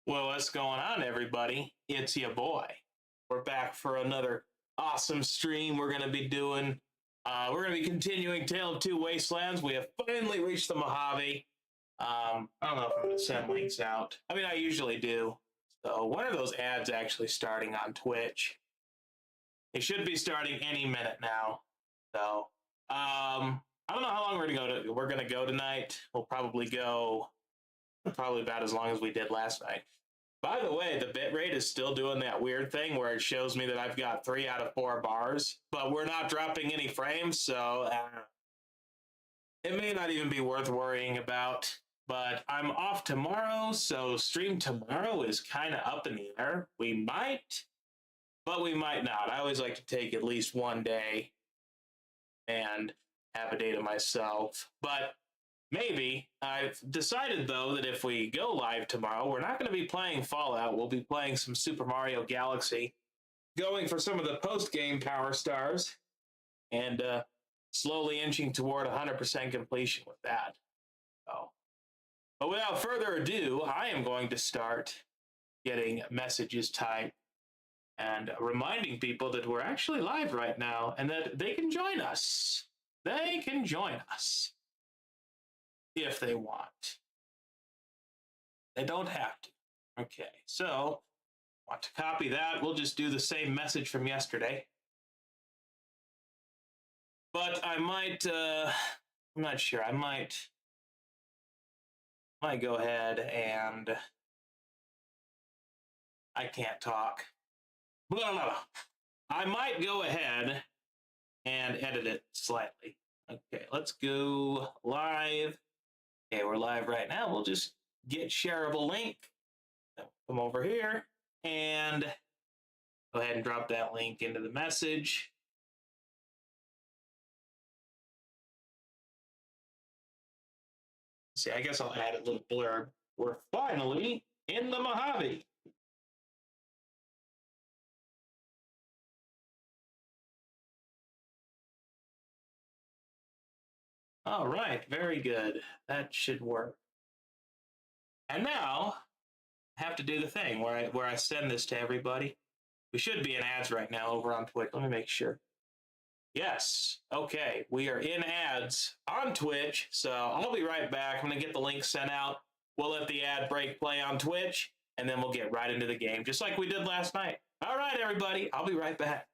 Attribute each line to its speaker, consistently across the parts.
Speaker 1: Well, what's going on, everybody? It's your boy. We're back for another awesome stream. We're going to be doing, we're going to be continuing Tale of Two Wastelands. We have finally reached the Mojave. I don't know if I'm going to send links out. I mean, I usually do. So when are those ads actually starting on Twitch? They should be starting any minute now. So, I don't know how long we're going to go tonight. We'll probably go about as long as we did last night. By the way, the bitrate is still doing that weird thing where it shows me that I've got 3 out of 4 bars, but we're not dropping any frames, so it may not even be worth worrying about. But I'm off tomorrow, so stream tomorrow is kind of up in the air. We might, but we might not. I always like to take at least one day and have a day to myself. But maybe. I've decided, though, that if we go live tomorrow, we're not going to be playing Fallout. We'll be playing some Super Mario Galaxy, going for some of the post-game power stars, and slowly inching toward 100% completion with that. So, but without further ado, I am going to start getting messages typed and reminding people that we're actually live right now and that they can join us. They can join us if they want. They don't have to. Okay, so want to copy that. We'll just do the same message from yesterday. But I might, I'm not sure. I might go ahead and I can't talk. Blah, blah, blah. I might go ahead and edit it slightly. Okay, let's go live. Okay, we're live right now. We'll just get shareable link. Come over here and go ahead and drop that link into the message. See, I guess I'll add a little blurb. We're finally in the Mojave. All right, very good. That should work. And now I have to do the thing where I send this to everybody. We should be in ads right now over on Twitch. Let me make sure. Yes. Okay, we are in ads on Twitch, so I'll be right back. I'm going to get the link sent out. We'll let the ad break play on Twitch, and then we'll get right into the game, just like we did last night. All right, everybody, I'll be right back.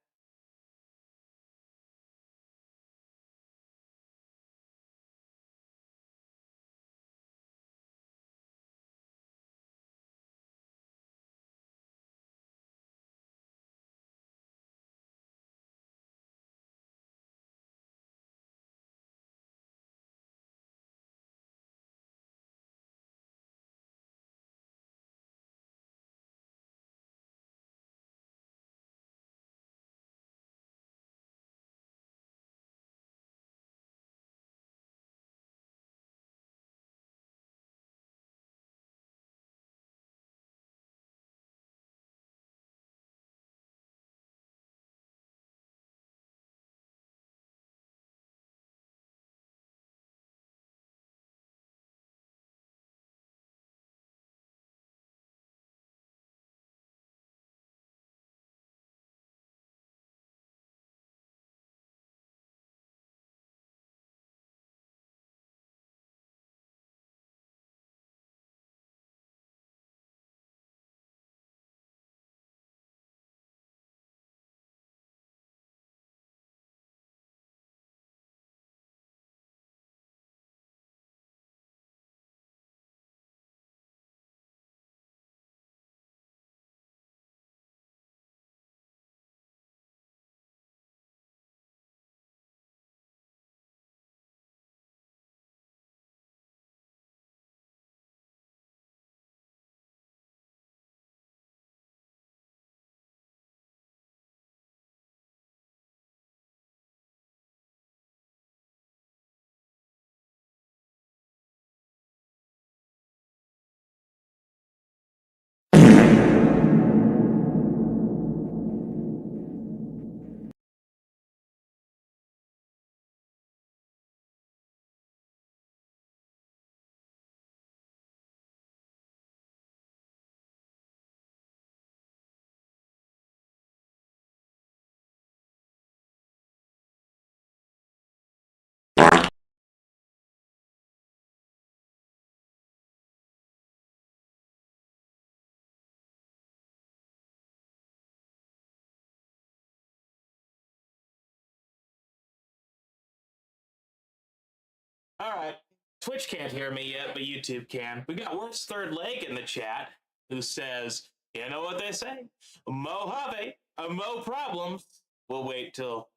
Speaker 1: All right. Twitch can't hear me yet, but YouTube can. We got Worst Third Leg in the chat who says, you know what they say? Mojave, mo problems. We'll wait till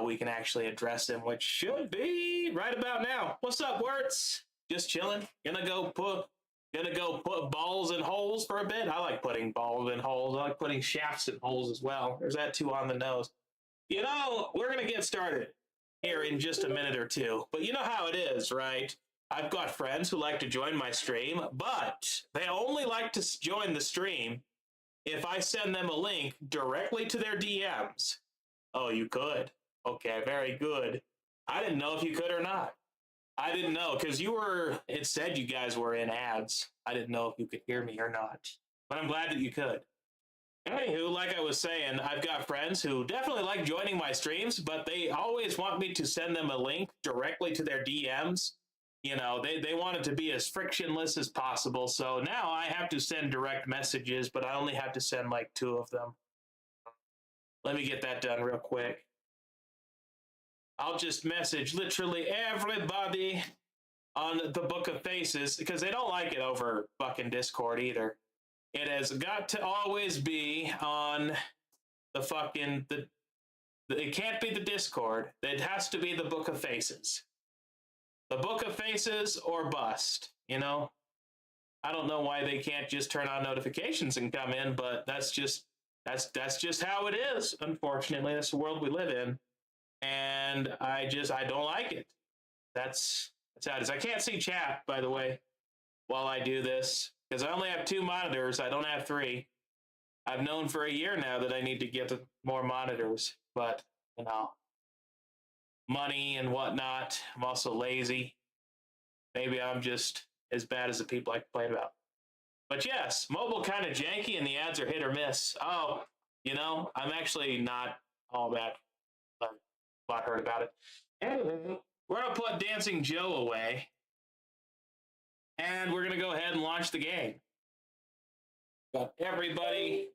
Speaker 1: we can actually address him, which should be right about now. What's up, Wirtz? Just chilling. Gonna go put balls in holes for a bit. I like putting balls in holes. I like putting shafts in holes as well. There's that too on the nose. You know, we're gonna get started here in just a minute or two. But you know how it is, right? I've got friends who like to join my stream, but they only like to join the stream if I send them a link directly to their DMs. Oh, you could? Okay, very good. I didn't know if you could or not. I didn't know, because it said you guys were in ads. I didn't know if you could hear me or not. But I'm glad that you could. Anywho, like I was saying, I've got friends who definitely like joining my streams, but they always want me to send them a link directly to their DMs. You know, they want it to be as frictionless as possible. So now I have to send direct messages, but I only have to send like 2 of them. Let me get that done real quick. I'll just message literally everybody on the Book of Faces, because they don't like it over fucking Discord either. It has got to always be on the fucking, it can't be the Discord. It has to be the Book of Faces. The Book of Faces or bust, you know? I don't know why they can't just turn on notifications and come in, but that's just how it is. Unfortunately, that's the world we live in. And I don't like it. That's how it is. I can't see chat, by the way, while I do this, because I only have 2 monitors. I don't have 3. I've known for a year now that I need to get more monitors, but, you know, money and whatnot. I'm also lazy. Maybe I'm just as bad as the people I complain about. But yes, mobile kind of janky and the ads are hit or miss. Oh, you know, I'm actually not all that butthurt about it. Anyway, we're going to put Dancing Joe away. And we're going to go ahead and launch the game. Got everybody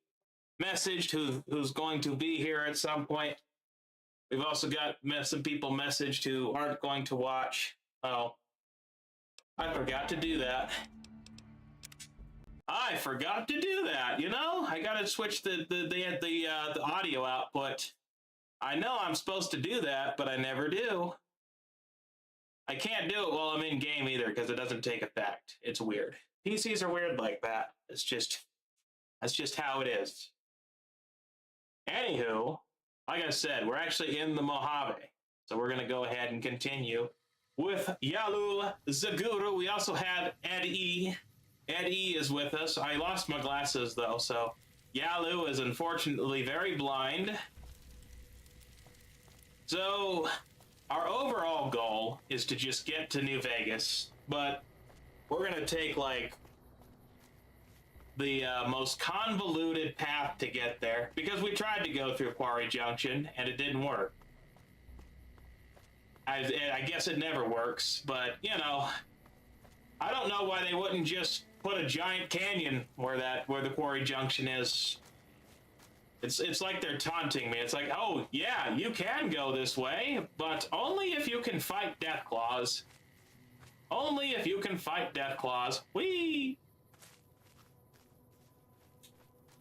Speaker 1: messaged who's going to be here at some point. We've also got some people messaged who aren't going to watch. Oh, I forgot to do that. You know, I got to switch the audio output. I know I'm supposed to do that, but I never do. I can't do it while I'm in game either because it doesn't take effect. It's weird. PCs are weird like that. That's just how it is. Anywho, like I said, we're actually in the Mojave. So we're going to go ahead and continue with Yalu Zaguru. We also have Ed E. Ed E is with us. I lost my glasses though, so Yalu is unfortunately very blind. So our overall goal is to just get to New Vegas, but we're going to take like the most convoluted path to get there because we tried to go through Quarry Junction and it didn't work. I guess it never works, but you know, I don't know why they wouldn't just put a giant canyon where the Quarry Junction is. It's like they're taunting me. It's like, oh yeah, you can go this way, but only if you can fight Deathclaws. Only if you can fight Deathclaws. Whee!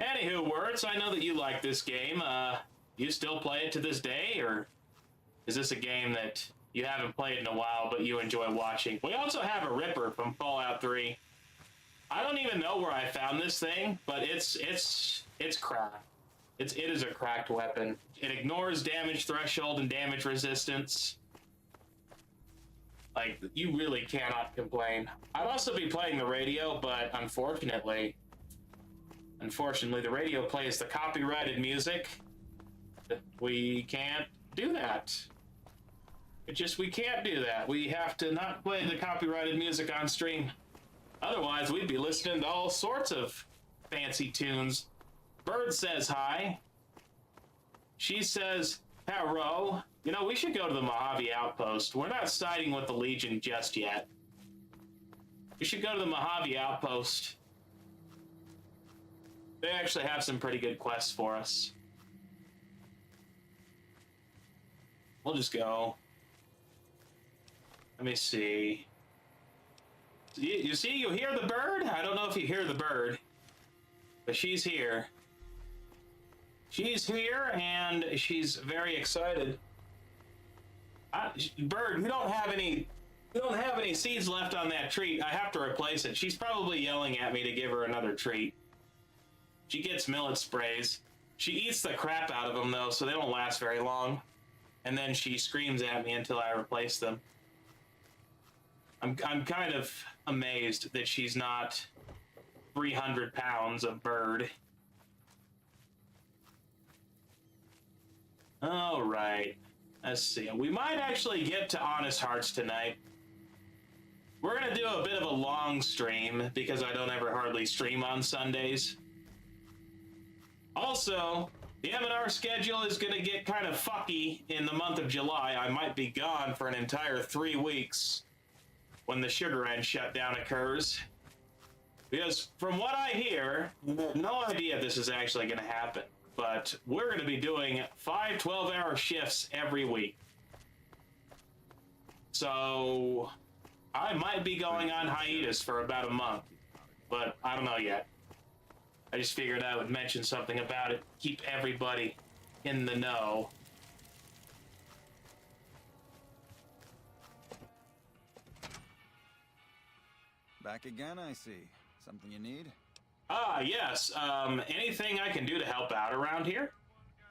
Speaker 1: Anywho, Words, I know that you like this game. You still play it to this day, or is this a game that you haven't played in a while, but you enjoy watching? We also have a Ripper from Fallout 3. I don't even know where I found this thing, but it's cracked. It is a cracked weapon. It ignores damage threshold and damage resistance. Like, you really cannot complain. I'd also be playing the radio, but unfortunately, the radio plays the copyrighted music. We can't do that. We can't do that. We have to not play the copyrighted music on stream. Otherwise, we'd be listening to all sorts of fancy tunes. Bird says hi. She says, hello. You know, we should go to the Mojave Outpost. We're not siding with the Legion just yet. We should go to the Mojave Outpost. They actually have some pretty good quests for us. We'll just go. Let me see. You see, you hear the bird? I don't know if you hear the bird, but she's here. She's here, and she's very excited. Bird, you don't have any seeds left on that treat. I have to replace it. She's probably yelling at me to give her another treat. She gets millet sprays. She eats the crap out of them, though, so they don't last very long. And then she screams at me until I replace them. I'm kind of amazed that she's not 300 pounds of bird. All right. Let's see. We might actually get to Honest Hearts tonight. We're going to do a bit of a long stream because I don't ever hardly stream on Sundays. Also, the M&R schedule is going to get kind of fucky in the month of July. I might be gone for an entire 3 weeks when the Sugar End shutdown occurs. Because from what I hear, no idea this is actually going to happen. But we're going to be doing 5 12-hour shifts every week. So I might be going on hiatus for about a month, but I don't know yet. I just figured I would mention something about it, keep everybody in the know.
Speaker 2: Back again, I see. Something you need?
Speaker 1: Yes. Anything I can do to help out around here?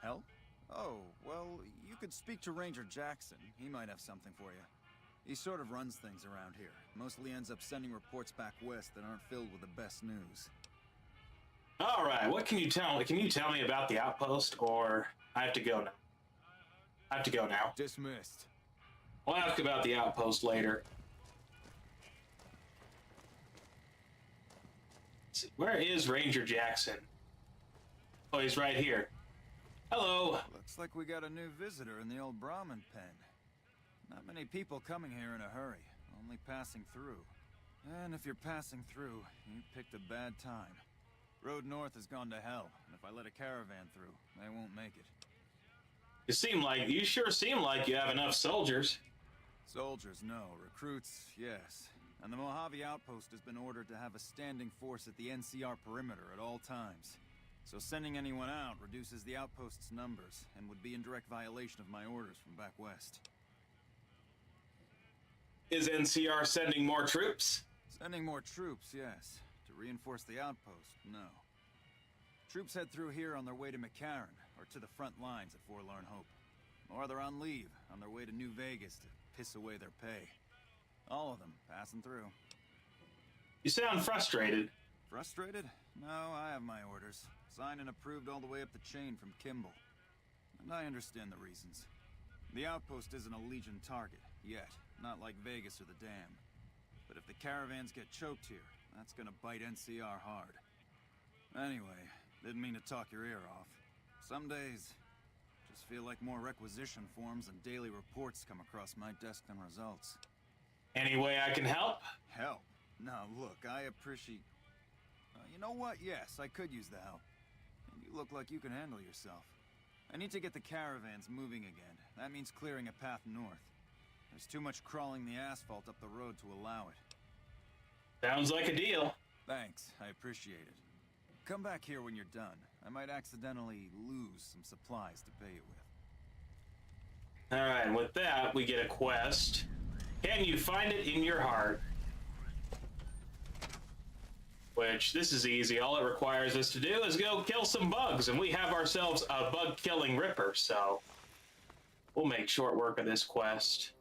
Speaker 2: Help? Oh, well, you could speak to Ranger Jackson. He might have something for you. He sort of runs things around here. Mostly ends up sending reports back west that aren't filled with the best news.
Speaker 1: All right, what can you tell me? Can you tell me about the outpost, or I have to go now? I have to go now.
Speaker 2: Dismissed.
Speaker 1: I'll ask about the outpost later. Let's see, where is Ranger Jackson? Oh, he's right here. Hello.
Speaker 2: Looks like we got a new visitor in the old Brahmin pen. Not many people coming here in a hurry, only passing through. And if you're passing through, you picked a bad time. Road north has gone to hell, and if I let a caravan through, they won't make it.
Speaker 1: You sure seem like you have enough soldiers.
Speaker 2: Soldiers, no. Recruits, yes. And the Mojave outpost has been ordered to have a standing force at the NCR perimeter at all times. So sending anyone out reduces the outpost's numbers, and would be in direct violation of my orders from back west.
Speaker 1: Is NCR sending more troops?
Speaker 2: Sending more troops, yes. To reinforce the outpost, no. Troops head through here on their way to McCarran, or to the front lines at Forlorn Hope. Or they're on leave, on their way to New Vegas to piss away their pay. All of them, passing through.
Speaker 1: You sound frustrated.
Speaker 2: Frustrated? No, I have my orders. Signed and approved all the way up the chain from Kimball. And I understand the reasons. The outpost isn't a Legion target, yet. Not like Vegas or the Dam. But if the caravans get choked here, that's gonna bite NCR hard. Anyway, didn't mean to talk your ear off. Some days, just feel like more requisition forms and daily reports come across my desk than results.
Speaker 1: Any way I can help?
Speaker 2: Help? Now look, I appreciate... you know what? Yes, I could use the help. And you look like you can handle yourself. I need to get the caravans moving again. That means clearing a path north. There's too much crawling the asphalt up the road to allow it.
Speaker 1: Sounds like a deal.
Speaker 2: Thanks, I appreciate it. Come back here when you're done. I might accidentally lose some supplies to pay you with.
Speaker 1: Alright, with that, we get a quest. Can you find it in your heart? Which, this is easy. All it requires us to do is go kill some bugs, and we have ourselves a bug-killing ripper, so... we'll make short work of this quest.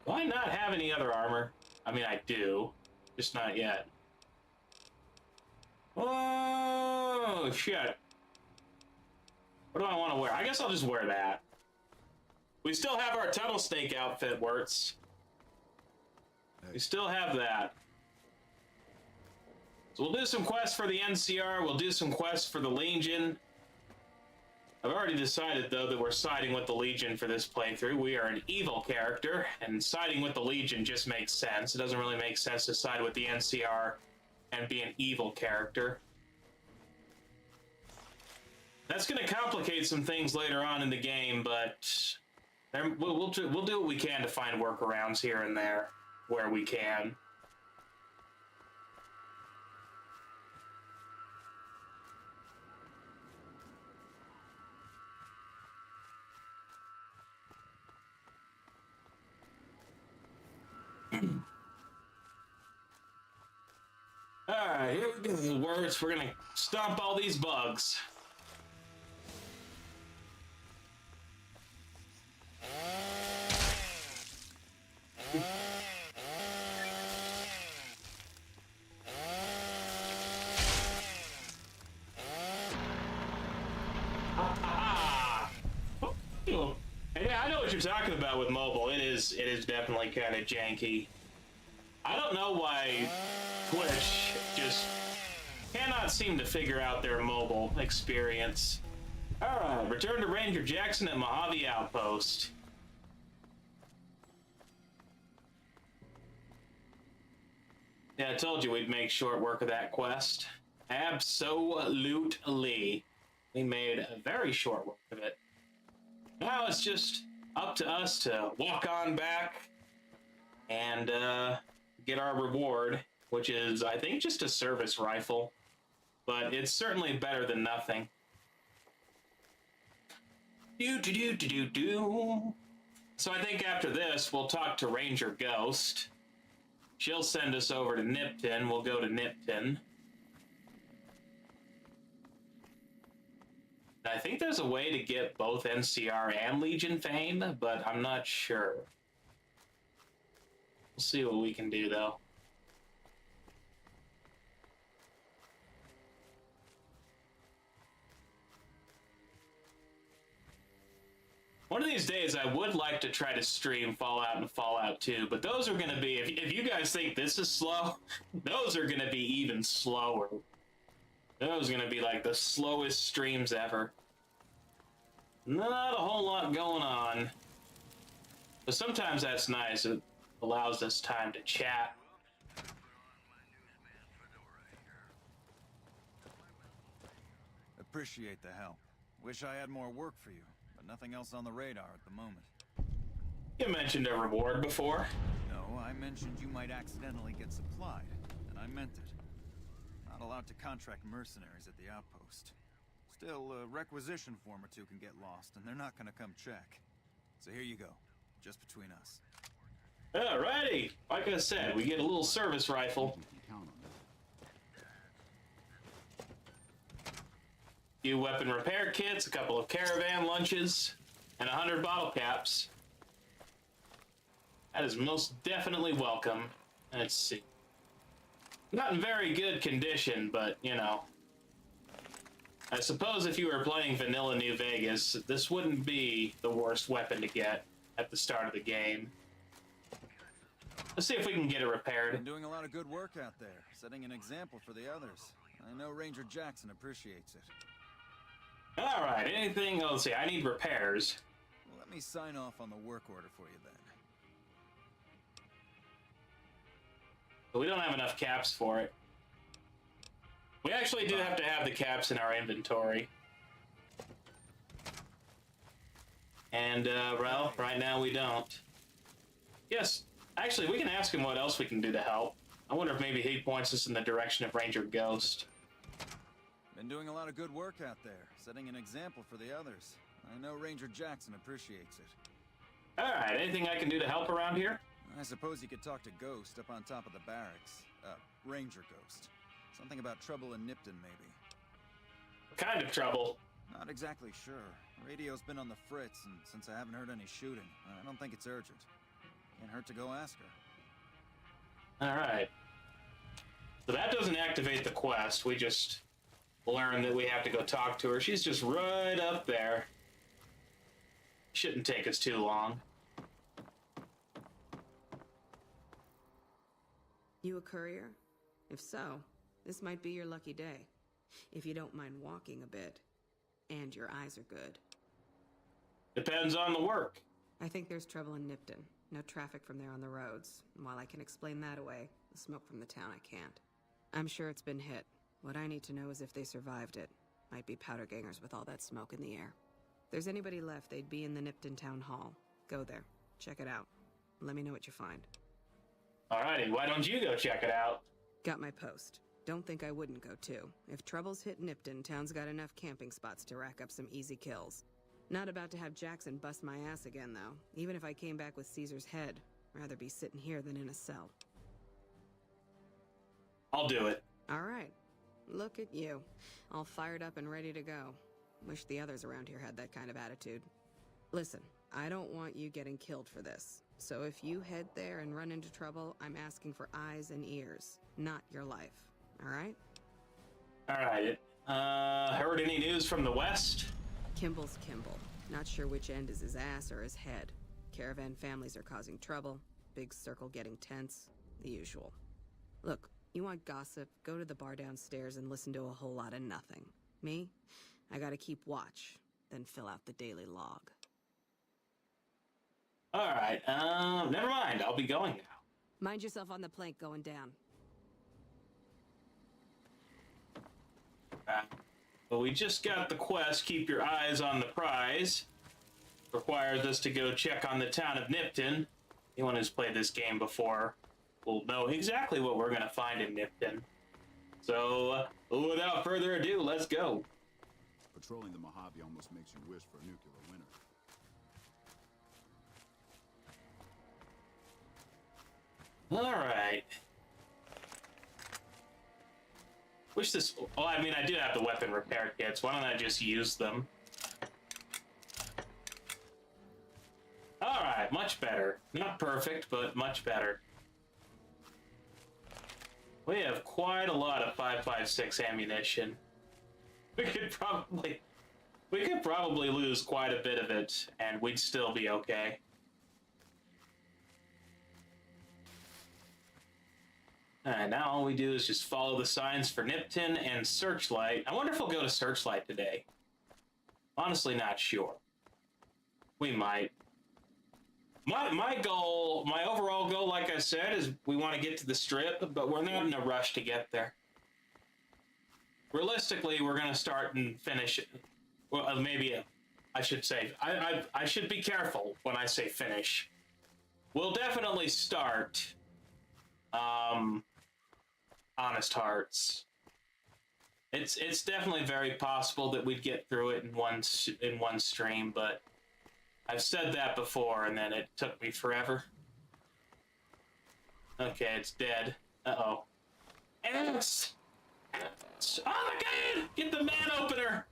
Speaker 1: Do I not have any other armor? I mean, I do. Just not yet. Oh, shit. What do I want to wear? I guess I'll just wear that. We still have our tunnel snake outfit, Wirtz. We still have that. So we'll do some quests for the NCR. We'll do some quests for the Legion. I've already decided, though, that we're siding with the Legion for this playthrough. We are an evil character, and siding with the Legion just makes sense. It doesn't really make sense to side with the NCR and be an evil character. That's going to complicate some things later on in the game, but We'll do what we can to find workarounds here and there where we can. Alright, here we go. The words. We're gonna stomp all these bugs. Yeah, I know what you're talking about with mobile. It is definitely kind of janky. I don't know why Twitch just cannot seem to figure out their mobile experience. Alright, return to Ranger Jackson at Mojave Outpost. Yeah, I told you we'd make short work of that quest. Absolutely. We made a very short work of it. Now it's just up to us to walk on back and get our reward, which is, I think, just a service rifle. But it's certainly better than nothing. So I think after this, we'll talk to Ranger Ghost. She'll send us over to Nipton. We'll go to Nipton. I think there's a way to get both NCR and Legion fame, but I'm not sure. We'll see what we can do, though. One of these days, I would like to try to stream Fallout and Fallout 2, but those are going to be, if you guys think this is slow, those are going to be even slower. Those are going to be like the slowest streams ever. Not a whole lot going on. But sometimes that's nice. It allows us time to chat.
Speaker 2: Appreciate the help. Wish I had more work for you, but nothing else on the radar at the moment.
Speaker 1: You mentioned a reward before.
Speaker 2: No, I mentioned you might accidentally get supplied, and I meant it. Not allowed to contract mercenaries at the outpost. Still, a requisition form or two can get lost, and they're not gonna come check. So here you go, just between us.
Speaker 1: Alrighty, like I said, we get a little service rifle. Few weapon repair kits, a couple of caravan lunches, and 100 bottle caps. That is most definitely welcome. Let's see. Not in very good condition, but, you know. I suppose if you were playing vanilla New Vegas, this wouldn't be the worst weapon to get at the start of the game. Let's see if we can get it repaired.
Speaker 2: Been doing a lot of good work out there, setting an example for the others. I know Ranger Jackson appreciates it.
Speaker 1: Alright, anything, let's see, I need repairs.
Speaker 2: Well, let me sign off on the work order for you then.
Speaker 1: But we don't have enough caps for it. We actually do have to have the caps in our inventory. And, well, right now we don't. Yes, actually, we can ask him what else we can do to help. I wonder if maybe he points us in the direction of Ranger Ghost.
Speaker 2: Been doing a lot of good work out there, setting an example for the others. I know Ranger Jackson appreciates it.
Speaker 1: Alright, anything I can do to help around here?
Speaker 2: I suppose you could talk to Ghost up on top of the barracks. Ranger Ghost. Something about trouble in Nipton, maybe.
Speaker 1: What kind of trouble?
Speaker 2: Not exactly sure. Radio's been on the fritz, and since I haven't heard any shooting, I don't think it's urgent. Can't hurt to go ask her.
Speaker 1: Alright. So that doesn't activate the quest, we just learn that we have to go talk to her. She's just right up there. Shouldn't take us too long.
Speaker 3: You a courier? If so, this might be your lucky day. If you don't mind walking a bit. And your eyes are good.
Speaker 1: Depends on the work.
Speaker 3: I think there's trouble in Nipton. No traffic from there on the roads. And while I can explain that away, the smoke from the town I can't. I'm sure it's been hit. What I need to know is if they survived it. Might be powder gangers with all that smoke in the air. If there's anybody left, they'd be in the Nipton Town Hall. Go there. Check it out. Let me know what you find.
Speaker 1: Alrighty, why don't you go check it out?
Speaker 3: Got my post. Don't think I wouldn't go too. If troubles hit Nipton, town's got enough camping spots to rack up some easy kills. Not about to have Jackson bust my ass again, though. Even if I came back with Caesar's head, rather be sitting here than in a cell.
Speaker 1: I'll do it.
Speaker 3: All right. Look at you. All fired up and ready to go. Wish the others around here had that kind of attitude. Listen, I don't want you getting killed for this. So if you head there and run into trouble, I'm asking for eyes and ears, not your life. All right?
Speaker 1: Alright. Heard any news from the west?
Speaker 3: Kimball's Kimball. Not sure which end is his ass or his head. Caravan families are causing trouble. Big circle getting tense. The usual. Look, you want gossip, go to the bar downstairs and listen to a whole lot of nothing. Me? I gotta keep watch, then fill out the daily log.
Speaker 1: Alright, never mind. I'll be going now.
Speaker 3: Mind yourself on the plank going down.
Speaker 1: Well, we just got the quest, keep your eyes on the prize. Requires us to go check on the town of Nipton. Anyone who's played this game before will know exactly what we're gonna find in Nipton. So, without further ado, let's go.
Speaker 4: Patrolling the Mojave almost makes you wish for a nuclear winter.
Speaker 1: Alright. Wish this... Well, I mean, I do have the weapon repair kits. Why don't I just use them? Alright, much better. Not perfect, but much better. We have quite a lot of 5.56 ammunition. We could probably lose quite a bit of it, and we'd still be okay. Alright, now all we do is just follow the signs for Nipton and Searchlight. I wonder if we'll go to Searchlight today. Honestly, not sure. We might. My goal, my overall goal, like I said, is we want to get to the Strip, but we're not in a rush to get there. Realistically, we're going to start and finish it. Well, maybe I should say, I should be careful when I say finish. We'll definitely start Honest Hearts. It's definitely very possible that we'd get through it in one stream, but I've said that before, and then it took me forever. Okay, it's dead. Uh-oh. Ants! Ants! Oh my god! Get the man opener!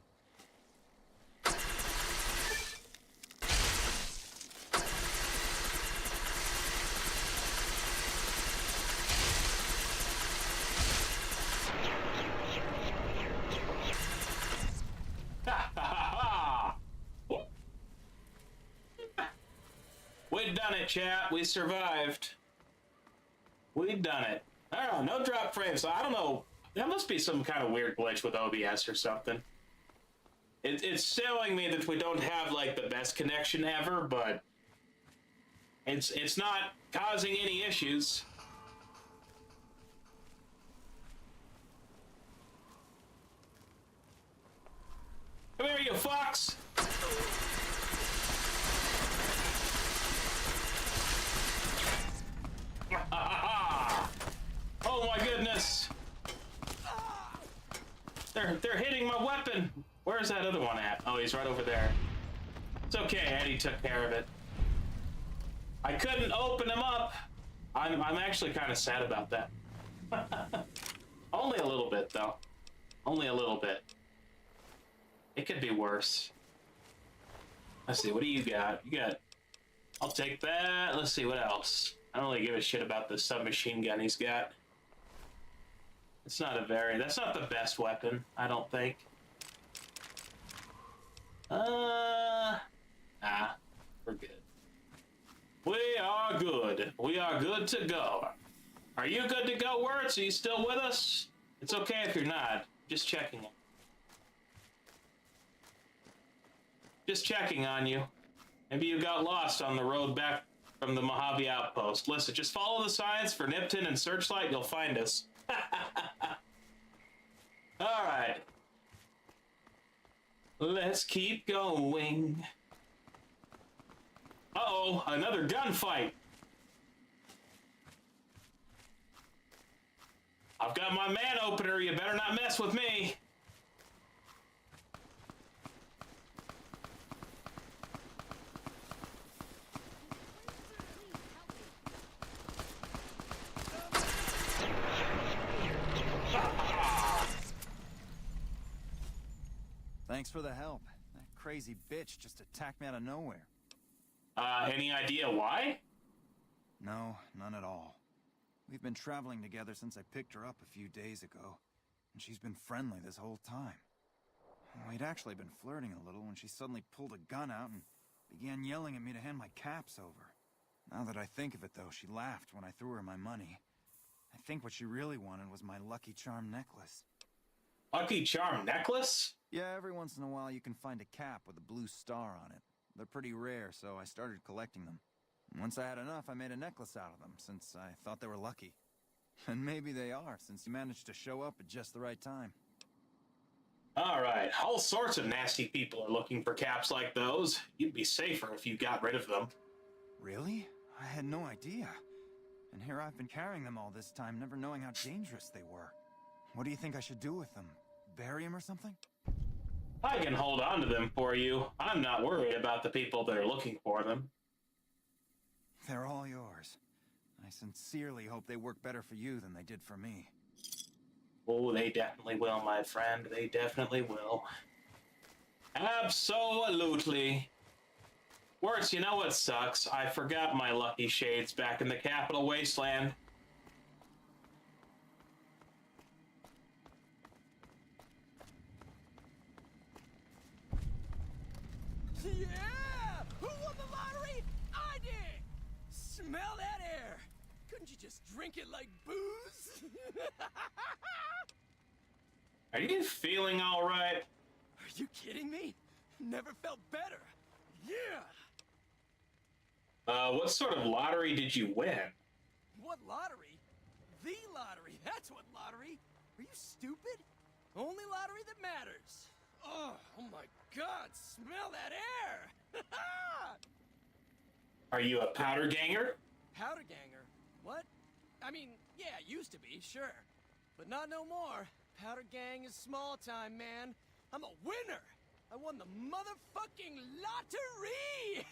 Speaker 1: We've done it, chat. We survived. We've done it. I don't know, no drop frames. So I don't know. That must be some kind of weird glitch with OBS or something. It's showing me that we don't have like the best connection ever, but it's not causing any issues. Come here, you fox! Oh my goodness! They're hitting my weapon! Where's that other one at? Oh, he's right over there. It's okay, Eddie took care of it. I couldn't open him up! I'm actually kind of sad about that. Only a little bit, though. Only a little bit. It could be worse. Let's see, what do you got? You got... I'll take that. Let's see, what else? I don't really give a shit about the submachine gun he's got. It's not a very... That's not the best weapon, I don't think. We're good. We are good. We are good to go. Are you good to go, Wirtz? Are you still with us? It's okay if you're not. Just checking. Just checking on you. Maybe you got lost on the road back from the Mojave outpost. Listen, just follow the signs for Nipton and Searchlight, you'll find us. Alright. Let's keep going. Uh-oh, another gunfight. I've got my man opener. You better not mess with me.
Speaker 2: Thanks for the help. That crazy bitch just attacked me out of nowhere.
Speaker 1: Any idea why?
Speaker 2: No, none at all. We've been traveling together since I picked her up a few days ago, and she's been friendly this whole time. We'd actually been flirting a little when she suddenly pulled a gun out and began yelling at me to hand my caps over. Now that I think of it, though, she laughed when I threw her my money. I think what she really wanted was my Lucky Charm necklace.
Speaker 1: Lucky Charm necklace?
Speaker 2: Yeah, every once in a while you can find a cap with a blue star on it. They're pretty rare, so I started collecting them. Once I had enough, I made a necklace out of them, since I thought they were lucky. And maybe they are, since you managed to show up at just the right time.
Speaker 1: Alright, all sorts of nasty people are looking for caps like those. You'd be safer if you got rid of them.
Speaker 2: Really? I had no idea. And here I've been carrying them all this time, never knowing how dangerous they were. What do you think I should do with them? Bury them or something?
Speaker 1: I can hold on to them for you. I'm not worried about the people that are looking for them.
Speaker 2: They're all yours. I sincerely hope they work better for you than they did for me.
Speaker 1: Oh, they definitely will, my friend. They definitely will. Absolutely. Worse, you know what sucks? I forgot my lucky shades back in the capital wasteland.
Speaker 5: Yeah! Who won the lottery? I did! Smell that air! Couldn't you just drink it like booze?
Speaker 1: Are you feeling all right?
Speaker 5: Are you kidding me? Never felt better. Yeah!
Speaker 1: What sort of lottery did you win?
Speaker 5: What lottery? The lottery. That's what lottery. Are you stupid? Only lottery that matters. Oh my God, smell that air!
Speaker 1: Are you a powder ganger?
Speaker 5: Powder ganger? What? I mean, yeah, used to be, sure. But not no more. Powder gang is small time, man. I'm a winner! I won the motherfucking lottery!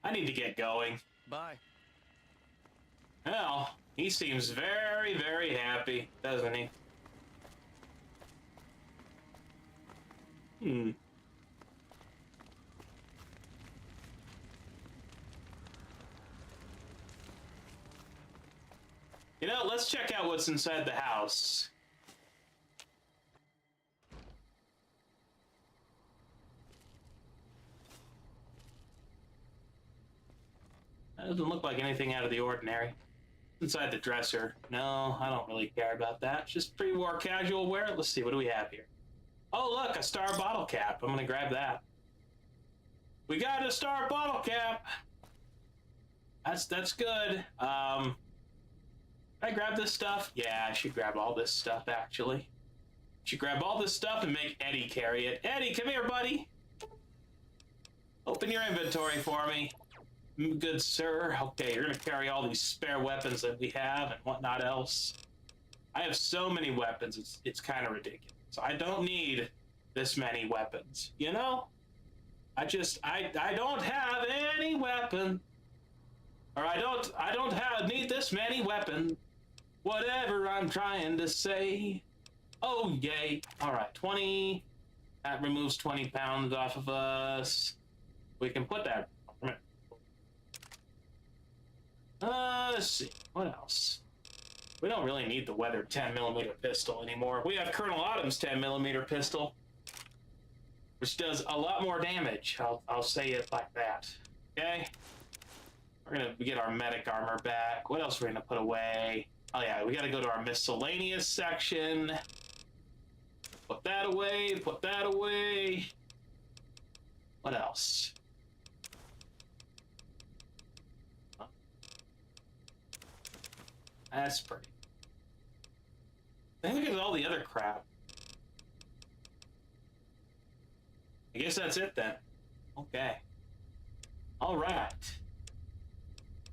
Speaker 1: I need to get going.
Speaker 5: Bye.
Speaker 1: Well, he seems very, very happy, doesn't he? You know, let's check out what's inside the house. That doesn't look like anything out of the ordinary. Inside the dresser. No, I don't really care about that. Just pre-war casual wear. Let's see, what do we have here? Oh, look, a star bottle cap. I'm gonna grab that. We got a star bottle cap. That's good. Can I grab this stuff? Yeah, I should grab all this stuff, actually. Should grab all this stuff and make Eddie carry it. Eddie, come here, buddy. Open your inventory for me. Good sir. Okay, you're gonna carry all these spare weapons that we have and whatnot else. I have so many weapons, it's kind of ridiculous. I don't need this many weapons, you know? I don't have any weapon. Or I don't need this many weapons. Whatever I'm trying to say. Oh, yay. All right, 20. That removes 20 pounds off of us. We can put that. Let's see. What else? We don't really need the weathered 10mm pistol anymore. We have Colonel Autumn's 10mm pistol, which does a lot more damage. I'll say it like that. Okay? We're gonna get our medic armor back. What else are we gonna put away? Oh yeah, we gotta go to our miscellaneous section. Put that away, put that away. What else? That's pretty. I think look at all the other crap. I guess that's it then. Okay. All right.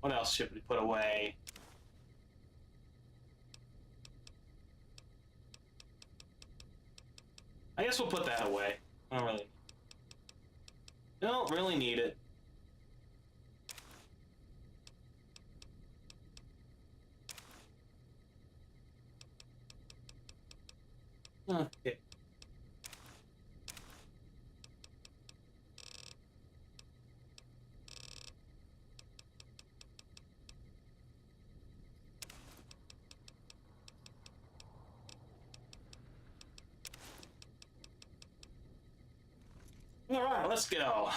Speaker 1: What else should we put away? I guess we'll put that away. I don't really need it. Okay. All right, let's go.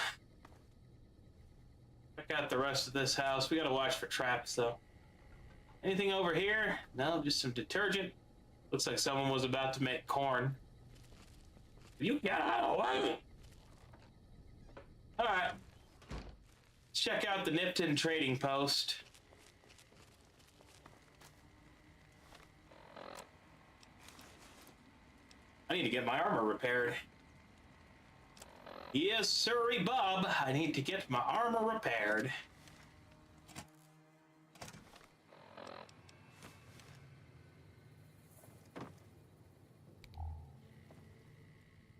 Speaker 1: Check out the rest of this house. We gotta watch for traps, though. Anything over here? No, just some detergent. Looks like someone was about to make corn. You get out of the way! All right. Let's check out the Nipton trading post. I need to get my armor repaired. Yes, sirree, Bob. I need to get my armor repaired.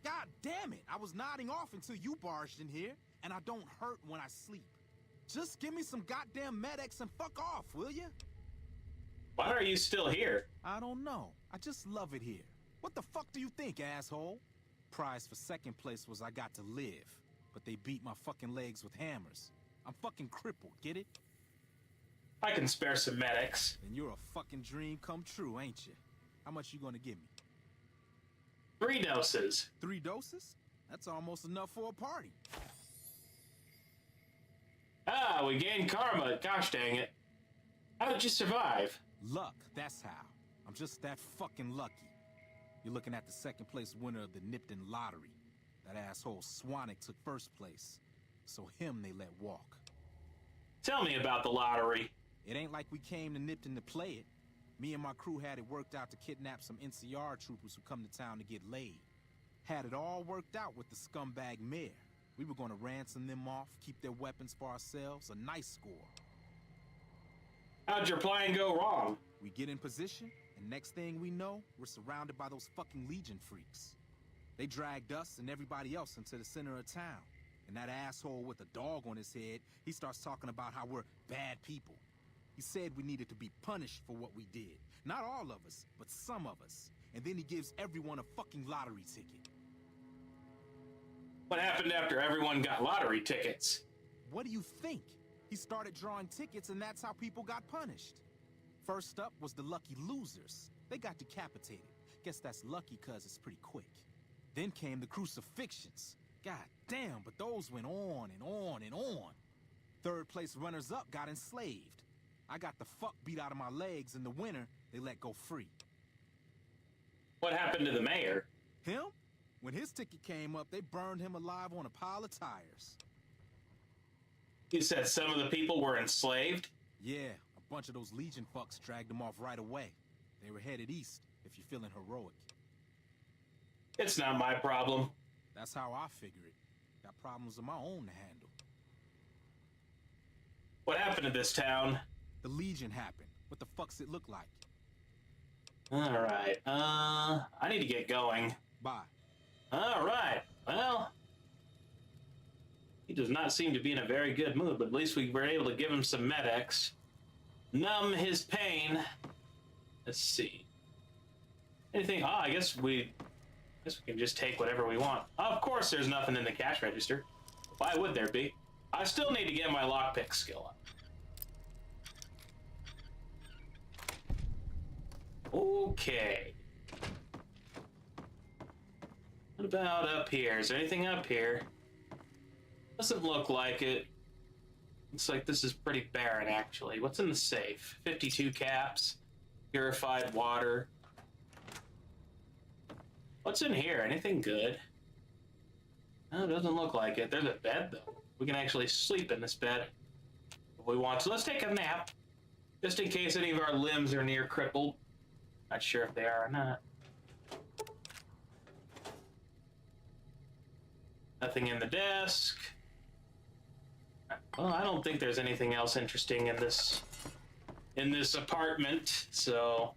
Speaker 6: God damn it! I was nodding off until you barged in here, and I don't hurt when I sleep. Just give me some goddamn medics and fuck off, will you?
Speaker 1: Why are you still here?
Speaker 6: I don't know. I just love it here. What the fuck do you think, asshole? Prize for second place was I got to live, but they beat my fucking legs with hammers. I'm fucking crippled, get it?
Speaker 1: I can spare some medics.
Speaker 6: Then you're a fucking dream come true, ain't you? How much you gonna give me?
Speaker 1: 3 doses.
Speaker 6: 3 doses? That's almost enough for a party.
Speaker 1: Ah, we gained karma. Gosh dang it. How did you survive?
Speaker 6: Luck, that's how. I'm just that fucking lucky. You're looking at the second place winner of the Nipton lottery. That asshole Swanick took first place, so him they let walk.
Speaker 1: Tell me about the lottery.
Speaker 6: It ain't like we came to Nipton to play it. Me and my crew had it worked out to kidnap some NCR troopers who come to town to get laid. Had it all worked out with the scumbag mayor. We were gonna ransom them off, keep their weapons for ourselves, a nice score.
Speaker 1: How'd your plan go wrong?
Speaker 6: We get in position, and next thing we know, we're surrounded by those fucking Legion freaks. They dragged us and everybody else into the center of town. And that asshole with a dog on his head, he starts talking about how we're bad people. He said we needed to be punished for what we did. Not all of us, but some of us. And then he gives everyone a fucking lottery ticket.
Speaker 1: What happened after everyone got lottery tickets?
Speaker 6: What do you think? He started drawing tickets and that's how people got punished. First up was the lucky losers. They got decapitated. Guess that's lucky cause it's pretty quick. Then came the crucifixions. God damn, but those went on and on and on. Third place runners-up got enslaved. I got the fuck beat out of my legs, and the winner, they let go free.
Speaker 1: What happened to the mayor?
Speaker 6: Him? When his ticket came up, they burned him alive on a pile of tires.
Speaker 1: You said some of the people were enslaved?
Speaker 6: Yeah, a bunch of those Legion fucks dragged him off right away. They were headed east, if you're feeling heroic.
Speaker 1: It's not my problem.
Speaker 6: That's how I figure it. Got problems of my own to handle.
Speaker 1: What happened to this town?
Speaker 6: The Legion happened. What the fuck's it look like?
Speaker 1: Alright, I need to get going.
Speaker 6: Bye.
Speaker 1: Alright, well... He does not seem to be in a very good mood, but at least we were able to give him some medics. Numb his pain. Let's see. Anything... I guess we can just take whatever we want. Of course there's nothing in the cash register. Why would there be? I still need to get my lockpick skill up. Okay. What about up here? Is there anything up here? Doesn't look like it. Looks like this is pretty barren, actually. What's in the safe? 52 caps. Purified water. What's in here? Anything good? No, it doesn't look like it. There's a bed, though. We can actually sleep in this bed if we want to. Let's take a nap. Just in case any of our limbs are near crippled. Not sure if they are or not. Nothing in the desk. Well, I don't think there's anything else interesting in this apartment, so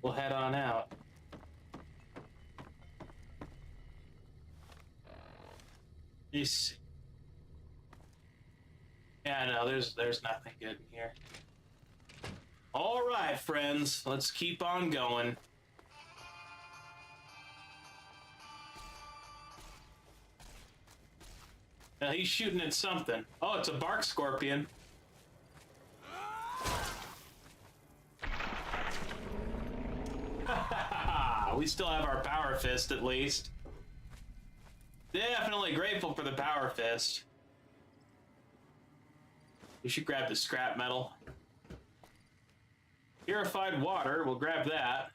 Speaker 1: we'll head on out. Yes. Yeah, no, there's nothing good in here. All right, friends, let's keep on going. Now he's shooting at something. Oh, it's a bark scorpion. We still have our power fist, at least. Definitely grateful for the power fist. We should grab the scrap metal. Purified water, we'll grab that.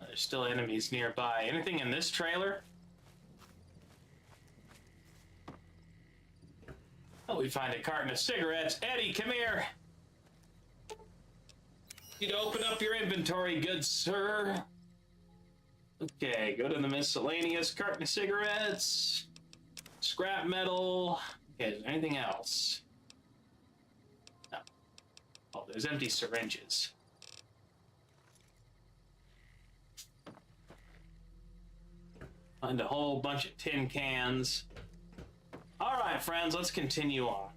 Speaker 1: There's still enemies nearby. Anything in this trailer? Oh, we find a carton of cigarettes. Eddie, come here. You'd open up your inventory, good sir. Okay, go to the miscellaneous. Carton of cigarettes. Scrap metal. Okay, is there anything else? No. Oh, there's empty syringes. Find a whole bunch of tin cans. All right, friends, let's continue on.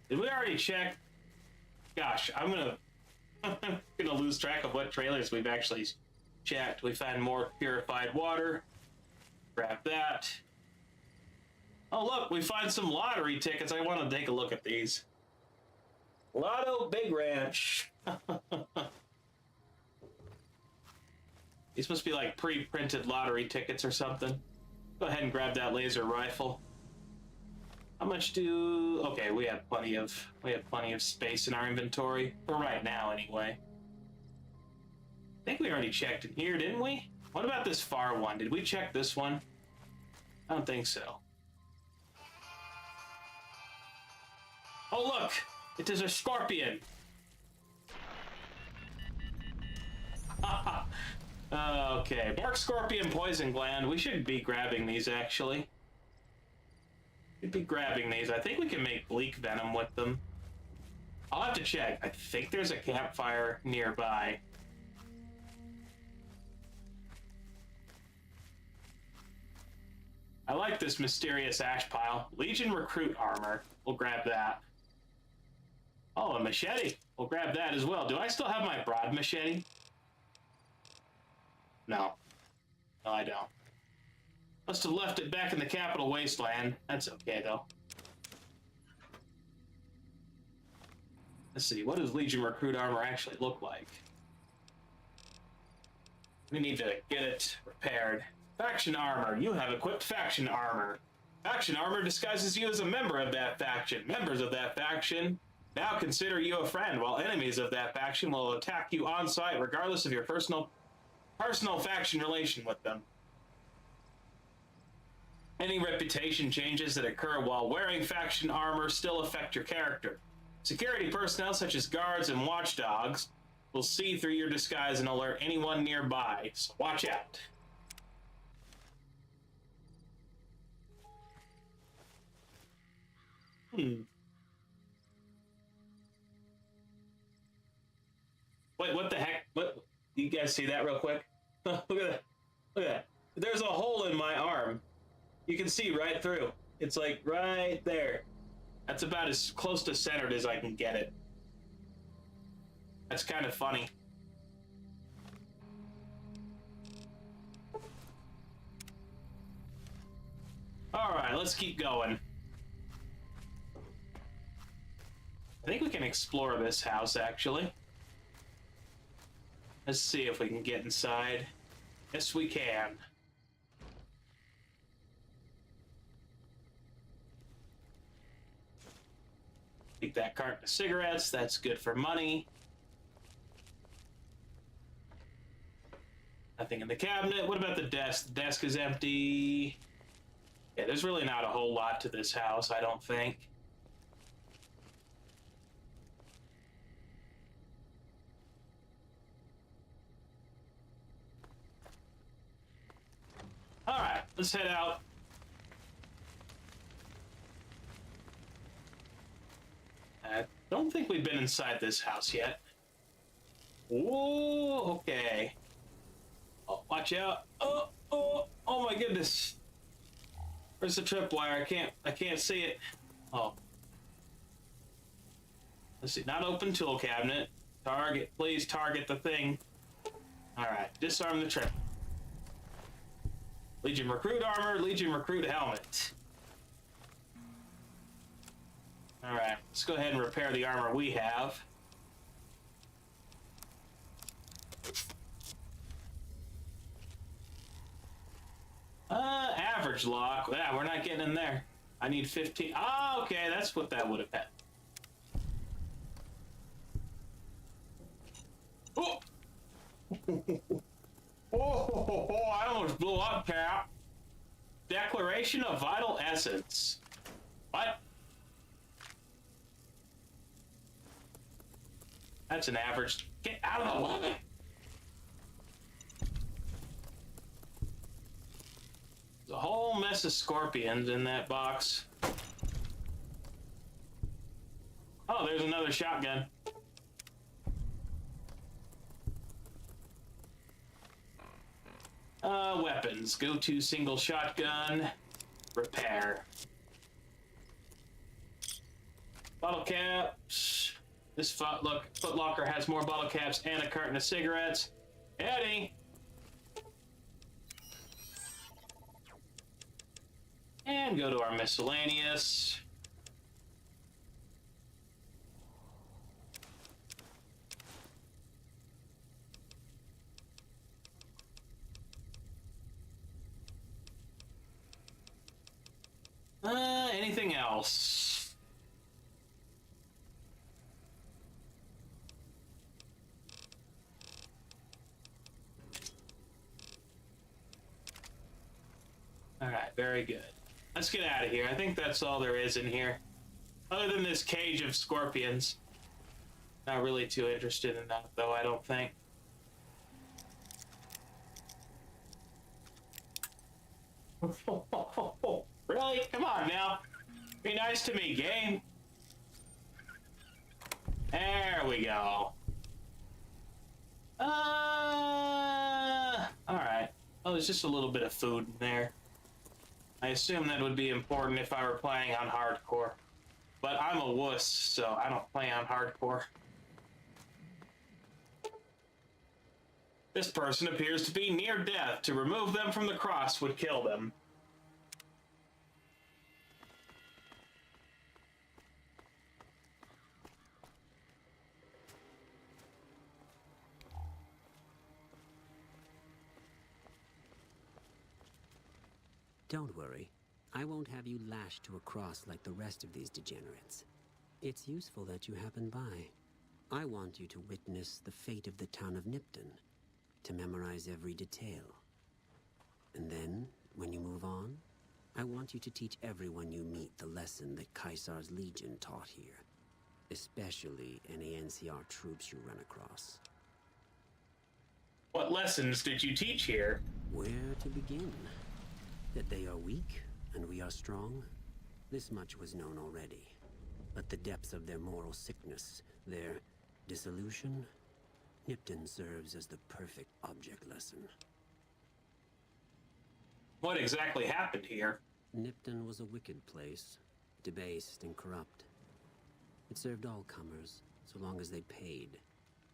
Speaker 1: Did we already check? Gosh, I'm gonna lose track of what trailers we've actually checked. We found more purified water. Grab that. Oh, look, we find some lottery tickets. I want to take a look at these. Lotto Big Ranch. These must be like pre-printed lottery tickets or something. Go ahead and grab that laser rifle. How much do... Okay, we have plenty of space in our inventory. For right now, anyway. I think we already checked in here, didn't we? What about this far one? Did we check this one? I don't think so. Oh, look! It is a scorpion! Okay, bark scorpion poison gland. We should be grabbing these, actually. We'd be grabbing these. I think we can make bleak venom with them. I'll have to check. I think there's a campfire nearby. I like this mysterious ash pile. Legion recruit armor. We'll grab that. Oh, a machete. We'll grab that as well. Do I still have my broad machete? No. No, I don't. Must have left it back in the capital wasteland. That's okay, though. Let's see. What does Legion recruit armor actually look like? We need to get it repaired. Faction armor. You have equipped faction armor. Faction armor disguises you as a member of that faction. Members of that faction now consider you a friend, while enemies of that faction will attack you on sight regardless of your personal faction relation with them. Any reputation changes that occur while wearing faction armor still affect your character. Security personnel such as guards and watchdogs will see through your disguise and alert anyone nearby, so watch out. Wait, what the heck? What? You guys see that real quick? Look at that. Look at that. There's a hole in my arm. You can see right through. It's like right there. That's about as close to centered as I can get it. That's kind of funny. All right, let's keep going. I think we can explore this house, actually. Let's see if we can get inside. Yes, we can. Take that carton of cigarettes. That's good for money. Nothing in the cabinet. What about the desk? The desk is empty. Yeah, there's really not a whole lot to this house, I don't think. All right, let's head out. I don't think we've been inside this house yet. Whoa, okay. Oh, watch out. Oh my goodness. Where's the tripwire? I can't see it. Oh. Let's see, not open tool cabinet. Target, please target the thing. All right, disarm the trip. Legion recruit armor, Legion recruit helmet. All right, let's go ahead and repair the armor we have. Average lock. Yeah, we're not getting in there. I need 15. Oh, okay, that's what that would have been. Oh! Oh, I almost blew up, Cap. Declaration of Vital Essence. What? That's an average. Get out of the way. There's a whole mess of scorpions in that box. Oh, there's another shotgun. Weapons. Go to single shotgun. Repair. Bottle caps. This Foot Locker has more bottle caps and a carton of cigarettes. Eddie! And go to our miscellaneous. Anything else? All right, very good. Let's get out of here. I think that's all there is in here. Other than this cage of scorpions. Not really too interested in that, though, I don't think. Really? Come on now. Be nice to me, game. There we go. Alright. Oh, there's just a little bit of food in there. I assume that would be important if I were playing on hardcore. But I'm a wuss, so I don't play on hardcore. This person appears to be near death. To remove them from the cross would kill them.
Speaker 7: Don't worry. I won't have you lashed to a cross like the rest of these degenerates. It's useful that you happen by. I want you to witness the fate of the town of Nipton, to memorize every detail. And then, when you move on, I want you to teach everyone you meet the lesson that Caesar's Legion taught here, especially any NCR troops you run across.
Speaker 1: What lessons did you teach here?
Speaker 7: Where to begin? That they are weak, and we are strong? This much was known already. But the depths of their moral sickness, their dissolution, Nipton serves as the perfect object lesson.
Speaker 1: What exactly happened here?
Speaker 7: Nipton was a wicked place, debased and corrupt. It served all comers, so long as they paid.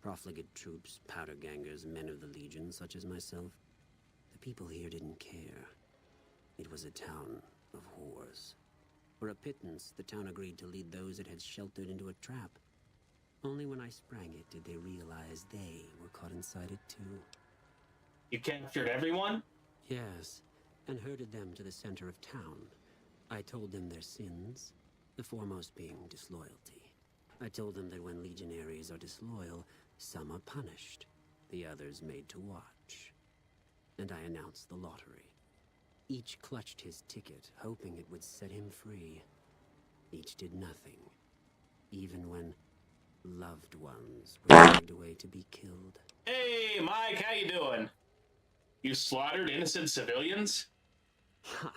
Speaker 7: Profligate troops, powder gangers, men of the Legion, such as myself. The people here didn't care. It was a town of whores. For a pittance, the town agreed to lead those it had sheltered into a trap. Only when I sprang it did they realize they were caught inside it too.
Speaker 1: You captured everyone?
Speaker 7: Yes, and herded them to the center of town. I told them their sins, the foremost being disloyalty. I told them that when legionaries are disloyal, some are punished, the others made to watch. And I announced the lottery. Each clutched his ticket, hoping it would set him free. Each did nothing, even when loved ones were dragged away to be killed.
Speaker 1: Hey, Mike, how you doing? You slaughtered innocent civilians?
Speaker 7: Ha!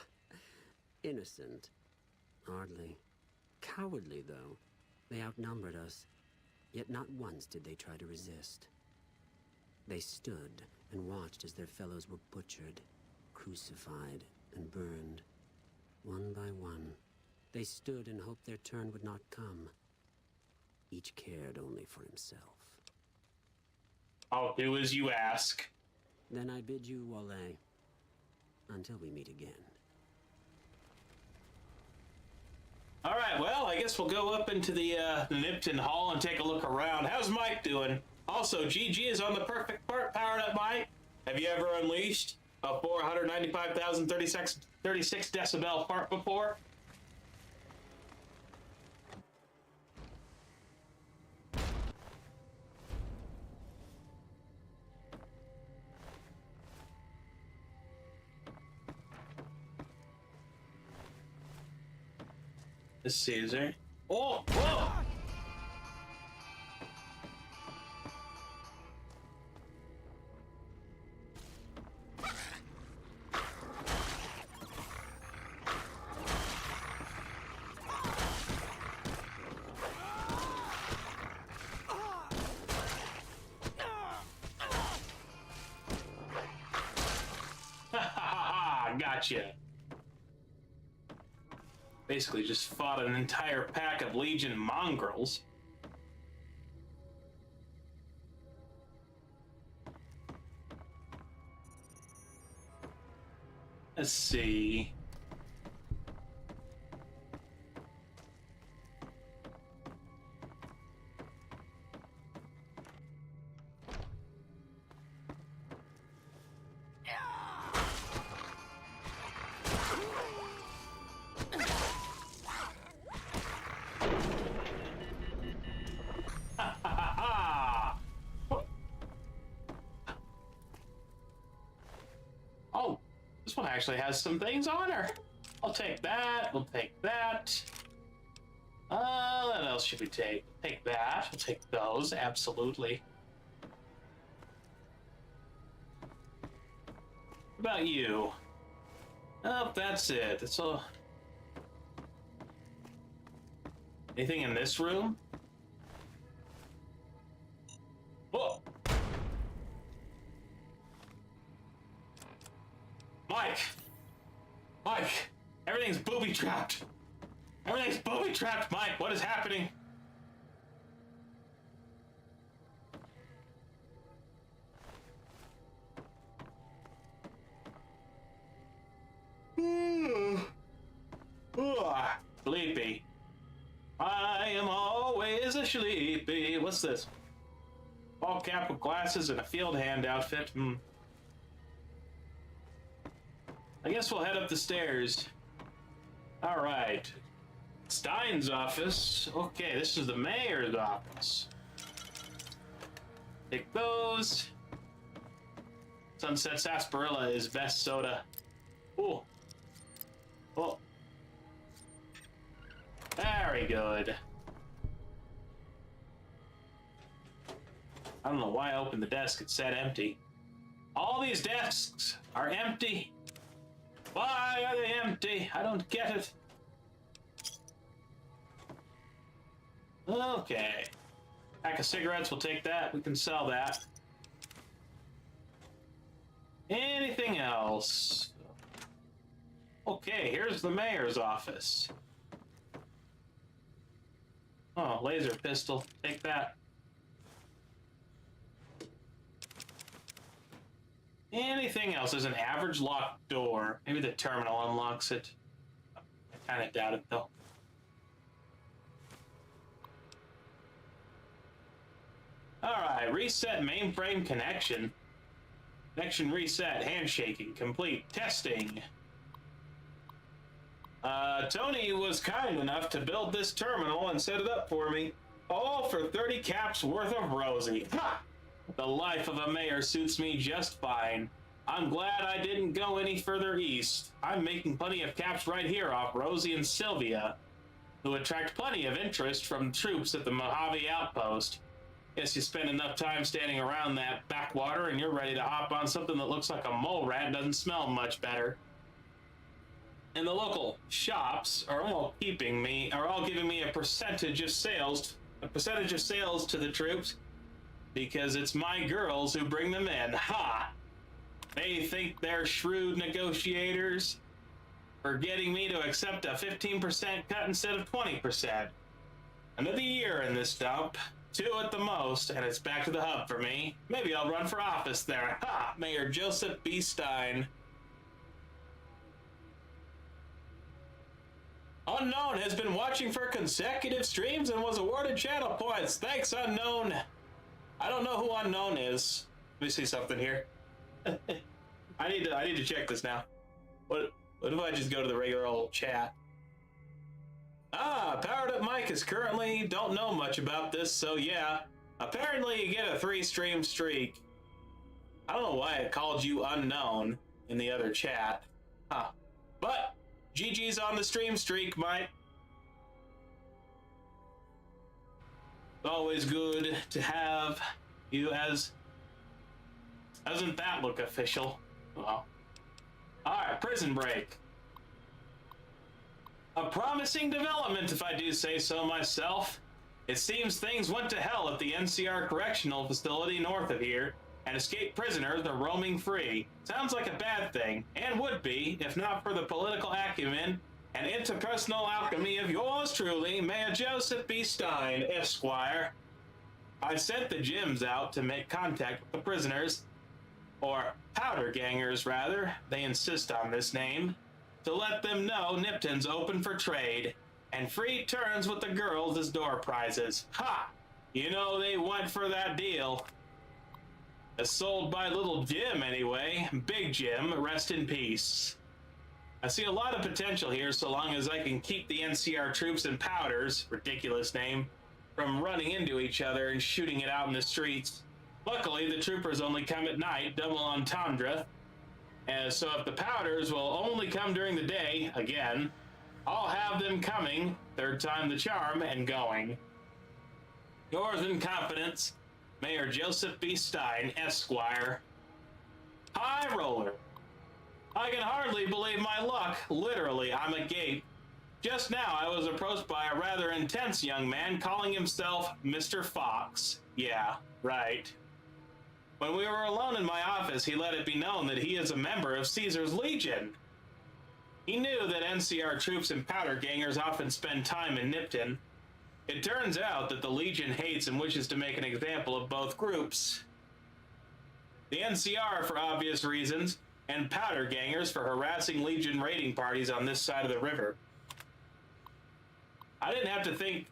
Speaker 7: Innocent. Hardly. Cowardly, though. They outnumbered us. Yet not once did they try to resist. They stood and watched as their fellows were butchered, crucified, and burned. One by one, they stood and hoped their turn would not come. Each cared only for himself.
Speaker 1: I'll do as you ask.
Speaker 7: Then I bid you Wale. Until we meet again.
Speaker 1: All right, well, I guess we'll go up into the Nipton Hall and take a look around. How's Mike doing? Also, GG is on the perfect part. Powered up, Mike. Have you ever unleashed a 495,036 decibel fart before? Let's see, is there? Oh, whoa! Gotcha. Basically just fought an entire pack of Legion mongrels. Let's see. Oh, this one actually has some things on her. I'll take that. We'll take that. What else should we take? Take that. We'll take those. Absolutely. What about you? Oh, that's it. That's all. Anything in this room? Whoa! Mike! Mike! Everything's booby-trapped! Everything's booby-trapped, Mike! What is happening? Sleepy. I am always a sleepy. What's this? Ball cap with glasses and a field hand outfit. I guess we'll head up the stairs. All right. Stein's office. Okay, this is the mayor's office. Take those. Sunset Sarsaparilla is best soda. Ooh. Oh. Very good. I don't know why I opened the desk. It said empty. All these desks are empty. Why are they empty? I don't get it. Okay. Pack of cigarettes, we'll take that. We can sell that. Anything else? Okay, here's the mayor's office. Oh, laser pistol. Take that. Anything else? There's an average locked door. Maybe the terminal unlocks it. I kind of doubt it, though. Alright, reset mainframe connection. Connection reset. Handshaking. Complete. Testing. Tony was kind enough to build this terminal and set it up for me. All for 30 caps worth of Rosie. Ha! The life of a mayor suits me just fine. I'm glad I didn't go any further east. I'm making plenty of caps right here off Rosie and Sylvia, who attract plenty of interest from troops at the Mojave outpost. Guess you spend enough time standing around that backwater and you're ready to hop on something that looks like a mole rat and doesn't smell much better. And the local shops are all giving me a percentage of sales to the troops because it's my girls who bring them in. Ha! They think they're shrewd negotiators for getting me to accept a 15% cut instead of 20%. Another year in this dump, 2 at the most, and it's back to the hub for me. Maybe I'll run for office there. Ha! Mayor Joseph B. Stein. Unknown has been watching for consecutive streams and was awarded channel points. Thanks, Unknown. I don't know who Unknown is. Let me see something here. I need to check this now. What if I just go to the regular old chat? Powered Up Mike is currently don't know much about this, so yeah. Apparently you get a 3-stream streak. I don't know why it called you Unknown in the other chat. Huh. But GG's on the stream streak, Mike. It's always good to have you as... Doesn't that look official? Well. Alright, Prison Break. A promising development, if I do say so myself. It seems things went to hell at the NCR Correctional Facility north of here, and escaped prisoners are roaming free. Sounds like a bad thing, and would be, if not for the political acumen and interpersonal alchemy of yours truly, Mayor Joseph B. Stein, Esquire. I sent the Jims out to make contact with the prisoners, or powder gangers rather, they insist on this name, to let them know Nipton's open for trade, and free turns with the girls as door prizes. Ha! You know they went for that deal. As sold by little Jim anyway. Big Jim, rest in peace. I see a lot of potential here so long as I can keep the NCR troops and powders, ridiculous name, from running into each other and shooting it out in the streets. Luckily, the troopers only come at night, double entendre. So if the powders will only come during the day, again, I'll have them coming, third time the charm, and going. Yours in confidence, Mayor Joseph B. Stein, Esquire. High roller. I can hardly believe my luck. Literally, I'm agape. Just now, I was approached by a rather intense young man calling himself Mr. Fox. Yeah, right. When we were alone in my office, he let it be known that he is a member of Caesar's Legion. He knew that NCR troops and powder gangers often spend time in Nipton. It turns out that the Legion hates and wishes to make an example of both groups. The NCR for obvious reasons, and powder gangers for harassing Legion raiding parties on this side of the river. I didn't have to think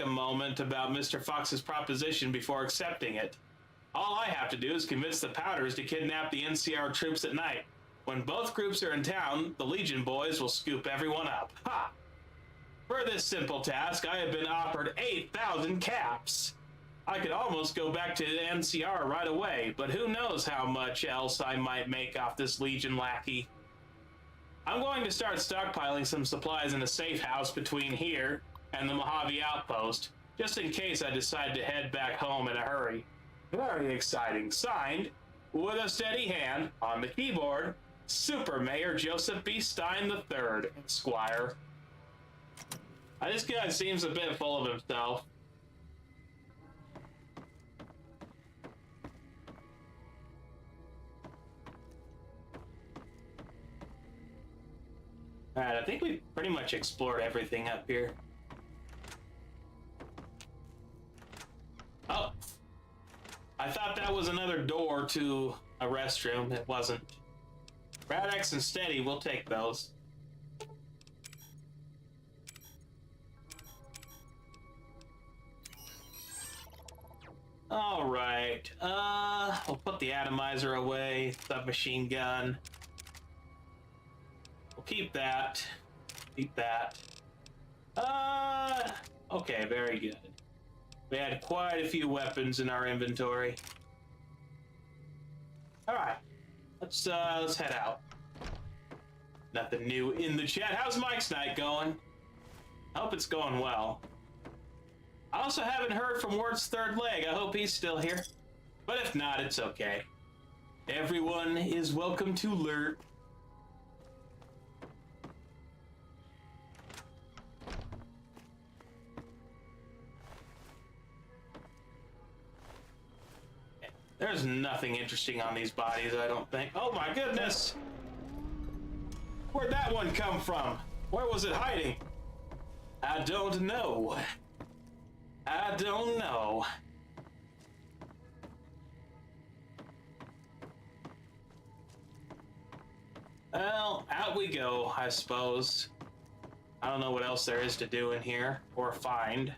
Speaker 1: a moment about Mr. Fox's proposition before accepting it. All I have to do is convince the powders to kidnap the NCR troops at night. When both groups are in town, the Legion boys will scoop everyone up. Ha! For this simple task, I have been offered 8,000 caps. I could almost go back to the NCR right away, but who knows how much else I might make off this Legion lackey. I'm going to start stockpiling some supplies in a safe house between here and the Mojave outpost, just in case I decide to head back home in a hurry. Very exciting. Signed, with a steady hand, on the keyboard, Super Mayor Joseph B. Stein III, Esquire. This guy seems a bit full of himself. Alright, I think we pretty much explored everything up here. Oh! I thought that was another door to a restroom. It wasn't. Rad-X and Steady, we'll take those. Alright, we'll put the atomizer away, submachine gun. We'll keep that. Keep that. Okay, very good. We had quite a few weapons in our inventory. Alright, let's head out. Nothing new in the chat. How's Mike's night going? I hope it's going well. I also haven't heard from Ward's third leg. I hope he's still here. But if not, it's okay. Everyone is welcome to lurk. There's nothing interesting on these bodies, I don't think. Oh my goodness! Where'd that one come from? Where was it hiding? I don't know. I don't know. Well, out we go, I suppose. I don't know what else there is to do in here, or find.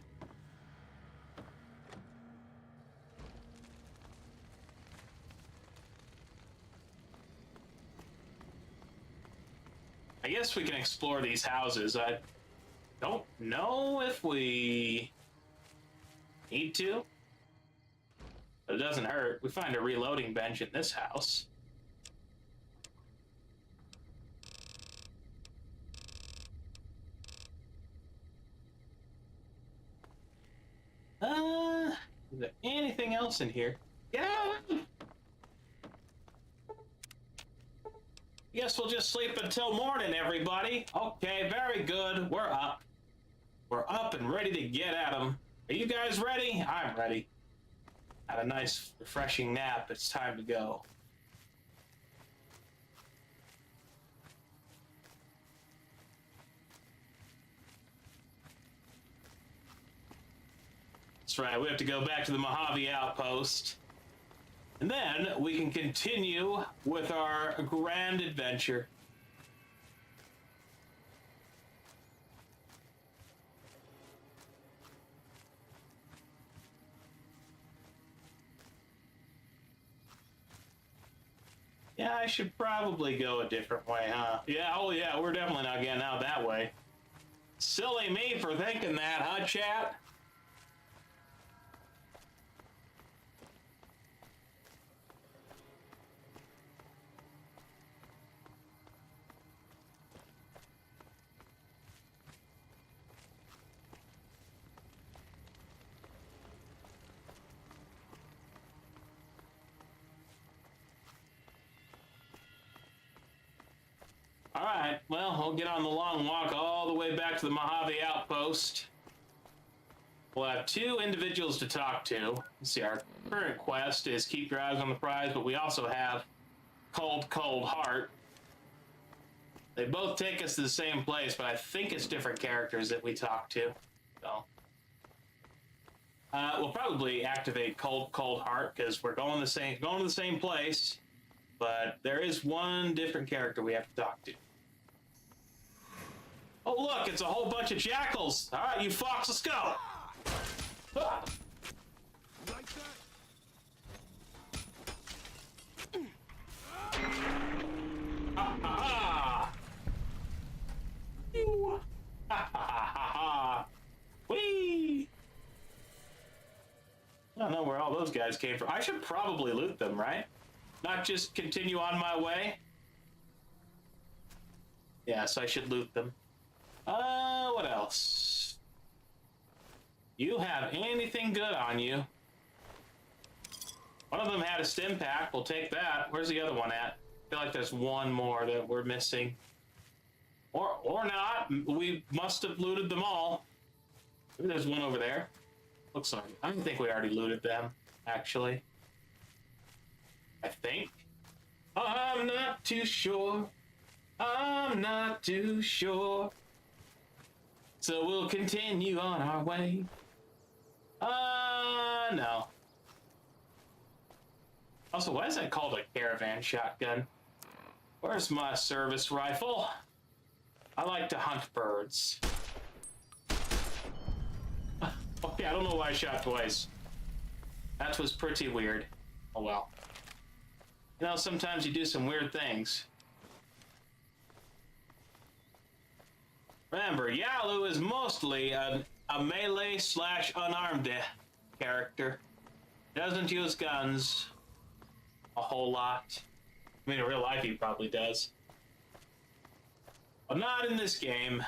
Speaker 1: I guess we can explore these houses. I don't know if we need to, but it doesn't hurt. We find a reloading bench in this house. Is there anything else in here? Yeah. Guess we'll just sleep until morning, everybody. Okay, very good. We're up. We're up and ready to get at them. Are you guys ready? I'm ready. Had a nice, refreshing nap. It's time to go. That's right, we have to go back to the Mojave outpost. And then we can continue with our grand adventure. Yeah, I should probably go a different way, huh? Yeah, oh yeah, we're definitely not getting out that way. Silly me for thinking that, huh, chat? All right, well, we'll get on the long walk all the way back to the Mojave outpost. We'll have two individuals to talk to. Let's see, our current quest is keep your eyes on the prize, but we also have Cold, Cold Heart. They both take us to the same place, but I think it's different characters that we talk to. So, we'll probably activate Cold, Cold Heart because we're going to the same place. But there is one different character we have to talk to. Oh, look, it's a whole bunch of jackals. All right, you fox, let's go. Ah.
Speaker 6: Like that?
Speaker 1: Ha ha ha! Ew. Ha ha ha ha! Whee! I don't know where all those guys came from. I should probably loot them, right? Not just continue on my way. Yes, I should loot them. What else? You have anything good on you? One of them had a stim pack. We'll take that. Where's the other one at? I feel like there's one more that we're missing. Or not. We must have looted them all. Maybe there's one over there. Looks like I don't think we already looted them, actually. I think. I'm not too sure. I'm not too sure. So we'll continue on our way. No. Also, why is that called a caravan shotgun? Where's my service rifle? I like to hunt birds. Okay, I don't know why I shot twice. That was pretty weird. Oh well. You know, sometimes you do some weird things. Remember, Yalu is mostly a melee / unarmed character. Doesn't use guns a whole lot. I mean, in real life he probably does. But not in this game.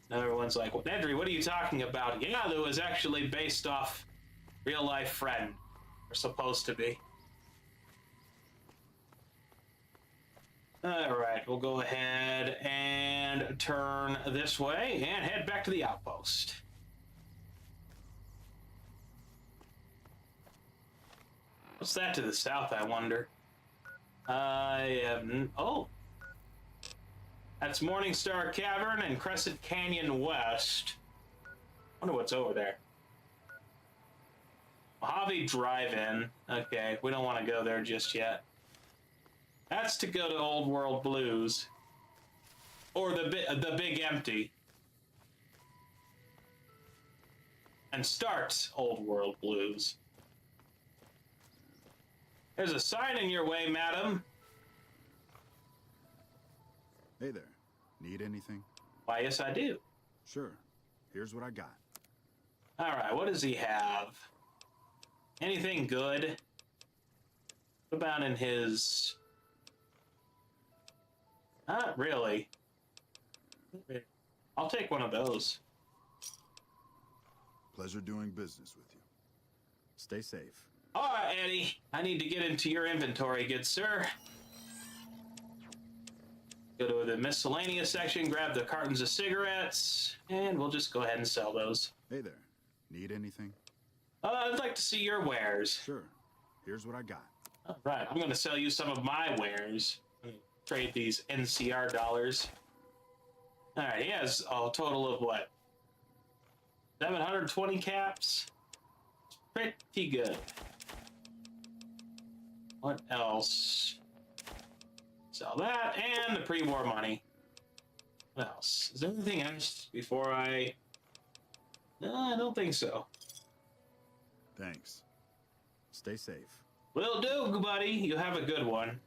Speaker 1: Another one's like, well, Nedry, what are you talking about? Yalu is actually based off real life friend. Or supposed to be. Alright, we'll go ahead and turn this way and head back to the outpost. What's that to the south, I wonder? I have... Oh! That's Morningstar Cavern and Crescent Canyon West. Wonder what's over there. Mojave Drive-In. Okay, we don't want to go there just yet. That's to go to Old World Blues. Or the Big Empty. And starts Old World Blues. There's a sign in your way, madam.
Speaker 4: Hey there. Need anything?
Speaker 1: Why, yes, I do.
Speaker 4: Sure. Here's what I got.
Speaker 1: All right, what does he have? Anything good? What about in his... Not really. I'll take one of those.
Speaker 4: Pleasure doing business with you. Stay safe.
Speaker 1: All right, Eddie. I need to get into your inventory, good sir. Go to the miscellaneous section, grab the cartons of cigarettes, and we'll just go ahead and sell those.
Speaker 4: Hey there. Need anything?
Speaker 1: I'd like to see your wares.
Speaker 4: Sure. Here's what I got.
Speaker 1: All right, I'm going to sell you some of my wares. Trade these NCR dollars. All right, he has a total of what? 720 caps? Pretty good. What else? Sell that and the pre-war money. What else? Is there anything else before I... No, I don't think so.
Speaker 4: Thanks. Stay safe.
Speaker 1: Will do, buddy. You have a good one.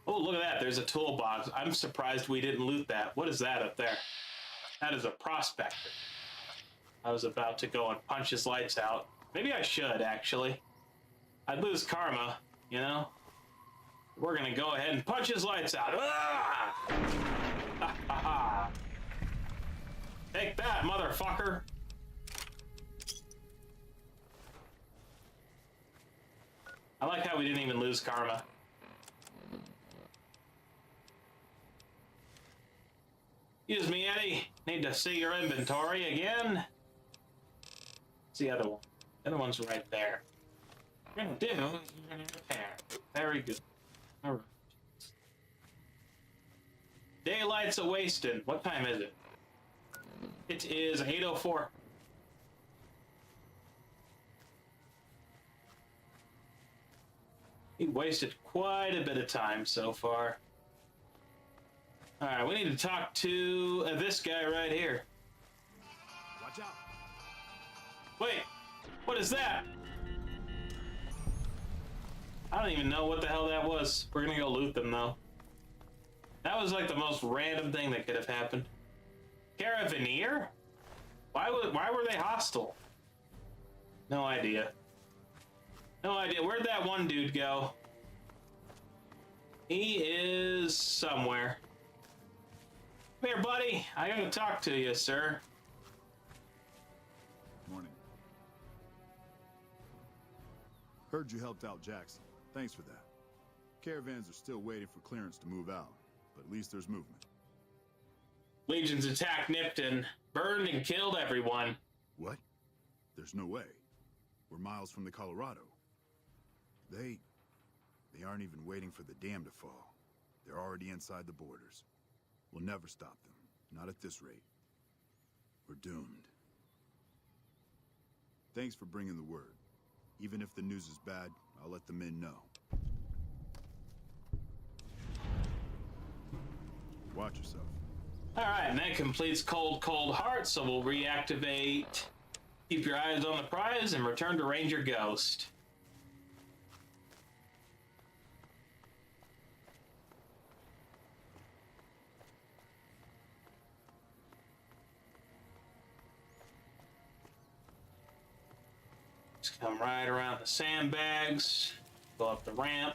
Speaker 1: Oh, look at that. There's a toolbox. I'm surprised we didn't loot that. What is that up there? That is a prospector. I was about to go and punch his lights out. Maybe I should, actually. I'd lose karma, you know? We're gonna go ahead and punch his lights out. Ah! Ha, ha, ha. Take that, motherfucker. I like how we didn't even lose karma. Excuse me, Eddie. Need to see your inventory again. What's the other one? The other one's right there. We're gonna do repair. Very good. All right. Daylight's a wasting. What time is it? It is 8:04. He wasted quite a bit of time so far. All right, we need to talk to this guy right here.
Speaker 4: Watch out.
Speaker 1: Wait, what is that? I don't even know what the hell that was. We're gonna go loot them though. That was like the most random thing that could have happened. Caravaneer? Why were they hostile? No idea. No idea. Where'd that one dude go? He is somewhere. Come here, buddy. I gotta talk to you, sir.
Speaker 4: Morning. Heard you helped out Jackson. Thanks for that. Caravans are still waiting for clearance to move out, but at least there's movement.
Speaker 1: Legions attacked Nipton, burned and killed everyone.
Speaker 4: What? There's no way. We're miles from the Colorado. They aren't even waiting for the dam to fall. They're already inside the borders. We'll never stop them. Not at this rate. We're doomed. Thanks for bringing the word. Even if the news is bad, I'll let the men know. Watch yourself.
Speaker 1: All right, and that completes Cold Heart, so we'll reactivate Keep Your Eyes on the Prize and return to Ranger Ghost. Just come right around the sandbags, go up the ramp.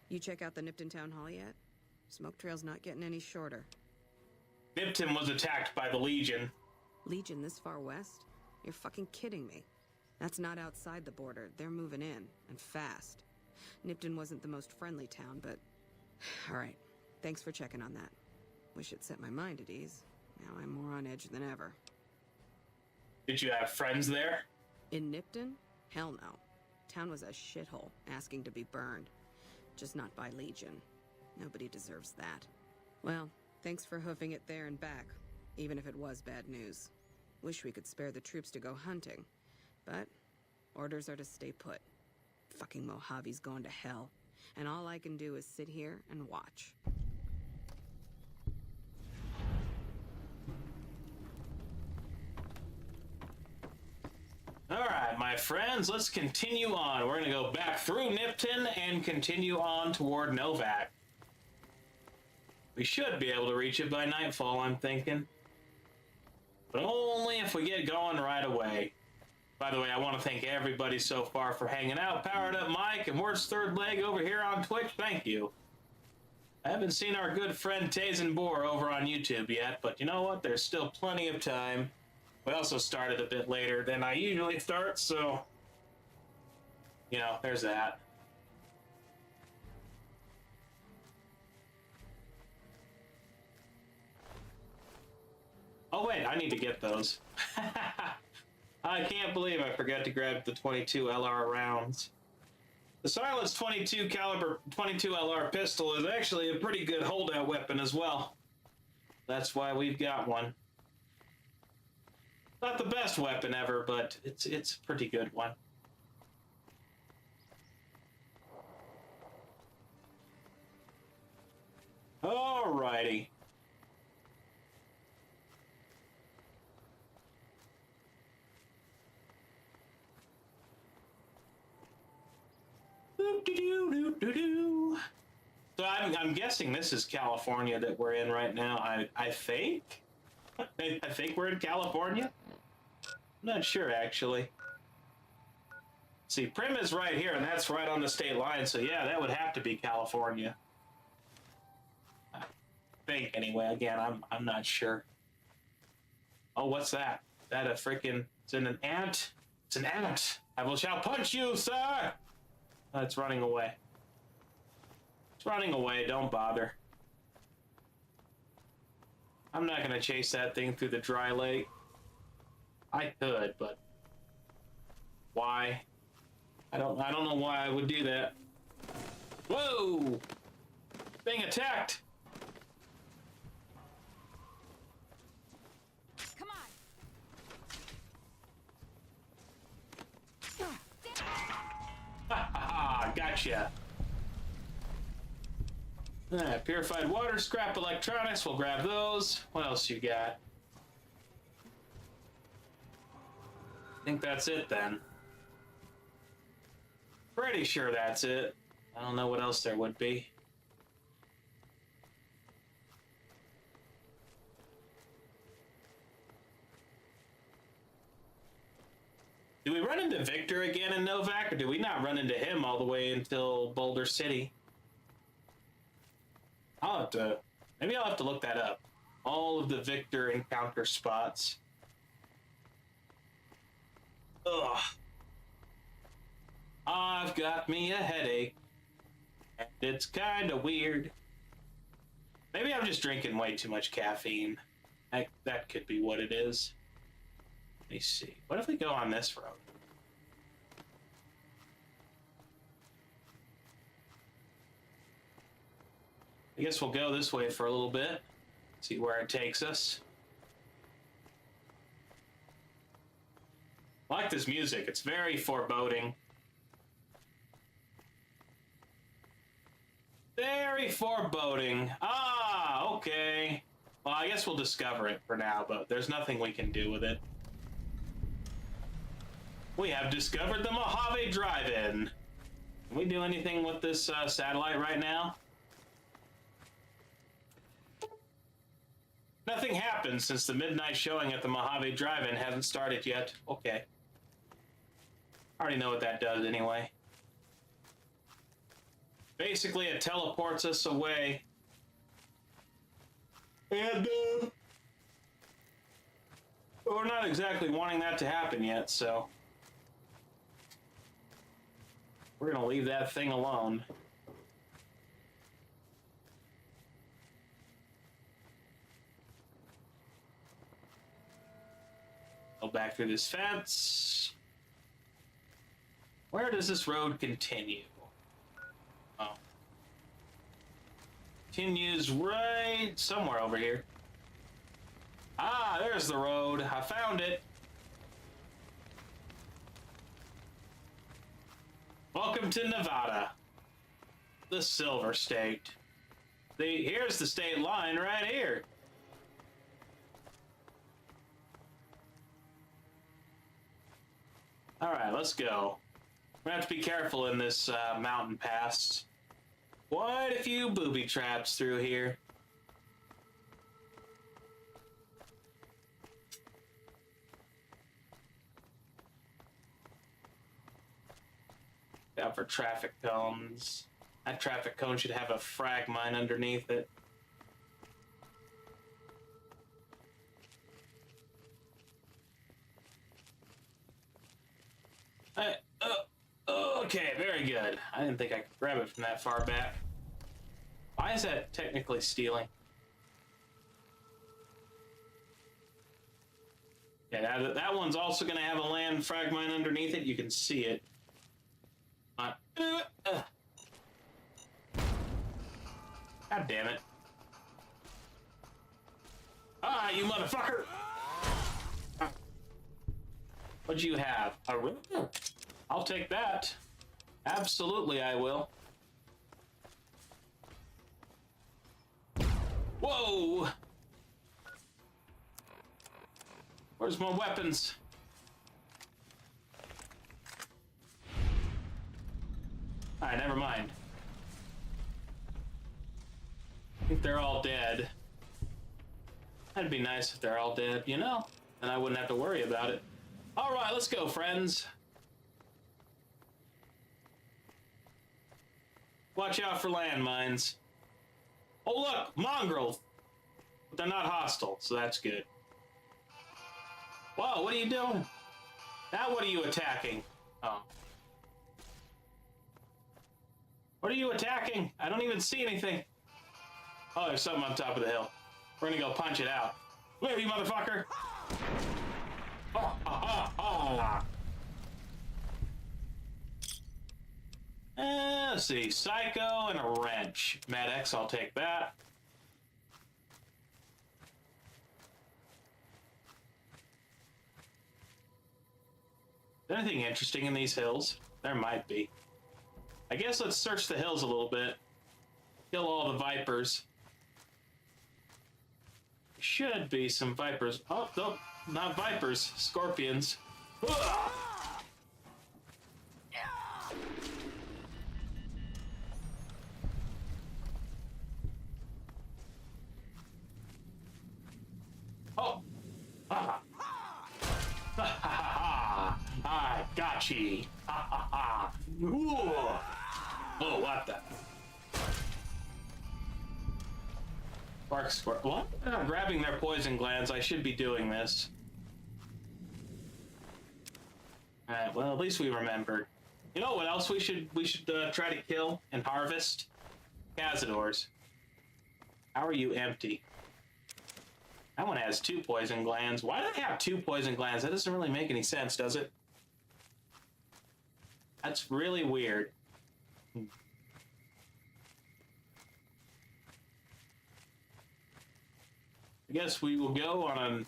Speaker 3: You check out the Nipton Town Hall yet? Smoke trail's not getting any shorter.
Speaker 1: Nipton was attacked by the Legion.
Speaker 3: Legion this far west? You're fucking kidding me. That's not outside the border. They're moving in, and fast. Nipton wasn't the most friendly town, but... Alright, thanks for checking on that. Wish it set my mind at ease. Now I'm more on edge than ever.
Speaker 1: Did you have friends there?
Speaker 3: In Nipton? Hell no. Town was a shithole, asking to be burned. Just not by Legion. Nobody deserves that. Well, thanks for hoofing it there and back, even if it was bad news. Wish we could spare the troops to go hunting. But orders are to stay put. Fucking Mojave's going to hell. And all I can do is sit here and watch.
Speaker 1: All right, my friends, let's continue on. We're going to go back through Nipton and continue on toward Novak. We should be able to reach it by nightfall, I'm thinking. But only if we get going right away. By the way, I want to thank everybody so far for hanging out. Powered Up Mike and Worst Third Leg over here on Twitch, thank you. I haven't seen our good friend Tazen Boar over on YouTube yet, but you know what? There's still plenty of time. We also started a bit later than I usually start, so, you know, there's that. Oh wait, I need to get those. I can't believe I forgot to grab the 22 LR rounds. The silenced 22 caliber 22 LR pistol is actually a pretty good holdout weapon as well. That's why we've got one. Not the best weapon ever, but it's a pretty good one. Alrighty. So I'm guessing this is California that we're in right now. I think? I think we're in California? I'm not sure, actually. See, Prim is right here, and that's right on the state line, so yeah, that would have to be California. I think, anyway. Again, I'm not sure. Oh, what's that? Is that a freaking... Is it an ant? It's an ant! I shall punch you, sir! Oh, it's running away. It's running away, don't bother. I'm not gonna chase that thing through the dry lake. I could, but why? I don't know why I would do that. Whoa! Being attacked!
Speaker 8: Come on!
Speaker 1: Ha ha ha! Gotcha! Purified water, scrap electronics, we'll grab those. What else you got? I think that's it then. Pretty sure that's it. I don't know what else there would be. Do we run into Victor again in Novak, or do we not run into him all the way until Boulder City? Maybe I'll have to look that up. All of the Victor encounter spots. Ugh. I've got me a headache. And it's kind of weird. Maybe I'm just drinking way too much caffeine. That could be what it is. Let me see. What if we go on this road? I guess we'll go this way for a little bit. See where it takes us. I like this music. It's very foreboding. Very foreboding. Ah, okay. Well, I guess we'll discover it for now, but there's nothing we can do with it. We have discovered the Mojave Drive-In. Can we do anything with this satellite right now? Nothing happened since the midnight showing at the Mojave Drive-In hasn't started yet. Okay. I already know what that does anyway. Basically, it teleports us away. And, we're not exactly wanting that to happen yet, so... We're gonna leave that thing alone. Go back through this fence. Where does this road continue? Oh. Continues right somewhere over here. Ah, there's the road. I found it. Welcome to Nevada, the Silver State. Here's the state line right here. All right, let's go. We have to be careful in this mountain pass. Quite a few booby traps through here. Out for traffic cones. That traffic cone should have a frag mine underneath it. Okay, very good. I didn't think I could grab it from that far back. Why is that technically stealing? Yeah, that one's also going to have a land frag mine underneath it. You can see it. God damn it. Ah, you motherfucker! What'd you have? A ripper? I'll take that. Absolutely, I will. Whoa! Where's my weapons? Alright, never mind. I think they're all dead. That'd be nice if they're all dead, you know? Then I wouldn't have to worry about it. Alright, let's go, friends. Watch out for landmines. Oh, look! Mongrels! But they're not hostile, so that's good. Whoa, what are you doing? Now what are you attacking? Oh. What are you attacking? I don't even see anything. Oh, there's something on top of the hill. We're gonna go punch it out. Where you motherfucker? Let's see. Psycho and a wrench. Mad X, I'll take that. Is there anything interesting in these hills? There might be. I guess let's search the hills a little bit. Kill all the vipers. Should be some vipers. Oh, no, not vipers. Scorpions. Ugh! Oh! Ah! Ha ha ha! I got ye! Ha ha ha! Oh, what the? Spark squirt. What? I'm grabbing their poison glands. I should be doing this. Alright, well, at least we remembered. You know what else we should try to kill and harvest? Cazadors. How are you empty? That one has 2 poison glands. Why do they have 2 poison glands? That doesn't really make any sense, does it? That's really weird. I guess we will go on an...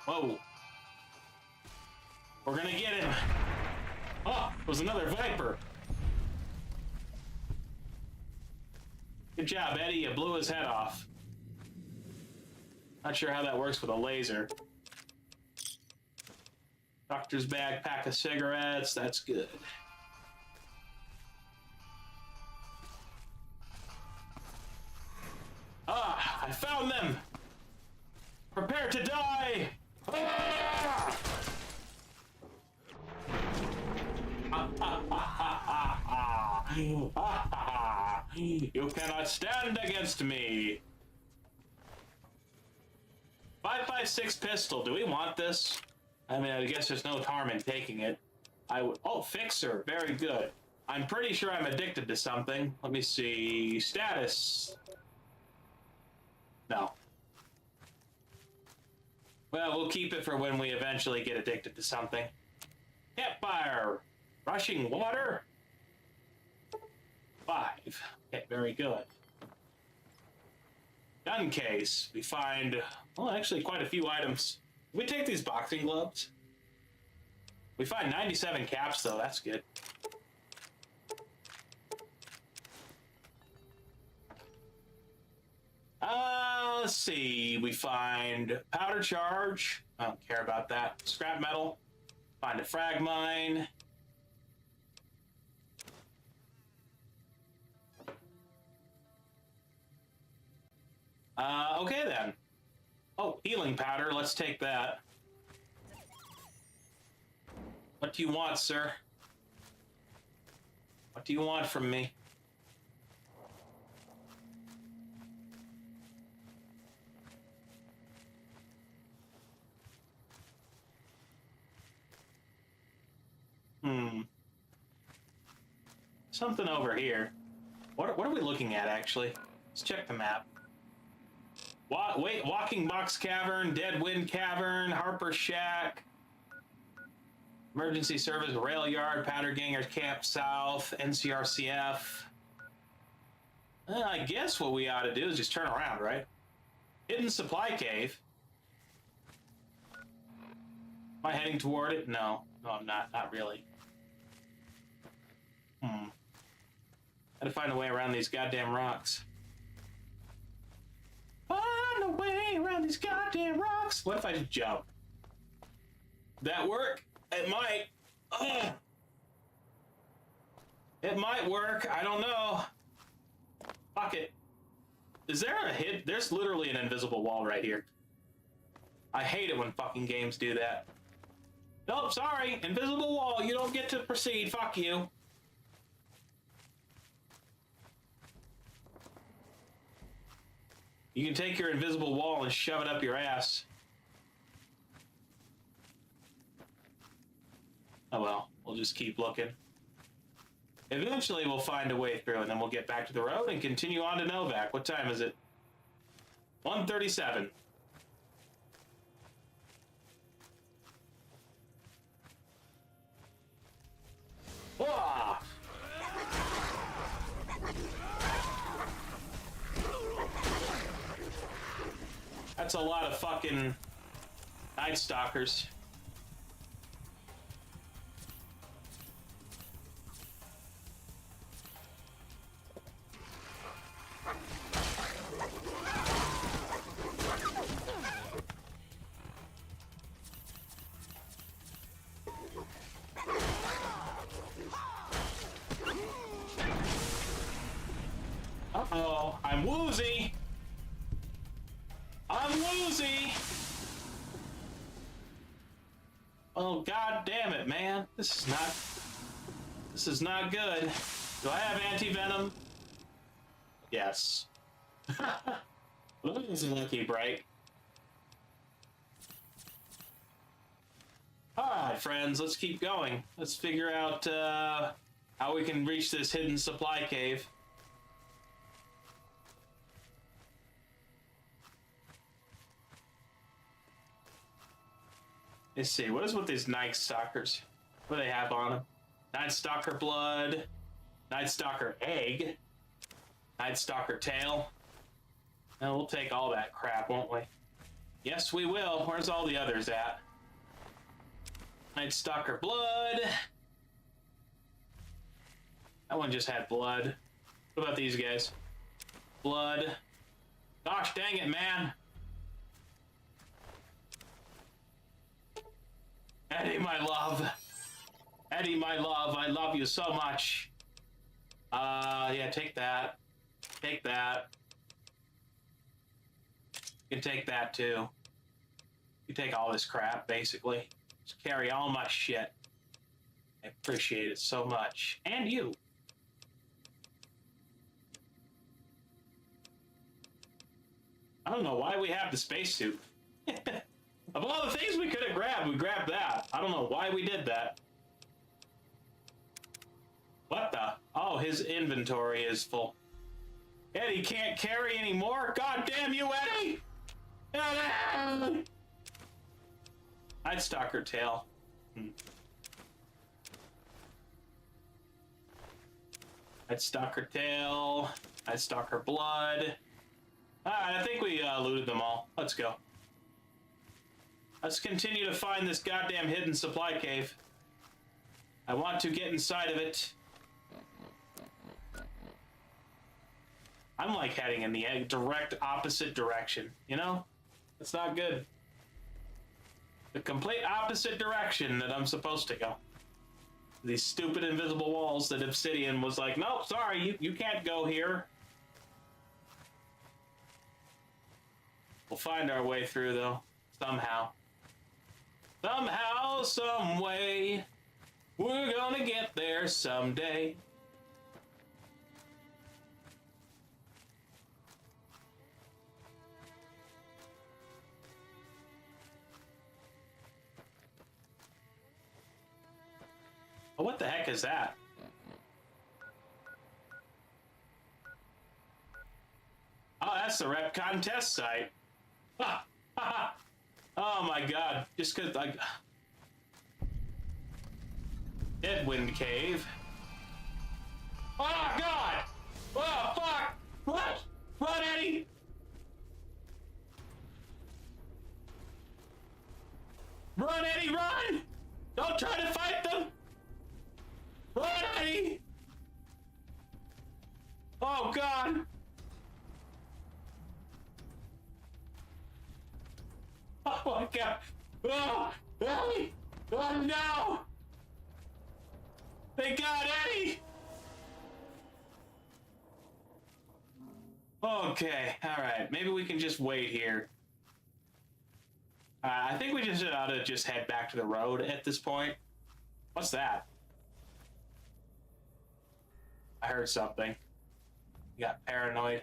Speaker 1: whoa. We're gonna get him. Oh, it was another viper. Good job, Eddie. You blew his head off. Not sure how that works with a laser. Doctor's bag, pack of cigarettes. That's good. Ah, I found them! Prepare to die! Ah! You cannot stand against me! 5.56 pistol. Do we want this? I mean, I guess there's no harm in taking it. I would. Oh, fixer. Very good. I'm pretty sure I'm addicted to something. Let me see. Status. No. Well, we'll keep it for when we eventually get addicted to something. Campfire. Rushing water. 5. Okay, very good. Gun case. We find, well, actually quite a few items. Did we take these boxing gloves? We find 97 caps, though. That's good. Let's see. We find powder charge. I don't care about that. Scrap metal. Find a frag mine. Okay then. Oh, healing powder. Let's take that. What do you want, sir? What do you want from me? Something over here. What are we looking at, actually? Let's check the map. Wait, Walking Box Cavern, Dead Wind Cavern, Harper Shack, Emergency Service, Rail Yard, Powder Gangers Camp South, NCRCF. I guess what we ought to do is just turn around, right? Hidden Supply Cave. Am I heading toward it? No. No, I'm not. Not really. Gotta find a way around these goddamn rocks. Find a way around these goddamn rocks. What if I just jump? That work? It might. Ugh. It might work. I don't know. Fuck it. Is there a hit? There's literally an invisible wall right here. I hate it when fucking games do that. Nope, sorry. Invisible wall. You don't get to proceed. Fuck you. You can take your invisible wall and shove it up your ass. Oh well, we'll just keep looking. Eventually we'll find a way through, and then we'll get back to the road and continue on to Novak. What time is it? 1:37. Ah! That's a lot of fucking Night Stalkers. Uh-oh, I'm woozy. I'm woozy. Oh, god damn it, man. This is not good. Do I have anti-venom? Yes. This is lucky bright. Alright, friends, let's keep going. Let's figure out how we can reach this hidden supply cave. Let's see, what is with these Night Stalkers? What do they have on them? Night Stalker blood, Night Stalker egg, Night Stalker tail. And we'll take all that crap, won't we? Yes, we will. Where's all the others at? Night Stalker blood. That one just had blood. What about these guys? Blood. Gosh dang it, man. Eddie, my love. Eddie, my love. I love you so much. Yeah, take that. Take that. You can take that, too. You take all this crap, basically. Just carry all my shit. I appreciate it so much. And you. I don't know why we have the spacesuit. Of all the things we could have grabbed, we grabbed that. I don't know why we did that. What the? his inventory is full. Eddie can't carry anymore? God damn you, Eddie! Eddie! I'd stalk her tail. I'd stalk her tail. I'd stalk her blood. Alright, I think we looted them all. Let's go. Let's continue to find this goddamn hidden supply cave. I want to get inside of it. I'm like heading in the direct opposite direction, you know? It's not good. The complete opposite direction that I'm supposed to go. These stupid invisible walls that Obsidian was like, nope, sorry, you can't go here. We'll find our way through, though, somehow. Somehow, some way, we're gonna get there someday. Oh, what the heck is that? Oh, that's the rep contest site. Ha, ha, ha. Oh my god, just cause like Deadwind Cave. Oh god! Oh fuck! What? Run, Eddie! Run, Eddie, run! Don't try to fight them! Run, Eddie! Oh god! Oh my god! Oh, Eddie! Oh no! They got Eddie! Okay, alright. Maybe we can just wait here. I think we just ought to just head back to the road at this point. What's that? I heard something. You got paranoid.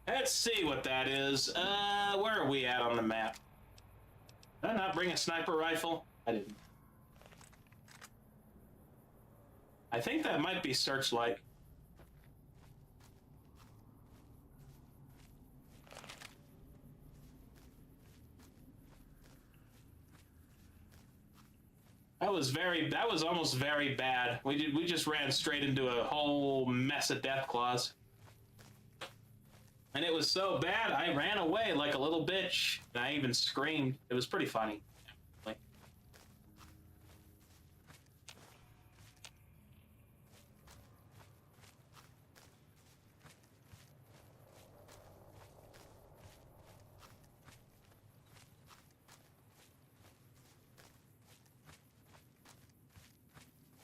Speaker 1: Let's see what that is. Where are we at on the map? Did I not bring a sniper rifle? I didn't. I think that might be Searchlight. That was almost very bad. We just ran straight into a whole mess of death claws. And it was so bad, I ran away like a little bitch. And I even screamed. It was pretty funny. Like,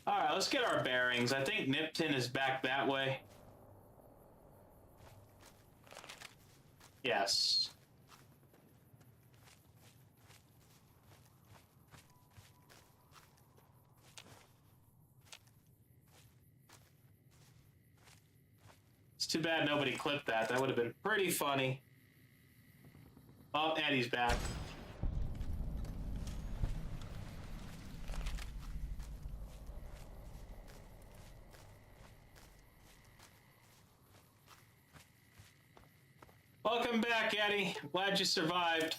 Speaker 1: all right, let's get our bearings. I think Nipton is back that way. Yes. It's too bad nobody clipped that. That would have been pretty funny. Oh, Eddie's back. Welcome back, Eddie. Glad you survived.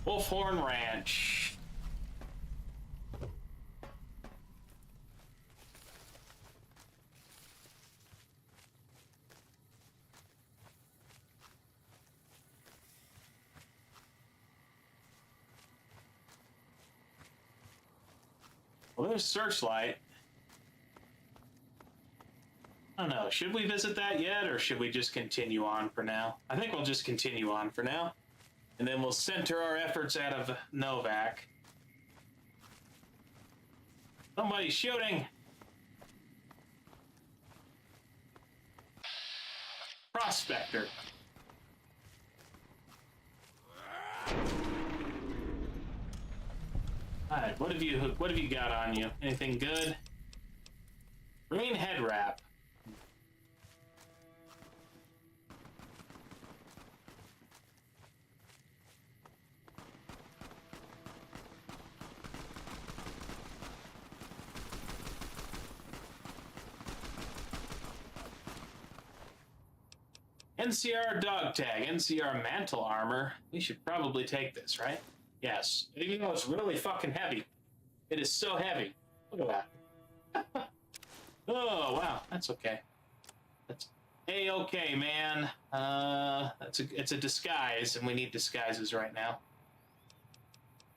Speaker 1: Wolfhorn Ranch. Well, there's Searchlight. I don't know. Should we visit that yet, or should we just continue on for now? I think we'll just continue on for now. And then we'll center our efforts out of Novak. Somebody's shooting! Prospector. Alright, what have you got on you? Anything good? Green head wrap. NCR dog tag, NCR mantle armor. We should probably take this, right? Yes. Even though it's really fucking heavy. It is so heavy. Look at that. Oh, wow. That's okay. That's A-okay, man. It's a disguise, and we need disguises right now.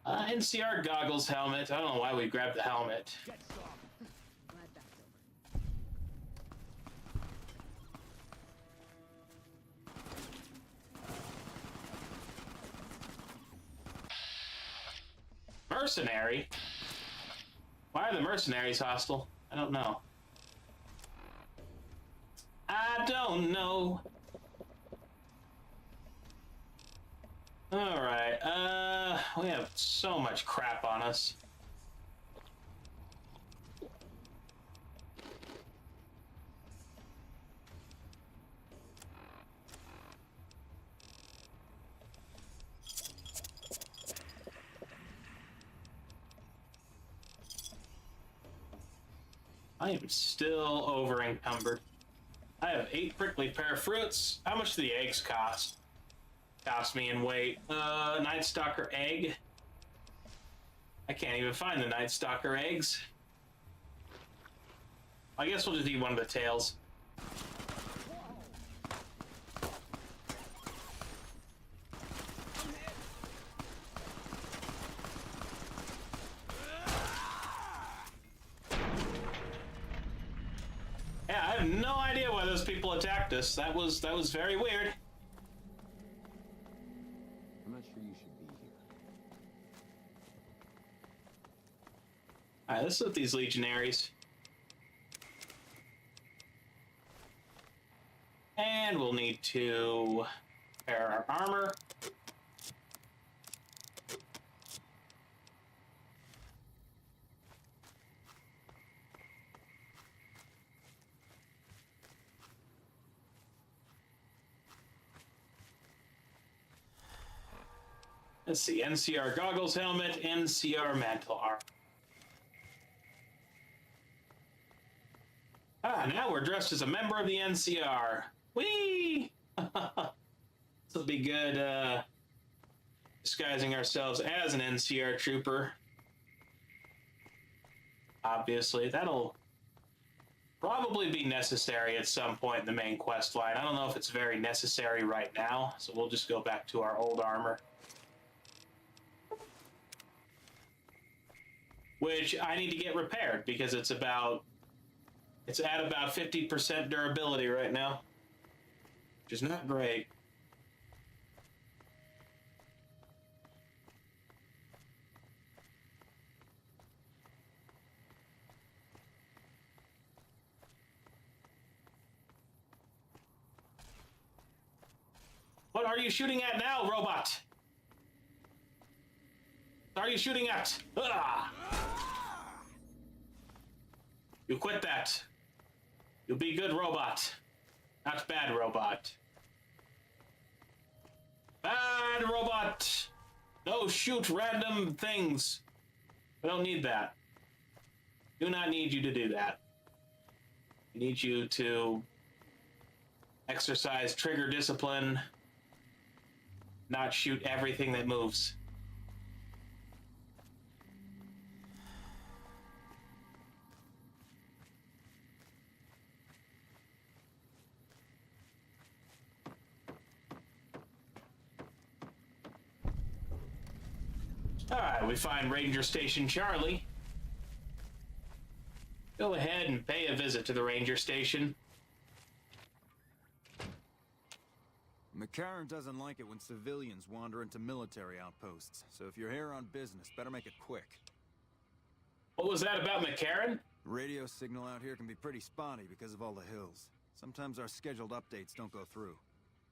Speaker 1: NCR goggles helmet. I don't know why we grabbed the helmet.
Speaker 3: Glad that's over.
Speaker 1: Mercenary? Why are the mercenaries hostile? I don't know. I don't know. Alright, we have so much crap on us. I am still over encumbered. I have 8 prickly pear fruits. How much do the eggs cost? Cost me in weight. Night Stalker egg. I can't even find the Night Stalker eggs. I guess we'll just eat one of the tails. Yeah, I have no idea why those people attacked us. That was very weird.
Speaker 7: I'm not sure you should be here.
Speaker 1: Alright, let's look at these legionaries. And we'll need to repair our armor. Let's see, NCR goggles, helmet, NCR mantle armor. Now we're dressed as a member of the NCR. Whee! This will be good, disguising ourselves as an NCR trooper. Obviously, that'll probably be necessary at some point in the main quest line. I don't know if it's very necessary right now, so we'll just go back to our old armor. Which I need to get repaired because it's at about 50% durability right now, which is not great. What are you shooting at now, robot? What are you shooting at? Ah! You quit that. You'll be good robot. Not bad robot. Bad robot! No, shoot random things. We don't need that. Do not need you to do that. We need you to exercise trigger discipline, not shoot everything that moves. Alright, we find Ranger Station Charlie. Go ahead and pay a visit to the Ranger Station.
Speaker 2: McCarran doesn't like it when civilians wander into military outposts, so if you're here on business, better make it quick.
Speaker 1: What was that about McCarran?
Speaker 2: Radio signal out here can be pretty spotty because of all the hills. Sometimes our scheduled updates don't go through.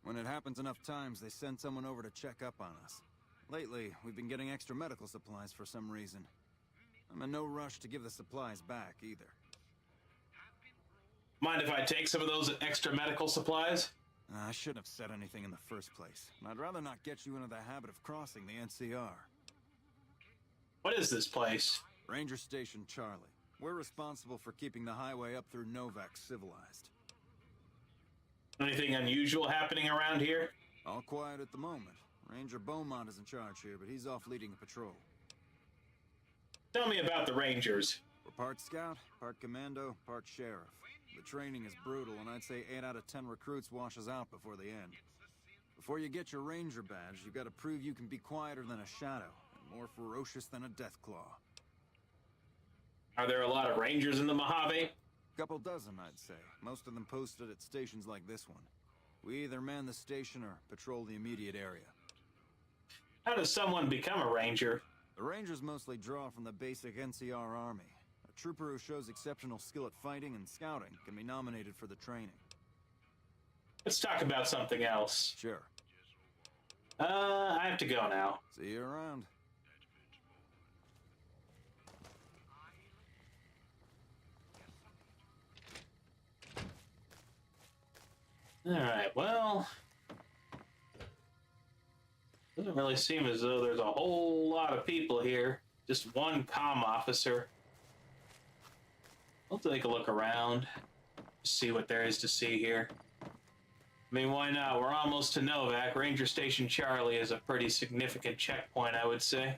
Speaker 2: When it happens enough times, they send someone over to check up on us. Lately, we've been getting extra medical supplies for some reason. I'm in no rush to give the supplies back, either.
Speaker 1: Mind if I take some of those extra medical supplies?
Speaker 2: I shouldn't have said anything in the first place. And I'd rather not get you into the habit of crossing the NCR.
Speaker 1: What is this place?
Speaker 2: Ranger Station Charlie. We're responsible for keeping the highway up through Novak civilized.
Speaker 1: Anything unusual happening around here?
Speaker 2: All quiet at the moment. Ranger Beaumont is in charge here, but he's off leading a patrol.
Speaker 1: Tell me about the Rangers.
Speaker 2: We're part scout, part commando, part sheriff. The training is brutal, and I'd say 8 out of 10 recruits washes out before the end. Before you get your ranger badge, you've got to prove you can be quieter than a shadow, and more ferocious than a deathclaw.
Speaker 1: Are there a lot of Rangers in the Mojave?
Speaker 2: Couple dozen, I'd say. Most of them posted at stations like this one. We either man the station or patrol the immediate area.
Speaker 1: How does someone become a Ranger?
Speaker 2: The Rangers mostly draw from the basic NCR Army. A trooper who shows exceptional skill at fighting and scouting can be nominated for the training.
Speaker 1: Let's talk about something else.
Speaker 2: Sure.
Speaker 1: I have to go now.
Speaker 2: See you around.
Speaker 1: Alright, well... doesn't really seem as though there's a whole lot of people here. Just one comm officer. I'll take a look around. See what there is to see here. I mean, why not? We're almost to Novak. Ranger Station Charlie is a pretty significant checkpoint, I would say.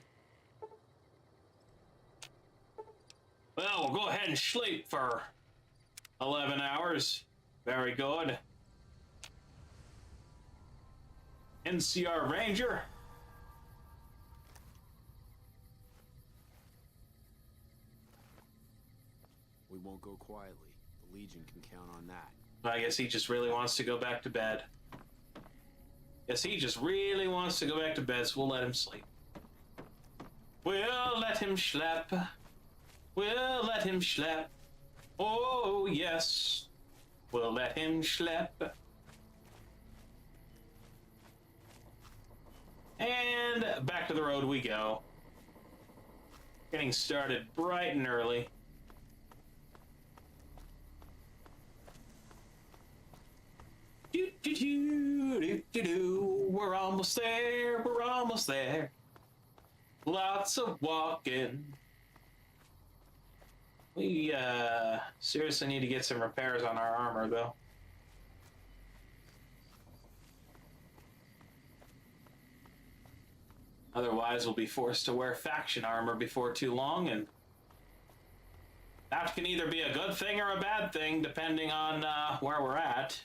Speaker 1: Well, we'll go ahead and sleep for 11 hours. Very good. NCR Ranger.
Speaker 8: We won't go quietly. The Legion can count on that.
Speaker 1: I guess he just really wants to go back to bed. Yes, he just really wants to go back to bed, so we'll let him sleep. We'll let him slap. We'll let him slap. Oh, yes. We'll let him slap. And back to the road we go. Getting started bright and early. We're almost there, we're almost there. Lots of walking. We seriously need to get some repairs on our armor, though. Otherwise, we'll be forced to wear faction armor before too long, and that can either be a good thing or a bad thing, depending on where we're at.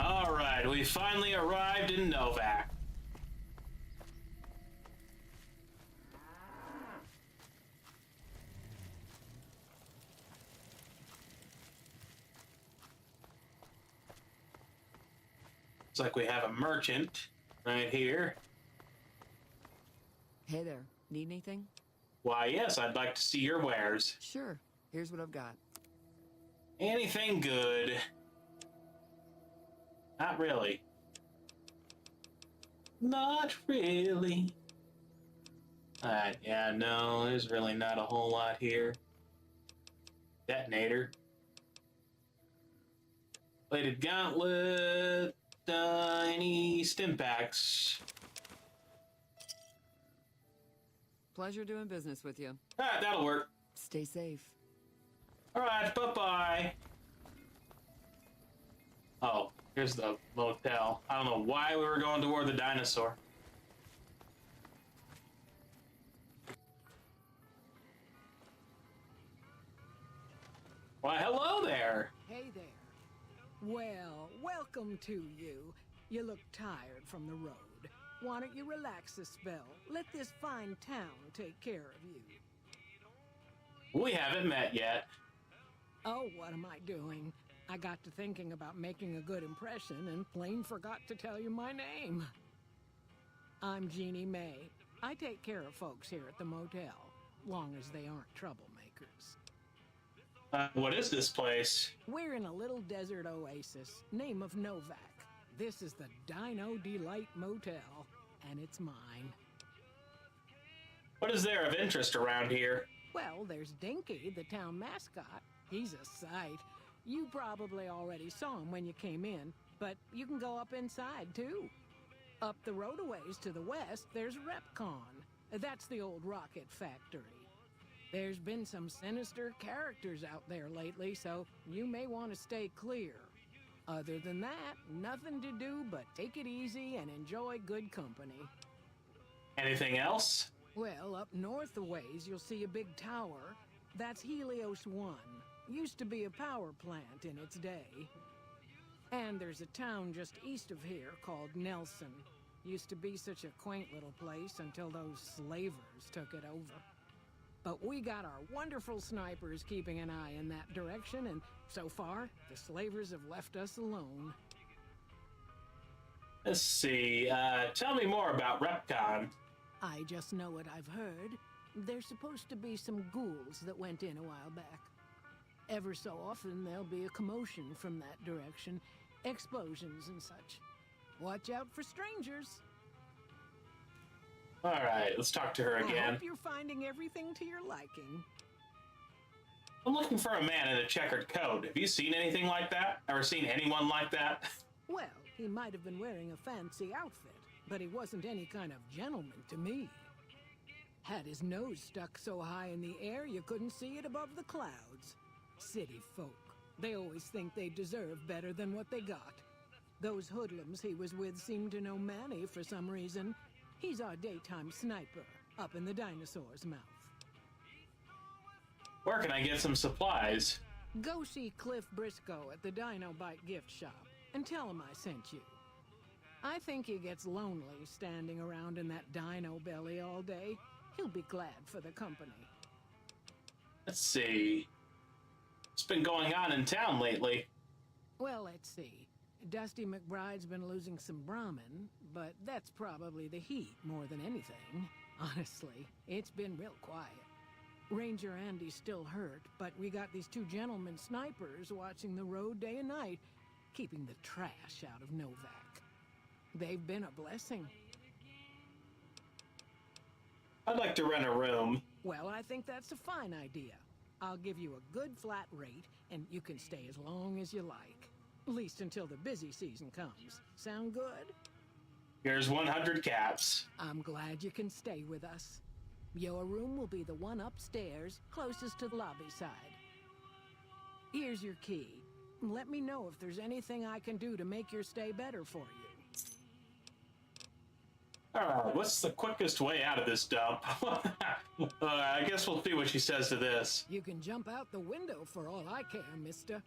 Speaker 1: Alright, we finally arrived in Novak. Looks like we have a merchant right here.
Speaker 9: Hey there, need anything?
Speaker 1: Why, yes, I'd like to see your wares.
Speaker 9: Sure, here's what I've got.
Speaker 1: Anything good? Not really. Not really. Yeah, no, there's really not a whole lot here. Detonator. Plated gauntlet. Any stim packs?
Speaker 9: Pleasure doing business with you.
Speaker 1: Alright, that'll work.
Speaker 9: Stay safe.
Speaker 1: Alright, bye-bye. Oh, here's the motel. I don't know why we were going toward the dinosaur. Why, hello there.
Speaker 10: Hey there. Well, welcome to you. You look tired from the road. Why don't you relax a spell? Let this fine town take care of you.
Speaker 1: We haven't met yet.
Speaker 10: Oh, what am I doing? I got to thinking about making a good impression and plain forgot to tell you my name. I'm Jeannie May. I take care of folks here at the motel, long as they aren't troublemakers.
Speaker 1: What is this place?
Speaker 10: We're in a little desert oasis, name of Novak. This is the Dino Delight Motel, and it's mine.
Speaker 1: What is there of interest around here?
Speaker 10: Well, there's Dinky, the town mascot. He's a sight. You probably already saw him when you came in, but you can go up inside, too. Up the road a ways to the west, there's Repcon. That's the old rocket factory. There's been some sinister characters out there lately, so you may want to stay clear. Other than that, nothing to do but take it easy and enjoy good company.
Speaker 1: Anything else?
Speaker 10: Well, up north a ways, you'll see a big tower. That's Helios 1. Used to be a power plant in its day. And there's a town just east of here called Nelson. Used to be such a quaint little place until those slavers took it over. But we got our wonderful snipers keeping an eye in that direction, and so far, the slavers have left us alone.
Speaker 1: Let's see. Tell me more about Repcon.
Speaker 10: I just know what I've heard. There's supposed to be some ghouls that went in a while back. Ever so often, there'll be a commotion from that direction, explosions and such. Watch out for strangers.
Speaker 1: All right, let's talk to her
Speaker 10: I
Speaker 1: again.
Speaker 10: hope you're finding everything to your liking.
Speaker 1: I'm looking for a man in a checkered coat. Have you seen anything like that? Ever seen anyone like that?
Speaker 10: Well, he might have been wearing a fancy outfit, but he wasn't any kind of gentleman to me. Had his nose stuck so high in the air you couldn't see it above the clouds. City folk. They always think they deserve better than what they got. Those hoodlums he was with seemed to know Manny for some reason. He's our daytime sniper, up in the dinosaur's mouth.
Speaker 1: Where can I get some supplies?
Speaker 10: Go see Cliff Briscoe at the Dino Bite gift shop, and tell him I sent you. I think he gets lonely standing around in that dino belly all day. He'll be glad for the company.
Speaker 1: Let's see. What's been going on in town lately?
Speaker 10: Well, let's see. Dusty McBride's been losing some Brahmin, but that's probably the heat more than anything. Honestly, it's been real quiet. Ranger Andy's still hurt, but we got these two gentlemen snipers watching the road day and night, keeping the trash out of Novak. They've been a blessing.
Speaker 1: I'd like to rent a room.
Speaker 10: Well, I think that's a fine idea. I'll give you a good flat rate, and you can stay as long as you like. At least until the busy season comes. Sound good?
Speaker 1: Here's 100 caps.
Speaker 10: I'm glad you can stay with us. Your room will be the one upstairs, closest to the lobby side. Here's your key. Let me know if there's anything I can do to make your stay better for you.
Speaker 1: Alright, what's the quickest way out of this dump? I guess we'll see what she says to this.
Speaker 10: You can jump out the window for all I care, mister.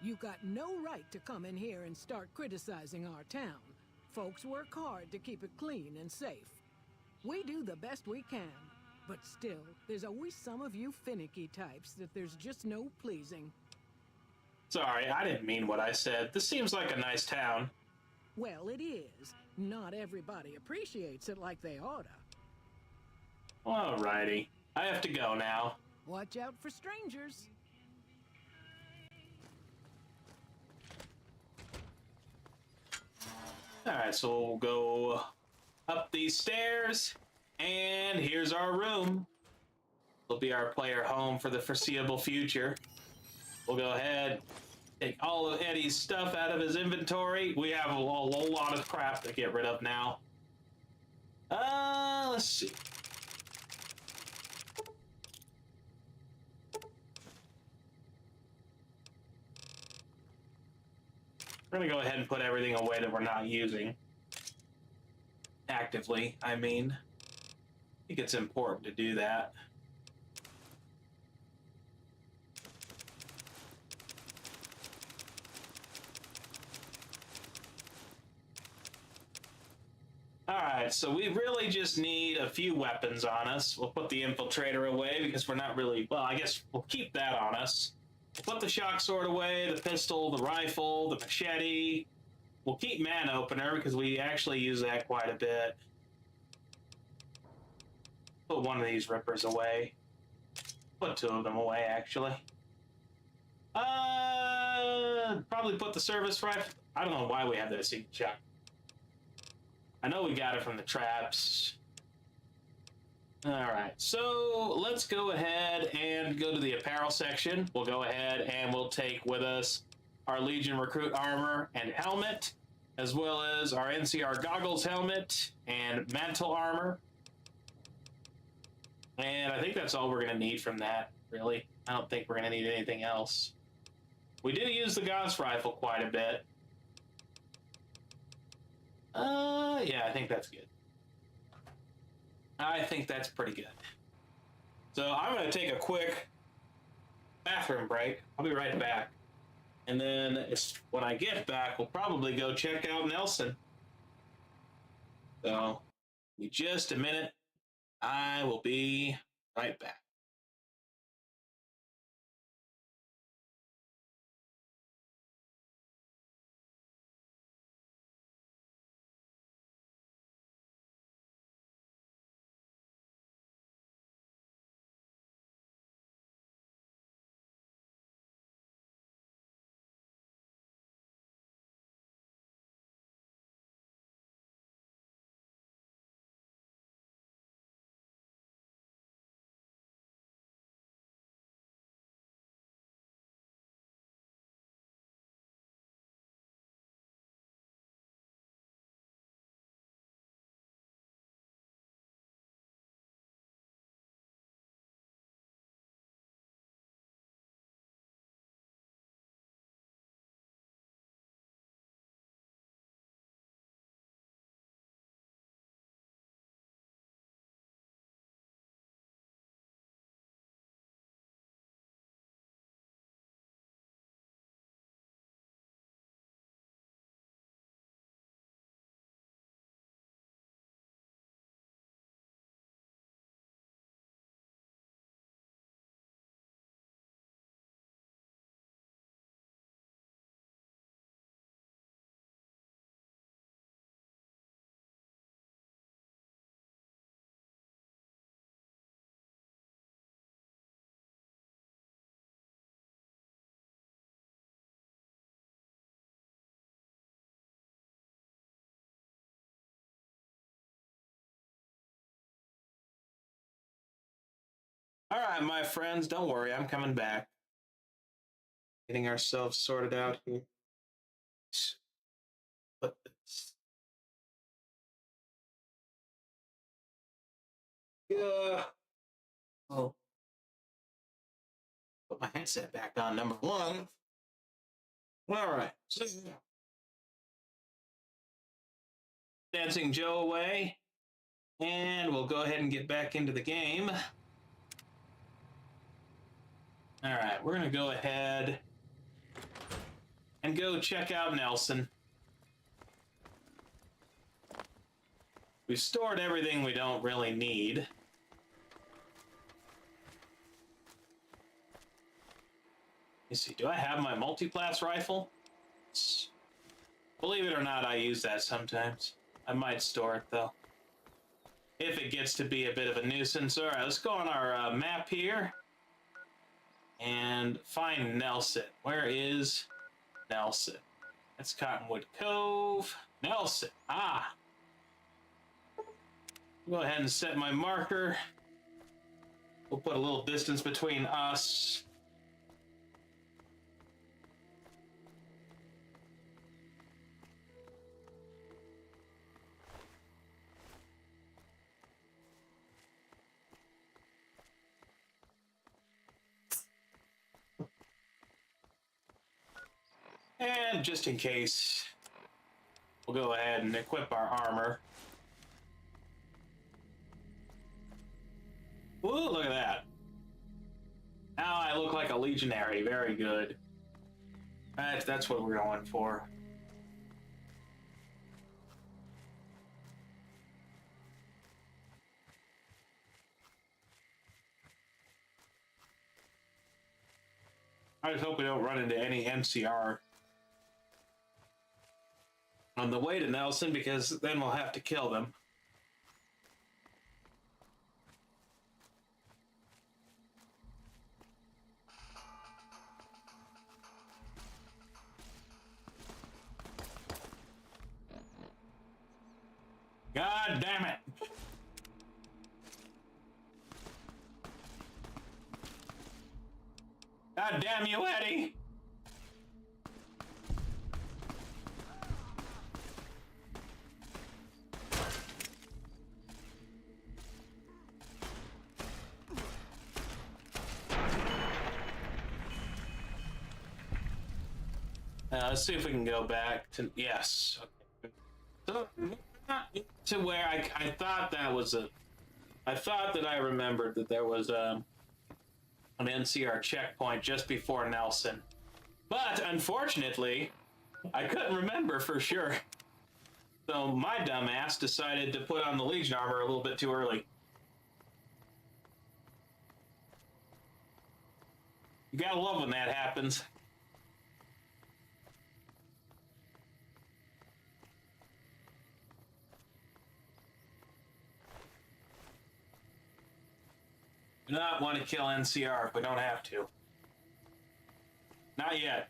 Speaker 10: You got no right to come in here and start criticizing our town. Folks work hard to keep it clean and safe. We do the best we can, but still, there's always some of you finicky types that there's just no pleasing.
Speaker 1: Sorry, I didn't mean what I said. This seems like a nice town.
Speaker 10: Well, it is. Not everybody appreciates it like they oughta.
Speaker 1: Alrighty. I have to go now.
Speaker 10: Watch out for strangers.
Speaker 1: Alright, so we'll go up these stairs, and here's our room. It'll be our player home for the foreseeable future. We'll go ahead, take all of Eddie's stuff out of his inventory. We have a whole lot of crap to get rid of now. Let's see. We're gonna go ahead and put everything away that we're not using. Actively, I mean. I think it's important to do that. right, so we really just need a few weapons on us. We'll put the infiltrator away because we're not really, well, I guess we'll keep that on us. We'll put the shock sword away, the pistol, the rifle, the machete. We'll keep man opener because we actually use that quite a bit. Put one of these rippers away. Put two of them away, actually. Probably put the service rifle. I don't know why we have that secret shot. I know we got it from the traps. Alright, so let's go ahead and go to the apparel section. We'll go ahead and we'll take with us our Legion Recruit armor and helmet, as well as our NCR goggles helmet and mantle armor. And I think that's all we're going to need from that, really. I don't think we're going to need anything else. We do use the Gauss rifle quite a bit. Yeah, I think that's good. I think that's pretty good. So I'm going to take a quick bathroom break. I'll be right back. And then when I get back, we'll probably go check out Nelson. So, in just a minute, I will be right back. All right, my friends, don't worry, I'm coming back. Getting ourselves sorted out here. Put this. Yeah. Oh. Put my headset back on, number one. All right. So, Dancing Joe away. And we'll go ahead and get back into the game. All right, we're going to go ahead and go check out Nelson. We've stored everything we don't really need. Let me see, do I have my multi-class rifle? Believe it or not, I use that sometimes. I might store it, though, if it gets to be a bit of a nuisance. All right, let's go on our map here and find Nelson. Where is Nelson? That's Cottonwood Cove. Nelson. Ah. Go ahead and set my marker. We'll put a little distance between us. And just in case, we'll go ahead and equip our armor. Ooh, look at that. Now I look like a legionary. Very good. That's what we're going for. I just hope we don't run into any NCR on the way to Nelson, because then we'll have to kill them. God damn it. God damn you, Eddie. Let's see if we can go back to, yes. Okay. So, to where I thought that was I thought that I remembered that there was an NCR checkpoint just before Nelson. But unfortunately, I couldn't remember for sure. So my dumbass decided to put on the Legion armor a little bit too early. You gotta love when that happens. Do not want to kill NCR if we don't have to. Not yet.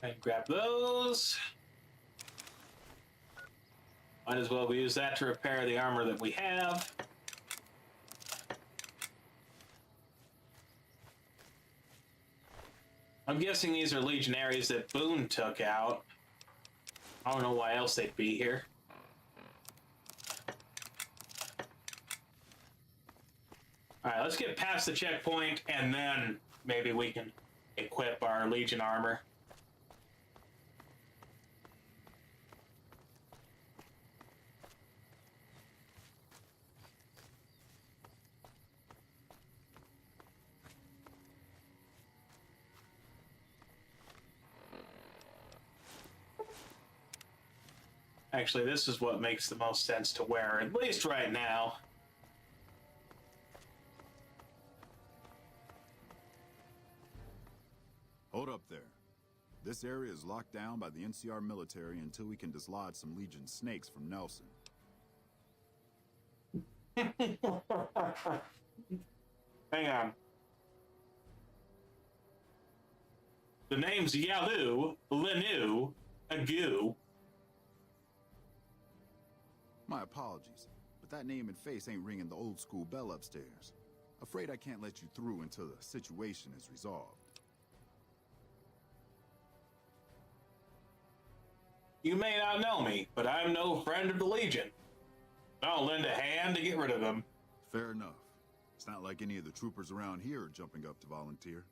Speaker 1: And grab those. Might as well use that to repair the armor that we have. I'm guessing these are legionaries that Boone took out. I don't know why else they'd be here. Alright, let's get past the checkpoint, and then maybe we can equip our Legion armor. Actually, this is what makes the most sense to wear, at least right now.
Speaker 4: Hold up there. This area is locked down by the NCR military until we can dislodge some Legion snakes from Nelson.
Speaker 1: Hang on. The name's Yalu, Lenu, Agu.
Speaker 4: My apologies, but that name and face ain't ringing the old school bell upstairs. Afraid I can't let you through until the situation is resolved.
Speaker 1: You may not know me, but I'm no friend of the Legion. I'll lend a hand to get rid of them.
Speaker 4: Fair enough. It's not like any of the troopers around here are jumping up to volunteer.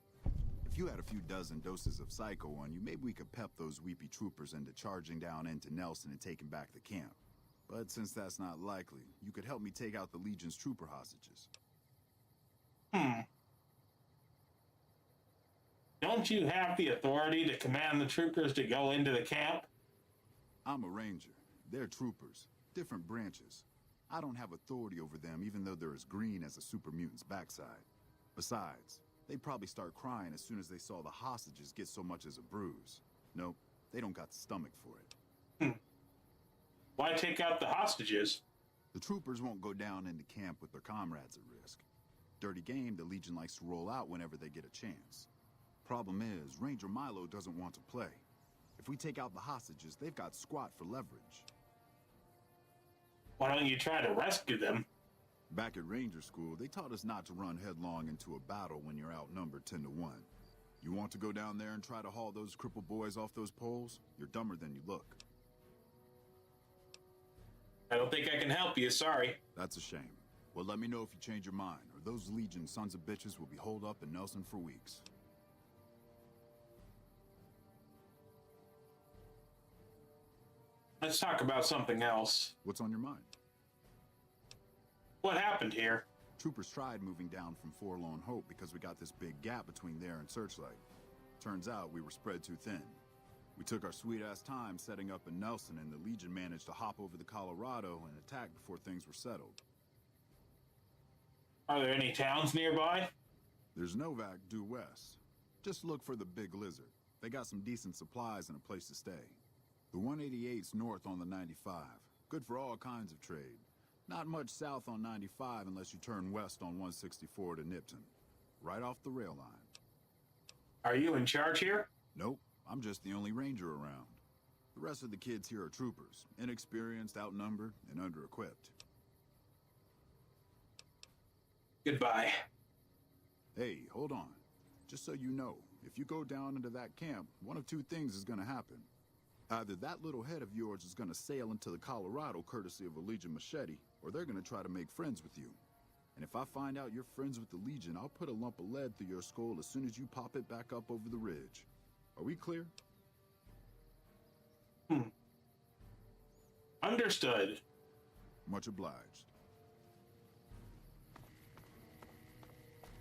Speaker 4: If you had a few dozen doses of Psycho on you, maybe we could pep those weepy troopers into charging down into Nelson and taking back the camp. But since that's not likely, you could help me take out the Legion's trooper hostages.
Speaker 1: Don't you have the authority to command the troopers to go into the camp?
Speaker 4: I'm a ranger. They're troopers. Different branches. I don't have authority over them, even though they're as green as a super mutant's backside. Besides, they'd probably start crying as soon as they saw the hostages get so much as a bruise. Nope, they don't got the stomach for it.
Speaker 1: Why take out the hostages?
Speaker 4: The troopers won't go down into camp with their comrades at risk. Dirty game the Legion likes to roll out whenever they get a chance. Problem is, Ranger Milo doesn't want to play. If we take out the hostages, they've got squat for leverage.
Speaker 1: Why don't you try to rescue them?
Speaker 4: Back at Ranger School, they taught us not to run headlong into a battle when you're outnumbered 10 to 1. You want to go down there and try to haul those crippled boys off those poles? You're dumber than you look.
Speaker 1: I don't think I can help you, sorry.
Speaker 4: That's a shame. Well, let me know if you change your mind, or those Legion sons of bitches will be holed up in Nelson for weeks.
Speaker 1: Let's talk about something else.
Speaker 4: What's on your mind?
Speaker 1: What happened here?
Speaker 4: Troopers tried moving down from Forlorn Hope because we got this big gap between there and Searchlight. Turns out we were spread too thin. We took our sweet-ass time setting up in Nelson, and the Legion managed to hop over the Colorado and attack before things were settled.
Speaker 1: Are there any towns nearby?
Speaker 4: There's Novak due west. Just look for the Big Lizard. They got some decent supplies and a place to stay. The 188's north on the 95. Good for all kinds of trade. Not much south on 95 unless you turn west on 164 to Nipton. Right off the rail line.
Speaker 1: Are you in charge here?
Speaker 4: Nope, I'm just the only ranger around. The rest of the kids here are troopers. Inexperienced, outnumbered, and under-equipped.
Speaker 1: Goodbye.
Speaker 4: Hey, hold on. Just so you know, if you go down into that camp, one of two things is gonna happen. Either that little head of yours is gonna sail into the Colorado courtesy of a Legion machete, or they're gonna try to make friends with you. And if I find out you're friends with the Legion, I'll put a lump of lead through your skull as soon as you pop it back up over the ridge. Are we clear?
Speaker 1: Understood.
Speaker 4: Much obliged.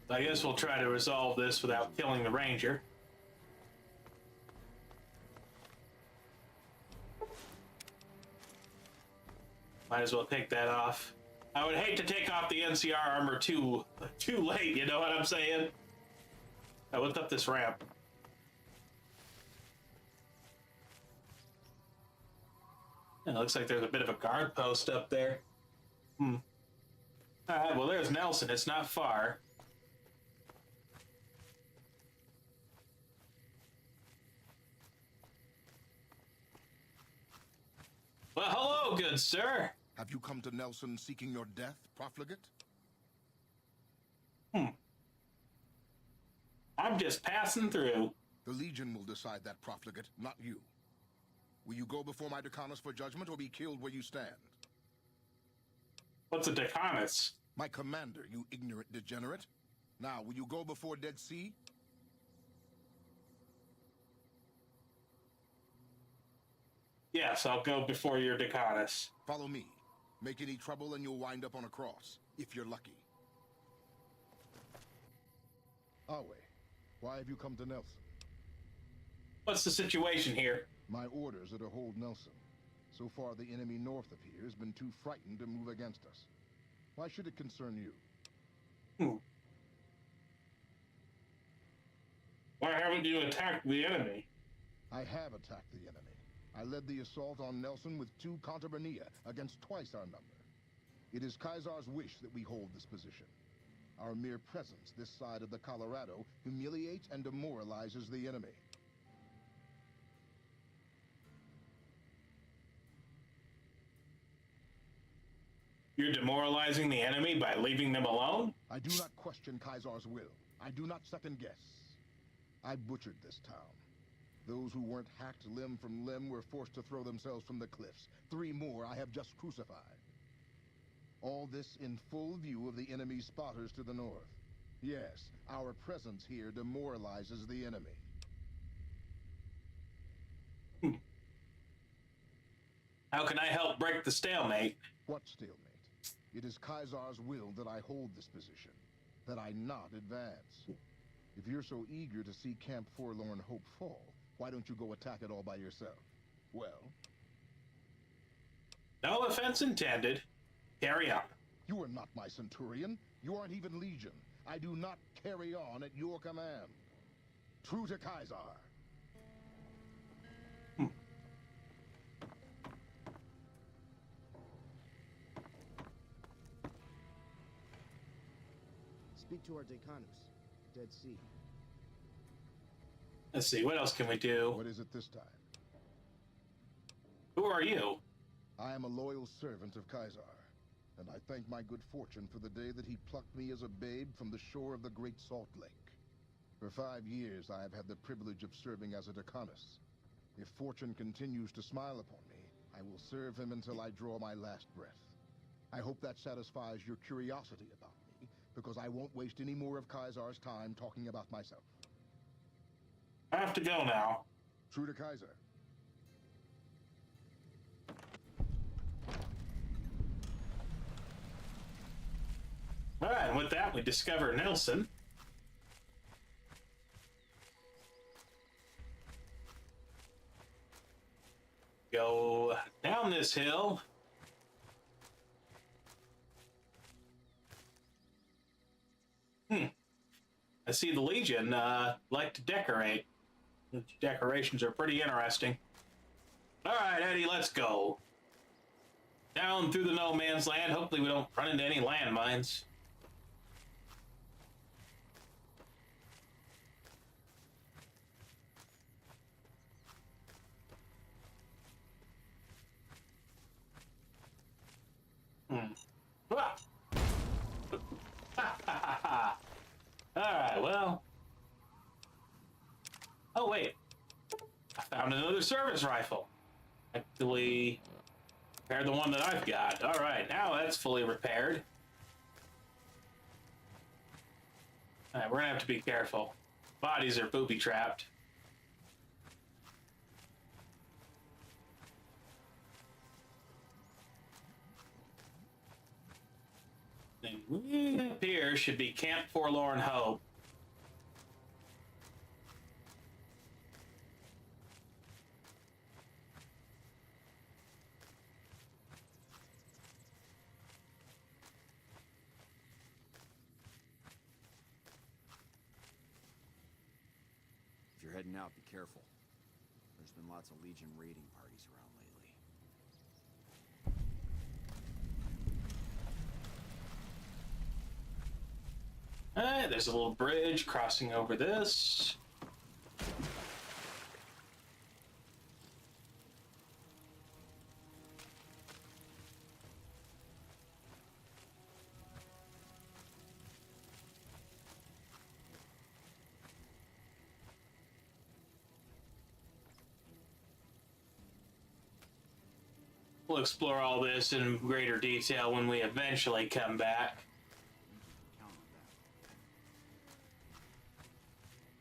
Speaker 1: I guess we'll try to resolve this without killing the ranger. Might as well take that off. I would hate to take off the NCR armor too late, you know what I'm saying? I looked up this ramp. It looks like there's a bit of a guard post up there. Alright, well there's Nelson, it's not far. Well, hello, good sir.
Speaker 11: Have you come to Nelson seeking your death, profligate?
Speaker 1: I'm just passing through.
Speaker 11: The Legion will decide that, profligate, not you. Will you go before my Decanus for judgment or be killed where you stand?
Speaker 1: What's a Decanus?
Speaker 11: My commander, you ignorant degenerate. Now, will you go before Dead Sea?
Speaker 1: Yes, I'll go before your Decanus.
Speaker 11: Follow me. Make any trouble and you'll wind up on a cross, if you're lucky. Awe, why have you come to Nelson?
Speaker 1: What's the situation here?
Speaker 11: My orders are to hold Nelson. So far, the enemy north of here has been too frightened to move against us. Why should it concern you?
Speaker 1: Why haven't you attacked the enemy?
Speaker 11: I have attacked the enemy. I led the assault on Nelson with 2 Contubernia against twice our number. It is Caesar's wish that we hold this position. Our mere presence this side of the Colorado humiliates and demoralizes the enemy.
Speaker 1: You're demoralizing the enemy by leaving them alone?
Speaker 11: I do not question Caesar's will. I do not second guess. I butchered this town. Those who weren't hacked limb from limb were forced to throw themselves from the cliffs. 3 more I have just crucified. All this in full view of the enemy's spotters to the north. Yes, our presence here demoralizes the enemy.
Speaker 1: How can I help break the stalemate?
Speaker 11: What stalemate? It is Caesar's will that I hold this position, that I not advance. If you're so eager to see Camp Forlorn Hope fall, why don't you go attack it all by yourself? Well?
Speaker 1: No offense intended. Carry on.
Speaker 11: You are not my Centurion. You aren't even Legion. I do not carry on at your command. True to Caesar.
Speaker 12: Speak to our Decanus, Dead Sea.
Speaker 1: Let's see, what else can we do?
Speaker 11: What is it this time?
Speaker 1: Who are you?
Speaker 11: I am a loyal servant of Caesar, and I thank my good fortune for the day that he plucked me as a babe from the shore of the Great Salt Lake. For 5 years, I have had the privilege of serving as a Decanus. If fortune continues to smile upon me, I will serve him until I draw my last breath. I hope that satisfies your curiosity about me, because I won't waste any more of Caesar's time talking about myself.
Speaker 1: I have to go now.
Speaker 11: True to Caesar.
Speaker 1: All right, and with that, we discover Nelson. Go down this hill. I see the Legion like to decorate. The decorations are pretty interesting. All right, Eddie, let's go. Down through the no man's land. Hopefully we don't run into any landmines. Alright, well. Oh, wait. I found another service rifle. Actually, repair the one that I've got. Alright, now that's fully repaired. Alright, we're gonna have to be careful. Bodies are booby-trapped. And up here should be Camp Forlorn Hope.
Speaker 8: If you're heading out, be careful. There's been lots of Legion raiding parties around lately.
Speaker 1: Alright, there's a little bridge crossing over this. We'll explore all this in greater detail when we eventually come back.
Speaker 8: Count on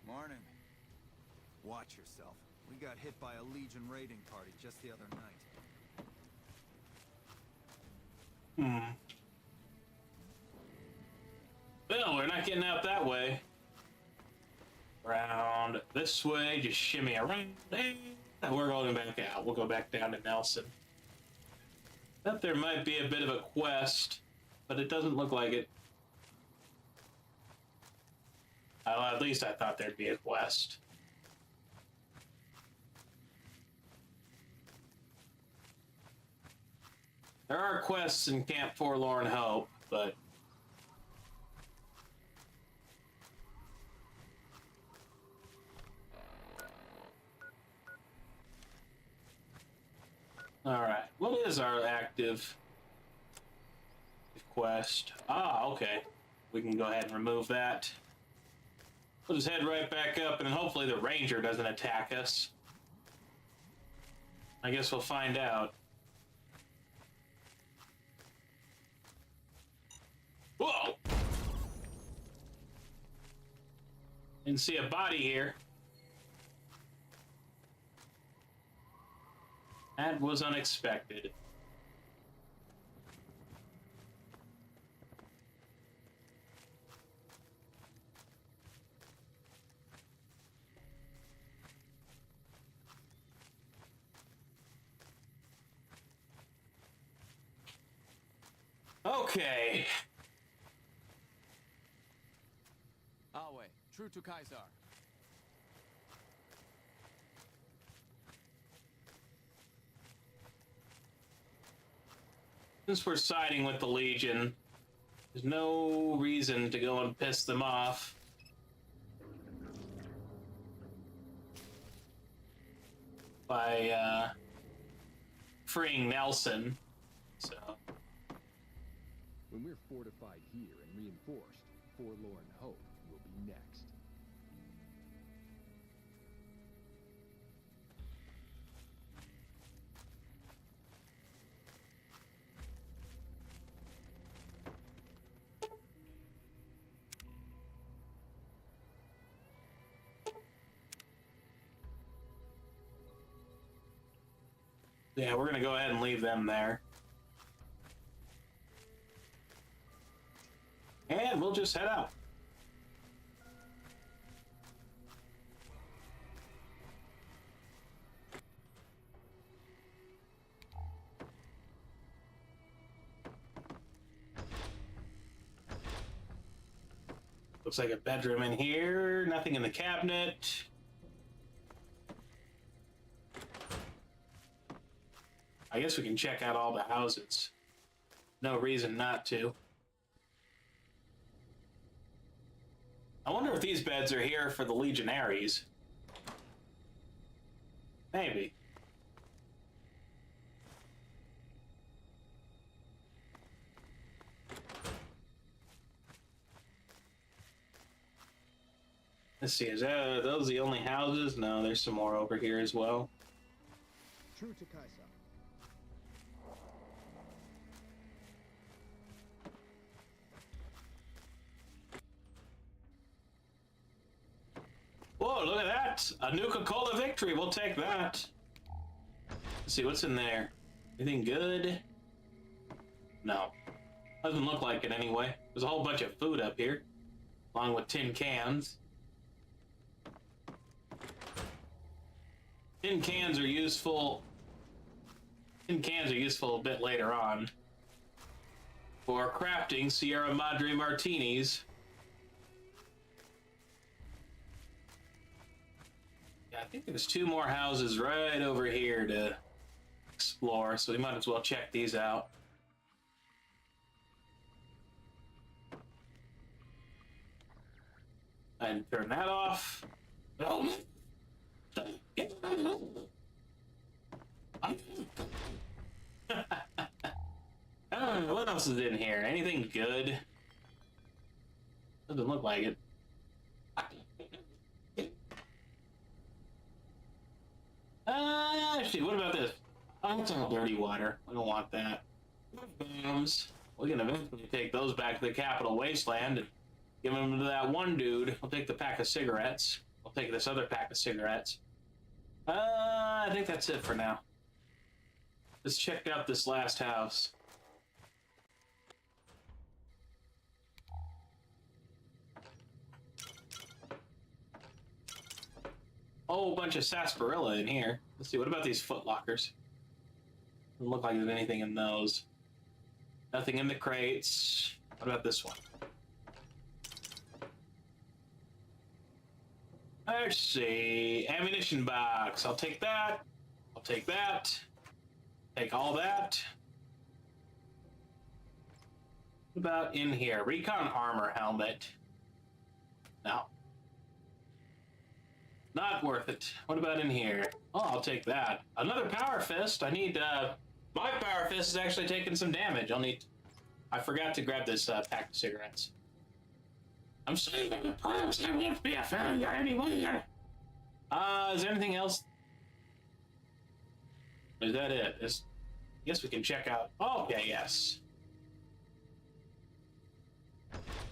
Speaker 8: that.
Speaker 2: Morning. Watch yourself. We got hit by a Legion raiding party just the other night.
Speaker 1: Well, we're not getting out that way. Around this way, just shimmy around. And we're going back out. We'll go back down to Nelson. Thought there might be a bit of a quest, but it doesn't look like it. Well, at least I thought there'd be a quest. There are quests in Camp Forlorn Hope, but alright, what is our active quest? Ah, okay. We can go ahead and remove that. We'll just head right back up, and then hopefully the ranger doesn't attack us. I guess we'll find out. Whoa! Didn't see a body here. That was unexpected. Okay.
Speaker 5: Alway, true to Kaisar.
Speaker 1: Since we're siding with the Legion, there's no reason to go and piss them off. By freeing Nelson. So
Speaker 13: when we're fortified here and reinforced, Forlorn Hope will be next.
Speaker 1: yeah, we're gonna go ahead and leave them there. and we'll just head out. Looks like a bedroom in here. Nothing in the cabinet. I guess we can check out all the houses. No reason not to. I wonder if these beds are here for the Legionaries. Maybe. Let's see, is that, are those the only houses? No, there's some more over here as well.
Speaker 12: True to Kaiser.
Speaker 1: Whoa, look at that! A Nuka-Cola victory, we'll take that. Let's see, what's in there? Anything good? No. Doesn't look like it anyway. There's a whole bunch of food up here, along with tin cans. Tin cans are useful. Tin cans are useful a bit later on for crafting Sierra Madre martinis. Yeah, I think there's 2 more houses right over here to explore, so we might as well check these out. And turn that off. Oh. What else is in here? Anything good? Doesn't look like it. Actually, what about this? Oh, it's all dirty water. I don't want that. Bombs. We can eventually take those back to the capital Wasteland and give them to that one dude. I'll take the pack of cigarettes. I'll take this other pack of cigarettes. I think that's it for now. Let's check out this last house. Oh, a bunch of sarsaparilla in here. Let's see, what about these footlockers? Doesn't look like there's anything in those. Nothing in the crates. What about this one? Let's see. Ammunition box. I'll take that. I'll take that. Take all that. What about in here? Recon armor helmet. No. Not worth it. What about in here? Oh, I'll take that. Another power fist. I need, my power fist is actually taking some damage. I forgot to grab this, pack of cigarettes. I'm saying that the plans have yet to be a failure anyway. Is there anything else? Is that it? I guess we can check out. Oh, okay, yes.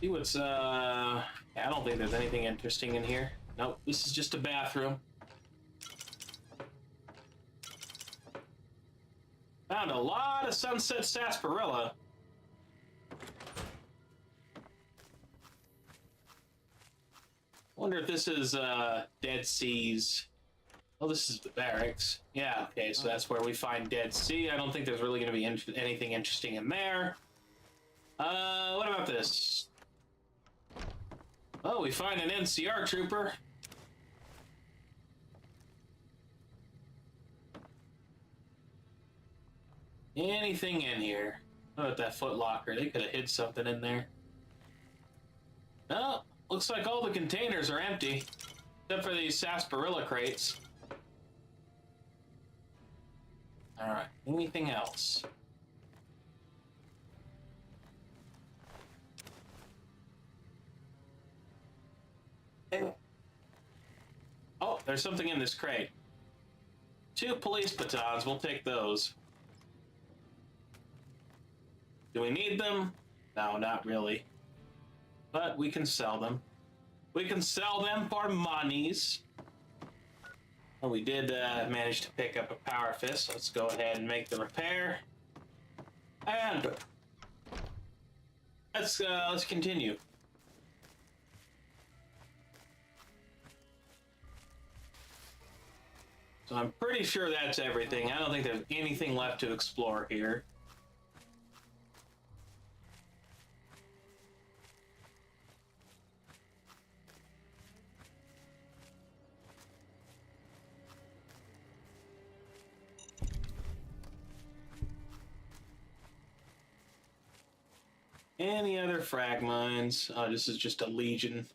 Speaker 1: See what's, yeah, I don't think there's anything interesting in here. Nope, this is just a bathroom. Found a lot of sunset sarsaparilla. Wonder if this is Dead Seas. Oh, this is the barracks. Yeah, okay, so that's where we find Dead Sea. I don't think there's really going to be anything interesting in there. What about this? Oh, we find an NCR trooper. Anything in here? What about that footlocker? They could have hid something in there. No, looks like all the containers are empty, except for these sarsaparilla crates. All right, anything else? Oh, there's something in this crate. 2 police batons, we'll take those. Do we need them? No, not really. But we can sell them. We can sell them for monies. Well, we did manage to pick up a power fist. Let's go ahead and make the repair. And let's continue. So I'm pretty sure that's everything. I don't think there's anything left to explore here. Any other frag mines? Oh, this is just a Legion.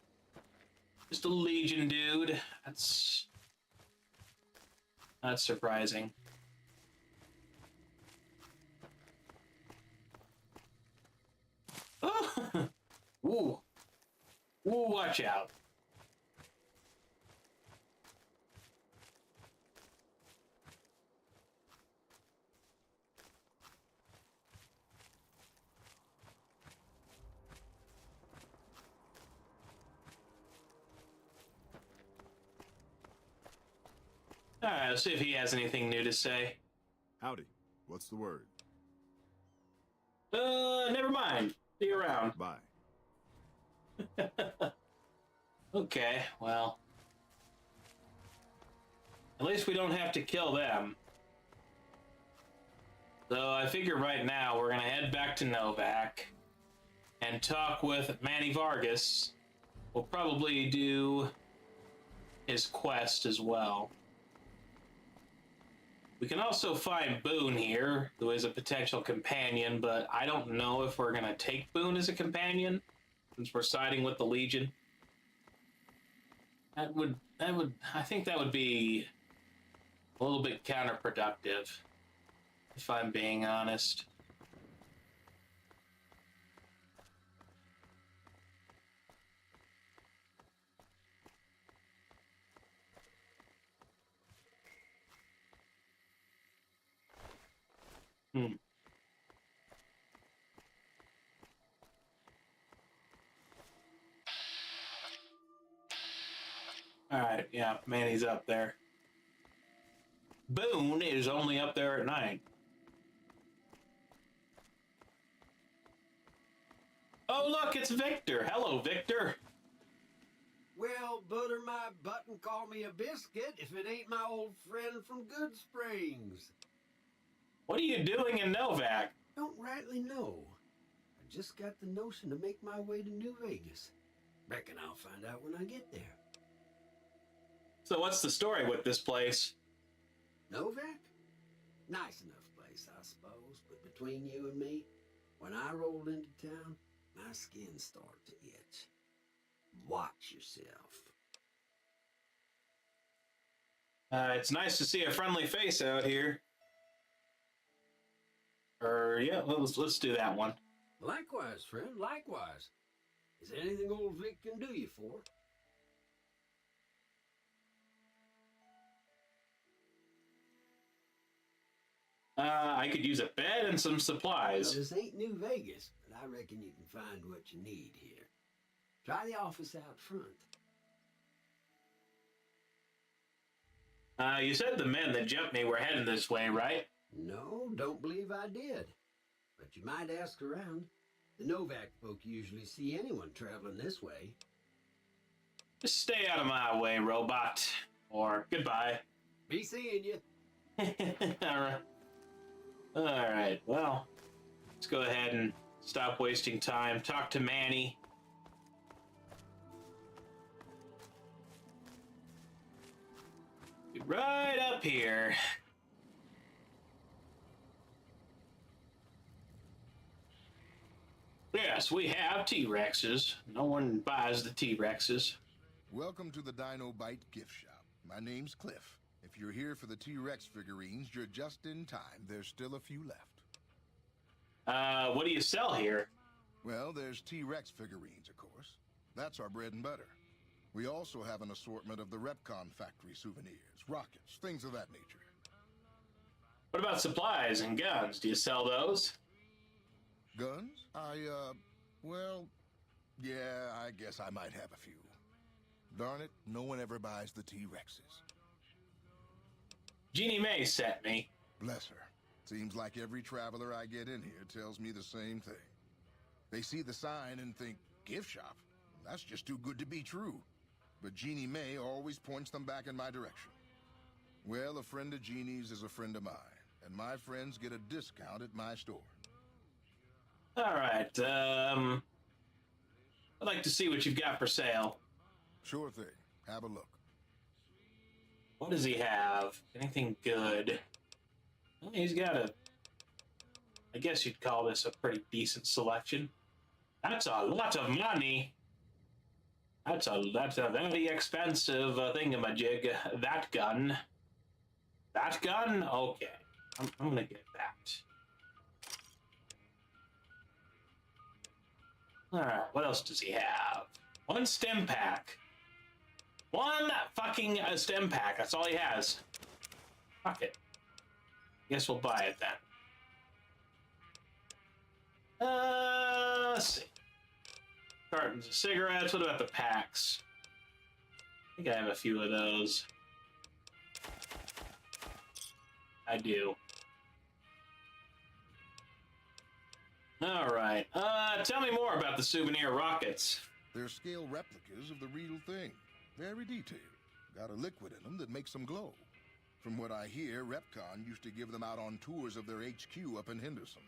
Speaker 1: Just a Legion, dude. That's surprising. Oh! Ooh. Ooh, watch out. Alright, let's see if he has anything new to say.
Speaker 4: Howdy. What's the word?
Speaker 1: Never mind. See you around.
Speaker 4: Bye.
Speaker 1: Okay, well. At least we don't have to kill them. So I figure right now we're gonna head back to Novak and talk with Manny Vargas. We'll probably do his quest as well. We can also find Boone here, who is a potential companion, but I don't know if we're gonna take Boone as a companion, since we're siding with the Legion. I think that would be a little bit counterproductive, if I'm being honest. Alright, yeah, Manny's up there. Boone is only up there at night. Oh, look, it's Victor. Hello, Victor.
Speaker 14: Well, butter my butt and call me a biscuit if it ain't my old friend from Good Springs.
Speaker 1: What are you doing in Novak?
Speaker 14: Don't rightly know. I just got the notion to make my way to New Vegas. Reckon I'll find out when I get there.
Speaker 1: So what's the story with this place?
Speaker 14: Novak? Nice enough place, I suppose, but between you and me, when I rolled into town, my skin started to itch. Watch yourself.
Speaker 1: It's nice to see a friendly face out here. Yeah, let's do that one.
Speaker 14: Likewise, friend, likewise. Is there anything old Vic can do you for?
Speaker 1: I could use a bed and some supplies.
Speaker 14: Well, this ain't New Vegas, but I reckon you can find what you need here. Try the office out front.
Speaker 1: You said the men that jumped me were heading this way, right?
Speaker 14: No, don't believe I did. But you might ask around. The Novak folk usually see anyone traveling this way.
Speaker 1: Just stay out of my way, robot. Or goodbye.
Speaker 14: Be seeing you.
Speaker 1: Alright, well, let's go ahead and stop wasting time. Talk to Manny. Be right up here. Yes, we have T-Rexes. No one buys the T-Rexes.
Speaker 11: Welcome to the Dino Bite gift shop. My name's Cliff. If you're here for the T-Rex figurines, you're just in time. There's still a few left.
Speaker 1: What do you sell here?
Speaker 11: Well, there's T-Rex figurines, of course. That's our bread and butter. We also have an assortment of the Repcon factory souvenirs, rockets, things of that nature.
Speaker 1: What about supplies and guns? Do you sell those?
Speaker 11: Guns? Well, yeah, I guess I might have a few. Darn it, no one ever buys the T-Rexes.
Speaker 1: Jeannie Mae sent me.
Speaker 11: Bless her. Seems like every traveler I get in here tells me the same thing. They see the sign and think, gift shop? That's just too good to be true. But Jeannie Mae always points them back in my direction. Well, a friend of Jeannie's is a friend of mine, and my friends get a discount at my store.
Speaker 1: All right. I'd like to see what you've got for sale.
Speaker 11: Sure thing. Have a look.
Speaker 1: What does he have? Anything good? Well, he's got a... I guess you'd call this a pretty decent selection. That's a lot of money. That's a very expensive thingamajig. That gun. That gun? Okay. I'm gonna get that. Alright, what else does he have? One stem pack. One fucking stem pack. That's all he has. Fuck it. Guess we'll buy it then. Let's see. Cartons of cigarettes. What about the packs? I think I have a few of those. I do. All right. Tell me more about the souvenir rockets.
Speaker 11: They're scale replicas of the real thing. Very detailed. Got a liquid in them that makes them glow. From what I hear, Repcon used to give them out on tours of their HQ up in Henderson.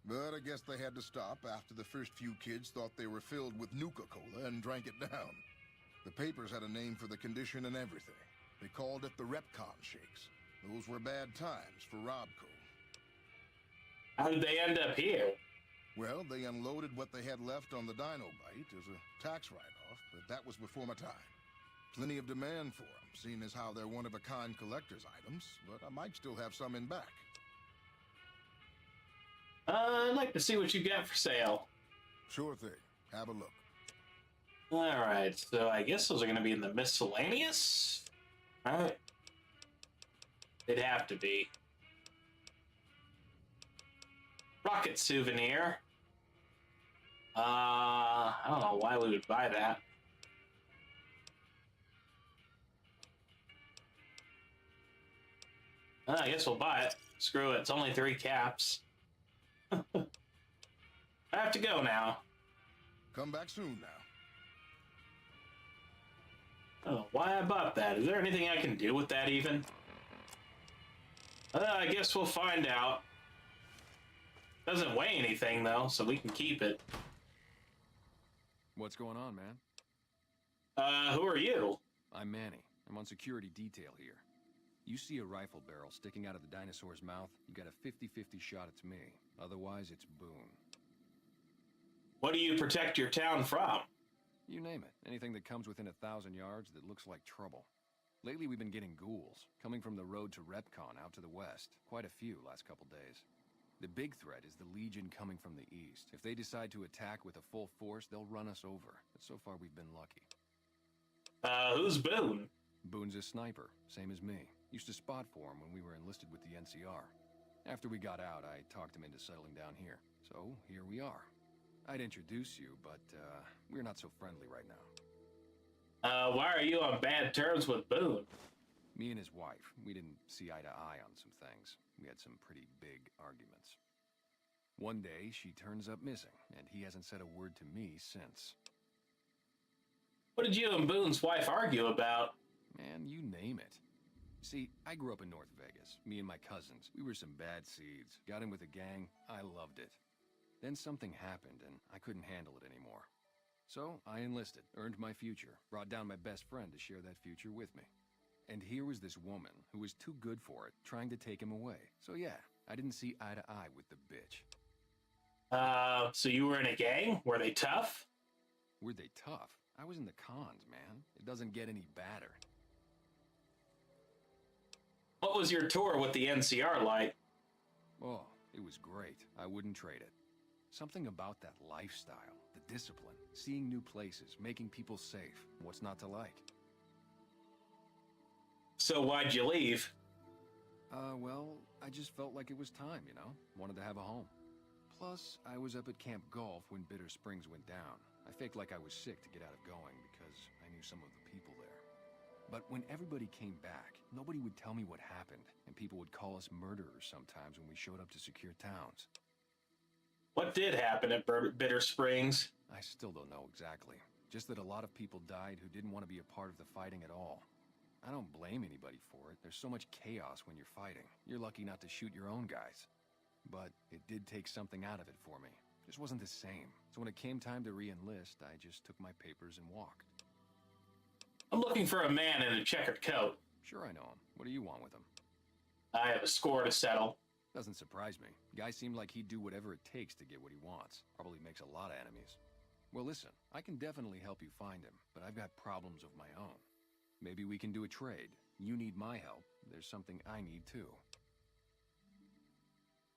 Speaker 11: But I guess they had to stop after the first few kids thought they were filled with Nuka-Cola and drank it down. The papers had a name for the condition and everything. They called it the Repcon shakes. Those were bad times for Robco.
Speaker 1: How did they end up here?
Speaker 11: Well, they unloaded what they had left on the Dinobite as a tax write-off, but that was before my time. Plenty of demand for them, seeing as how they're one-of-a-kind collector's items, but I might still have some in back.
Speaker 1: I'd like to see what you got for sale.
Speaker 11: Sure thing. Have a look.
Speaker 1: Alright, so I guess those are going to be in the miscellaneous? Alright. They'd have to be. Rocket souvenir. I don't know why we would buy that. I guess we'll buy it. Screw it, it's only 3 caps. I have to go now.
Speaker 11: Come back soon now.
Speaker 1: I don't know why I bought that. Is there anything I can do with that even? I guess we'll find out. Doesn't weigh anything though, so we can keep it.
Speaker 13: What's going on, man?
Speaker 1: Who are you?
Speaker 13: I'm Manny. I'm on security detail here. You see a rifle barrel sticking out of the dinosaur's mouth, you got a 50-50 shot it's me. Otherwise, it's Boone.
Speaker 1: What do you protect your town from?
Speaker 13: You name it. Anything that comes within 1,000 yards that looks like trouble. Lately, we've been getting ghouls, coming from the road to Repcon out to the west. Quite a few last couple days. The big threat is the Legion coming from the east. If they decide to attack with a full force, they'll run us over. But so far, we've been lucky.
Speaker 1: Who's Boone?
Speaker 13: Boone's a sniper, same as me. Used to spot for him when we were enlisted with the NCR. After we got out, I talked him into settling down here. So, here we are. I'd introduce you, but, we're not so friendly right now.
Speaker 1: Why are you on bad terms with Boone?
Speaker 13: Me and his wife, we didn't see eye to eye on some things. We had some pretty big arguments. One day, she turns up missing, and he hasn't said a word to me since.
Speaker 1: What did you and Boone's wife argue about?
Speaker 13: Man, you name it. See, I grew up in North Vegas. Me and my cousins. We were some bad seeds. Got in with a gang. I loved it. Then something happened, and I couldn't handle it anymore. So, I enlisted, earned my future, brought down my best friend to share that future with me. And here was this woman, who was too good for it, trying to take him away. So yeah, I didn't see eye to eye with the bitch.
Speaker 1: So you were in a gang? Were they tough?
Speaker 13: Were they tough? I was in the cons, man. It doesn't get any badder.
Speaker 1: What was your tour with the NCR like?
Speaker 13: Oh, it was great. I wouldn't trade it. Something about that lifestyle, the discipline, seeing new places, making people safe. What's not to like?
Speaker 1: So why'd you leave?
Speaker 13: Well, I just felt like it was time, you know? Wanted to have a home. Plus, I was up at Camp Golf when Bitter Springs went down. I faked like I was sick to get out of going because I knew some of the people there. But when everybody came back, nobody would tell me what happened, and people would call us murderers sometimes when we showed up to secure towns.
Speaker 1: What did happen at Bitter Springs?
Speaker 13: I still don't know exactly. Just that a lot of people died who didn't want to be a part of the fighting at all. I don't blame anybody for it. There's so much chaos when you're fighting. You're lucky not to shoot your own guys. But it did take something out of it for me. Just wasn't the same. So when it came time to re-enlist, I just took my papers and walked.
Speaker 1: I'm looking for a man in a checkered coat.
Speaker 13: Sure, I know him. What do you want with him?
Speaker 1: I have a score to settle.
Speaker 13: Doesn't surprise me. Guy seemed like he'd do whatever it takes to get what he wants. Probably makes a lot of enemies. Well, listen, I can definitely help you find him, but I've got problems of my own. Maybe we can do a trade. You need my help. There's something I need too.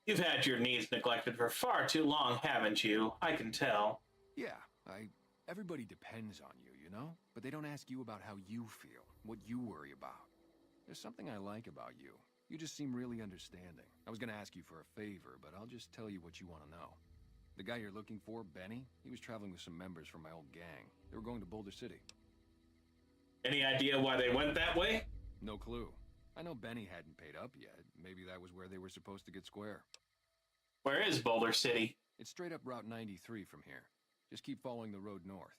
Speaker 1: You've had your needs neglected for far too long, haven't you? I can tell.
Speaker 13: Yeah, everybody depends on you, you know? But they don't ask you about how you feel, what you worry about. There's something I like about you. You just seem really understanding. I was gonna ask you for a favor, but I'll just tell you what you want to know. The guy you're looking for, Benny, he was traveling with some members from my old gang. They were going to Boulder City.
Speaker 1: Any idea why they went that way?
Speaker 13: No clue. I know Benny hadn't paid up yet. Maybe that was where they were supposed to get square.
Speaker 1: Where is Boulder City?
Speaker 13: It's straight up Route 93 from here. Just keep following the road north.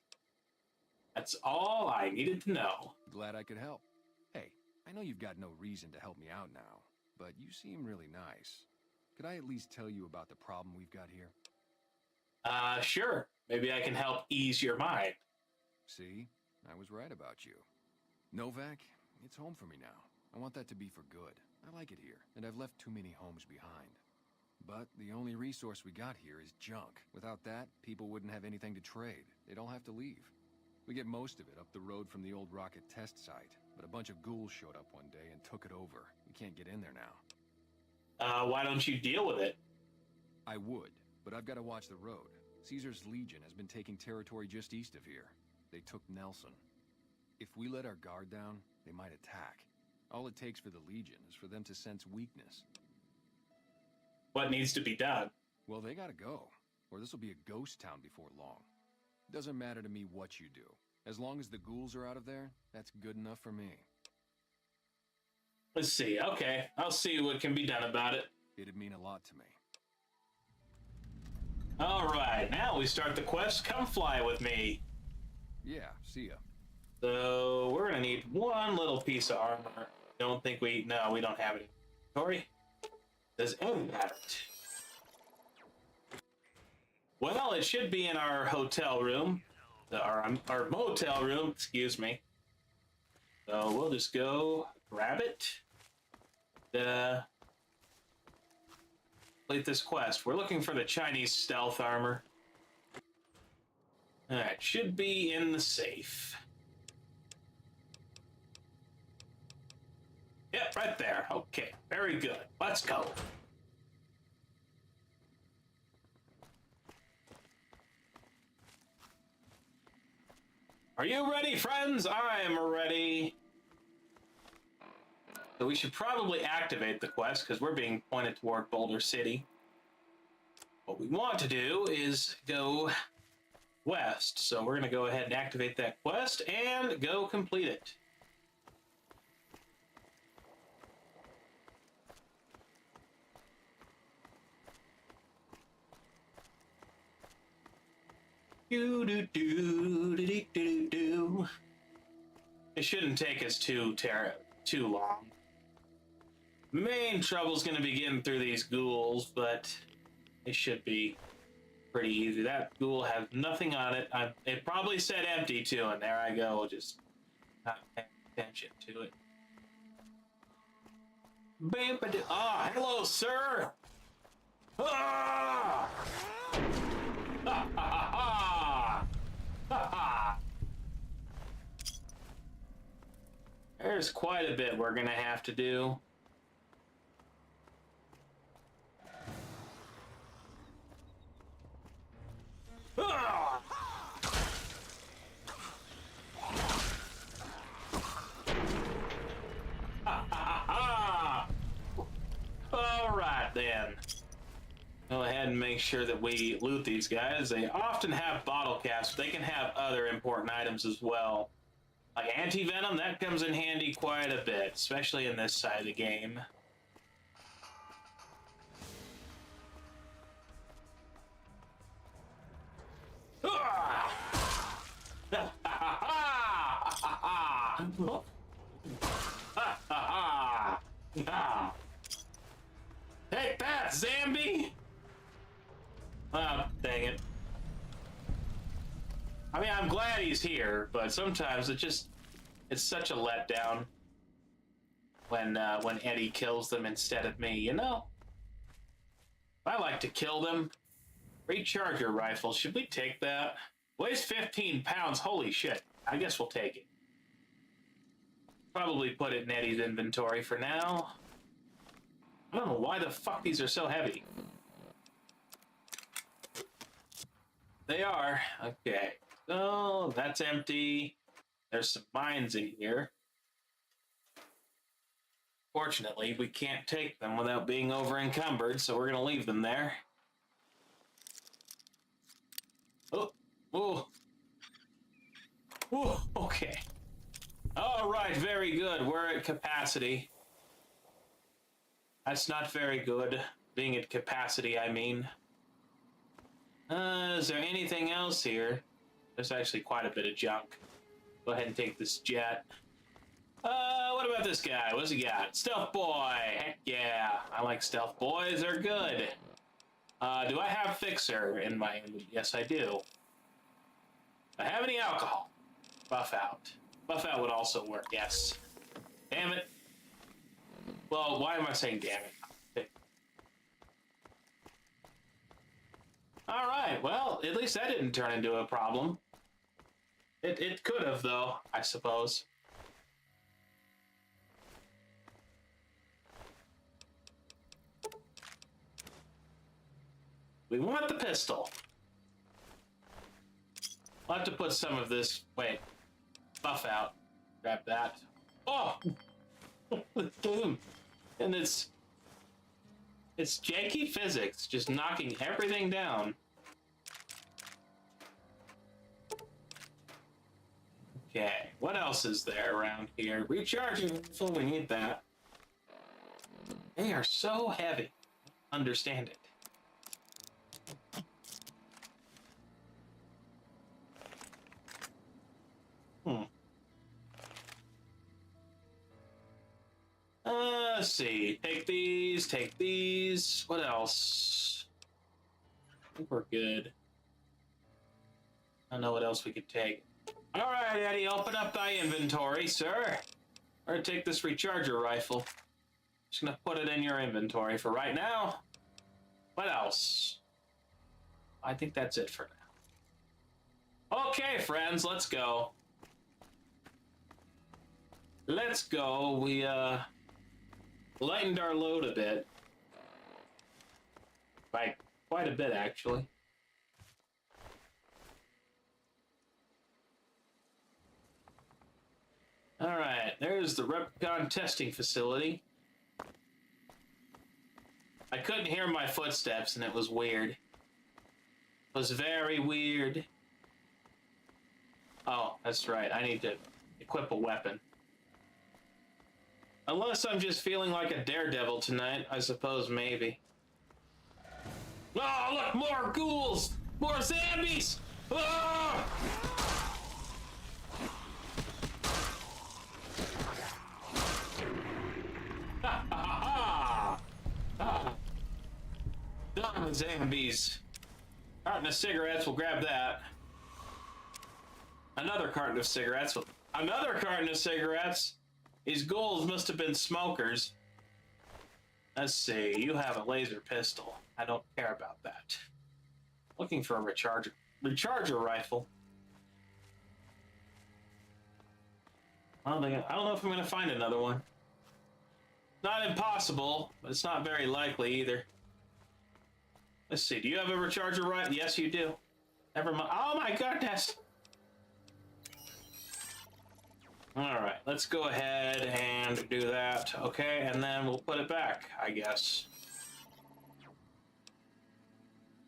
Speaker 1: That's all I needed to know.
Speaker 13: Glad I could help. Hey, I know you've got no reason to help me out now, but you seem really nice. Could I at least tell you about the problem we've got here?
Speaker 1: Sure. Maybe I can help ease your mind.
Speaker 13: See? I was right about you. Novak, it's home for me now. I want that to be for good. I like it here, and I've left too many homes behind. But the only resource we got here is junk. Without that, people wouldn't have anything to trade. They'd all have to leave. We get most of it up the road from the old rocket test site, but a bunch of ghouls showed up one day and took it over. We can't get in there now.
Speaker 1: Why don't you deal with it?
Speaker 13: I would, but I've got to watch the road. Caesar's Legion has been taking territory just east of here. They took Nelson. If we let our guard down, they might attack. All it takes for the Legion is for them to sense weakness.
Speaker 1: What needs to be done?
Speaker 13: Well, they gotta go, or this will be a ghost town before long. Doesn't matter to me what you do. As long as the ghouls are out of there, that's good enough for me.
Speaker 1: Let's see. Okay, I'll see what can be done about it.
Speaker 13: It'd mean a lot to me.
Speaker 1: All right, now we start the quest. Come fly with me.
Speaker 13: Yeah, see ya.
Speaker 1: So we're gonna need one little piece of armor. Don't think we... No, we don't have any. Sorry. Does anyone have it? Well, it should be in our hotel room. Our motel room, excuse me. So we'll just go grab it. Complete this quest. We're looking for the Chinese stealth armor. Alright, should be in the safe. Yep, right there. Okay, very good. Let's go. Are you ready, friends? I am ready. So we should probably activate the quest because we're being pointed toward Boulder City. What we want to do is go west. So we're going to go ahead and activate that quest and go complete it. Do. It shouldn't take us too long. Main trouble's gonna be getting through these ghouls, but it should be pretty easy. That ghoul has nothing on it. It probably said empty too, and there I go, just not paying attention to it. Ah, hello, sir. Ah! Ha ha ha ha! There's quite a bit we're gonna have to do. Ah! All right then. Go ahead and make sure that we loot these guys. They often have bottle caps, but they can have other important items as well. Like anti-venom, that comes in handy quite a bit, especially in this side of the game. Ah. Take that, Zambi! Oh, dang it. I mean, I'm glad he's here, but sometimes it's such a letdown when Eddie kills them instead of me, you know? I like to kill them. Recharger rifle, should we take that? Weighs 15 pounds, holy shit. I guess we'll take it. Probably put it in Eddie's inventory for now. I don't know why the fuck these are so heavy. They are. Okay. Oh, that's empty. There's some mines in here. Fortunately, we can't take them without being over encumbered, so we're gonna leave them there. Oh, oh, oh, okay. All right, very good. We're at capacity. That's not very good. Being at capacity, I mean. Is there anything else here? There's actually quite a bit of junk. Go ahead and take this jet. What about this guy? What's he got? Stealth boy! Heck yeah! I like stealth boys, they're good. Do I have fixer in my... Yes, I do. Do I have any alcohol? Buff out. Buff out would also work, yes. Damn it. Well, why am I saying damn it? Alright, well, at least that didn't turn into a problem. It could have, though, I suppose. We want the pistol. I'll have to put some of this... Wait. Buff out. Grab that. Oh! Boom! And it's janky physics, just knocking everything down. Okay, what else is there around here? Recharging rifle, we need that. They are so heavy. Understand it. Let's see. Take these, take these. What else? I think we're good. I don't know what else we could take. All right, Eddie, open up thy inventory, sir. Or take this recharger rifle. Just gonna put it in your inventory for right now. What else? I think that's it for now. Okay, friends, let's go. Let's go. We, lightened our load a bit. By quite a bit, actually. Alright, there's the Replicon testing facility. I couldn't hear my footsteps, and it was weird. It was very weird. Oh, that's right, I need to equip a weapon. Unless I'm just feeling like a daredevil tonight, I suppose maybe. Oh, look, more ghouls! More zombies! Oh! Ha ha ha! Done, zombies. Carton of cigarettes, we'll grab that. Another carton of cigarettes. Another carton of cigarettes! These ghouls must have been smokers. Let's see, you have a laser pistol. I don't care about that. Looking for a recharger rifle. I don't know if I'm going to find another one. Not impossible, but it's not very likely either. Let's see, do you have a recharger rifle? Yes, you do. Never mind. Oh my goodness! Alright, let's go ahead and do that, okay? And then we'll put it back, I guess.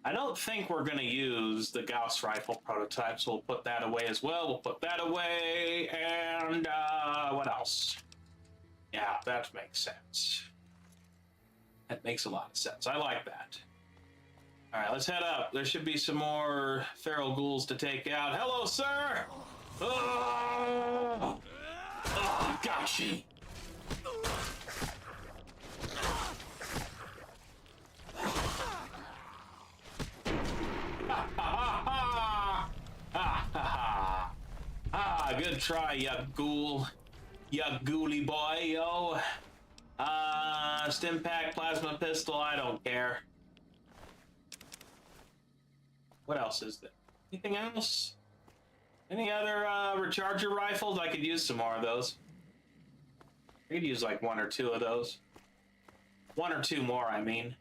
Speaker 1: I don't think we're going to use the Gauss rifle prototype, so we'll put that away as well. We'll put that away, and what else? Yeah, that makes sense. That makes a lot of sense. I like that. Alright, let's head up. There should be some more feral ghouls to take out. Hello, sir! Oh! Oh, got you! good try, ya ghoul. Ya ghouly boy, yo. Stim pack, plasma pistol, I don't care. What else is there? Anything else? Any other recharger rifles? I could use some more of those. I could use like one or two of those. One or two more, I mean.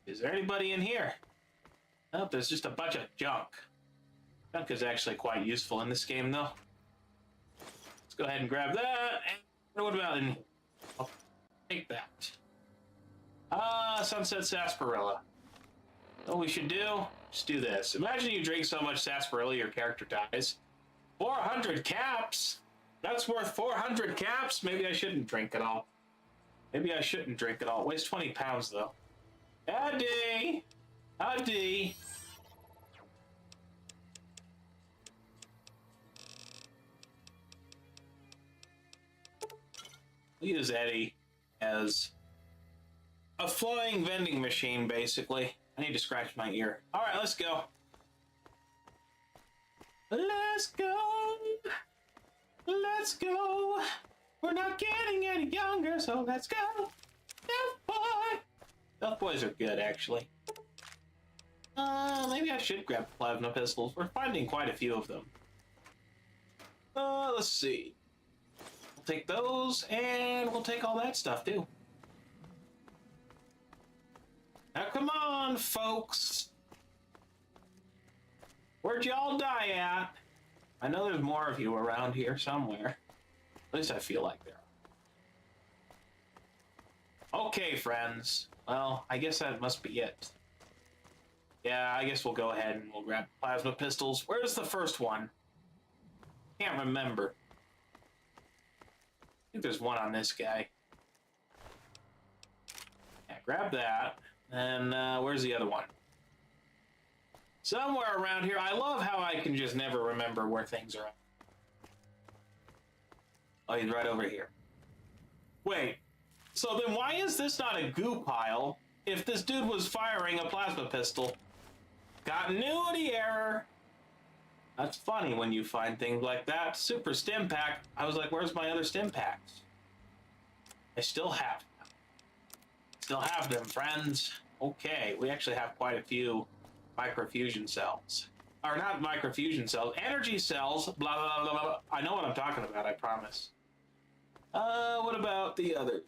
Speaker 1: Is there anybody in here? Nope, there's just a bunch of junk. Junk is actually quite useful in this game, though. Let's go ahead and grab that. And what about in... I'll take that. Sunset Sarsaparilla. What we should do, just do this. Imagine you drink so much sarsaparilla your character dies. 400 caps? That's worth 400 caps? Maybe I shouldn't drink it all. Maybe I shouldn't drink it all. It weighs 20 pounds, though. Addy! Addy! We use Eddie as a flying vending machine, basically. I need to scratch my ear. Alright, let's go. Let's go. Let's go. We're not getting any younger, so let's go. Stealth boy. Stealth boys are good, actually. Maybe I should grab plasma pistols. We're finding quite a few of them. Let's see. We'll take those, and we'll take all that stuff, too. Now, come on, folks. Where'd y'all die at? I know there's more of you around here somewhere. At least I feel like there are. Okay, friends. Well, I guess that must be it. Yeah, I guess we'll go ahead and we'll grab plasma pistols. Where's the first one? Can't remember. I think there's one on this guy. Yeah, grab that. And where's the other one? Somewhere around here. I love how I can just never remember where things are at. Oh, he's right over here. Wait. So then why is this not a goo pile if this dude was firing a plasma pistol? Continuity error. That's funny when you find things like that. Super stim pack. I was like, where's my other stim packs? I still have them. Still have them, friends. Okay, we actually have quite a few microfusion cells. Or not microfusion cells, energy cells, blah, blah, blah, blah. I know what I'm talking about, I promise. What about the other?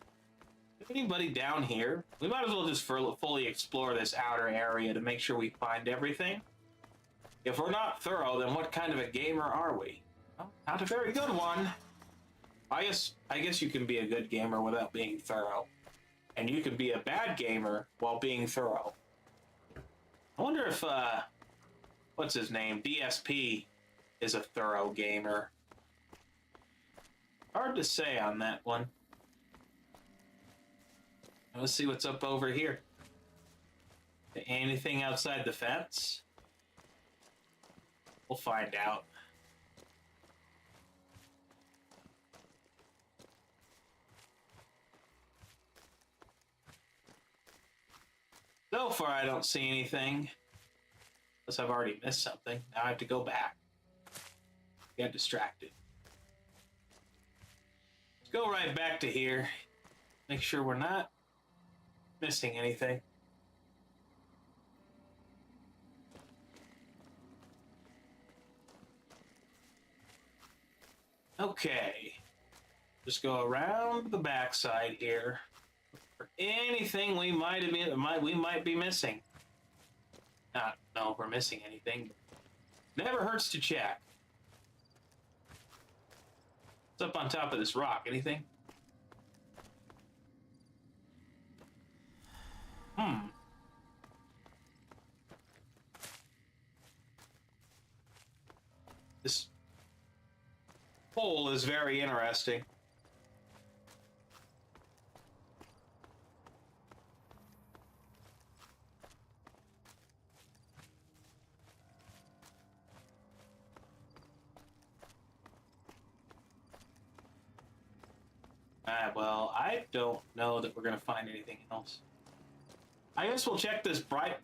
Speaker 1: Anybody down here? We might as well just fully explore this outer area to make sure we find everything. If we're not thorough, then what kind of a gamer are we? Well, not a very good one. I guess you can be a good gamer without being thorough. And you can be a bad gamer while being thorough. I wonder if, what's his name? DSP is a thorough gamer. Hard to say on that one. Let's see what's up over here. Anything outside the fence? We'll find out. So far, I don't see anything. Unless I've already missed something. Now I have to go back. Got distracted. Let's go right back to here. Make sure we're not missing anything. Okay. Just go around the backside here. For anything we might be missing. Not know if we're missing anything. Never hurts to check. What's up on top of this rock? Anything? This hole is very interesting. Well, I don't know that we're gonna find anything else. I guess we'll check this bright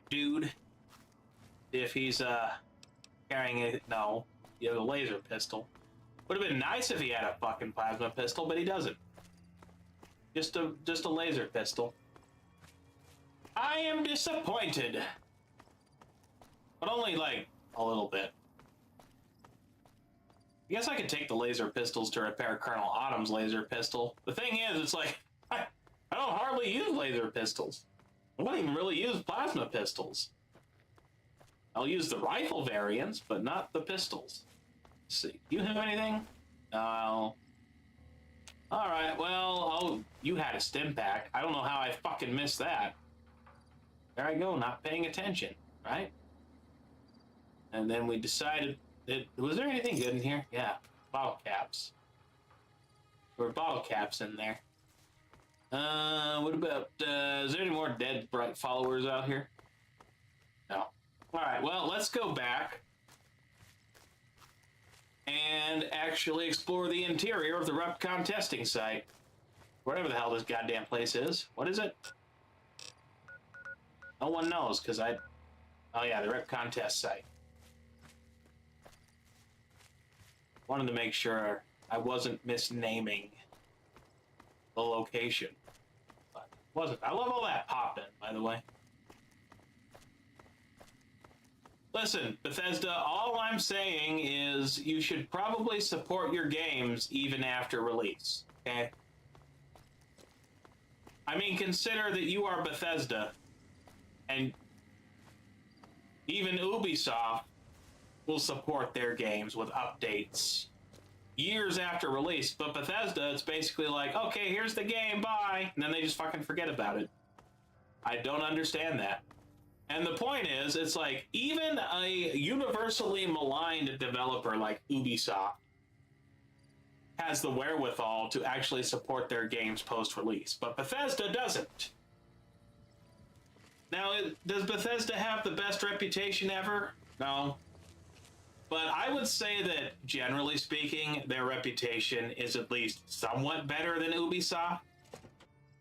Speaker 1: dude. If he's carrying it. No, You have a laser pistol. Would have been nice if he had a fucking plasma pistol, but he doesn't. Just a laser pistol. I am disappointed. But only, like, a little bit. I guess I could take the laser pistols to repair Colonel Autumn's laser pistol. The thing is, it's like, I don't hardly use laser pistols. I don't even really use plasma pistols. I'll use the rifle variants, but not the pistols. Let's see. Do you have anything? No. Alright, well, you had a stim pack. I don't know how I fucking missed that. There I go, not paying attention, right? And then we decided, was there anything good in here? Yeah, bottle caps. There were bottle caps in there. What about, is there any more dead bright followers out here? No. Alright, well, let's go back and actually explore the interior of the Repcon testing site. Whatever the hell this goddamn place is. What is it? No one knows, because oh yeah, the Repcon test site. Wanted to make sure I wasn't misnaming the location. But wasn't. I love all that popping, by the way. Listen, Bethesda, all I'm saying is you should probably support your games even after release, okay? I mean, consider that you are Bethesda, and even Ubisoft will support their games with updates years after release, but Bethesda, it's basically like, okay, here's the game, bye, and then they just fucking forget about it. I don't understand that. And the point is, it's like, even a universally maligned developer like Ubisoft has the wherewithal to actually support their games post-release, but Bethesda doesn't. Now, does Bethesda have the best reputation ever? No. But I would say that, generally speaking, their reputation is at least somewhat better than Ubisoft.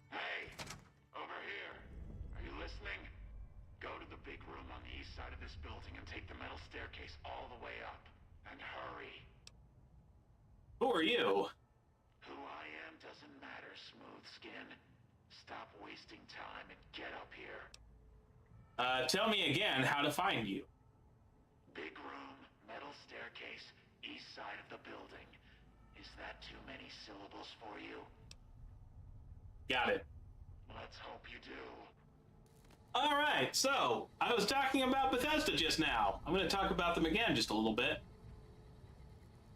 Speaker 15: Hey, over here. Are you listening? Go to the big room on the east side of this building and take the metal staircase all the way up. And hurry.
Speaker 1: Who are you?
Speaker 15: Who I am doesn't matter, smooth skin. Stop wasting time and get up here.
Speaker 1: Tell me again how to find you.
Speaker 15: Big room, metal staircase, east side of the building. Is that too many syllables for you?
Speaker 1: Got it.
Speaker 15: Let's hope you do.
Speaker 1: Alright, so, I was talking about Bethesda just now. I'm going to talk about them again just a little bit.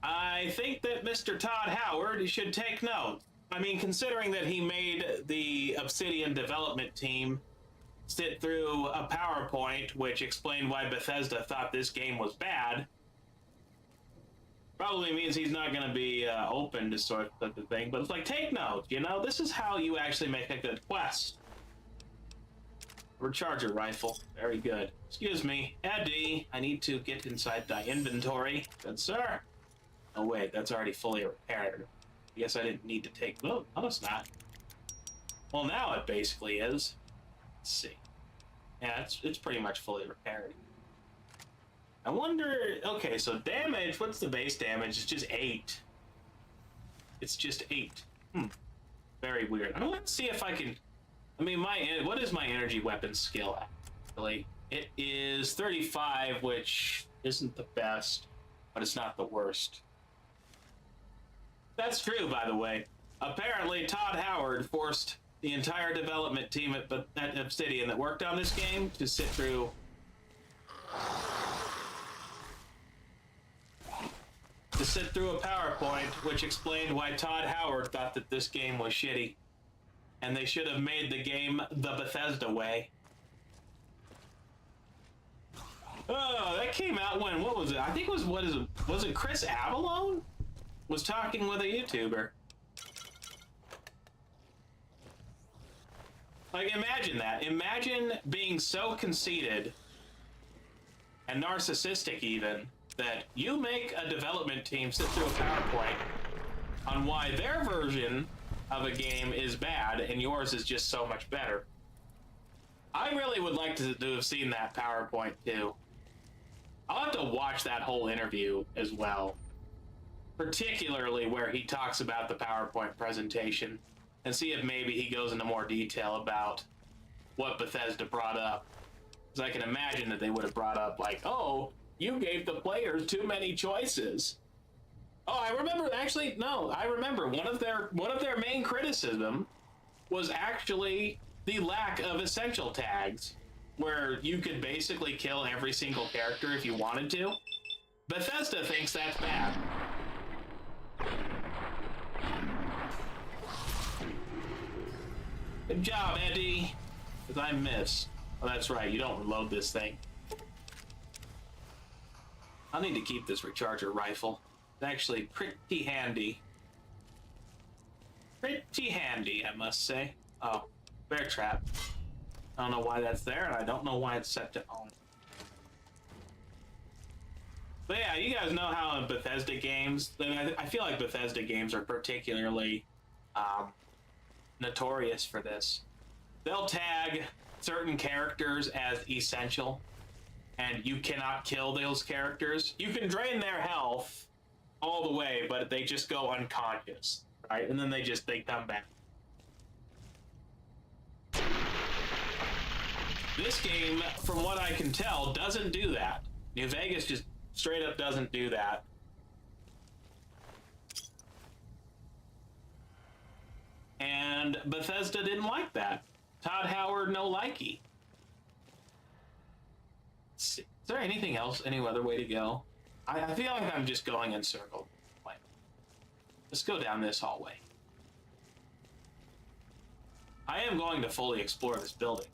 Speaker 1: I think that Mr. Todd Howard should take note. I mean, considering that he made the Obsidian development team sit through a PowerPoint which explained why Bethesda thought this game was bad, probably means he's not going to be open to sort of the thing, but it's like, take note, you know, this is how you actually make a good quest. Recharger rifle, very good. Excuse me, Eddie, I need to get inside thy inventory. Good sir. Oh wait, that's already fully repaired. I guess I didn't need to take, no, it's not. Well, now it basically is. Let's see. Yeah, it's pretty much fully repaired. I wonder, okay, so damage, what's the base damage? It's just 8. It's just 8. Very weird. I want to see if I can, I mean, what is my energy weapon skill actually? It is 35, which isn't the best, but it's not the worst. That's true, by the way. Apparently, Todd Howard forced the entire development team at Obsidian that worked on this game to sit through a PowerPoint which explained why Todd Howard thought that this game was shitty, and they should have made the game the Bethesda way. Oh, that came out when, what was it? I think it was, was it Chris Avalone? Was talking with a YouTuber. Like, imagine that. Imagine being so conceited and narcissistic even that you make a development team sit through a PowerPoint on why their version of a game is bad and yours is just so much better. I really would like to have seen that PowerPoint too. I'll have to watch that whole interview as well, particularly where he talks about the PowerPoint presentation, and see if maybe he goes into more detail about what Bethesda brought up. Because I can imagine that they would have brought up like, oh, you gave the players too many choices. Oh, I remember, actually, no, I remember one of their main criticism was actually the lack of essential tags, where you could basically kill every single character if you wanted to. Bethesda thinks that's bad. Good job, Eddie. Because I missed. Oh, that's right, you don't reload this thing. I'll need to keep this recharger rifle. It's actually pretty handy. Pretty handy, I must say. Oh, bear trap. I don't know why that's there, and I don't know why it's set to on. But yeah, you guys know how in Bethesda games, I feel like Bethesda games are particularly notorious for this. They'll tag certain characters as essential, and you cannot kill those characters. You can drain their health all the way, but they just go unconscious, right? And then they come back. This game, from what I can tell, doesn't do that. New Vegas just straight up doesn't do that. And Bethesda didn't like that. Todd Howard, no likey. Is there anything else, any other way to go? I feel like I'm just going in circles. Let's go down this hallway. I am going to fully explore this building.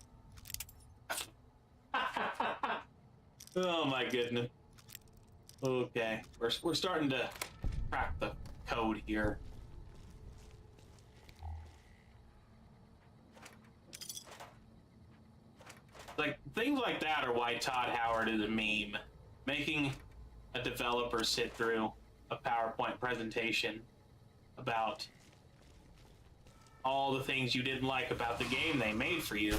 Speaker 1: Oh my goodness. Okay, we're starting to crack the code here. Like, things like that are why Todd Howard is a meme. Making a developer sit through a PowerPoint presentation about all the things you didn't like about the game they made for you.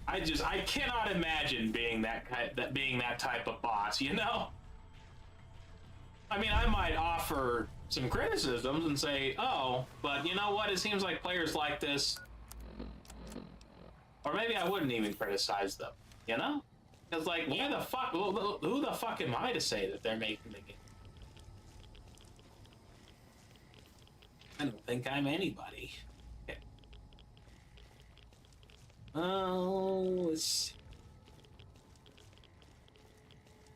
Speaker 1: I cannot imagine being that type of boss, you know? I mean, I might offer some criticisms and say, oh, but you know what? It seems like players like this. Or maybe I wouldn't even criticize them, you know? Because, like, who the fuck am I to say that they're making the game? I don't think I'm anybody. Okay. Oh, let's see.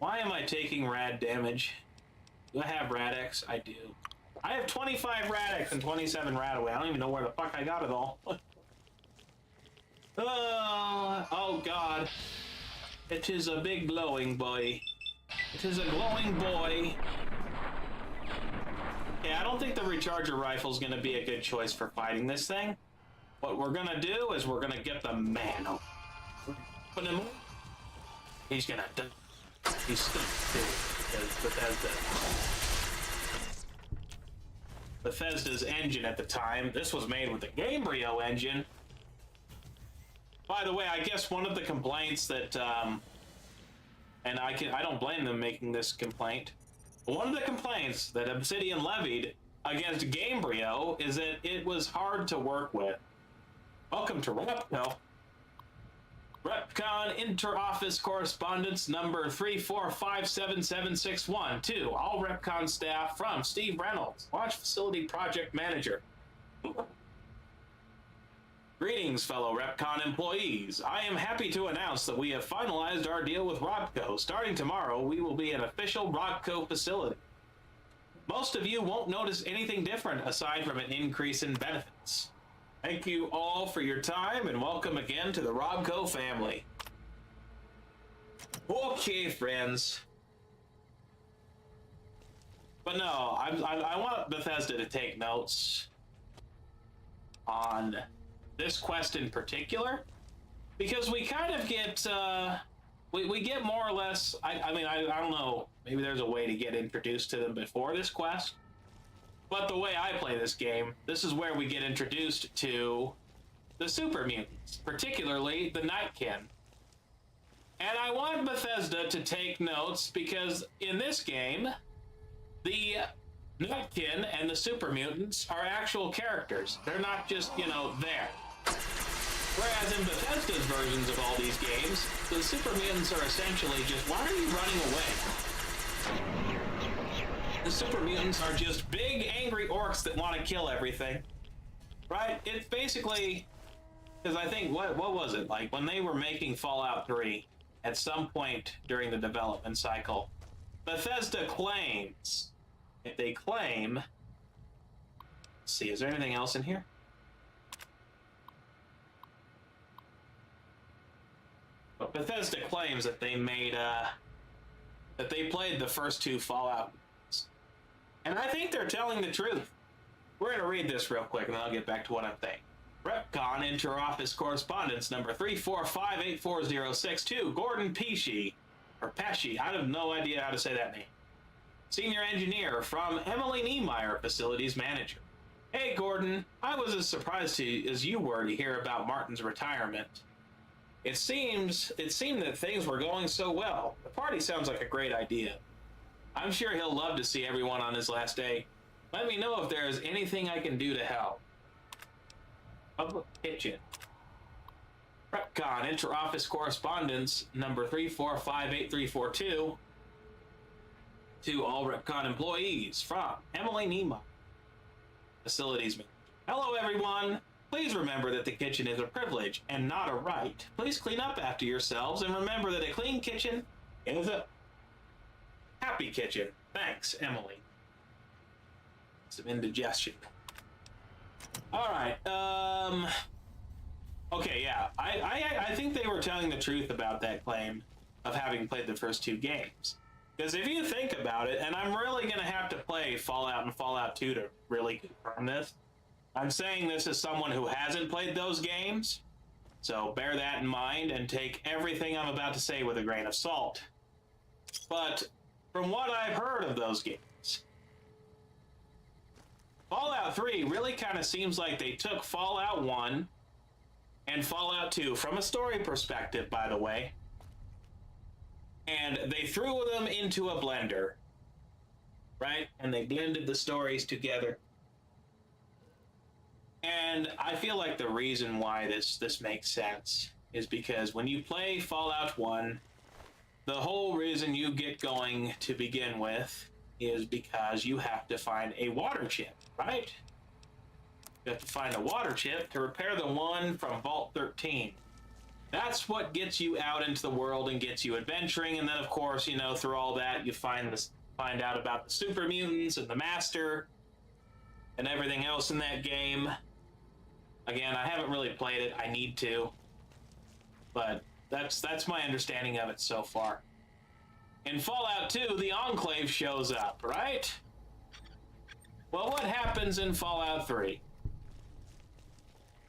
Speaker 1: Why am I taking rad damage? Do I have Rad-X? I do. I have 25 Rad-X and 27 Radaway. I don't even know where the fuck I got it all. Oh god. It is a big glowing boy. It is a glowing boy. Yeah, I don't think the recharger rifle is going to be a good choice for fighting this thing. What we're going to do is we're going to get the man up. Put him. He's going to... He's still... Bethesda's engine at the time. This was made with the Gamebryo engine. By the way, I guess one of the complaints that, and I don't blame them making this complaint. One of the complaints that Obsidian levied against Gamebryo is that it was hard to work with. Welcome to Repco. Repcon Inter-Office Correspondence number 3457761 to all Repcon staff from Steve Reynolds, Launch Facility Project Manager. Greetings, fellow Repcon employees. I am happy to announce that we have finalized our deal with Robco. Starting tomorrow, we will be an official Robco facility. Most of you won't notice anything different aside from an increase in benefits. Thank you all for your time and welcome again to the Robco family. Okay, friends. But no, I want Bethesda to take notes on this quest in particular, because we kind of get, we get more or less, I mean, I don't know, maybe there's a way to get introduced to them before this quest, but the way I play this game, this is where we get introduced to the super mutants, particularly the Nightkin. And I want Bethesda to take notes because in this game, the Nightkin and the super mutants are actual characters. They're not just, you know, there. Whereas in Bethesda's versions of all these games, the super mutants are essentially just, why are you running away? The super mutants are just big, angry orcs that want to kill everything. Right? It's basically, because I think, what was it? Like, when they were making Fallout 3, at some point during the development cycle, Bethesda claims, if they claim, let's see, is there anything else in here? But Bethesda claims that they made, that they played the first 2 Fallout games. And I think they're telling the truth. We're going to read this real quick and then I'll get back to what I'm saying. Repcon Inter-Office Correspondence number 345846062, Gordon Pesci, or Pesci, I have no idea how to say that name. Senior Engineer from Emily Niemeyer, Facilities Manager. Hey Gordon, I was as surprised as you were to hear about Martin's retirement. It seemed that things were going so well. The party sounds like a great idea. I'm sure he'll love to see everyone on his last day. Let me know if there is anything I can do to help. Public Kitchen. Repcon Inter-Office Correspondence number 3458342 to all Repcon employees from Emily Nima, Facilities Manager. Hello everyone! Please remember that the kitchen is a privilege and not a right. Please clean up after yourselves and remember that a clean kitchen is a happy kitchen. Thanks, Emily. Some indigestion. Alright, okay, yeah. I think they were telling the truth about that claim of having played the first 2 games. Because if you think about it, and I'm really going to have to play Fallout and Fallout 2 to really confirm this, I'm saying this as someone who hasn't played those games, so bear that in mind and take everything I'm about to say with a grain of salt. But from what I've heard of those games, Fallout 3 really kind of seems like they took Fallout 1 and Fallout 2, from a story perspective, by the way, and they threw them into a blender, right? And they blended the stories together. And I feel like the reason why this makes sense is because when you play Fallout 1, the whole reason you get going to begin with is because you have to find a water chip, right? You have to find a water chip to repair the one from Vault 13. That's what gets you out into the world and gets you adventuring, and then of course, you know, through all that you find out about the super mutants and the master and everything else in that game. Again, I haven't really played it. I need to. But that's my understanding of it so far. In Fallout 2, the Enclave shows up, right? Well, what happens in Fallout 3?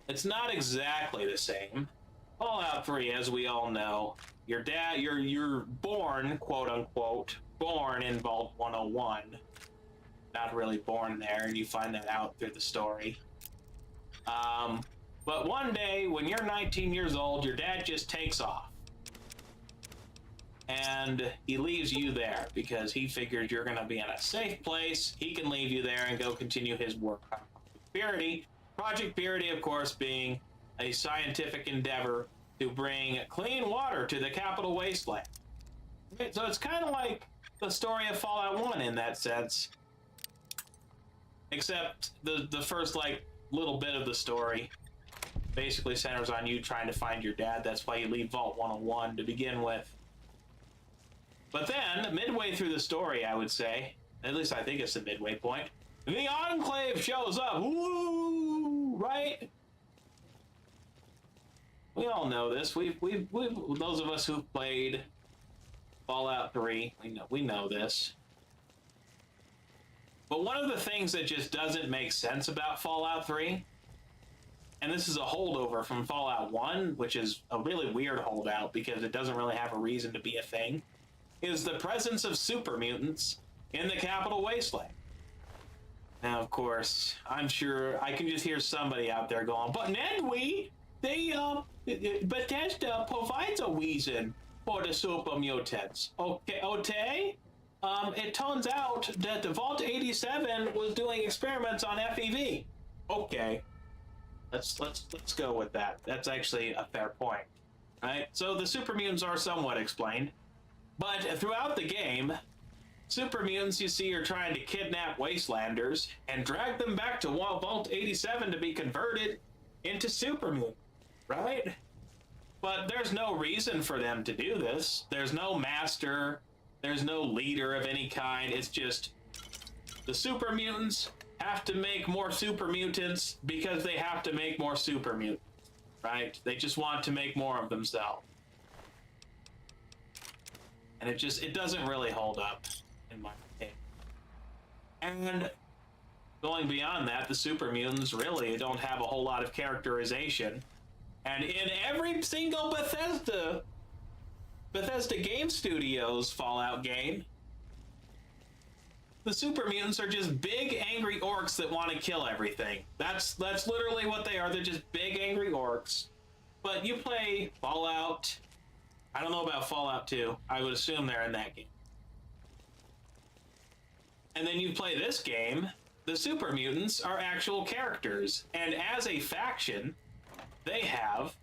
Speaker 1: It's not exactly the same. Fallout 3, as we all know, your dad, you're born, quote unquote, born in Vault 101. Not really born there, and you find that out through the story. But one day, when you're 19 years old, your dad just takes off. And he leaves you there because he figured you're going to be in a safe place. He can leave you there and go continue his work on Purity. Project Purity, of course, being a scientific endeavor to bring clean water to the capital Wasteland. Okay, so it's kind of like the story of Fallout 1 in that sense. Except the first, like, little bit of the story basically centers on you trying to find your dad. That's why you leave Vault 101 to begin with. But then, midway through the story, I would say, at least I think it's the midway point, the Enclave shows up. Woo! Right? We all know this. We've those of us who've played Fallout 3, we know this. But one of the things that just doesn't make sense about Fallout 3, and this is a holdover from Fallout 1, which is a really weird holdout because it doesn't really have a reason to be a thing, is the presence of super mutants in the capital Wasteland. Now, of course, I'm sure I can just hear somebody out there going, but Nedry, Bethesda provides a reason for the super mutants. Okay. It turns out that the Vault 87 was doing experiments on FEV. Okay. Let's go with that. That's actually a fair point. Right? So the super mutants are somewhat explained. But throughout the game, super mutants you see are trying to kidnap Wastelanders and drag them back to Vault 87 to be converted into super mutants, right? But there's no reason for them to do this. There's no master, there's no leader of any kind. It's just the super mutants have to make more super mutants because they have to make more super mutants, right? They just want to make more of themselves. And it doesn't really hold up, in my opinion. And going beyond that, the super mutants really don't have a whole lot of characterization. And in every single Bethesda Game Studios Fallout game, the super mutants are just big angry orcs that want to kill everything. That's literally what they are. They're just big angry orcs. But you play Fallout. I don't know about Fallout 2. I would assume they're in that game. And then you play this game, the super mutants are actual characters. And as a faction, they have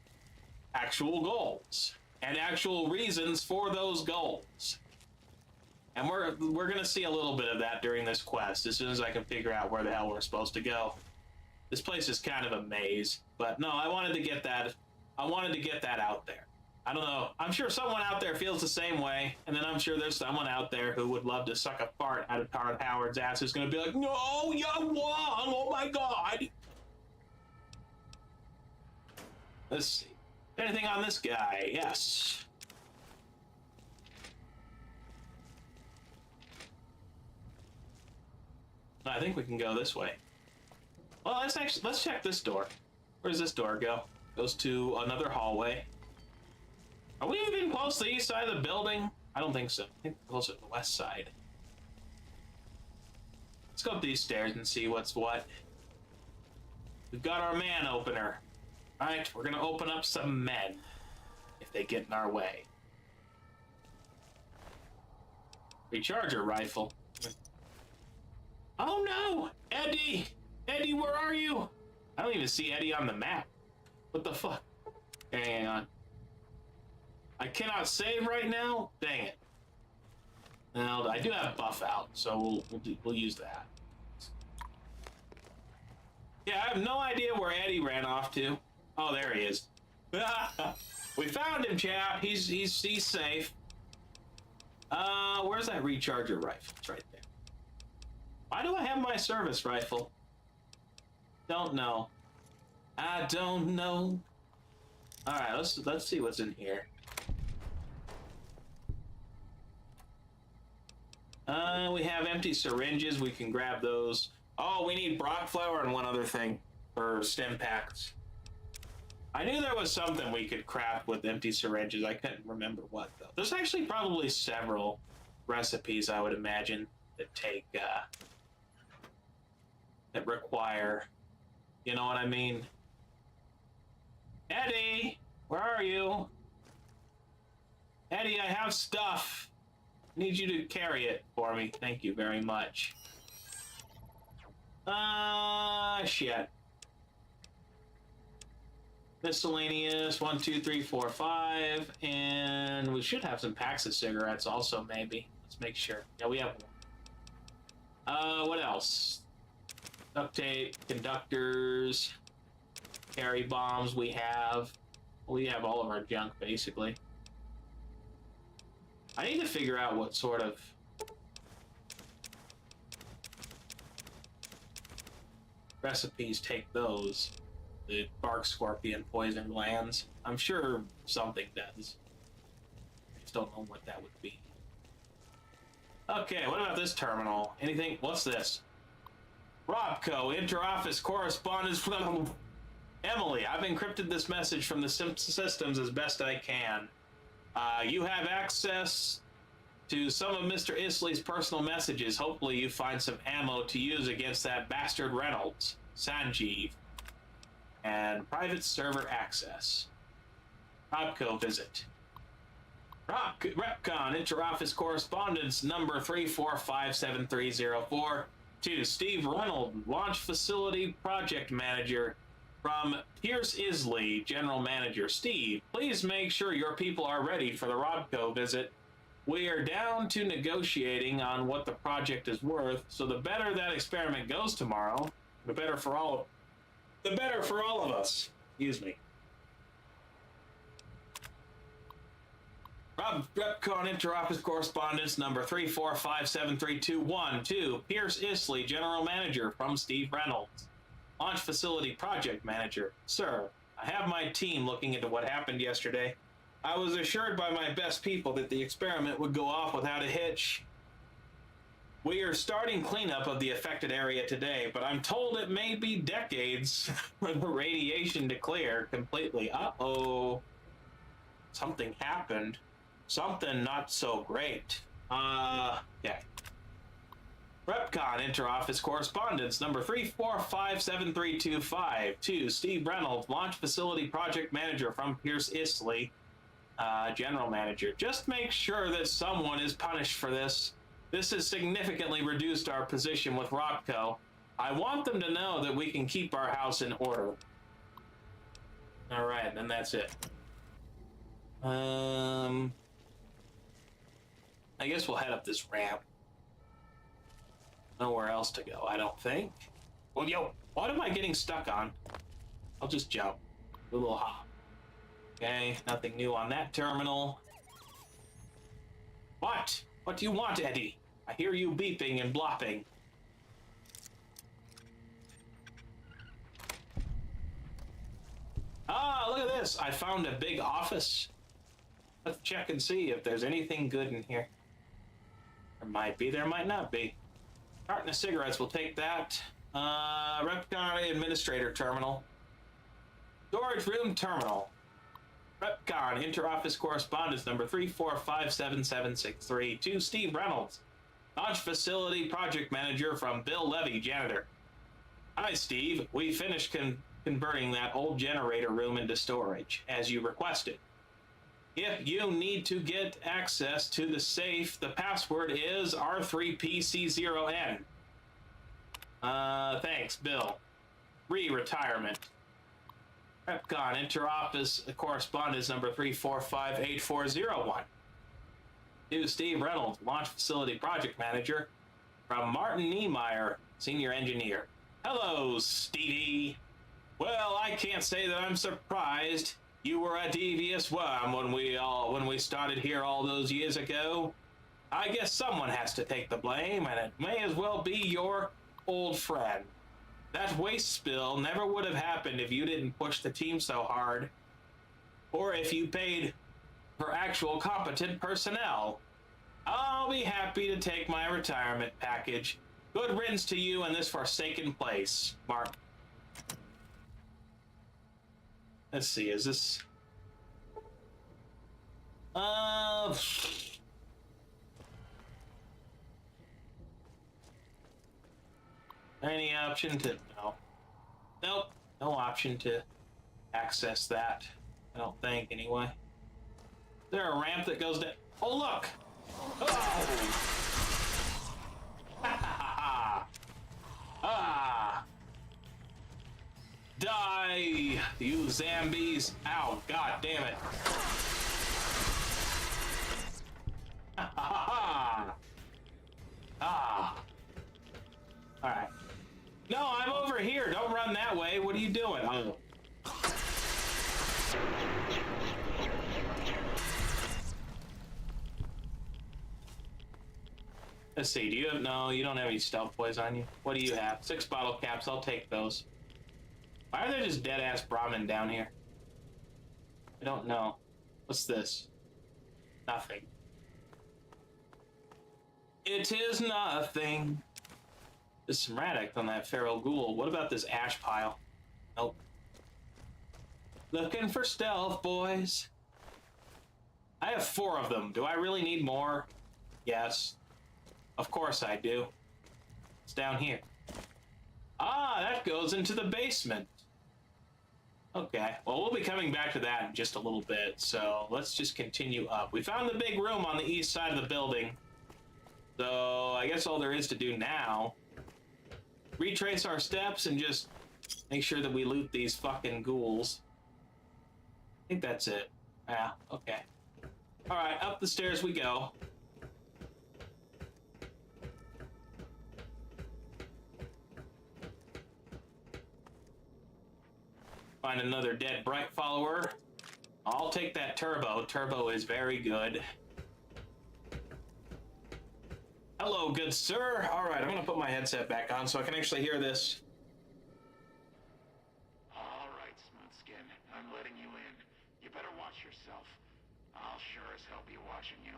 Speaker 1: actual goals and actual reasons for those goals. And we're going to see a little bit of that during this quest as soon as I can figure out where the hell we're supposed to go. This place is kind of a maze, but no, I wanted to get that out there. I don't know. I'm sure someone out there feels the same way, and then I'm sure there's someone out there who would love to suck a fart out of Howard's ass who's going to be like, no, you're wrong. Oh my God. Let's see. Anything on this guy? Yes. I think we can go this way. Well, let's check this door. Where does this door go? Goes to another hallway. Are we even close to the east side of the building? I don't think so. I think we're closer to the west side. Let's go up these stairs and see what's what. We've got our man opener. Alright, we're gonna open up some men if they get in our way. Recharger rifle. Oh no! Eddie! Eddie, where are you? I don't even see Eddie on the map. What the fuck? Okay, hang on. I cannot save right now? Dang it. Now, I do have buff out, so we'll use that. Yeah, I have no idea where Eddie ran off to. Oh, there he is. We found him, chap. He's safe. Where's that recharger rifle? It's right there. Why do I have my service rifle? Don't know. I don't know. All right, let's see what's in here. We have empty syringes. We can grab those. Oh, we need Brock flour and one other thing for stim packs. I knew there was something we could craft with empty syringes. I couldn't remember what, though. There's actually probably several recipes, I would imagine, that take, that require, you know what I mean? Eddie, where are you? Eddie, I have stuff. I need you to carry it for me. Thank you very much. Shit. Miscellaneous, 1, 2, 3, 4, 5, and we should have some packs of cigarettes also, maybe. Let's make sure. Yeah, we have one. What else? Duct tape, conductors, carry bombs we have all of our junk, basically. I need to figure out what sort of recipes take those. The bark scorpion poison glands. I'm sure something does. I just don't know what that would be. Okay, what about this terminal? Anything? What's this? Robco, inter-office correspondence from Emily. I've encrypted this message from the systems as best I can. You have access to some of Mr. Isley's personal messages. Hopefully you find some ammo to use against that bastard Reynolds, Sanjeev. and private server access. Robco visit. Repcon interoffice correspondence number 3457304 to Steve Reynolds, launch facility project manager, from Pierce Isley, general manager. Steve, please make sure your people are ready for the Robco visit. We are down to negotiating on what the project is worth, so the better that experiment goes tomorrow, the better for all of us. Excuse me. Repcon interoffice correspondence number 3457321 to Pierce Isley, general manager, from Steve Reynolds, launch facility project manager. Sir, I have my team looking into what happened yesterday. I was assured by my best people that the experiment would go off without a hitch. We are starting cleanup of the affected area today, but I'm told it may be decades for the radiation to clear completely. Uh-oh. Something happened. Something not so great. Yeah. Repcon interoffice correspondence number 3457325 to Steve Reynolds, launch facility project manager, from Pierce Isley, general manager. Just make sure that someone is punished for this. This has significantly reduced our position with Robco. I want them to know that we can keep our house in order. All right, then that's it. I guess we'll head up this ramp. Nowhere else to go, I don't think. Well, yo, what am I getting stuck on? I'll just jump. Do a little hop. Okay, nothing new on that terminal. What? What do you want, Eddie? I hear you beeping and blopping. Ah, look at this. I found a big office. Let's check and see if there's anything good in here. There might be, there might not be. Carton of cigarettes, we'll take that. Repcon administrator terminal. Storage room terminal. Repcon interoffice correspondence number 3457763 to Steve Reynolds, launch facility project manager, from Bill Levy, janitor. Hi, Steve. We finished converting that old generator room into storage, as you requested. If you need to get access to the safe, the password is R3PC0N. Thanks, Bill. Retirement. Repcon interoffice correspondence number 3458401 to Steve Reynolds, launch facility project manager, from Martin Niemeyer, senior engineer. Hello, Stevie. Well, I can't say that I'm surprised. You were a devious worm when we started here all those years ago. I guess someone has to take the blame, and it may as well be your old friend. That waste spill never would have happened if you didn't push the team so hard, or if you paid for actual competent personnel. I'll be happy to take my retirement package. Good riddance to you in this forsaken place, Mark. Let's see, is this... Any option to... No. Nope. No option to access that. I don't think, anyway. Is there a ramp that goes down? Oh, look! Oh! Ah! Die, you zombies! Ow, god damn it! Ah! Alright. No, I'm over here! Don't run that way! What are you doing? Oh. Let's see, do you have... No, you don't have any stealth boys on you. What do you have? 6 bottle caps, I'll take those. Why are there just dead-ass Brahmin down here? I don't know. What's this? Nothing. It is nothing. There's some radic on that feral ghoul. What about this ash pile? Nope. Looking for stealth, boys. I have 4 of them. Do I really need more? Yes. Of course I do. It's down here. Ah, that goes into the basement. Okay, well, we'll be coming back to that in just a little bit, so let's just continue up. We found the big room on the east side of the building, so I guess all there is to do now, retrace our steps and just make sure that we loot these fucking ghouls. I think that's it. Yeah, okay. Alright, up the stairs we go. Find another dead bright follower. I'll take that turbo. Turbo is very good. Hello, good sir. All right, I'm gonna put my headset back on so I can actually hear this.
Speaker 15: All right, Smoothskin. I'm letting you in. You better watch yourself. I'll sure as hell be watching you.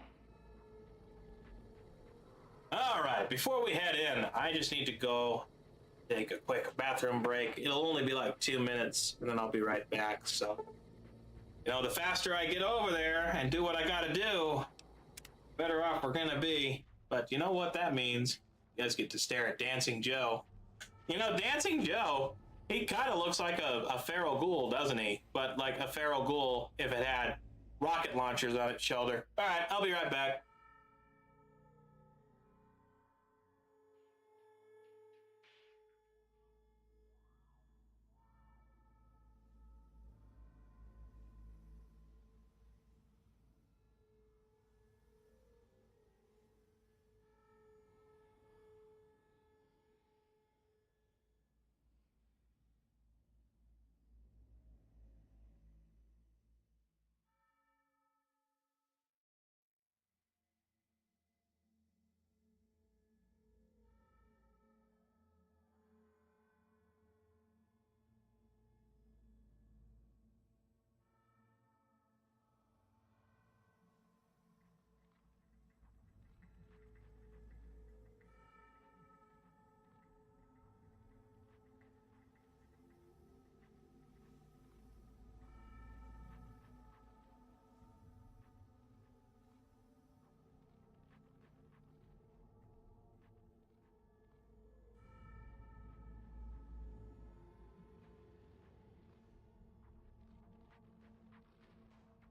Speaker 1: All right, before we head in, I just need to go take a quick bathroom break. It'll only be like 2 minutes, and then I'll be right back. So, you know, the faster I get over there and do what I gotta do, better off we're gonna be. But you know what that means? You guys get to stare at Dancing Joe. You know, Dancing Joe, he kind of looks like a feral ghoul, doesn't he? But like a feral ghoul if it had rocket launchers on its shoulder. All right, I'll be right back.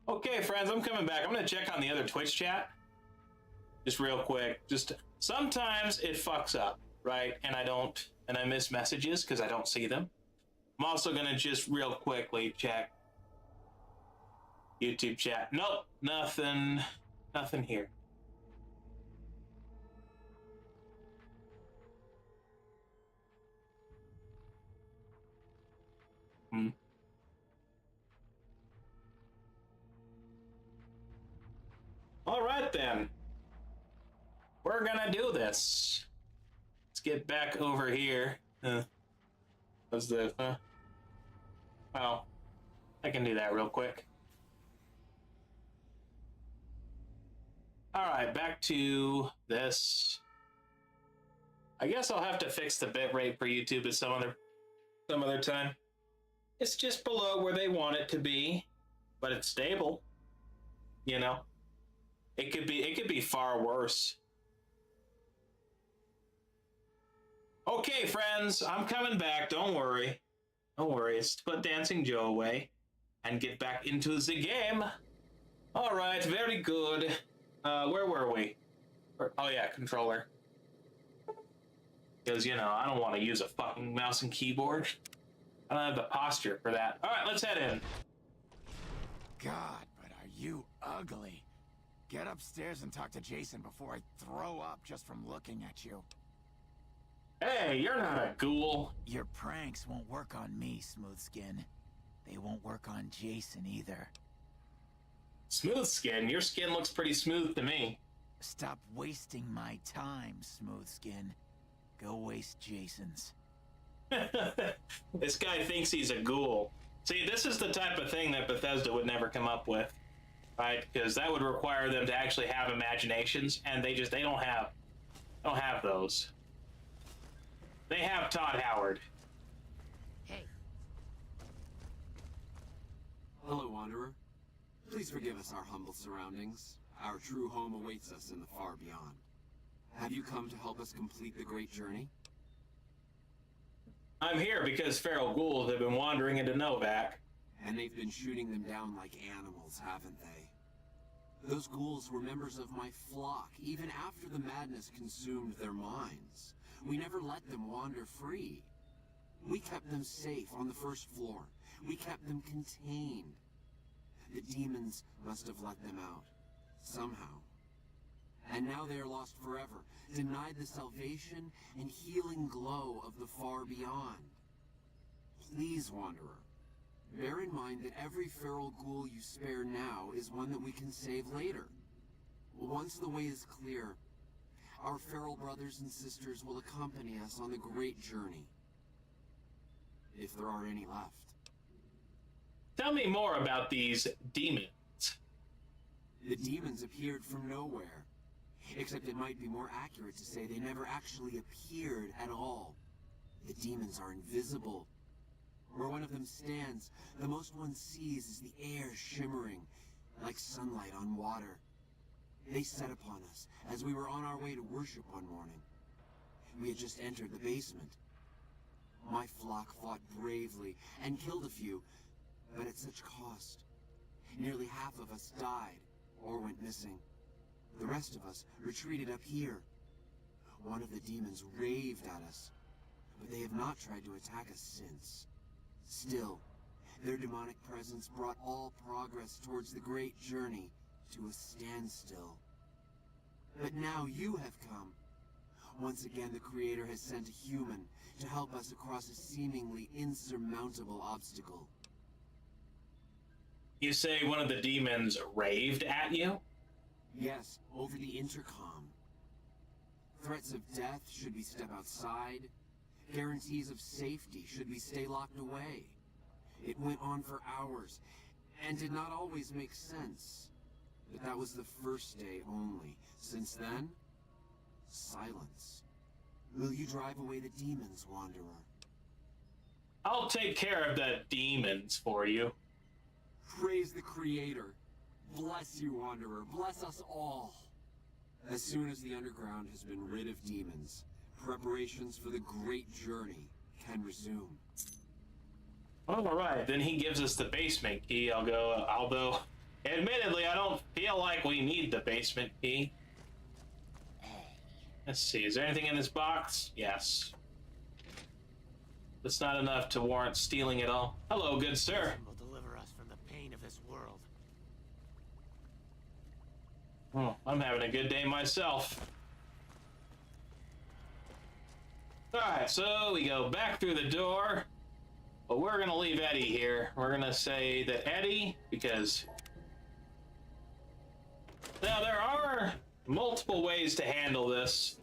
Speaker 1: Okay, friends, I'm coming back. I'm gonna check on the other Twitch chat. Just real quick. Just sometimes it fucks up, right? And I miss messages because I don't see them. I'm also gonna just real quickly check YouTube chat. Nope, nothing here. All right, then. We're gonna do this. Let's get back over here. What's this, huh? Well, I can do that real quick. All right, back to this. I guess I'll have to fix the bitrate for YouTube at some other time. It's just below where they want it to be, but it's stable. You know? It could be far worse. Okay, friends, I'm coming back. Don't worry. Don't worry. Let's put Dancing Joe away and get back into the game. All right, very good. Where were we? Oh yeah, controller. Because, you know, I don't want to use a fucking mouse and keyboard. I don't have the posture for that. All right, let's head in.
Speaker 2: God, but are you ugly. Get upstairs and talk to Jason before I throw up just from looking at you.
Speaker 1: Hey, you're not a ghoul.
Speaker 2: Your pranks won't work on me, Smoothskin. They won't work on Jason either.
Speaker 1: Smoothskin? Your skin looks pretty smooth to me.
Speaker 2: Stop wasting my time, Smoothskin. Go waste Jason's.
Speaker 1: This guy thinks he's a ghoul. See, this is the type of thing that Bethesda would never come up with. Right, because that would require them to actually have imaginations, and they don't have those. They have Todd Howard.
Speaker 16: Hey.
Speaker 17: Hello, Wanderer. Please forgive us our humble surroundings. Our true home awaits us in the far beyond. Have you come to help us complete the great journey?
Speaker 1: I'm here because feral ghouls have been wandering into Novak.
Speaker 17: And they've been shooting them down like animals, haven't they? Those ghouls were members of my flock, even after the madness consumed their minds. We never let them wander free. We kept them safe on the first floor. We kept them contained. The demons must have let them out, somehow. And now they are lost forever, denied the salvation and healing glow of the far beyond. Please, Wanderer, bear in mind that every feral ghoul you spare now is one that we can save later. Once the way is clear, our feral brothers and sisters will accompany us on the great journey. If there are any left.
Speaker 1: Tell me more about these demons.
Speaker 17: The demons appeared from nowhere. Except it might be more accurate to say they never actually appeared at all. The demons are invisible. Where one of them stands, the most one sees is the air shimmering, like sunlight on water. They set upon us as we were on our way to worship one morning. We had just entered the basement. My flock fought bravely and killed a few, but at such cost. Nearly half of us died or went missing. The rest of us retreated up here. One of the demons raved at us, but they have not tried to attack us since. Still, their demonic presence brought all progress towards the great journey to a standstill. But now you have come. Once again, the Creator has sent a human to help us across a seemingly insurmountable obstacle.
Speaker 1: You say one of the demons raved at you?
Speaker 17: Yes, over the intercom. Threats of death should we step outside. Guarantees of safety should we stay locked away. It went on for hours, and did not always make sense. But that was the first day only. Since then, silence. Will you drive away the demons, Wanderer?
Speaker 1: I'll take care of the demons for you.
Speaker 17: Praise the Creator. Bless you, Wanderer. Bless us all. As soon as the underground has been rid of demons, preparations for the great journey can resume.
Speaker 1: All right, then he gives us the basement key. I'll go, although, admittedly, I don't feel like we need the basement key. Let's see, is there anything in this box? Yes. That's not enough to warrant stealing it all. Hello, good sir.
Speaker 5: Will deliver us from the pain of this world.
Speaker 1: Oh, I'm having a good day myself. Alright, so we go back through the door. But we're gonna leave Eddie here. We're gonna say that Eddie, because... Now, there are multiple ways to handle this.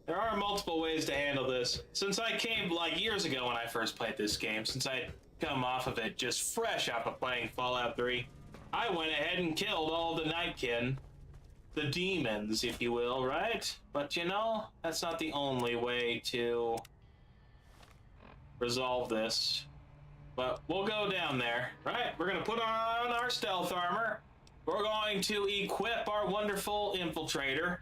Speaker 1: There are multiple ways to handle this. Since I came, like, years ago when I first played this game, since I'd come off of it just fresh off of playing Fallout 3, I went ahead and killed all the Nightkin. The demons, if you will, right? But you know, that's not the only way to resolve this. But we'll go down there, right? We're gonna put on our stealth armor. We're going to equip our wonderful infiltrator.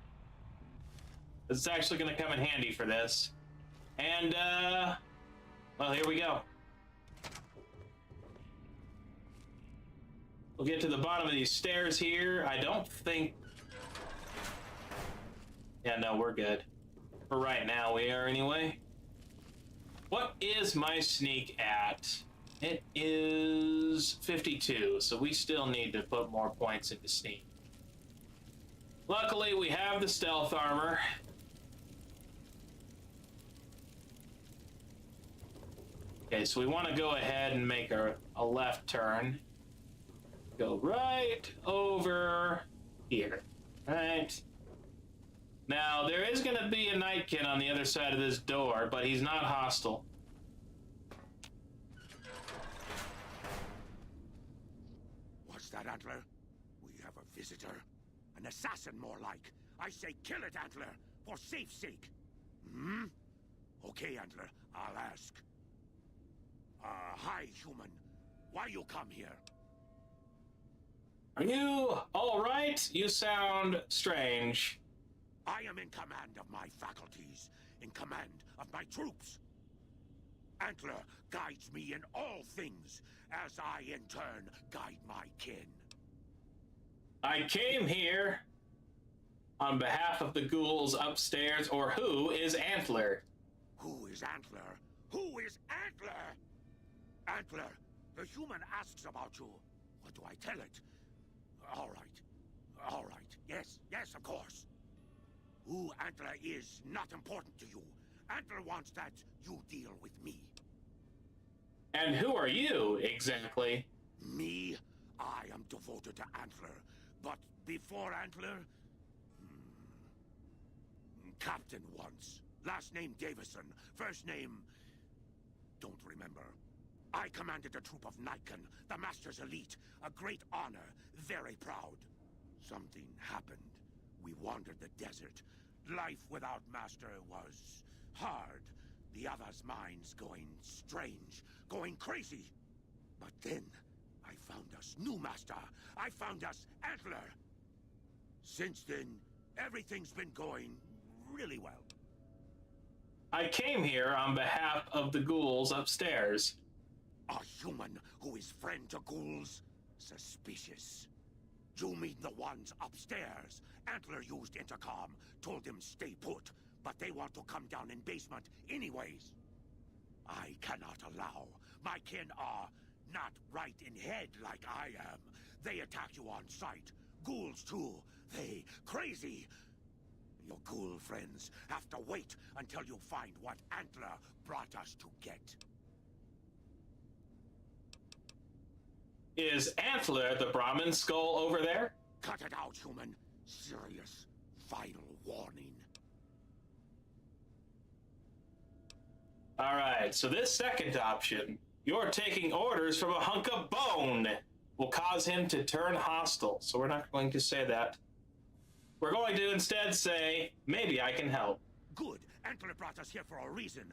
Speaker 1: It's actually gonna come in handy for this. And, well, here we go. We'll get to the bottom of these stairs here. I don't think... Yeah, no, we're good. For right now, we are anyway. What is my sneak at? It is 52, so we still need to put more points into sneak. Luckily, we have the stealth armor. Okay, so we want to go ahead and make a left turn. Go right over here. Right. Now, there is going to be a Nightkin on the other side of this door, but he's not hostile.
Speaker 15: What's that, Antler? We have a visitor. An assassin, more like. I say kill it, Antler, for safe's sake. Hmm? Okay, Antler, I'll ask. Hi, human. Why you come here?
Speaker 1: Are you all right? You sound strange.
Speaker 15: I am in command of my faculties, in command of my troops. Antler guides me in all things, as I in turn guide my kin.
Speaker 1: I came here on behalf of the ghouls upstairs, or who is Antler?
Speaker 15: Who is Antler? Who is Antler? Antler, the human asks about you. What do I tell it? All right. All right. Yes, of course. Who Antler is not important to you. Antler wants that you deal with me.
Speaker 1: And who are you, exactly?
Speaker 15: Me? I am devoted to Antler. But before Antler... Captain once. Last name Davison. First name... Don't remember. I commanded a troop of Nightkin, the Master's elite. A great honor. Very proud. Something happened. We wandered the desert. Life without Master was hard. The others' minds going strange, going crazy. But then, I found us new Master. I found us Antler. Since then, everything's been going really well.
Speaker 1: I came here on behalf of the ghouls upstairs.
Speaker 15: A human who is friend to ghouls? Suspicious. You mean the ones upstairs? Antler used intercom, told them stay put, but they want to come down in basement anyways. I cannot allow. My kin are not right in head like I am. They attack you on sight. Ghouls too. They crazy. Your ghoul friends have to wait until you find what Antler brought us to get.
Speaker 1: Is Antler the Brahmin skull over there?
Speaker 15: Cut it out, human. Serious. Final warning.
Speaker 1: Alright, so this second option, you're taking orders from a hunk of bone, will cause him to turn hostile. So we're not going to say that. We're going to instead say, maybe I can help.
Speaker 15: Good. Antler brought us here for a reason.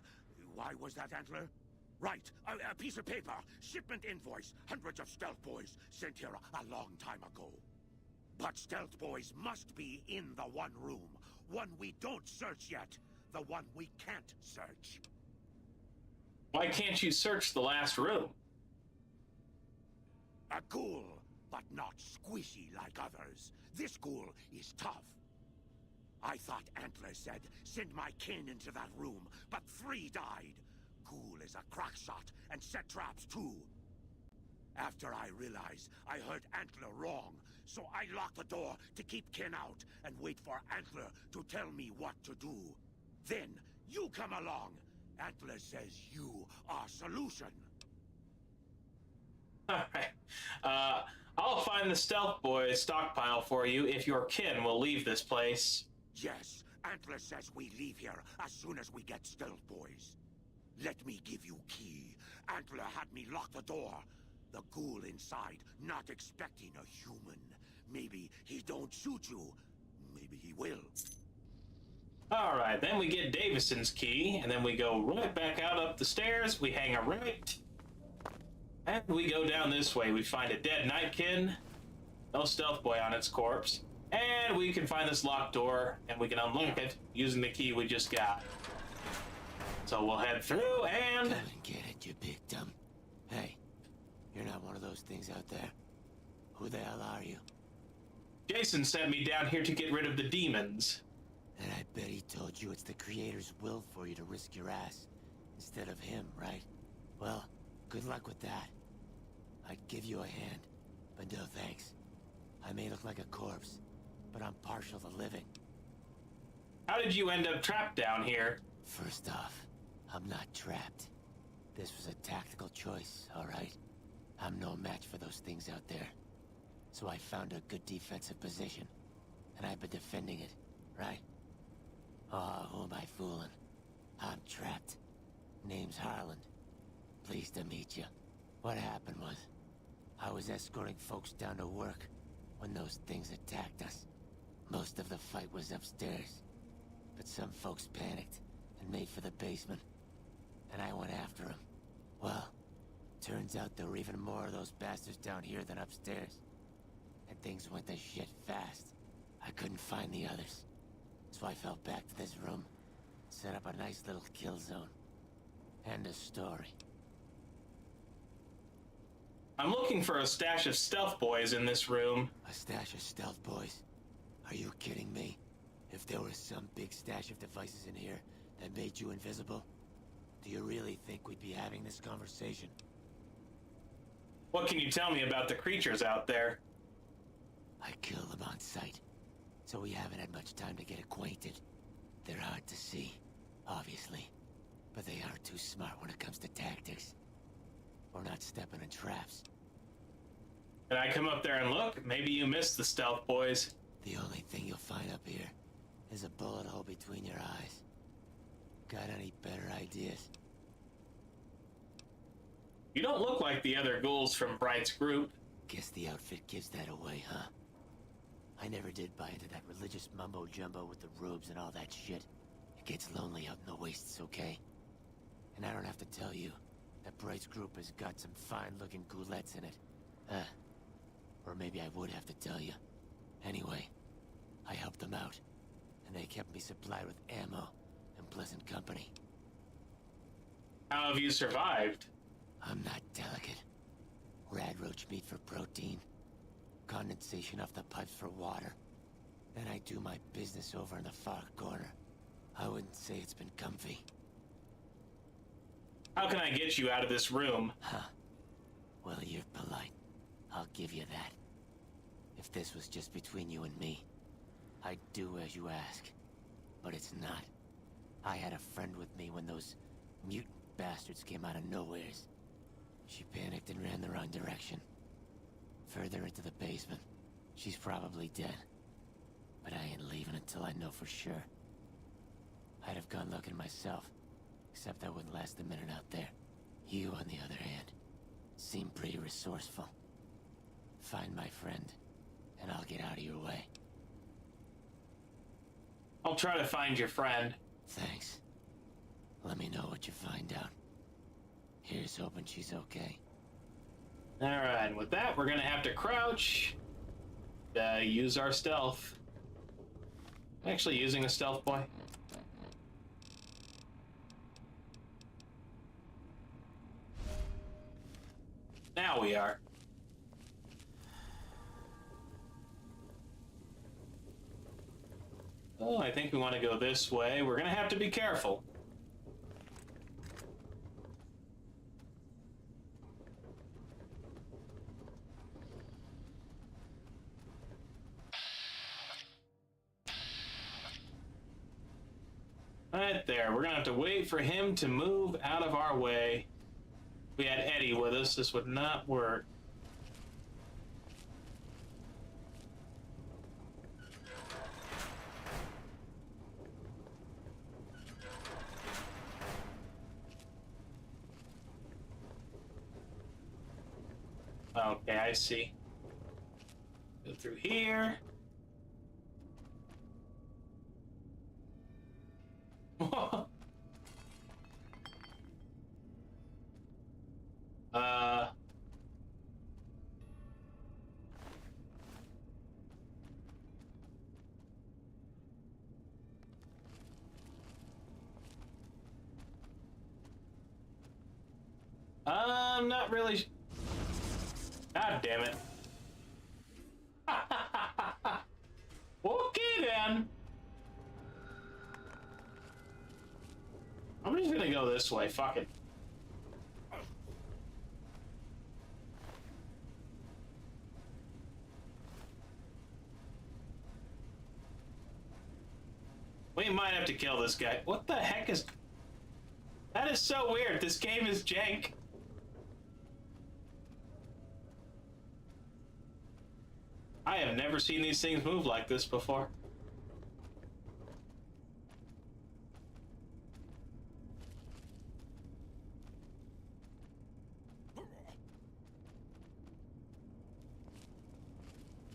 Speaker 15: Why was that, Antler? Right. A piece of paper. Shipment invoice. Hundreds of stealth boys sent here a long time ago. But stealth boys must be in the one room. One we don't search yet. The one we can't search.
Speaker 1: Why can't you search the last room?
Speaker 15: A ghoul, but not squishy like others. This ghoul is tough. I thought Antler said, send my kin into that room, but 3 died. Ghoul is a crack shot and set traps too. After I realized I heard Antler wrong, so I locked the door to keep kin out and wait for Antler to tell me what to do. Then you come along. Antler says you are solution.
Speaker 1: Alright. I'll find the stealth boys stockpile for you if your kin will leave this place.
Speaker 15: Yes, Antler says we leave here as soon as we get stealth boys. Let me give you key. Antler had me lock the door. The ghoul inside, not expecting a human. Maybe he don't shoot you. Maybe he will.
Speaker 1: Alright, then we get Davison's key, and then we go right back out up the stairs, we hang a right, and we go down this way. We find a dead Nightkin, no stealth boy on its corpse, and we can find this locked door, and we can unlock it using the key we just got. So we'll head through, and...
Speaker 16: Come and get it, you big dumb. Hey, you're not one of those things out there. Who the hell are you?
Speaker 1: Jason sent me down here to get rid of the demons.
Speaker 16: And I bet he told you it's the Creator's will for you to risk your ass instead of him, right? Well, good luck with that. I'd give you a hand, but no thanks. I may look like a corpse, but I'm partial to living.
Speaker 1: How did you end up trapped down here?
Speaker 16: First off, I'm not trapped. This was a tactical choice, alright? I'm no match for those things out there. So I found a good defensive position, and I've been defending it, right? Oh, who am I fooling? I'm trapped. Name's Harland. Pleased to meet you. What happened was, I was escorting folks down to work when those things attacked us. Most of the fight was upstairs, but some folks panicked and made for the basement, and I went after them. Well, turns out there were even more of those bastards down here than upstairs, and things went to shit fast. I couldn't find the others. So I fell back to this room, set up a nice little kill zone. End of story.
Speaker 1: I'm looking for a stash of stealth boys in this room.
Speaker 16: A stash of stealth boys? Are you kidding me? If there was some big stash of devices in here that made you invisible, do you really think we'd be having this conversation?
Speaker 1: What can you tell me about the creatures out there?
Speaker 16: I kill them on sight, so we haven't had much time to get acquainted. They're hard to see, obviously, but they aren't too smart when it comes to tactics. We're not stepping in traps.
Speaker 1: Can I come up there and look? Maybe you missed the stealth boys.
Speaker 16: The only thing you'll find up here is a bullet hole between your eyes. Got any better ideas?
Speaker 1: You don't look like the other ghouls from Bright's group.
Speaker 16: Guess the outfit gives that away, huh? I never did buy into that religious mumbo-jumbo with the robes and all that shit. It gets lonely out in the wastes, okay? And I don't have to tell you that Bright's group has got some fine-looking ghoulettes in it. Or maybe I would have to tell you. Anyway, I helped them out, and they kept me supplied with ammo and pleasant company.
Speaker 1: How have you survived?
Speaker 16: I'm not delicate. Radroach meat for protein, condensation off the pipes for water. Then I do my business over in the far corner. I wouldn't say it's been comfy.
Speaker 1: How can I get you out of this room?
Speaker 16: Huh. Well, you're polite. I'll give you that. If this was just between you and me, I'd do as you ask. But it's not. I had a friend with me when those mutant bastards came out of nowheres. She panicked and ran the wrong direction. Further into the basement. She's probably dead. But I ain't leaving until I know for sure. I'd have gone looking myself, except I wouldn't last a minute out there. You, on the other hand, seem pretty resourceful. Find my friend, and I'll get out of your way.
Speaker 1: I'll try to find your friend.
Speaker 16: Thanks. Let me know what you find out. Here's hoping she's okay.
Speaker 1: Alright, with that, we're gonna have to crouch. Use our stealth. Actually, using a stealth boy. Now we are. Oh, I think we want to go this way. We're gonna have to be careful. Right there. We're gonna have to wait for him to move out of our way. If we had Eddie with us, this would not work. Okay, I see. Go through here. I'm not really. God damn it. Okay then. I'm just gonna go this way. Fuck it. We might have to kill this guy. What the heck is... That is so weird. This game is jank. I have never seen these things move like this before.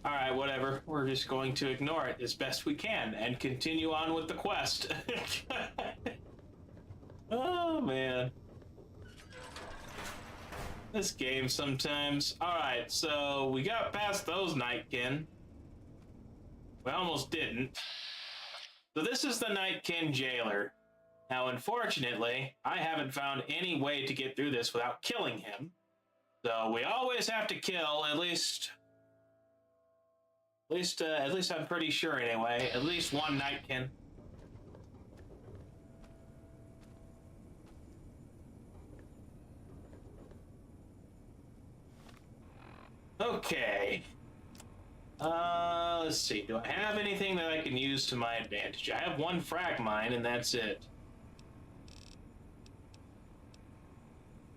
Speaker 1: Alright, whatever. We're just going to ignore it as best we can and continue on with the quest. Oh, man. This game sometimes. Alright, so we got past those Nightkin. We almost didn't. So this is the Nightkin jailer. Now, unfortunately, I haven't found any way to get through this without killing him. So we always have to kill at least I'm pretty sure anyway, at least one Nightkin. Okay. Let's see. Do I have anything that I can use to my advantage? I have one frag mine, and that's it.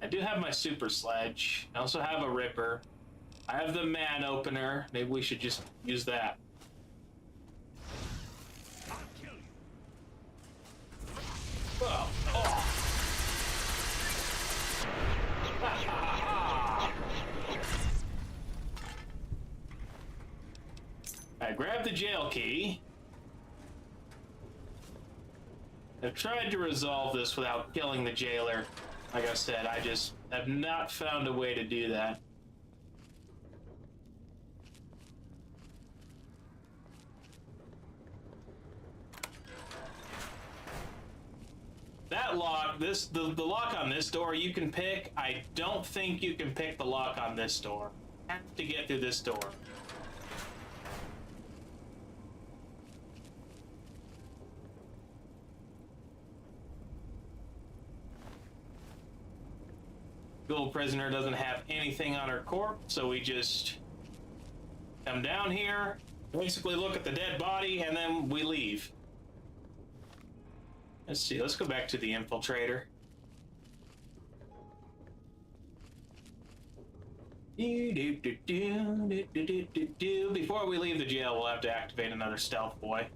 Speaker 1: I do have my super sledge. I also have a ripper. I have the man opener. Maybe we should just use that.
Speaker 15: I'll kill you.
Speaker 1: Whoa. Oh. I grabbed the jail key. I've tried to resolve this without killing the jailer. Like I said, I just have not found a way to do that. That lock, the lock on this door you can pick. I don't think you can pick the lock on this door. Have to get through this door. School prisoner doesn't have anything on her corpse, so we just come down here, basically look at the dead body, and then we leave. Let's see, let's go back to the infiltrator. Before we leave the jail, we'll have to activate another stealth boy.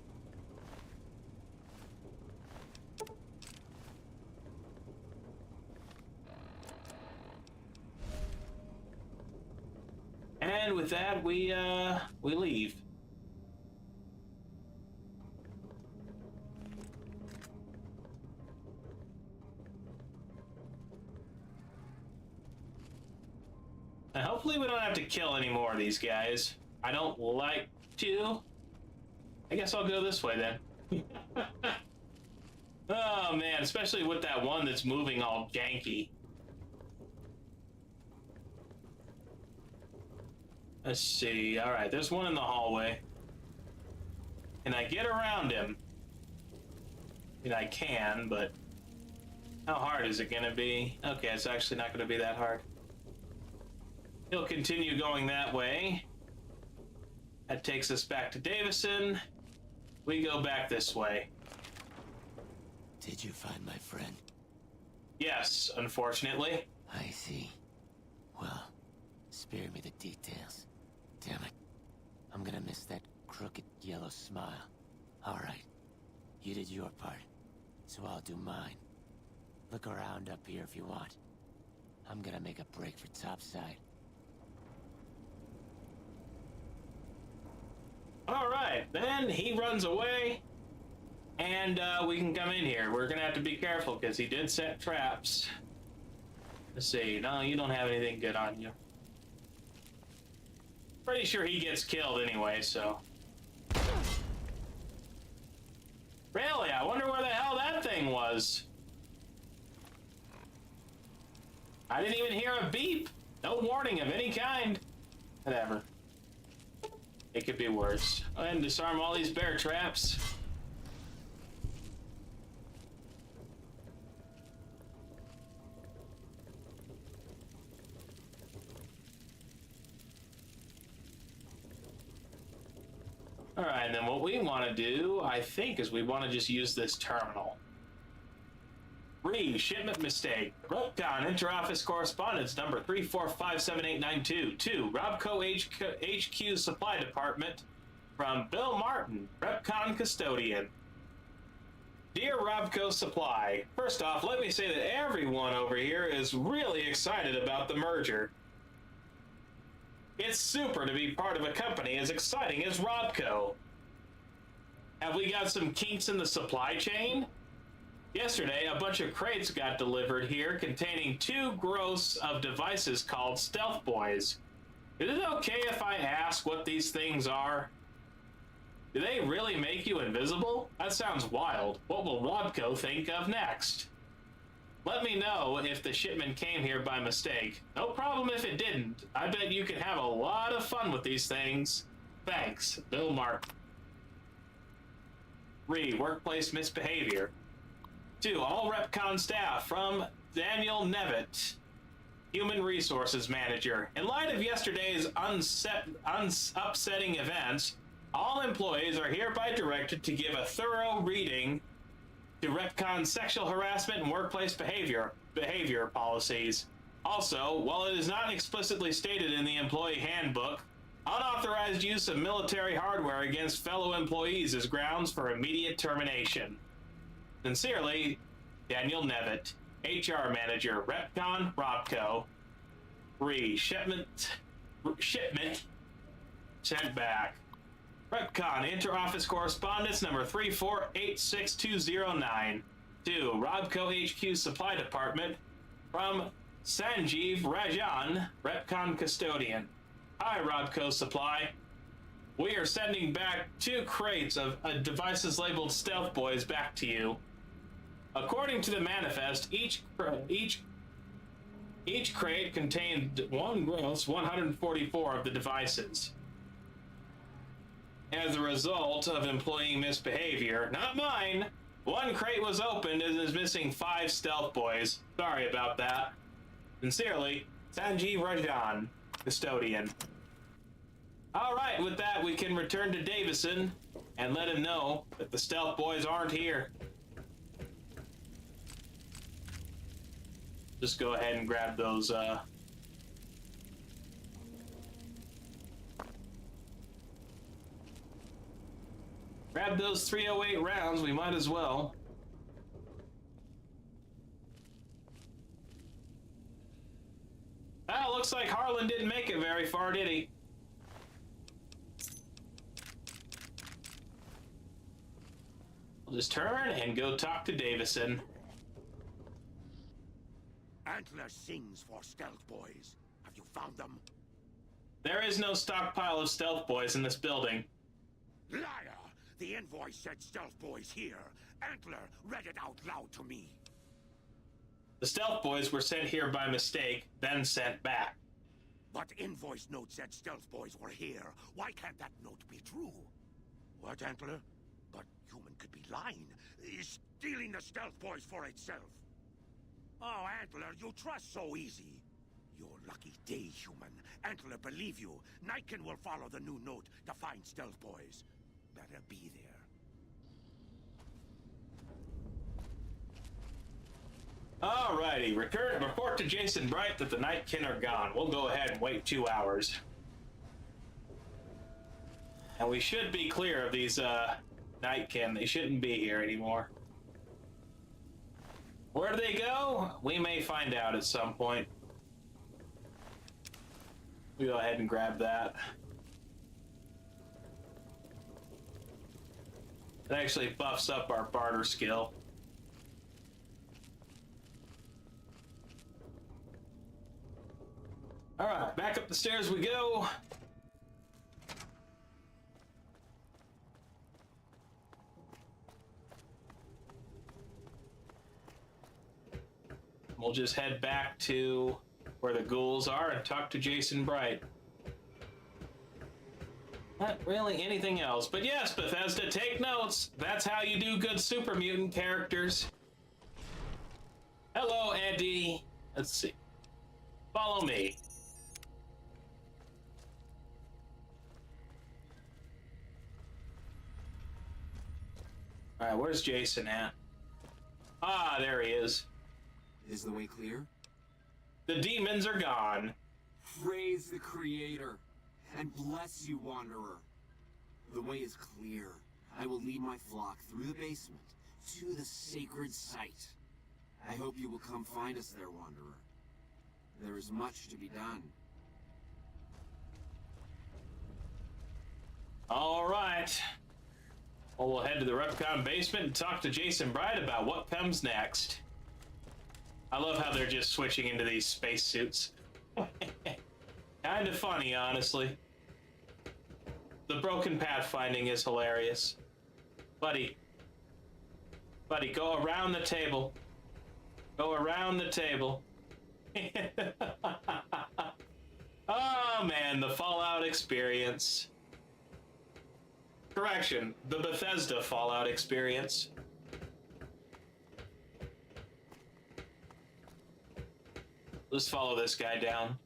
Speaker 1: And with that, we leave. And hopefully we don't have to kill any more of these guys. I don't like to. I guess I'll go this way then. Oh man, especially with that one that's moving all janky. Let's see. All right, there's one in the hallway. Can I get around him? I mean, I can, but how hard is it going to be? Okay, it's actually not going to be that hard. He'll continue going that way. That takes us back to Davison. We go back this way.
Speaker 16: Did you find my friend?
Speaker 1: Yes, unfortunately.
Speaker 16: I see. Well, spare me the details. Damn it. I'm gonna miss that crooked yellow smile. Alright. You did your part, so I'll do mine. Look around up here if you want. I'm gonna make a break for topside.
Speaker 1: Alright, then he runs away, and we can come in here. We're gonna have to be careful, because he did set traps. Let's see, no, you don't have anything good on you. Pretty sure he gets killed anyway, so. Really, I wonder where the hell that thing was. I didn't even hear a beep. No warning of any kind. Whatever. It could be worse. Go ahead and disarm all these bear traps. Alright, and then what we want to do, I think, is we want to just use this terminal. Shipment mistake. Robcon interoffice correspondence number 3457892 to Robco HQ Supply Department from Bill Martin, Repcon Custodian. Dear Robco Supply, first off, let me say that everyone over here is really excited about the merger. It's super to be part of a company as exciting as Robco. Have we got some kinks in the supply chain? Yesterday, a bunch of crates got delivered here containing 2 gross of devices called Stealth Boys. Is it okay if I ask what these things are? Do they really make you invisible? That sounds wild. What will Rodko think of next? Let me know if the shipment came here by mistake. No problem if it didn't. I bet you could have a lot of fun with these things. Thanks, Bill Mark. 3. Workplace misbehavior. 2. All RepCon staff from Daniel Nevitt, Human Resources Manager. In light of yesterday's upsetting events, all employees are hereby directed to give a thorough reading to RepCon's sexual harassment and workplace behavior policies. Also, while it is not explicitly stated in the employee handbook, unauthorized use of military hardware against fellow employees is grounds for immediate termination. Sincerely, Daniel Nevitt, HR Manager, RepCon, Robco. 3. Shipment sent back. RepCon, Inter-Office Correspondence number 3486209. 2. Robco HQ Supply Department from Sanjeev Rajan, RepCon Custodian. Hi, Robco Supply. We are sending back 2 crates of devices labeled Stealth Boys back to you. According to the manifest, each crate contained 144 of the devices. As a result of employee misbehavior, not mine, 1 crate was opened and is missing 5 Stealth Boys. Sorry about that. Sincerely, Sanjeev Rajan, Custodian. Alright, with that, we can return to Davison and let him know that the Stealth Boys aren't here. Just go ahead and grab those, grab those 308 rounds, we might as well. Ah, looks like Harlan didn't make it very far, did he? We'll just turn and go talk to Davison.
Speaker 15: Antler sings for Stealth Boys. Have you found them?
Speaker 1: There is no stockpile of Stealth Boys in this building.
Speaker 15: Liar! The invoice said Stealth Boys here. Antler read it out loud to me.
Speaker 1: The Stealth Boys were sent here by mistake, then sent back.
Speaker 15: But invoice note said Stealth Boys were here. Why can't that note be true? What, Antler? But human could be lying. Is stealing the Stealth Boys for itself. Oh, Antler, you trust so easy. Your lucky day, human. Antler, believe you. Nightkin will follow the new note to find Stealth Boys. Better be there.
Speaker 1: Alrighty, report to Jason Bright that the Nightkin are gone. We'll go ahead and wait 2 hours. And we should be clear of these, Nightkin. They shouldn't be here anymore. Where do they go? We may find out at some point. We'll go ahead and grab that. It actually buffs up our barter skill. Alright, back up the stairs we go. We'll just head back to where the ghouls are and talk to Jason Bright. Not really anything else, but yes, Bethesda, take notes. That's how you do good super mutant characters. Hello, Eddie. Let's see. Follow me. Alright, where's Jason at? Ah, there he is.
Speaker 17: Is the way clear?
Speaker 1: The demons are gone.
Speaker 17: Praise the Creator, and bless you, Wanderer. The way is clear. I will lead my flock through the basement to the sacred site. I hope you will come find us there, Wanderer. There is much to be done.
Speaker 1: All right. Well, we'll head to the RepCon basement and talk to Jason Bright about what comes next. I love how they're just switching into these spacesuits. Kind of funny, honestly. The broken pathfinding is hilarious. Buddy, go around the table. Go around the table. Oh man, the Fallout experience. Correction, the Bethesda Fallout experience. Let's follow this guy down.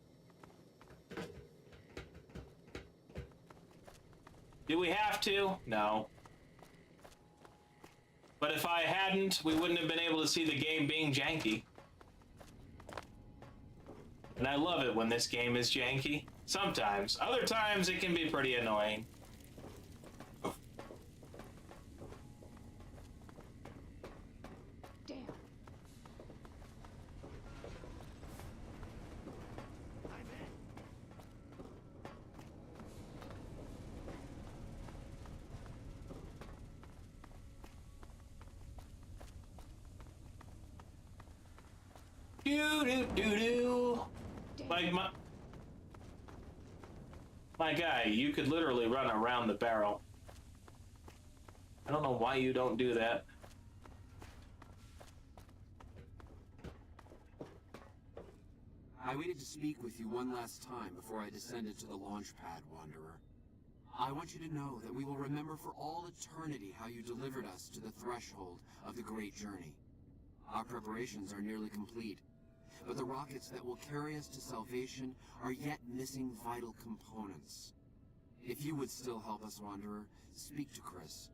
Speaker 1: Do we have to? No. But if I hadn't, we wouldn't have been able to see the game being janky. And I love it when this game is janky. Sometimes. Other times it can be pretty annoying.
Speaker 10: Damn.
Speaker 1: Do. Like my guy, you could literally run around the barrel. I don't know why you don't do that.
Speaker 17: I waited to speak with you one last time before I descended to the launch pad, Wanderer. I want you to know that we will remember for all eternity how you delivered us to the threshold of the great journey. Our preparations are nearly complete, but the rockets that will carry us to salvation are yet missing vital components. If you would still help us, Wanderer, speak to Chris.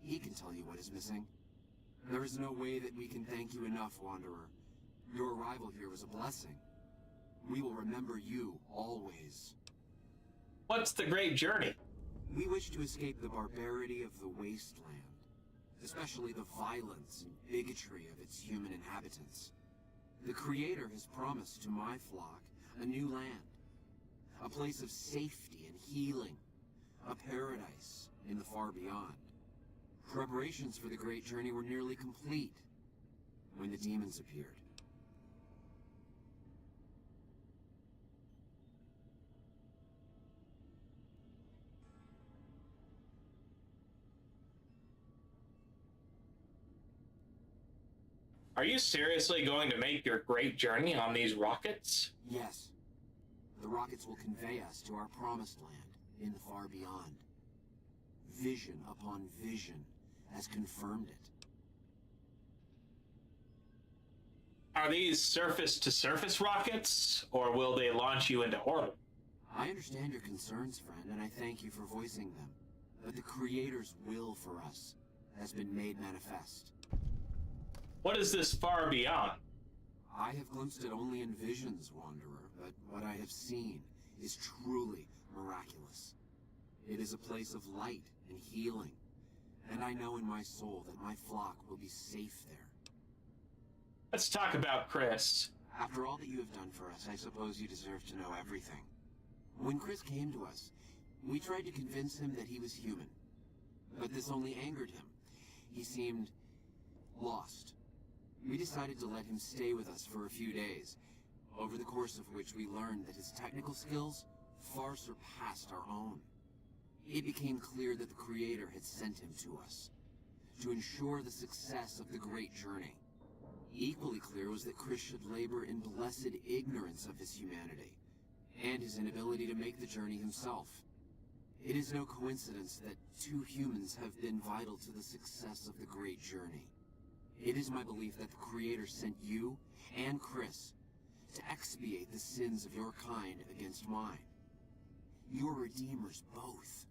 Speaker 17: He can tell you what is missing. There is no way that we can thank you enough, Wanderer. Your arrival here was a blessing. We will remember you always.
Speaker 1: What's the great journey?
Speaker 17: We wish to escape the barbarity of the Wasteland, especially the violence and bigotry of its human inhabitants. The Creator has promised to my flock a new land, a place of safety and healing, a paradise in the far beyond. Preparations for the great journey were nearly complete when the demons appeared.
Speaker 1: Are you seriously going to make your great journey on these rockets?
Speaker 17: Yes. The rockets will convey us to our promised land in the far beyond. Vision upon vision has confirmed it.
Speaker 1: Are these surface-to-surface rockets, or will they launch you into orbit?
Speaker 17: I understand your concerns, friend, and I thank you for voicing them. But the Creator's will for us has been made manifest.
Speaker 1: What is this far beyond?
Speaker 17: I have glimpsed it only in visions, Wanderer, but what I have seen is truly miraculous. It is a place of light and healing, and I know in my soul that my flock will be safe there.
Speaker 1: Let's talk about Chris.
Speaker 17: After all that you have done for us, I suppose you deserve to know everything. When Chris came to us, we tried to convince him that he was human, but this only angered him. He seemed lost. We decided to let him stay with us for a few days, over the course of which we learned that his technical skills far surpassed our own. It became clear that the Creator had sent him to us, to ensure the success of the great journey. Equally clear was that Chris should labor in blessed ignorance of his humanity, and his inability to make the journey himself. It is no coincidence that two humans have been vital to the success of the great journey. It is my belief that the Creator sent you and Chris to expiate the sins of your kind against mine. You are redeemers both.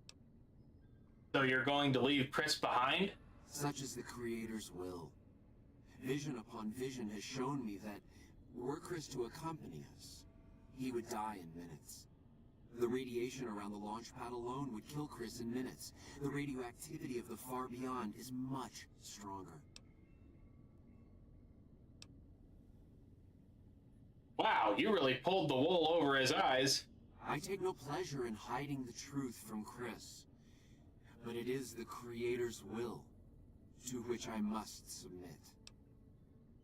Speaker 1: So you're going to leave Chris behind?
Speaker 17: Such is the Creator's will. Vision upon vision has shown me that were Chris to accompany us, he would die in minutes. The radiation around the launch pad alone would kill Chris in minutes. The radioactivity of the far beyond is much stronger.
Speaker 1: Wow, you really pulled the wool over his eyes.
Speaker 17: I take no pleasure in hiding the truth from Chris, but it is the Creator's will to which I must submit.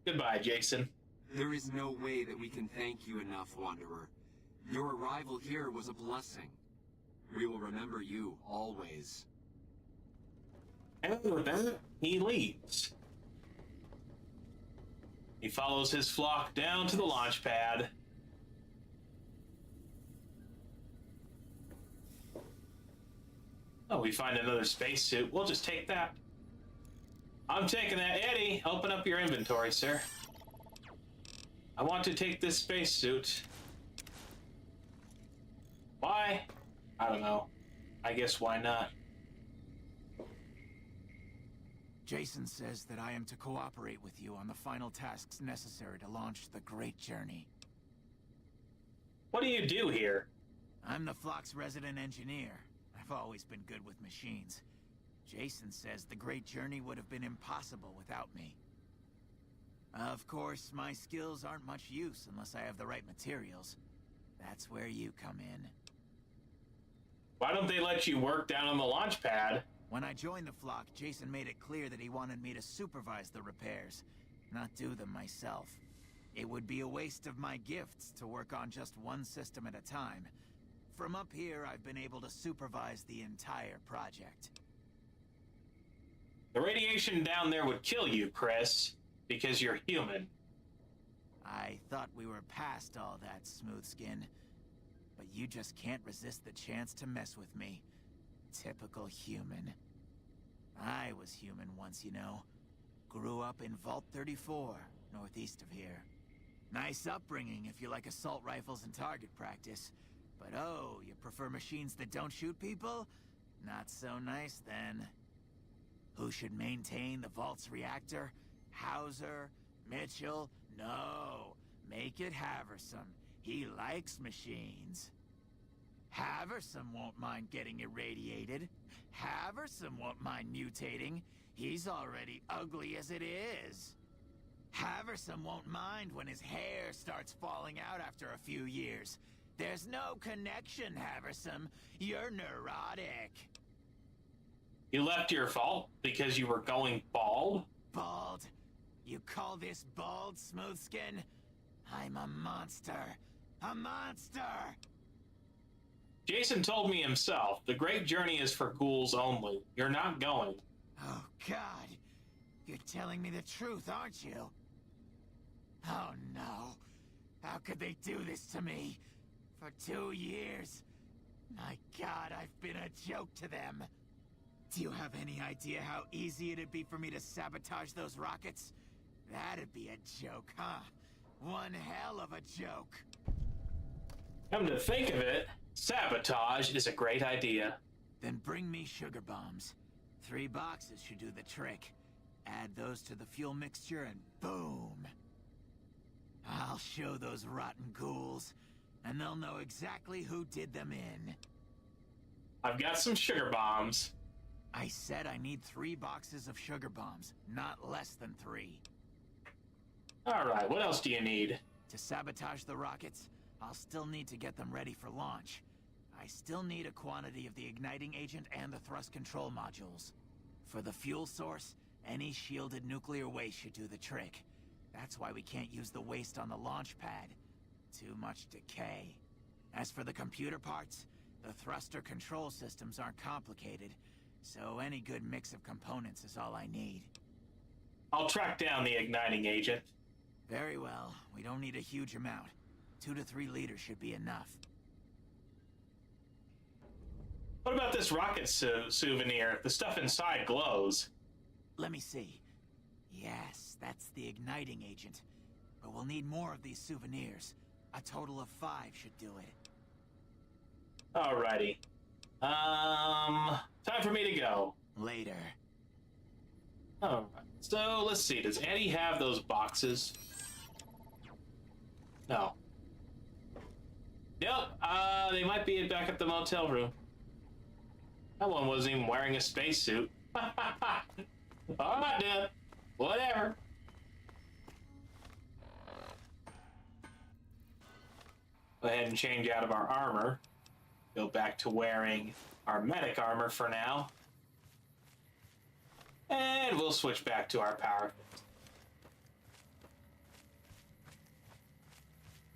Speaker 1: Goodbye, Jason.
Speaker 17: There is no way that we can thank you enough, Wanderer. Your arrival here was a blessing. We will remember you, always.
Speaker 1: And with that, he leaves. He follows his flock down to the launch pad. Oh, we find another spacesuit. We'll just take that. I'm taking that. Eddie, open up your inventory, sir. I want to take this spacesuit. Why? I don't know. I guess why not?
Speaker 2: Jason says that I am to cooperate with you on the final tasks necessary to launch the Great Journey.
Speaker 1: What do you do here?
Speaker 2: I'm the flock's resident engineer. I've always been good with machines. Jason says the Great Journey would have been impossible without me. Of course, my skills aren't much use unless I have the right materials. That's where you come in.
Speaker 1: Why don't they let you work down on the launch pad?
Speaker 2: When I joined the flock, Jason made it clear that he wanted me to supervise the repairs, not do them myself. It would be a waste of my gifts to work on just one system at a time. From up here, I've been able to supervise the entire project.
Speaker 1: The radiation down there would kill you, Chris, because you're human.
Speaker 2: I thought we were past all that, Smoothskin. But you just can't resist the chance to mess with me. Typical human. I was human once, you know. Grew up in Vault 34, northeast of here. Nice upbringing if you like assault rifles and target practice. But oh, you prefer machines that don't shoot people? Not so nice then. Who should maintain the Vault's reactor? Hauser? Mitchell? No. Make it Haversam. He likes machines. Haversam won't mind getting irradiated. Haversam won't mind mutating. He's already ugly as it is. Haversam won't mind when his hair starts falling out after a few years. There's no connection, Haversam. You're neurotic.
Speaker 1: You left your vault because you were going bald?
Speaker 2: Bald? You call this bald, Smoothskin? I'm a monster. A monster!
Speaker 1: Jason told me himself, the Great Journey is for ghouls only. You're not going.
Speaker 2: Oh, God. You're telling me the truth, aren't you? Oh, no. How could they do this to me? For 2 years. My God, I've been a joke to them. Do you have any idea how easy it'd be for me to sabotage those rockets? That'd be a joke, huh? One hell of a joke.
Speaker 1: Come to think of it, sabotage is a great idea.
Speaker 2: Then bring me sugar bombs. 3 boxes should do the trick. Add those to the fuel mixture and boom! I'll show those rotten ghouls, and they'll know exactly who did them in.
Speaker 1: I've got some sugar bombs.
Speaker 2: I said I need 3 boxes of sugar bombs, not less than 3.
Speaker 1: Alright, what else do you need?
Speaker 2: To sabotage the rockets, I'll still need to get them ready for launch. I still need a quantity of the igniting agent and the thrust control modules. For the fuel source, any shielded nuclear waste should do the trick. That's why we can't use the waste on the launch pad. Too much decay. As for the computer parts, the thruster control systems aren't complicated, so any good mix of components is all I need.
Speaker 1: I'll track down the igniting agent.
Speaker 2: Very well. We don't need a huge amount. 2 to 3 liters should be enough.
Speaker 1: What about this rocket souvenir? The stuff inside glows.
Speaker 2: Let me see. Yes, that's the igniting agent. But we'll need more of these souvenirs. A total of 5 should do it.
Speaker 1: Alrighty. Time for me to go.
Speaker 2: Later.
Speaker 1: Alright, so let's see. Does Eddie have those boxes? No. Yep, they might be back at the motel room. That one wasn't even wearing a spacesuit. Alright, dude. Whatever. Go ahead and change out of our armor. Go back to wearing our medic armor for now. And we'll switch back to our power.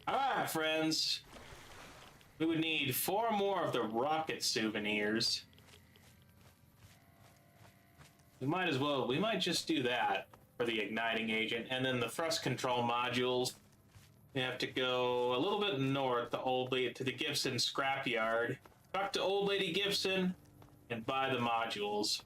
Speaker 1: Alright, friends. We would need 4 more of the rocket souvenirs. We might just do that for the igniting agent. And then the thrust control modules, we have to go a little bit north to the Gibson scrapyard. Talk to Old Lady Gibson and buy the modules.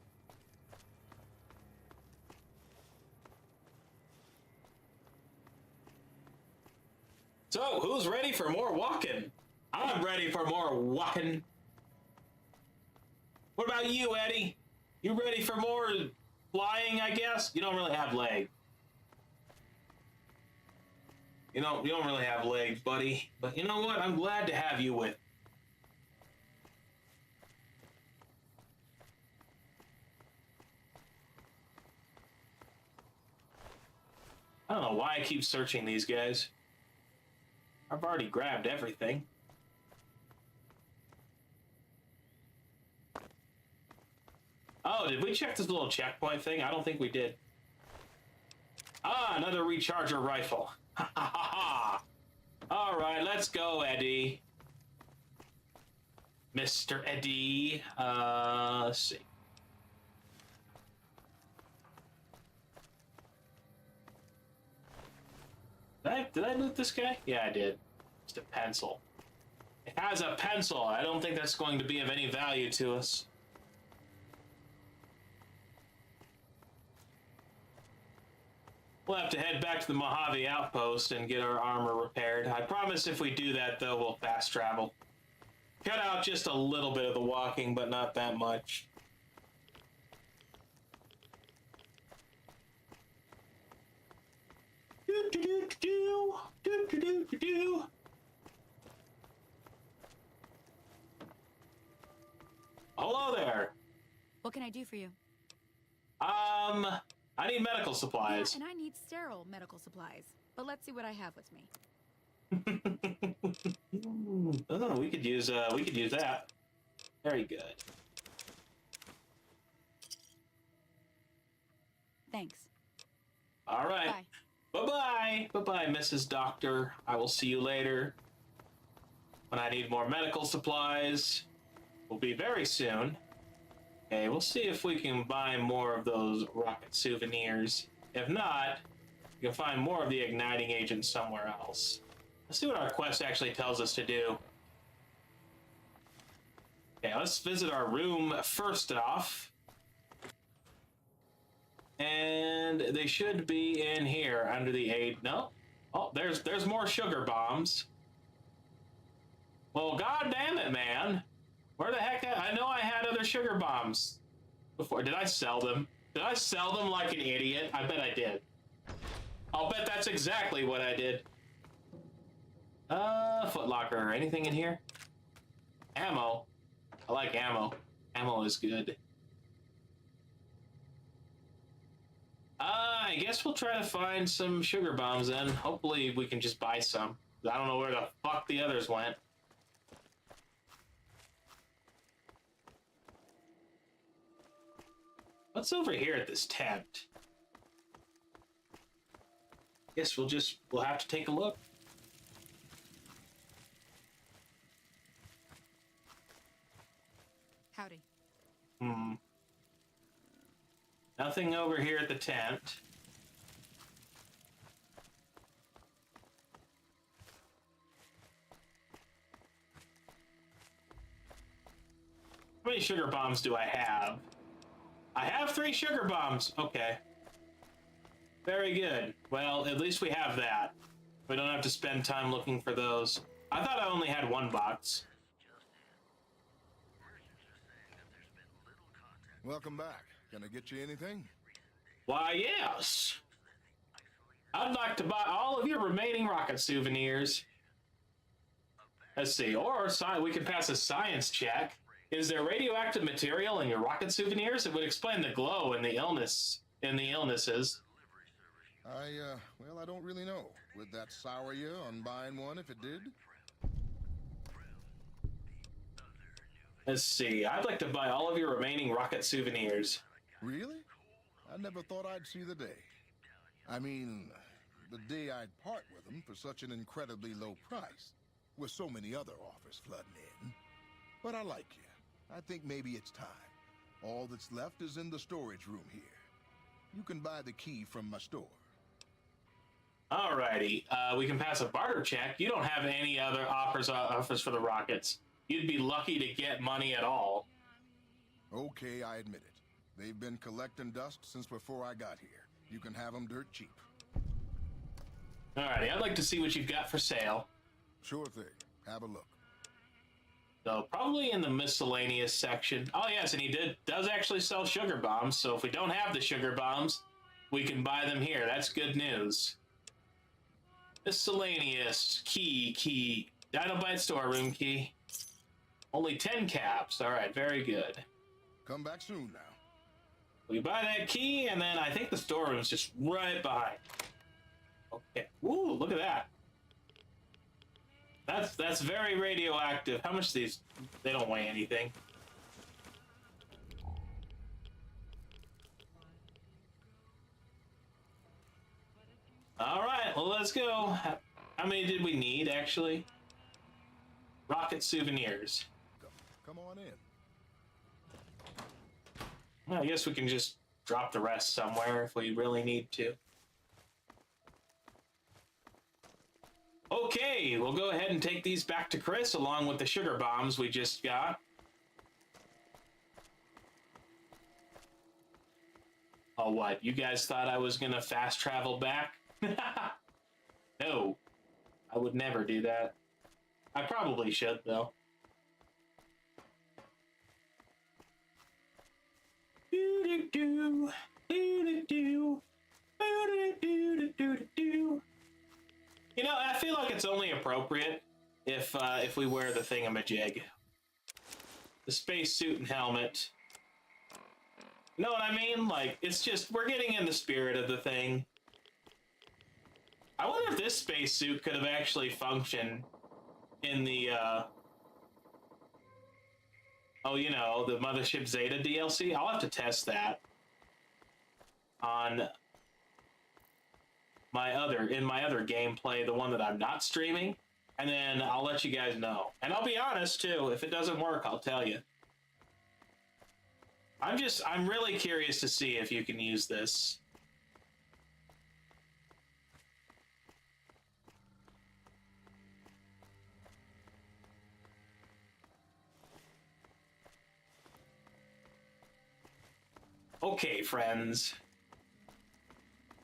Speaker 1: So, who's ready for more walking? I'm ready for more walking. What about you, Eddie? You ready for more flying, I guess? You don't really have legs. You don't really have legs, buddy. But you know what? I'm glad to have you with. I don't know why I keep searching these guys. I've already grabbed everything. Oh, did we check this little checkpoint thing? I don't think we did. Ah, another recharger rifle. Ha ha ha ha. All right, let's go, Eddie. Mr. Eddie. Let's see. Did I loot this guy? Yeah, I did. Just a pencil. It has a pencil. I don't think that's going to be of any value to us. We'll have to head back to the Mojave outpost and get our armor repaired. I promise if we do that, though, we'll fast travel. Cut out just a little bit of the walking, but not that much. Hello there.
Speaker 18: What can I do for you?
Speaker 1: I need medical supplies.
Speaker 18: Yeah, and I need sterile medical supplies. But let's see what I have with me.
Speaker 1: Oh, we could use that. Very good.
Speaker 18: Thanks.
Speaker 1: All right. Bye-bye. Bye-bye, Mrs. Doctor. I will see you later. When I need more medical supplies, will be very soon. Okay, we'll see if we can buy more of those rocket souvenirs. If not, we can find more of the igniting agent somewhere else. Let's see what our quest actually tells us to do. Okay, let's visit our room first off. And they should be in here under the aid. No? Oh, there's more sugar bombs. Well, god damn it, man. Where the heck? I know I had other sugar bombs before. Did I sell them? Did I sell them like an idiot? I bet I did. I'll bet that's exactly what I did. Footlocker. Anything in here? Ammo. I like ammo. Ammo is good. I guess we'll try to find some sugar bombs then. Hopefully we can just buy some. I don't know where the fuck the others went. What's over here at this tent? Guess we'll have to take a look.
Speaker 18: Howdy.
Speaker 1: Nothing over here at the tent. How many sugar bombs do I have? I have 3 sugar bombs. Okay. Very good. Well, at least we have that. We don't have to spend time looking for those. I thought I only had 1 box.
Speaker 11: Welcome back. Can I get you anything?
Speaker 1: Why, yes. I'd like to buy all of your remaining rocket souvenirs. Let's see. Or we can pass a science check. Is there radioactive material in your rocket souvenirs? It would explain the glow and the illnesses.
Speaker 11: Well, I don't really know. Would that sour you on buying one if it did?
Speaker 1: Let's see. I'd like to buy all of your remaining rocket souvenirs.
Speaker 11: Really? I never thought I'd see the day. I mean, the day I'd part with them for such an incredibly low price. with so many other offers flooding in. But I like you. I think maybe it's time. All that's left is in the storage room here. You can buy the key from my store.
Speaker 1: Alrighty, we can pass a barter check. You don't have any other offers for the rockets. You'd be lucky to get money at all.
Speaker 11: Okay, I admit it. They've been collecting dust since before I got here. You can have them dirt cheap.
Speaker 1: Alrighty, I'd like to see what you've got for sale.
Speaker 11: Sure thing. Have a look.
Speaker 1: So probably in the miscellaneous section. Oh yes, and he does actually sell sugar bombs. So if we don't have the sugar bombs, we can buy them here. That's good news. Miscellaneous key. Dinobite storeroom key. Only 10 caps. All right, very good.
Speaker 11: Come back soon now.
Speaker 1: We buy that key, and then I think the storeroom's just right behind. Okay. Ooh, look at that. That's very radioactive. How much these? They don't weigh anything. All right, well, let's go. How many did we need, actually? Rocket souvenirs.
Speaker 11: Come on in.
Speaker 1: Well, I guess we can just drop the rest somewhere if we really need to. Okay, we'll go ahead and take these back to Chris along with the sugar bombs we just got. Oh, what? You guys thought I was gonna fast travel back? No, I would never do that. I probably should, though. You know, I feel like it's only appropriate if we wear the thingamajig. The spacesuit and helmet. You know what I mean? Like, it's just, we're getting in the spirit of the thing. I wonder if this spacesuit could have actually functioned in the, oh, you know, the Mothership Zeta DLC. I'll have to test that on my other gameplay, the one that I'm not streaming, and then I'll let you guys know. And I'll be honest too, if it doesn't work, I'll tell you. I'm really curious to see if you can use this. Okay, friends.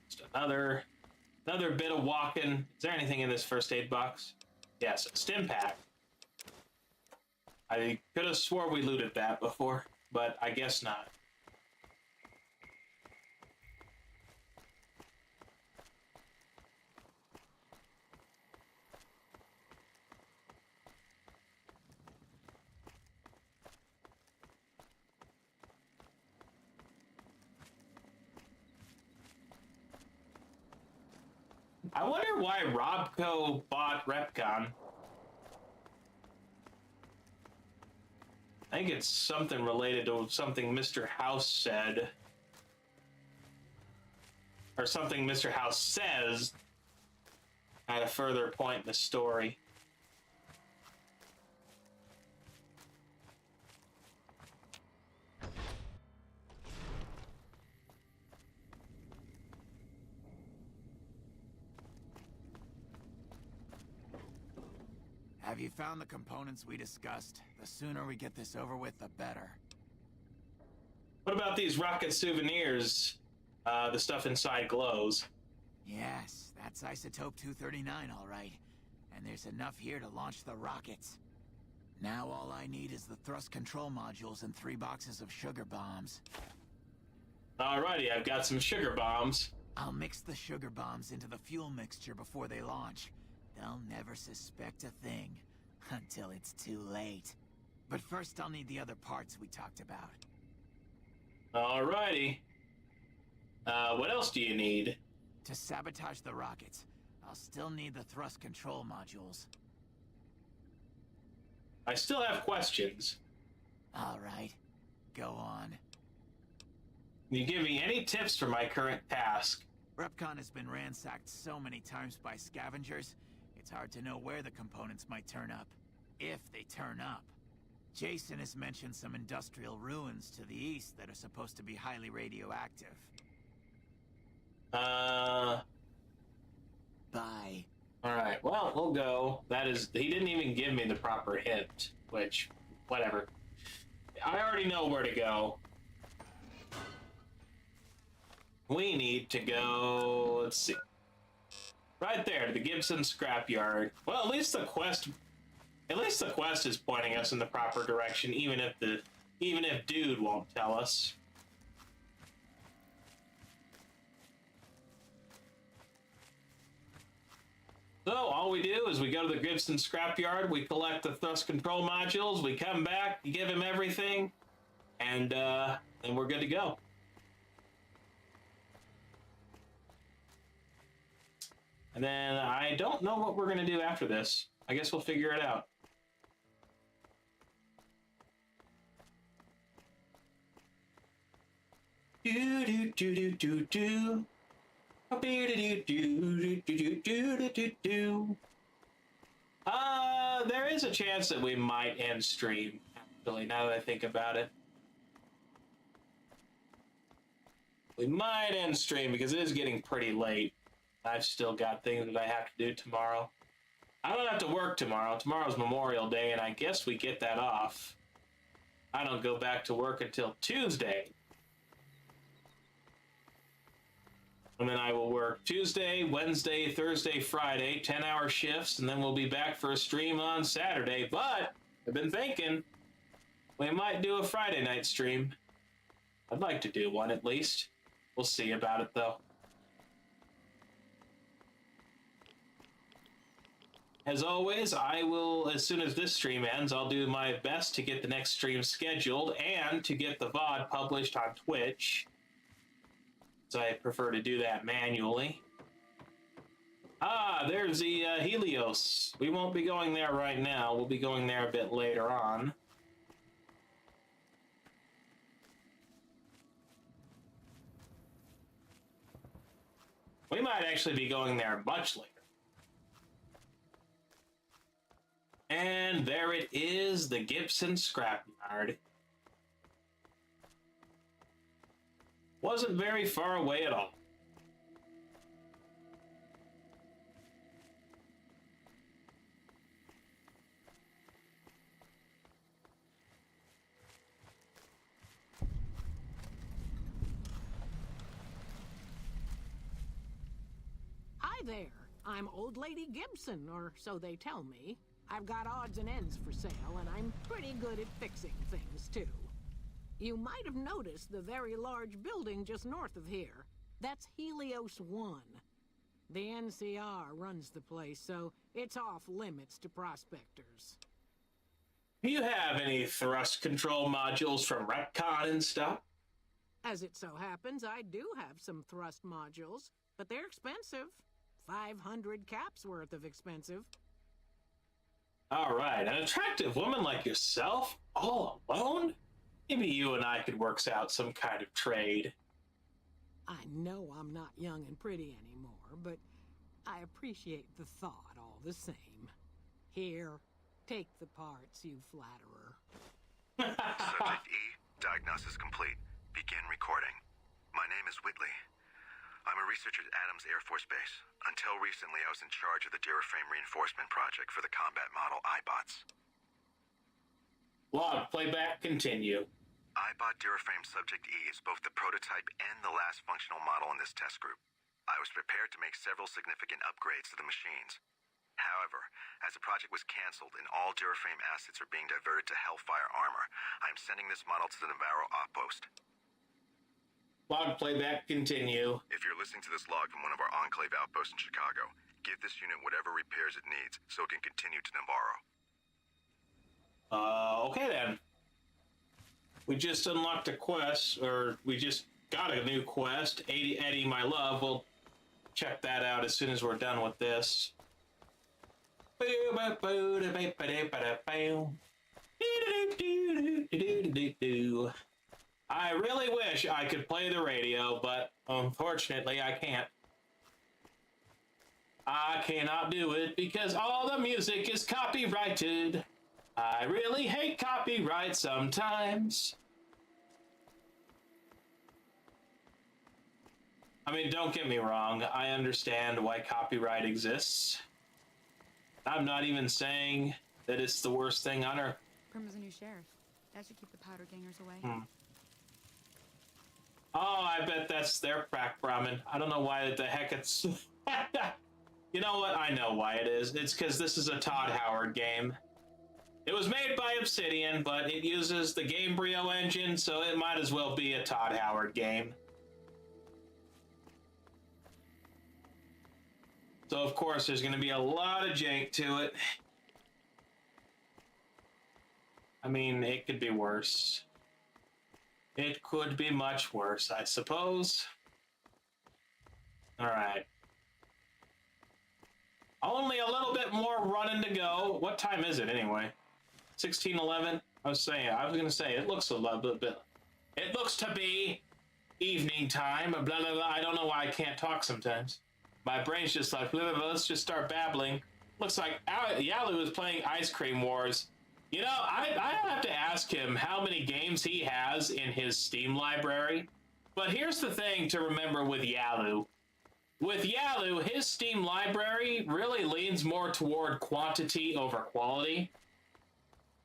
Speaker 1: Just another bit of walking. Is there anything in this first aid box? Yes, a stim pack. I could have swore we looted that before, but I guess not. I wonder why Robco bought Repcon. I think it's something related to something Mr. House said. Or something Mr. House says at a further point in the story.
Speaker 2: Have you found the components we discussed? The sooner we get this over with, the better.
Speaker 1: What about these rocket souvenirs? The stuff inside glows.
Speaker 2: Yes, that's isotope 239, all right. And there's enough here to launch the rockets. Now all I need is the thrust control modules and 3 boxes of sugar bombs.
Speaker 1: Alrighty, I've got some sugar bombs.
Speaker 2: I'll mix the sugar bombs into the fuel mixture before they launch. They'll never suspect a thing until it's too late. But first I'll need the other parts we talked about.
Speaker 1: Alrighty. What else do you need?
Speaker 2: To sabotage the rockets, I'll still need the thrust control modules.
Speaker 1: I still have questions.
Speaker 2: All right, go on.
Speaker 1: Can you give me any tips for my current task?
Speaker 2: Repcon has been ransacked so many times by scavengers, it's
Speaker 19: It's hard to know where the components might turn up, if they turn up. Jason has mentioned some industrial ruins to the east that are supposed to be highly radioactive.
Speaker 1: Bye. Alright, well, we'll go. He didn't even give me the proper hint, which, whatever. I already know where to go. We need to go, let's see. Right there, to the Gibson scrapyard. Well, at least the quest is pointing us in the proper direction, even if dude won't tell us. So all we do is we go to the Gibson scrapyard, we collect the thrust control modules, we come back, you give him everything, and then we're good to go. And then I don't know what we're going to do after this. I guess we'll figure it out. Do do do do do do. There is a chance that we might end stream, actually, now that I think about it. We might end stream because it is getting pretty late. I've still got things that I have to do tomorrow. I don't have to work tomorrow. Tomorrow's Memorial Day, and I guess we get that off. I don't go back to work until Tuesday. And then I will work Tuesday, Wednesday, Thursday, Friday, 10-hour shifts, and then we'll be back for a stream on Saturday. But I've been thinking we might do a Friday night stream. I'd like to do one at least. We'll see about it, though. As always, I will, as soon as this stream ends, I'll do my best to get the next stream scheduled and to get the VOD published on Twitch. So I prefer to do that manually. There's the Helios. We won't be going there right now. We'll be going there a bit later on. We might actually be going there much later. And there it is, the Gibson scrapyard. Wasn't very far away at all.
Speaker 10: Hi there. I'm Old Lady Gibson, or so they tell me. I've got odds and ends for sale, and I'm pretty good at fixing things, too. You might have noticed the very large building just north of here. That's Helios 1. The NCR runs the place, so it's off limits to prospectors.
Speaker 1: Do you have any thrust control modules from Retcon and stuff?
Speaker 10: As it so happens, I do have some thrust modules, but they're expensive. 500 caps worth of expensive.
Speaker 1: All right, an attractive woman like yourself, all alone? Maybe you and I could work out some kind of trade.
Speaker 10: I know I'm not young and pretty anymore, but I appreciate the thought all the same. Here, take the parts, you flatterer.
Speaker 20: Subject E, diagnosis complete. Begin recording. My name is Whitley. I'm a researcher at Adams Air Force Base. Until recently, I was in charge of the Duraframe Reinforcement Project for the combat model iBots.
Speaker 1: Log, playback, continue.
Speaker 20: iBot Duraframe Subject E is both the prototype and the last functional model in this test group. I was prepared to make several significant upgrades to the machines. However, as the project was canceled and all Duraframe assets are being diverted to Hellfire armor, I am sending this model to the Navarro outpost.
Speaker 1: Log, playback, continue.
Speaker 20: If you're listening to this log from one of our Enclave outposts in Chicago, give this unit whatever repairs it needs so it can continue to Navarro.
Speaker 1: Okay then. We just unlocked a quest, or we just got a new quest, Eddie My Love. We'll check that out as soon as we're done with this. I really wish I could play the radio, but unfortunately I can't. I cannot do it because all the music is copyrighted. I really hate copyright sometimes. I mean, don't get me wrong. I understand why copyright exists. I'm not even saying that it's the worst thing on earth.
Speaker 21: Prim is a new sheriff. That should keep the powder gangers away.
Speaker 1: Oh, I bet that's their crack ramen. I don't know why the heck it's... You know what? I know why it is. It's because this is a Todd Howard game. It was made by Obsidian, but it uses the Gamebryo engine, so it might as well be a Todd Howard game. So, of course, there's going to be a lot of jank to it. I mean, it could be worse. It could be much worse, I suppose. All right. Only a little bit more running to go. What time is it anyway? 16:11. I was going to say it looks a little bit. It looks to be evening time. Blah blah blah. I don't know why I can't talk sometimes. My brain's just like blah blah blah. Let's just start babbling. Looks like Yalu is playing Ice Cream Wars. You know, I have to ask him how many games he has in his Steam library. But here's the thing to remember with Yalu. With Yalu, his Steam library really leans more toward quantity over quality.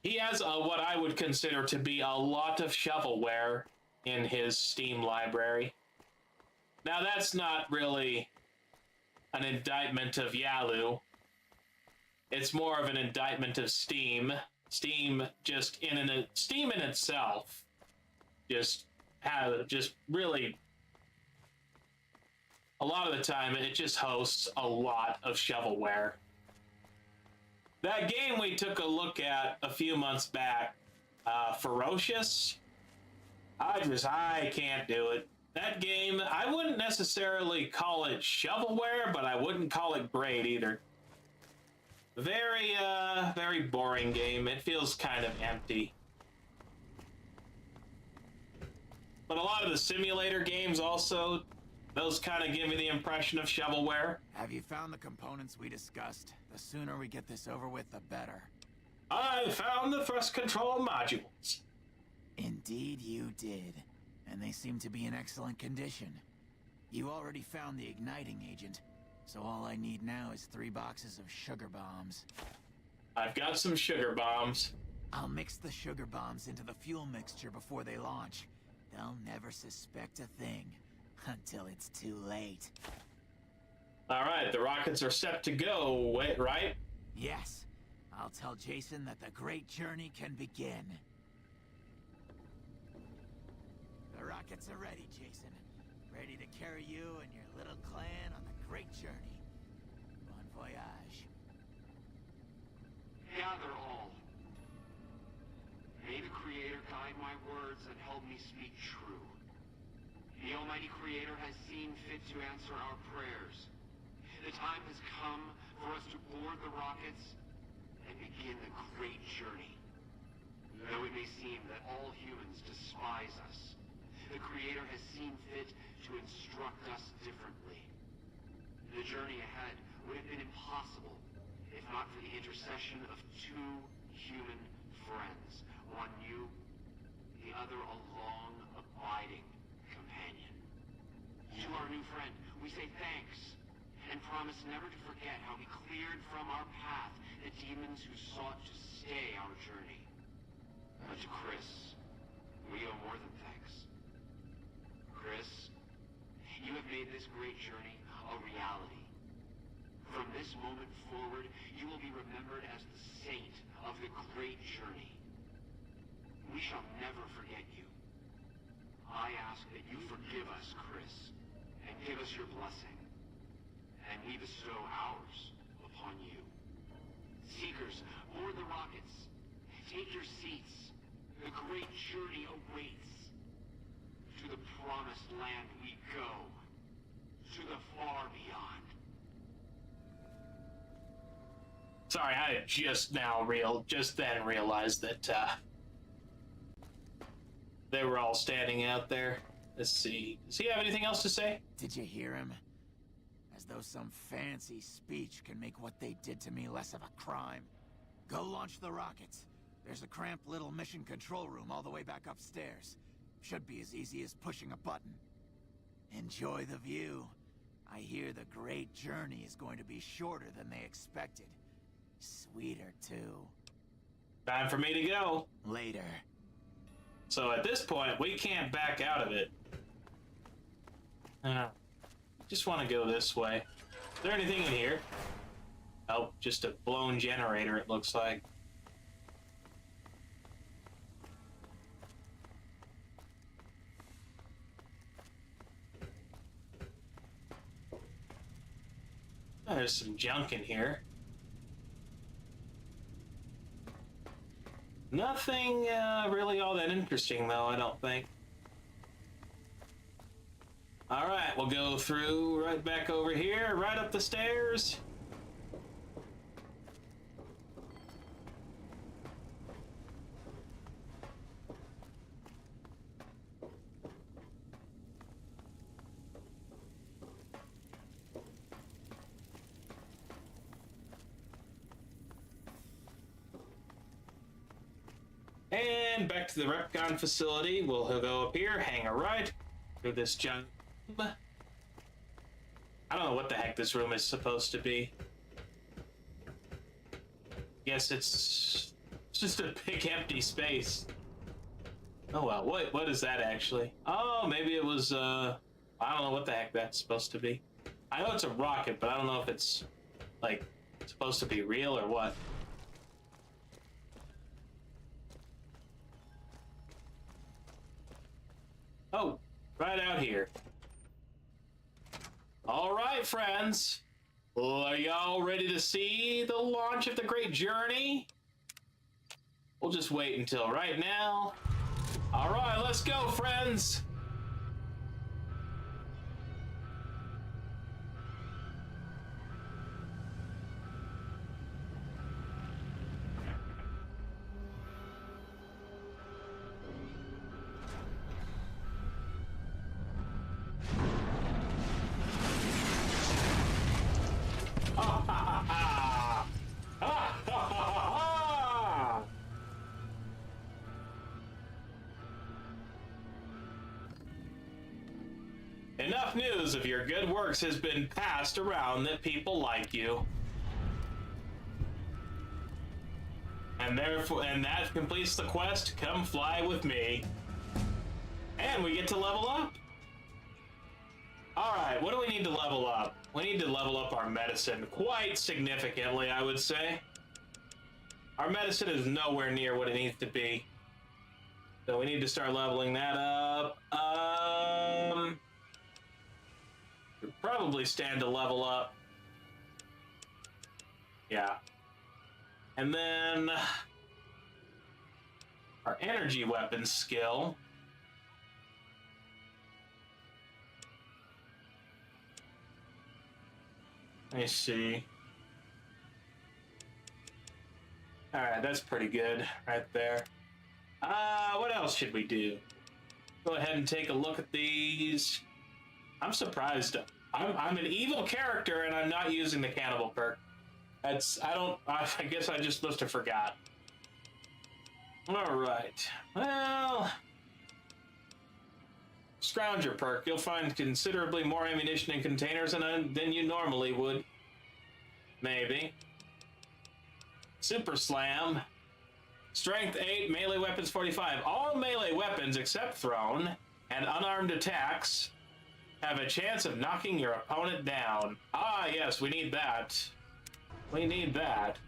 Speaker 1: He has what I would consider to be a lot of shovelware in his Steam library. Now, that's not really an indictment of Yalu. It's more of an indictment of Steam. Steam in itself just really, a lot of the time it just hosts a lot of shovelware. That game we took a look at a few months back, Ferocious, I can't do it. That game, I wouldn't necessarily call it shovelware, but I wouldn't call it great either. Very boring game. It feels kind of empty. But a lot of the simulator games also, those kind of give me the impression of shovelware.
Speaker 19: Have you found the components we discussed? The sooner we get this over with, the better.
Speaker 1: I found the thrust control modules.
Speaker 19: Indeed you did. And they seem to be in excellent condition. You already found the igniting agent. So all I need now is 3 boxes of sugar bombs.
Speaker 1: I've got some sugar bombs.
Speaker 19: I'll mix the sugar bombs into the fuel mixture before they launch. They'll never suspect a thing until it's too late.
Speaker 1: All right, the rockets are set to go, wait, right?
Speaker 19: Yes. I'll tell Jason that the great journey can begin. The rockets are ready, Jason. Ready to carry you and your little clan on the great journey. Bon voyage.
Speaker 22: Gather all. May the Creator guide my words and help me speak true. The Almighty Creator has seen fit to answer our prayers. The time has come for us to board the rockets and begin the great journey. Though it may seem that all humans despise us, the Creator has seen fit to instruct us differently. The journey ahead would have been impossible if not for the intercession of 2 human friends. One new, the other a long, abiding companion. To our new friend, we say thanks, and promise never to forget how he cleared from our path the demons who sought to stay our journey. But to Chris, we owe more than thanks. Chris, you have made this great journey a reality. From this moment forward, you will be remembered as the saint of the great journey. We shall never forget you. I ask that you forgive us, Chris, and give us your blessing. And we bestow ours upon you. Seekers, board the rockets. Take your seats. The great journey awaits. To the promised land we go. To the far beyond.
Speaker 1: Sorry, I just then realized that they were all standing out there. Let's see. Does he have anything else to say?
Speaker 19: Did you hear him? As As though some fancy speech can make what they did to me less of a crime. Go launch the rockets. There's a cramped little mission control room all the way back upstairs. Should be as easy as pushing a button. Enjoy the view. I hear the great journey is going to be shorter than they expected. Sweeter, too.
Speaker 1: Time for me to go.
Speaker 19: Later.
Speaker 1: So at this point, we can't back out of it. Just want to go this way. Is there anything in here? Oh, just a blown generator, it looks like. Oh, there's some junk in here. Nothing really all that interesting, though, I don't think. All right, we'll go through right back over here, right up the stairs. And back to the Repcon facility. We'll go up here, hang a right through this junk. I don't know what the heck this room is supposed to be. Guess it's just a big empty space. Oh well, what is that actually? Oh, maybe it was, I don't know what the heck that's supposed to be. I know it's a rocket, but I don't know if it's, like, supposed to be real or what. Oh, right out here. All right, friends. Are y'all ready to see the launch of the great journey? We'll just wait until right now. All right, let's go, friends. Enough news of your good works has been passed around that people like you. And that completes the quest, come fly with me. And we get to level up. Alright, what do we need to level up? We need to level up our medicine quite significantly, I would say. Our medicine is nowhere near what it needs to be. So we need to start leveling that up. Could probably stand to level up. Yeah. And then our energy weapon skill. Let me see. All right, that's pretty good right there. What else should we do? Go ahead and take a look at these. I'm surprised. I'm an evil character and I'm not using the cannibal perk. I guess I just must have forgot. All right. Well, Scrounger perk. You'll find considerably more ammunition in containers than you normally would. Maybe. Super Slam. Strength 8, melee weapons 45. All melee weapons except thrown and unarmed attacks have a chance of knocking your opponent down. Ah, yes, we need that. We need that.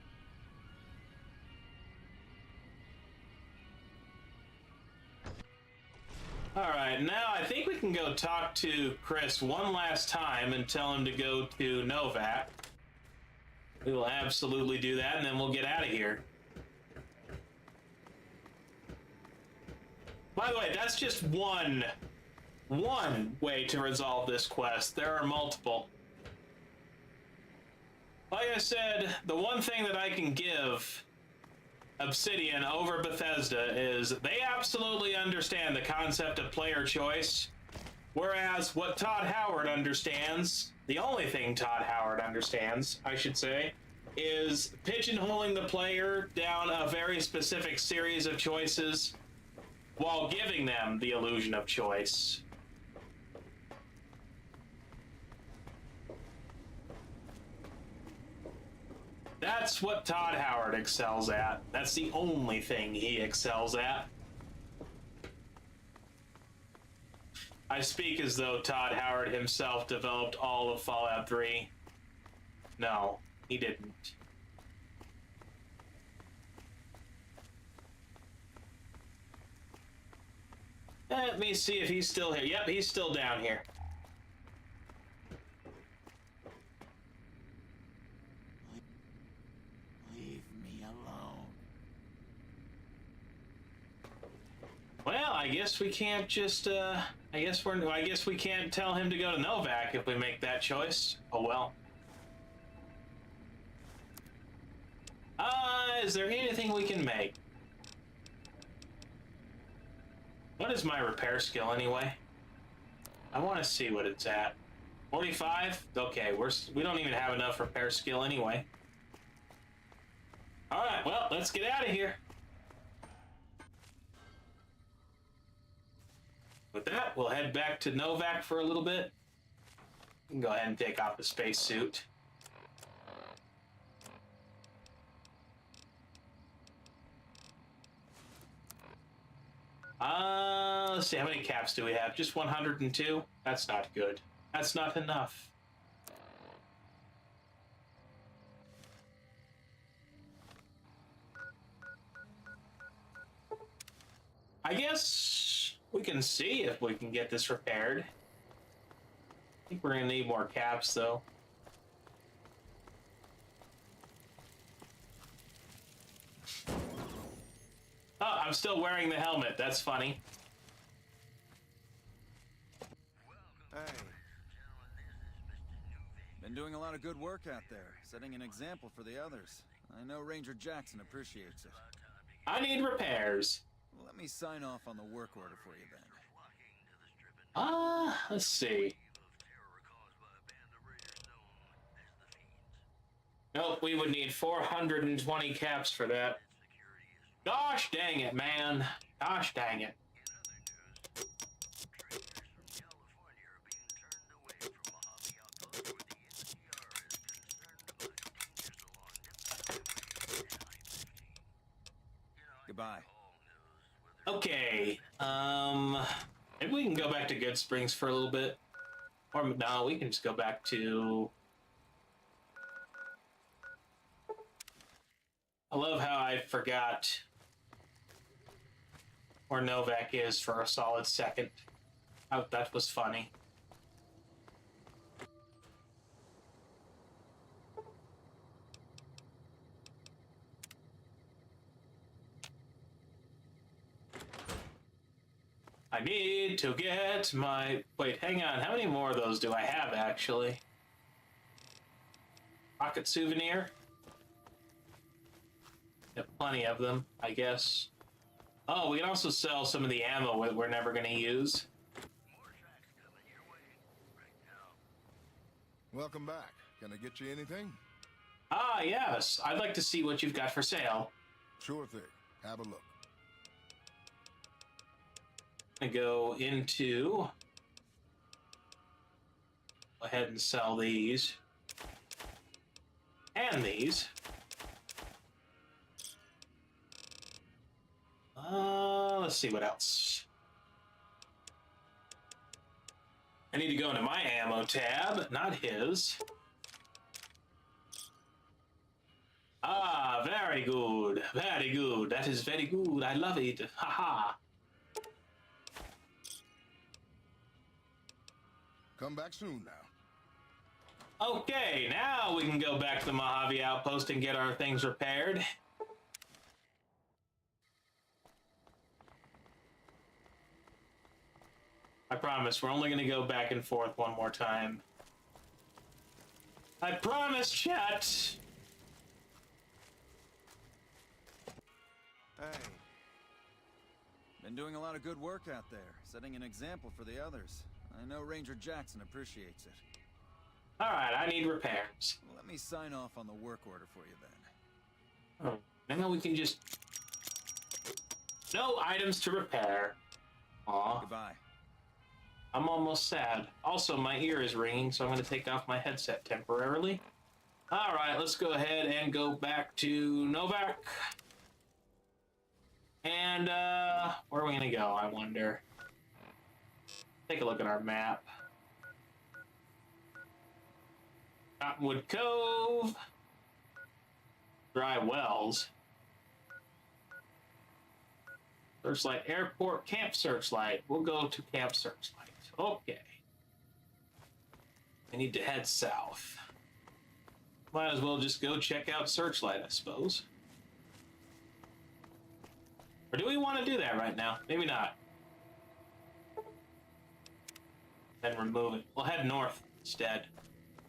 Speaker 1: Alright, now I think we can go talk to Chris one last time and tell him to go to Novak. We will absolutely do that, and then we'll get out of here. By the way, that's just one way to resolve this quest. There are multiple. Like I said, the one thing that I can give Obsidian over Bethesda is they absolutely understand the concept of player choice, whereas what Todd Howard understands the only thing Todd Howard understands, I should say, is pigeonholing the player down a very specific series of choices while giving them the illusion of choice. That's what Todd Howard excels at. That's the only thing he excels at. I speak as though Todd Howard himself developed all of Fallout 3. No, he didn't. Let me see if he's still here. Yep, he's still down here.
Speaker 19: Leave me alone.
Speaker 1: Well, I guess we can't just, I guess we can't tell him to go to Novak if we make that choice. Oh well. Is there anything we can make? What is my repair skill anyway? I want to see what it's at. 45? Okay, we don't even have enough repair skill anyway. Alright, well, let's get out of here. With that, we'll head back to Novak for a little bit. You can go ahead and take off the spacesuit. Let's see, how many caps do we have? Just 102? That's not good. That's not enough. I guess we can see if we can get this repaired. I think we're gonna need more caps, though. Oh, I'm still wearing the helmet. That's funny.
Speaker 2: Hey. Been doing a lot of good work out there, setting an example for the others. I know Ranger Jackson appreciates it.
Speaker 1: I need repairs.
Speaker 2: Let me sign off on the work order for you then.
Speaker 1: Let's see. Nope, we would need 420 caps for that. Gosh dang it, man. Gosh dang it.
Speaker 2: Goodbye.
Speaker 1: Okay, maybe we can go back to Good Springs for a little bit. Or, no, we can just go back to... I love how I forgot where Novak is for a solid second. Oh, that was funny. I need to get my... Wait, hang on. How many more of those do I have, actually? Pocket souvenir? Got plenty of them, I guess. Oh, we can also sell some of the ammo that we're never going to use.
Speaker 11: Welcome back. Can I get you anything?
Speaker 1: Ah, yes. I'd like to see what you've got for sale.
Speaker 11: Sure thing. Have a look.
Speaker 1: I go into... Go ahead and sell these. And these. Let's see what else. I need to go into my ammo tab, not his. Ah, very good. Very good. That is very good. I love it. Haha.
Speaker 11: Come back soon now.
Speaker 1: Okay, now we can go back to the Mojave outpost and get our things repaired. I promise, we're only going to go back and forth one more time. I promise, chat!
Speaker 2: Hey. Been doing a lot of good work out there, setting an example for the others. I know Ranger Jackson appreciates it.
Speaker 1: All right, I need repairs.
Speaker 2: Let me sign off on the work order for you then.
Speaker 1: Oh, now we can just... No items to repair. Aw.
Speaker 2: Goodbye.
Speaker 1: I'm almost sad. Also, my ear is ringing, so I'm going to take off my headset temporarily. All right, let's go ahead and go back to Novak. And, where are we going to go, I wonder? Take a look at our map. Cottonwood Cove. Dry Wells. Searchlight Airport, Camp Searchlight. We'll go to Camp Searchlight. Okay. I need to head south. Might as well just go check out Searchlight, I suppose. Or do we want to do that right now? Maybe not. Then remove it. We'll head north instead.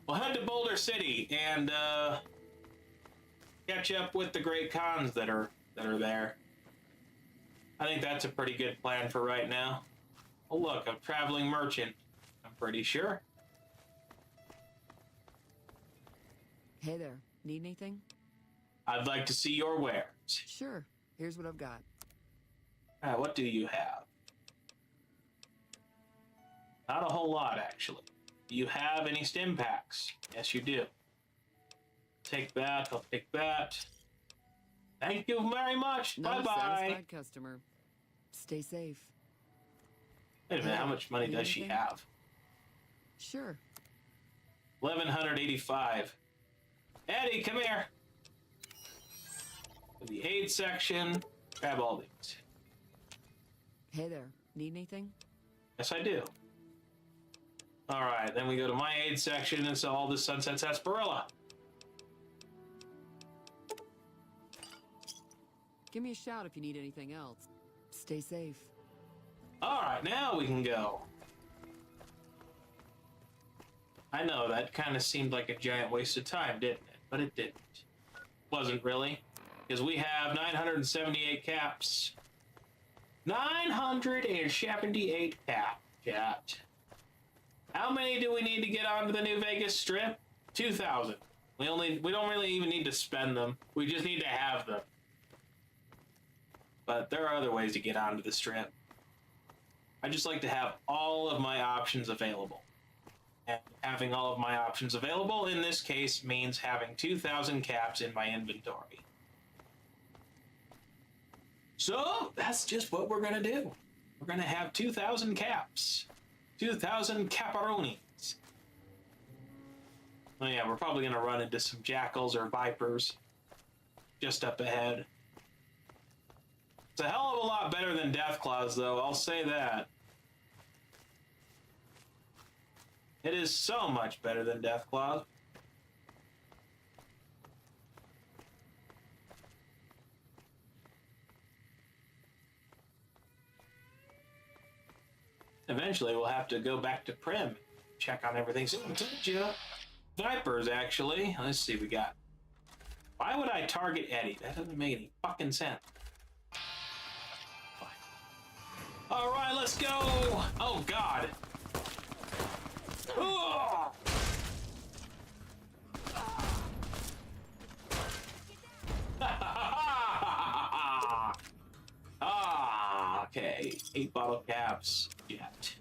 Speaker 1: We'll head to Boulder City and catch up with the great cons that are there. I think that's a pretty good plan for right now. Oh look, a traveling merchant. I'm pretty sure.
Speaker 9: Hey there. Need anything?
Speaker 1: I'd like to see your wares.
Speaker 9: Sure. Here's what I've got.
Speaker 1: What do you have? Not a whole lot, actually. Do you have any stim packs? Yes, you do. Take that. I'll take that. Thank you very much.
Speaker 9: Not
Speaker 1: Bye-bye.
Speaker 9: a satisfied customer. Stay safe.
Speaker 1: Wait a minute. How much money does she have?
Speaker 9: Sure.
Speaker 1: 1,185. Eddie, come here. The aid section. Grab all these.
Speaker 9: Hey there. Need anything?
Speaker 1: Yes, I do. All right, then we go to my aid section and sell all this Sunset Sarsaparilla.
Speaker 9: Give me a shout if you need anything else. Stay safe.
Speaker 1: All right, now we can go. I know, that kind of seemed like a giant waste of time, didn't it? But it didn't. Wasn't really. Because we have 978 caps. 978 caps, chat. How many do we need to get onto the New Vegas Strip? 2,000. We don't really even need to spend them. We just need to have them. But there are other ways to get onto the Strip. I just like to have all of my options available. And having all of my options available in this case means having 2,000 caps in my inventory. So that's just what we're gonna do. We're gonna have 2,000 caps. 2,000 caparonis. Oh yeah, we're probably gonna run into some jackals or vipers just up ahead. It's a hell of a lot better than Deathclaws, though, I'll say that. It is so much better than Deathclaws. Eventually, we'll have to go back to Prim, check on everything. So, Vipers, actually. Let's see, we got. Why would I target Eddie? That doesn't make any fucking sense. All right, let's go. Oh God. Oh! Okay. 8 bottle caps. Jet.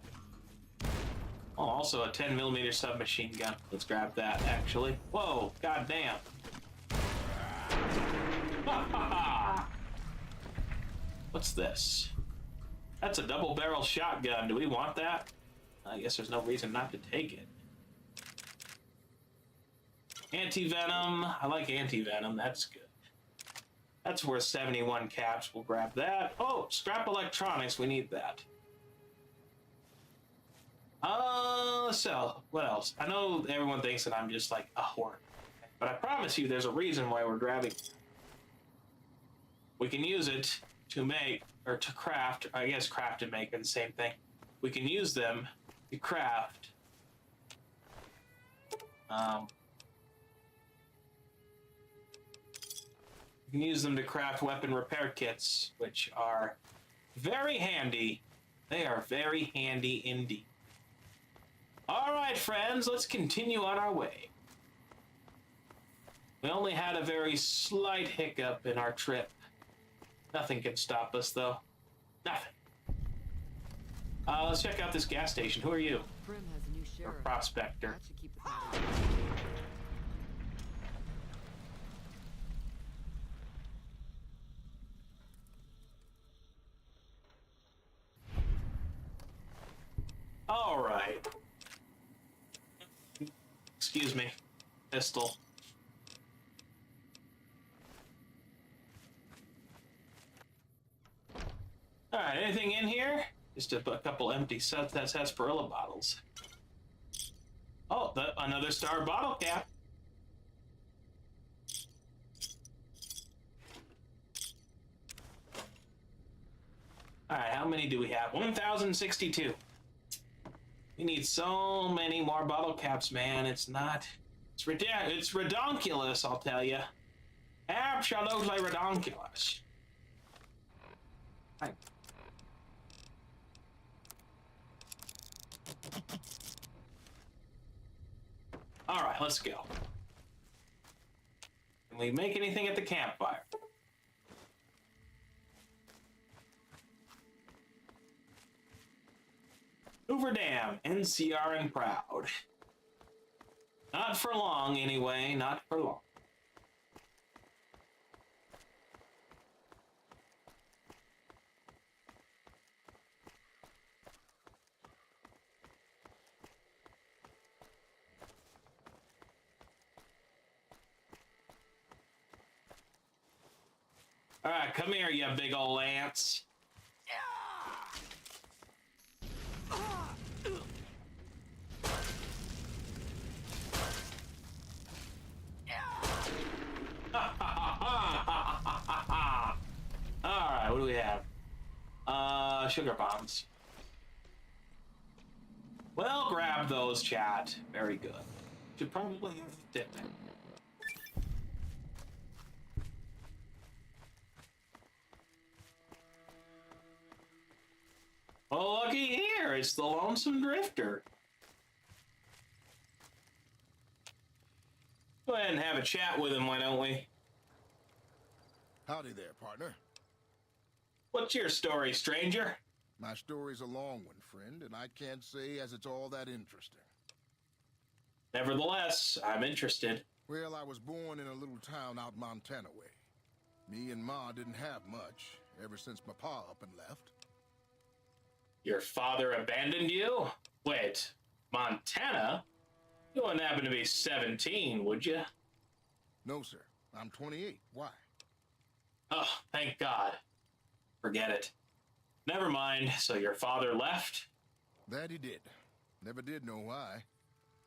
Speaker 1: Oh, also a 10mm submachine gun. Let's grab that, actually. Whoa, goddamn. What's this? That's a double-barrel shotgun. Do we want that? I guess there's no reason not to take it. Anti-venom. I like anti-venom. That's good. That's worth 71 caps. We'll grab that. Oh, scrap electronics. We need that. So, what else? I know everyone thinks that I'm just like a whore. But I promise you there's a reason why we're grabbing it. We can use it to make, or to craft, I guess craft and make are the same thing. We can use them to craft we can use them to craft weapon repair kits, which are very handy. They are very handy indeed. All right, friends, let's continue on our way. We only had a very slight hiccup in our trip. Nothing can stop us, though. Nothing. Let's check out this gas station. Who are you?
Speaker 9: Prim has a new sheriff.
Speaker 1: A prospector.
Speaker 9: That should keep the powder.
Speaker 1: All right. Excuse me. Pistol. All right, anything in here? Just a couple empty sarsaparilla bottles. Oh, another star bottle cap. All right, how many do we have? 1,062. We need so many more bottle caps, man. It's redonkulous, I'll tell you. Absolutely redonkulous. Right. All right, let's go. Can we make anything at the campfire? Hoover Dam, NCR and proud. Not for long, anyway. Not for long. All right, come here, you big old ants. Alright, what do we have? Sugar bombs. Well, grab those, chat. Very good. Should probably dip it. Oh, looky here. It's the Lonesome Drifter. Go ahead and have a chat with him, why don't we?
Speaker 11: Howdy there, partner.
Speaker 1: What's your story, stranger?
Speaker 11: My story's a long one, friend, and I can't say as it's all that interesting.
Speaker 1: Nevertheless, I'm interested.
Speaker 11: Well, I was born in a little town out Montana way. Me and Ma didn't have much ever since my pa up and left.
Speaker 1: Your father abandoned you? Wait, Montana? You wouldn't happen to be 17, would you?
Speaker 11: No, sir. I'm 28. Why?
Speaker 1: Oh, thank God. Forget it. Never mind. So your father left?
Speaker 11: That he did. Never did know why.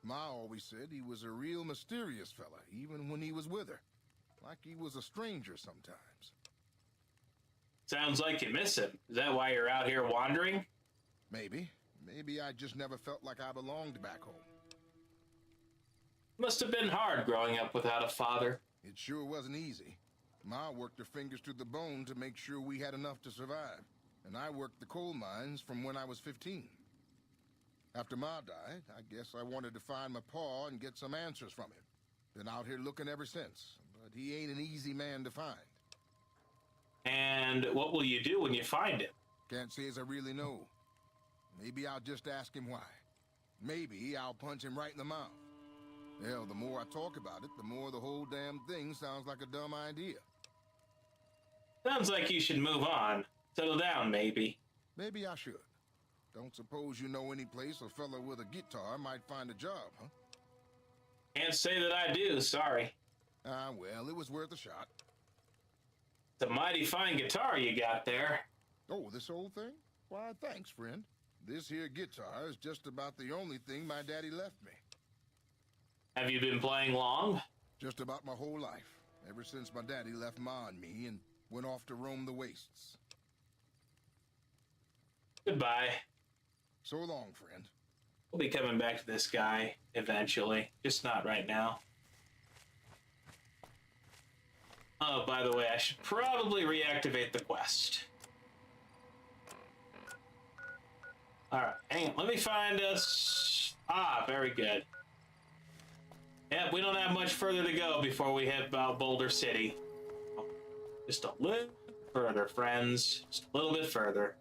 Speaker 11: Ma always said he was a real mysterious fella, even when he was with her. Like he was a stranger sometimes.
Speaker 1: Sounds like you miss him. Is that why you're out here wandering?
Speaker 11: Maybe. Maybe I just never felt like I belonged back home.
Speaker 1: Must have been hard growing up without a father.
Speaker 11: It sure wasn't easy. Ma worked her fingers to the bone to make sure we had enough to survive. And I worked the coal mines from when I was 15. After Ma died, I guess I wanted to find my pa and get some answers from him. Been out here looking ever since, but he ain't an easy man to find.
Speaker 1: And what will you do when you find him?
Speaker 11: Can't say as I really know. Maybe I'll just ask him why. Maybe I'll punch him right in the mouth. Hell, the more I talk about it, the more the whole damn thing sounds like a dumb idea.
Speaker 1: Sounds like you should move on. Settle down, maybe.
Speaker 11: Maybe I should. Don't suppose you know any place a fella with a guitar might find a job, huh?
Speaker 1: Can't say that I do, sorry.
Speaker 11: Ah, well, it was worth a shot.
Speaker 1: It's a mighty fine guitar you got there.
Speaker 11: Oh, this old thing? Why, thanks, friend. This here guitar is just about the only thing my daddy left me.
Speaker 1: Have you been playing long?
Speaker 11: Just about my whole life. Ever since my daddy left Ma and me and went off to roam the wastes.
Speaker 1: Goodbye.
Speaker 11: So long, friend.
Speaker 1: We'll be coming back to this guy eventually, just not right now. Oh, by the way, I should probably reactivate the quest. Alright, hang on. Let me find us... Ah, very good. Yep, we don't have much further to go before we hit Boulder City. Just a little further, friends. Just a little bit further.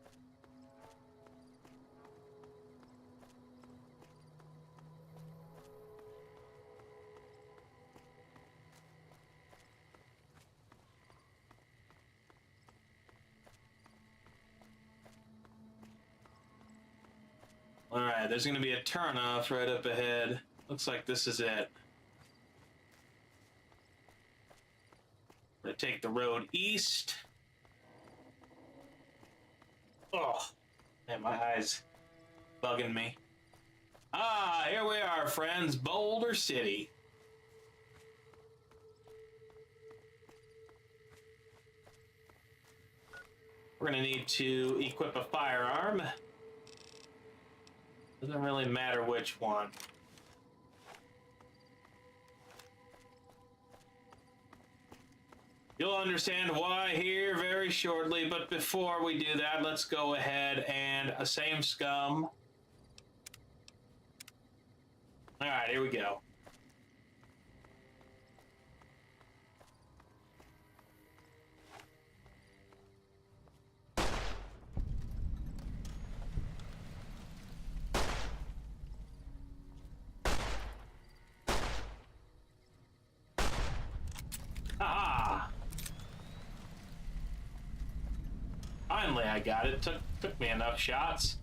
Speaker 1: Alright, there's going to be a turnoff right up ahead. Looks like this is it. We're going to take the road east. Oh, man, my eyes bugging me. Ah, here we are, friends. Boulder City. We're going to need to equip a firearm. Doesn't really matter which one. You'll understand why here very shortly, but before we do that, let's go ahead and same scum. Alright, here we go. Aha! Finally, I got it. Took me enough shots.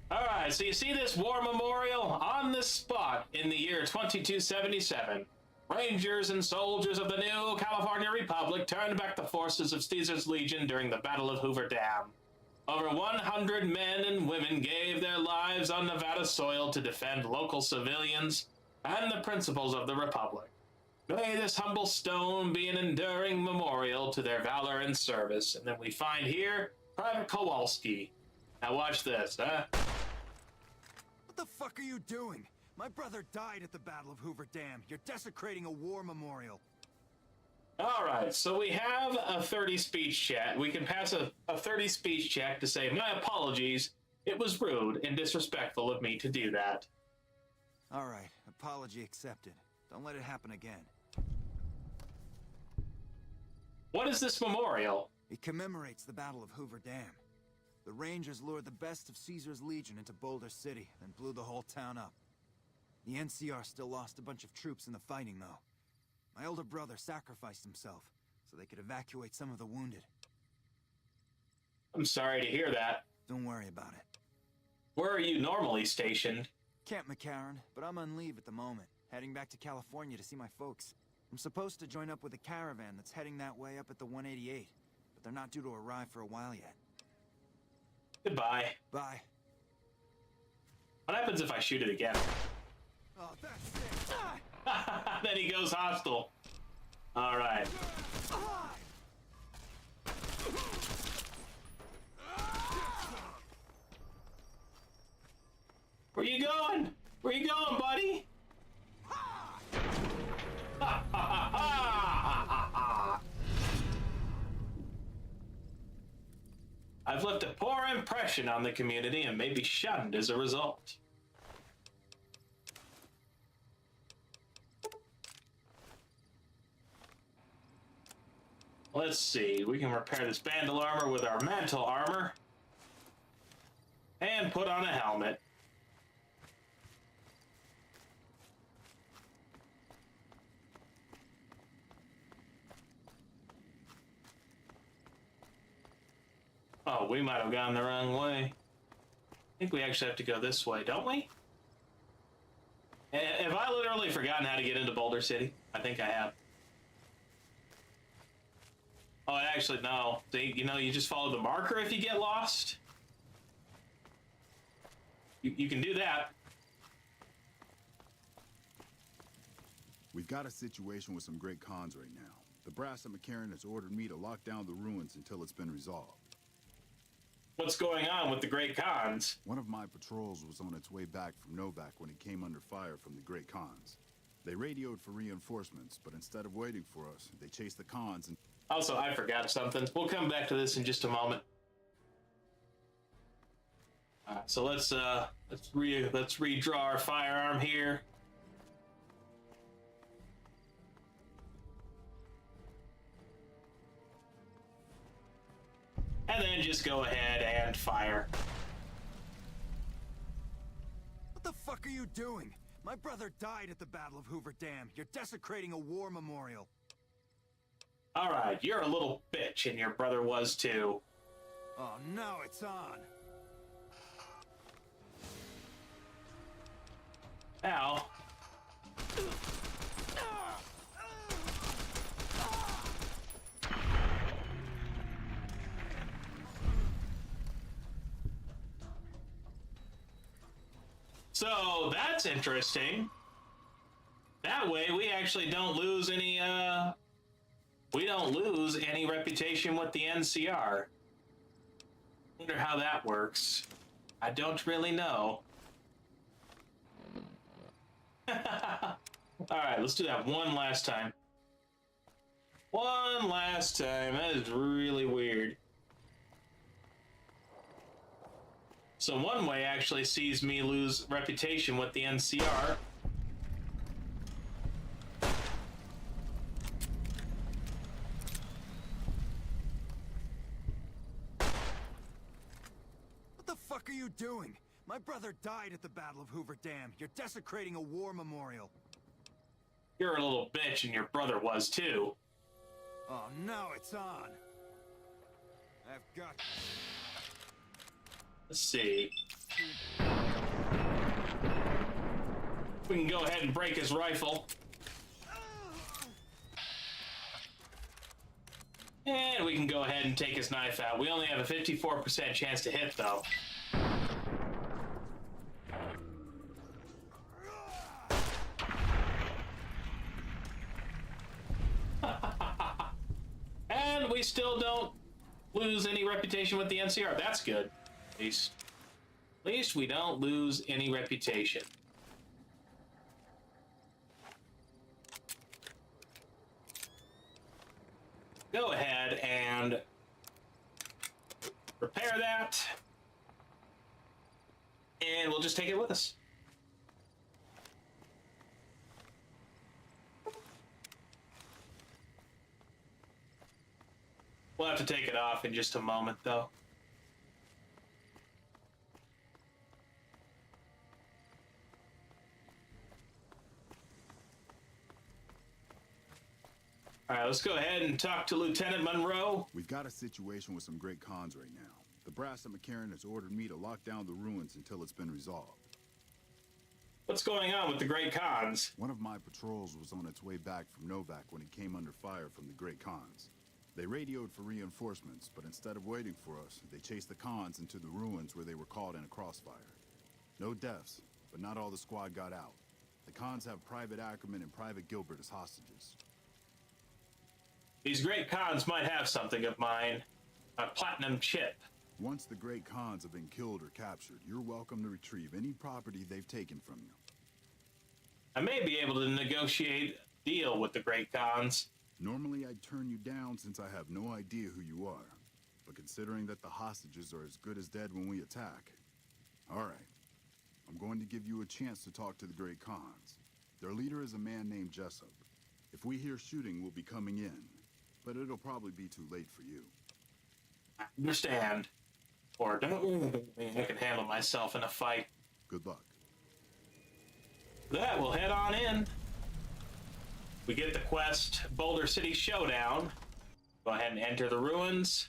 Speaker 1: Alright, so you see this war memorial? On this spot in the year 2277, Rangers and soldiers of the new California Republic turned back the forces of Caesar's Legion during the Battle of Hoover Dam. Over 100 men and women gave their lives on Nevada soil to defend local civilians and the principles of the Republic. May this humble stone be an enduring memorial to their valor and service. And then we find here Private Kowalski. Now watch this, huh?
Speaker 2: What the fuck are you doing? My brother died at the Battle of Hoover Dam. You're desecrating a war memorial.
Speaker 1: Alright, so we have a 30 speech chat. We can pass a 30 speech check to say, my apologies. It was rude and disrespectful of me to do that.
Speaker 2: Alright, apology accepted. Don't let it happen again.
Speaker 1: What is this memorial?
Speaker 2: It commemorates the Battle of Hoover Dam. The Rangers lured the best of Caesar's Legion into Boulder City, then blew the whole town up. The NCR still lost a bunch of troops in the fighting, though. My older brother sacrificed himself, so they could evacuate some of the wounded.
Speaker 1: I'm sorry to hear that.
Speaker 2: Don't worry about it.
Speaker 1: Where are you normally stationed?
Speaker 2: Camp McCarran, but I'm on leave at the moment, heading back to California to see my folks. I'm supposed to join up with a caravan that's heading that way up at the 188, but they're not due to arrive for a while yet.
Speaker 1: Goodbye.
Speaker 2: Bye.
Speaker 1: What happens if I shoot it again?
Speaker 2: Oh, that's it.
Speaker 1: Then he goes hostile. All right. Where you going? Where you going, buddy? I've left a poor impression on the community and may be shunned as a result. Let's see, we can repair this bandle armor with our mantle armor and put on a helmet. Oh, we might have gone the wrong way. I think we actually have to go this way, don't we? Have I literally forgotten how to get into Boulder City? I think I have. Oh, actually, no. See, you know, you just follow the marker if you get lost. You can do that.
Speaker 4: We've got a situation with some great cons right now. The brass at McCarran has ordered me to lock down the ruins until it's been resolved.
Speaker 1: What's going on with the Great Khans?
Speaker 4: One of my patrols was on its way back from Novak when it came under fire from the Great Khans. They radioed for reinforcements, but instead of waiting for us, they chased the Khans and...
Speaker 1: Also, I forgot something. We'll come back to this in just a moment. So let's redraw our firearm here. And then just go ahead and fire.
Speaker 2: What the fuck are you doing? My brother died at the Battle of Hoover Dam. You're desecrating a war memorial.
Speaker 1: All right, you're a little bitch, and your brother was too.
Speaker 2: Oh, now it's on.
Speaker 1: Ow. So that's interesting. That way we actually don't lose any reputation with the NCR. Wonder how that works. I don't really know. Alright, let's do that one last time. One last time. That is really weird. So one way actually sees me lose reputation with the NCR.
Speaker 2: What the fuck are you doing? My brother died at the Battle of Hoover Dam. You're desecrating a war memorial.
Speaker 1: You're a little bitch, and your brother was too.
Speaker 2: Oh, now it's on. I've got...
Speaker 1: Let's see. We can go ahead and break his rifle. And we can go ahead and take his knife out. We only have a 54% chance to hit, though. And we still don't lose any reputation with the NCR. That's good. At least we don't lose any reputation. Go ahead and repair that. And we'll just take it with us. We'll have to take it off in just a moment, though. All right, let's go ahead and talk to Lieutenant Monroe.
Speaker 4: We've got a situation with some great cons right now. The brass at McCarran has ordered me to lock down the ruins until it's been resolved.
Speaker 1: What's going on with the Great Khans?
Speaker 4: One of my patrols was on its way back from Novak when it came under fire from the Great Khans. They radioed for reinforcements, but instead of waiting for us, they chased the Khans into the ruins where they were caught in a crossfire. No deaths, but not all the squad got out. The Khans have Private Ackerman and Private Gilbert as hostages.
Speaker 1: These Great Khans might have something of mine. A platinum chip.
Speaker 4: Once the Great Khans have been killed or captured, you're welcome to retrieve any property they've taken from you.
Speaker 1: I may be able to negotiate a deal with the Great Khans.
Speaker 4: Normally I'd turn you down since I have no idea who you are. But considering that the hostages are as good as dead when we attack... Alright. I'm going to give you a chance to talk to the Great Khans. Their leader is a man named Jessup. If we hear shooting, we'll be coming in. But it'll probably be too late for you.
Speaker 1: I understand. Or don't. I can handle myself in a fight.
Speaker 4: Good luck.
Speaker 1: That we'll head on in. We get the quest, Boulder City Showdown. Go ahead and enter the ruins.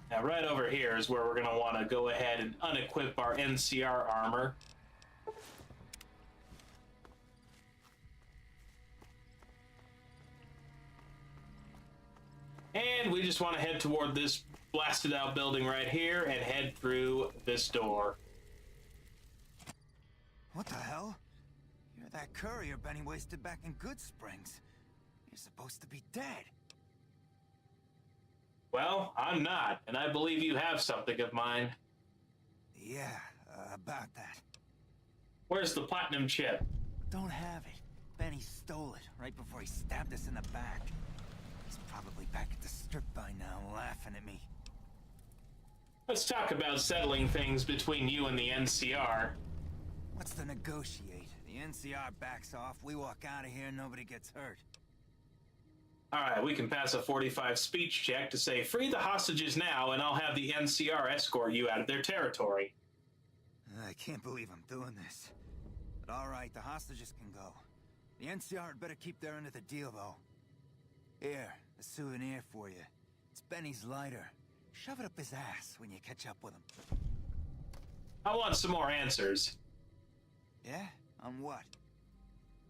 Speaker 1: Now right over here is where we're going to want to go ahead and unequip our NCR armor. And we just want to head toward this blasted out building right here and head through this door.
Speaker 2: What the hell? You're that courier Benny wasted back in Good Springs. You're supposed to be dead.
Speaker 1: Well, I'm not, and I believe you have something of mine.
Speaker 2: Yeah, about that.
Speaker 1: Where's the platinum chip?
Speaker 2: Don't have it. Benny stole it right before he stabbed us in the back. He's probably back at the strip by now, laughing at me.
Speaker 1: Let's talk about settling things between you and the NCR.
Speaker 2: What's the negotiate? The NCR backs off, we walk out of here, nobody gets hurt.
Speaker 1: Alright, we can pass a 45 speech check to say, free the hostages now, and I'll have the NCR escort you out of their territory.
Speaker 2: I can't believe I'm doing this. But alright, the hostages can go. The NCR had better keep their end of the deal, though. Here, a souvenir for you. It's Benny's lighter. Shove it up his ass when you catch up with him.
Speaker 1: I want some more answers.
Speaker 2: Yeah? On what?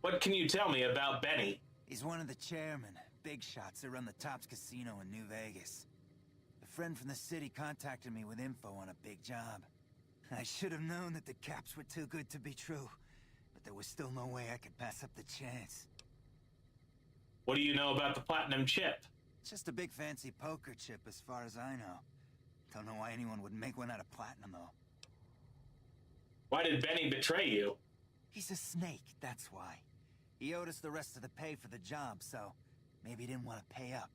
Speaker 1: What can you tell me about Benny?
Speaker 2: He's one of the chairmen, big shots that run the Tops Casino in New Vegas. A friend from the city contacted me with info on a big job. I should have known that the caps were too good to be true, but there was still no way I could pass up the chance.
Speaker 1: What do you know about the platinum chip?
Speaker 2: It's just a big fancy poker chip as far as I know. Don't know why anyone would make one out of platinum, though.
Speaker 1: Why did Benny betray you?
Speaker 2: He's a snake, that's why. He owed us the rest of the pay for the job, so maybe he didn't want to pay up.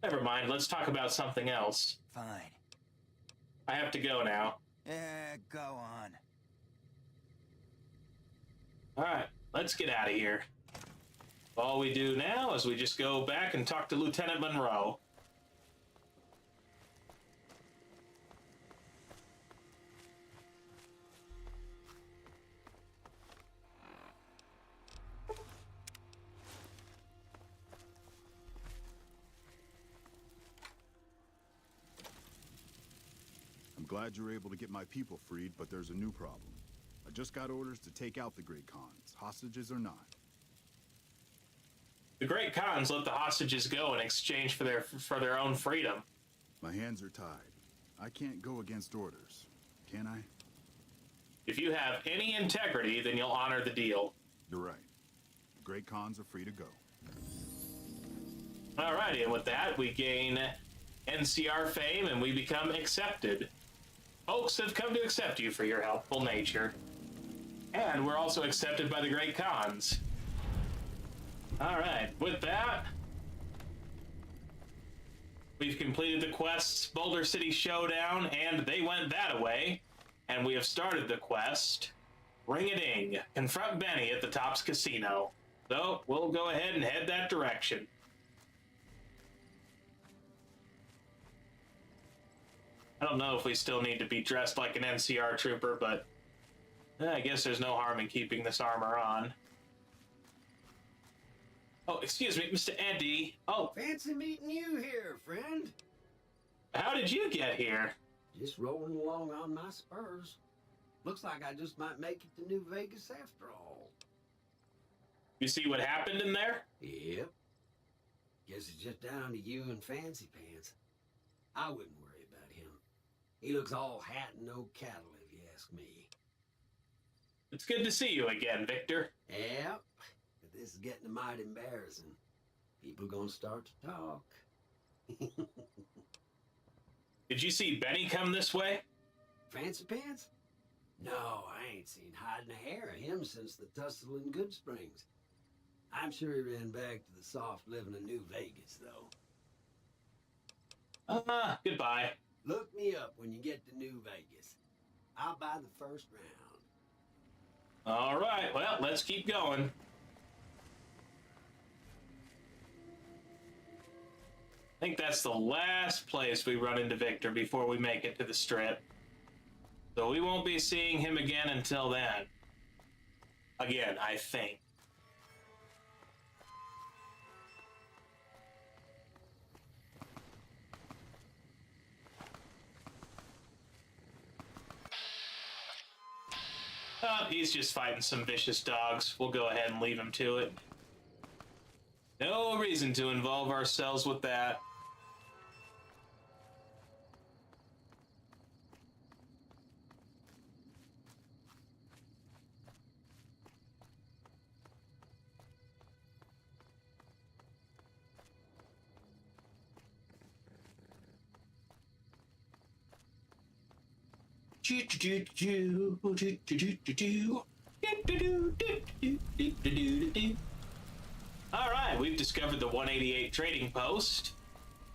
Speaker 1: Never mind, let's talk about something else.
Speaker 2: Fine.
Speaker 1: I have to go now.
Speaker 2: Yeah, go on.
Speaker 1: Alright, let's get out of here. All we do now is we just go back and talk to Lieutenant Monroe.
Speaker 4: I'm glad you were able to get my people freed, but there's a new problem. I just got orders to take out the Great Khans, hostages or not.
Speaker 1: The Great Khans let the hostages go in exchange for their own freedom.
Speaker 4: My hands are tied. I can't go against orders, can I?
Speaker 1: If you have any integrity, then you'll honor the deal.
Speaker 4: You're right. The Great Khans are free to go.
Speaker 1: Alrighty, and with that, we gain NCR fame and we become accepted. Folks have come to accept you for your helpful nature. And we're also accepted by the Great Khans. Alright, with that, we've completed the quests Boulder City Showdown, and they went that way. And we have started the quest, Ring-a-Ding, confront Benny at the Tops Casino. So, we'll go ahead and head that direction. I don't know if we still need to be dressed like an NCR trooper, but I guess there's no harm in keeping this armor on. Oh, excuse me, Mr. Eddie. Oh.
Speaker 14: Fancy meeting you here, friend.
Speaker 1: How did you get here?
Speaker 14: Just rolling along on my spurs. Looks like I just might make it to New Vegas after all.
Speaker 1: You see what happened in there?
Speaker 14: Yep. Guess it's just down to you and Fancy Pants. I wouldn't worry about him. He looks all hat and no cattle, if you ask me.
Speaker 1: It's good to see you again, Victor.
Speaker 14: Yep. But this is getting mighty embarrassing. People gonna start to talk.
Speaker 1: Did you see Benny come this way?
Speaker 14: Fancy Pants? No, I ain't seen hide a hair of him since the tussle in Good Springs. I'm sure he ran back to the soft living of New Vegas, though.
Speaker 1: Goodbye.
Speaker 14: Look me up when you get to New Vegas. I'll buy the first round.
Speaker 1: All right, well, let's keep going. I think that's the last place we run into Victor before we make it to the Strip. So we won't be seeing him again until then. Again, I think. He's just fighting some vicious dogs. We'll go ahead and leave him to it. No reason to involve ourselves with that. All right, we've discovered the 188 trading post.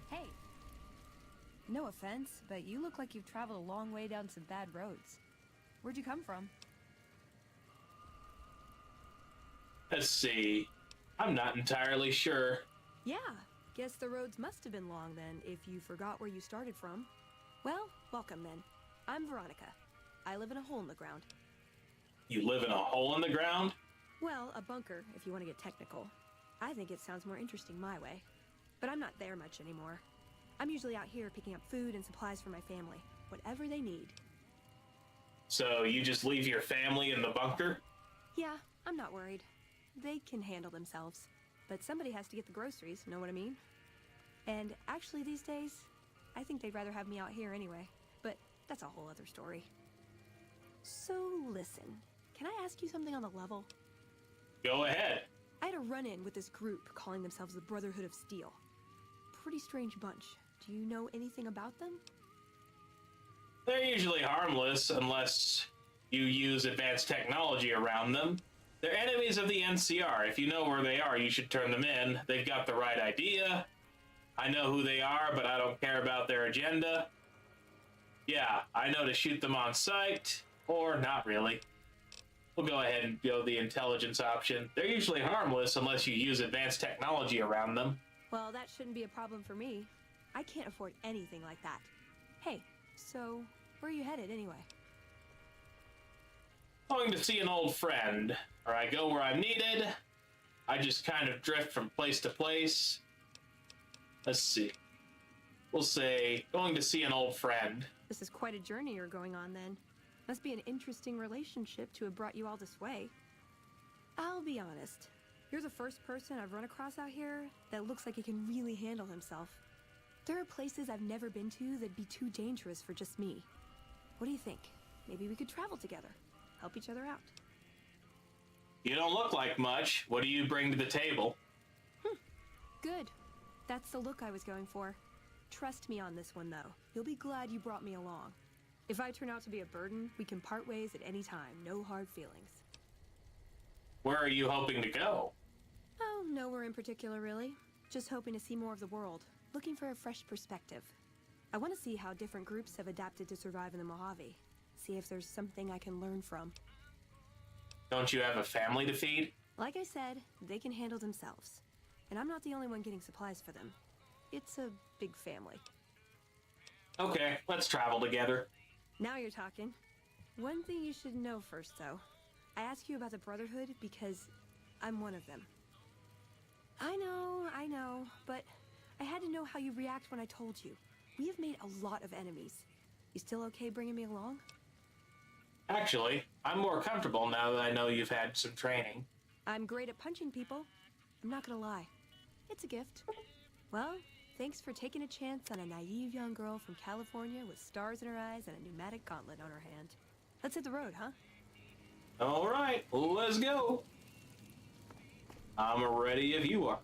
Speaker 3: Hey. No offense, but you look like you've traveled a long way down some bad roads. Where'd you come from?
Speaker 1: Let's see. I'm not entirely sure.
Speaker 3: Yeah, guess the roads must have been long then, if you forgot where you started from. Well, welcome then. I'm Veronica. I live in a hole in the ground.
Speaker 1: You live in a hole in the ground?
Speaker 3: Well, a bunker, if you want to get technical. I think it sounds more interesting my way. But I'm not there much anymore. I'm usually out here picking up food and supplies for my family. Whatever they need.
Speaker 1: So you just leave your family in the bunker?
Speaker 3: Yeah, I'm not worried. They can handle themselves. But somebody has to get the groceries, know what I mean? And actually these days, I think they'd rather have me out here anyway. But that's a whole other story. So listen, can I ask you something on the level?
Speaker 1: Go ahead.
Speaker 3: I had a run-in with this group calling themselves the Brotherhood of Steel. Pretty strange bunch. Do you know anything about them?
Speaker 1: They're usually harmless unless you use advanced technology around them. They're enemies of the NCR. If you know where they are, you should turn them in. They've got the right idea. I know who they are, but I don't care about their agenda. Yeah, I know to shoot them on sight, or not really. We'll go ahead and go the intelligence option. They're usually harmless unless you use advanced technology around them.
Speaker 3: Well, that shouldn't be a problem for me. I can't afford anything like that. Hey, so where are you headed anyway?
Speaker 1: Going to see an old friend, or I go where I'm needed. I just kind of drift from place to place. Let's see. We'll say going to see an old friend.
Speaker 3: This is quite a journey you're going on then. Must be an interesting relationship to have brought you all this way. I'll be honest. You're the first person I've run across out here that looks like he can really handle himself. There are places I've never been to that'd be too dangerous for just me. What do you think? Maybe we could travel together. Help each other out.
Speaker 1: You don't look like much. What do you bring to the table?
Speaker 3: Good. That's the look I was going for. Trust me on this one, though. You'll be glad you brought me along. If I turn out to be a burden, we can part ways at any time. No hard feelings.
Speaker 1: Where are you hoping to go?
Speaker 3: Oh, nowhere in particular, really. Just hoping to see more of the world. Looking for a fresh perspective. I want to see how different groups have adapted to survive in the Mojave. See if there's something I can learn from.
Speaker 1: Don't you have a family to feed?
Speaker 3: Like I said, they can handle themselves. And I'm not the only one getting supplies for them. It's a big family.
Speaker 1: Okay, let's travel together.
Speaker 3: Now you're talking. One thing you should know first, though. I ask you about the Brotherhood because I'm one of them. I know, but I had to know how you react when I told you. We have made a lot of enemies. You still okay bringing me along?
Speaker 1: Actually, I'm more comfortable now that I know you've had some training.
Speaker 3: I'm great at punching people. I'm not gonna lie. It's a gift. Well, thanks for taking a chance on a naive young girl from California with stars in her eyes and a pneumatic gauntlet on her hand. Let's hit the road, huh?
Speaker 1: All right, let's go. I'm ready if you are.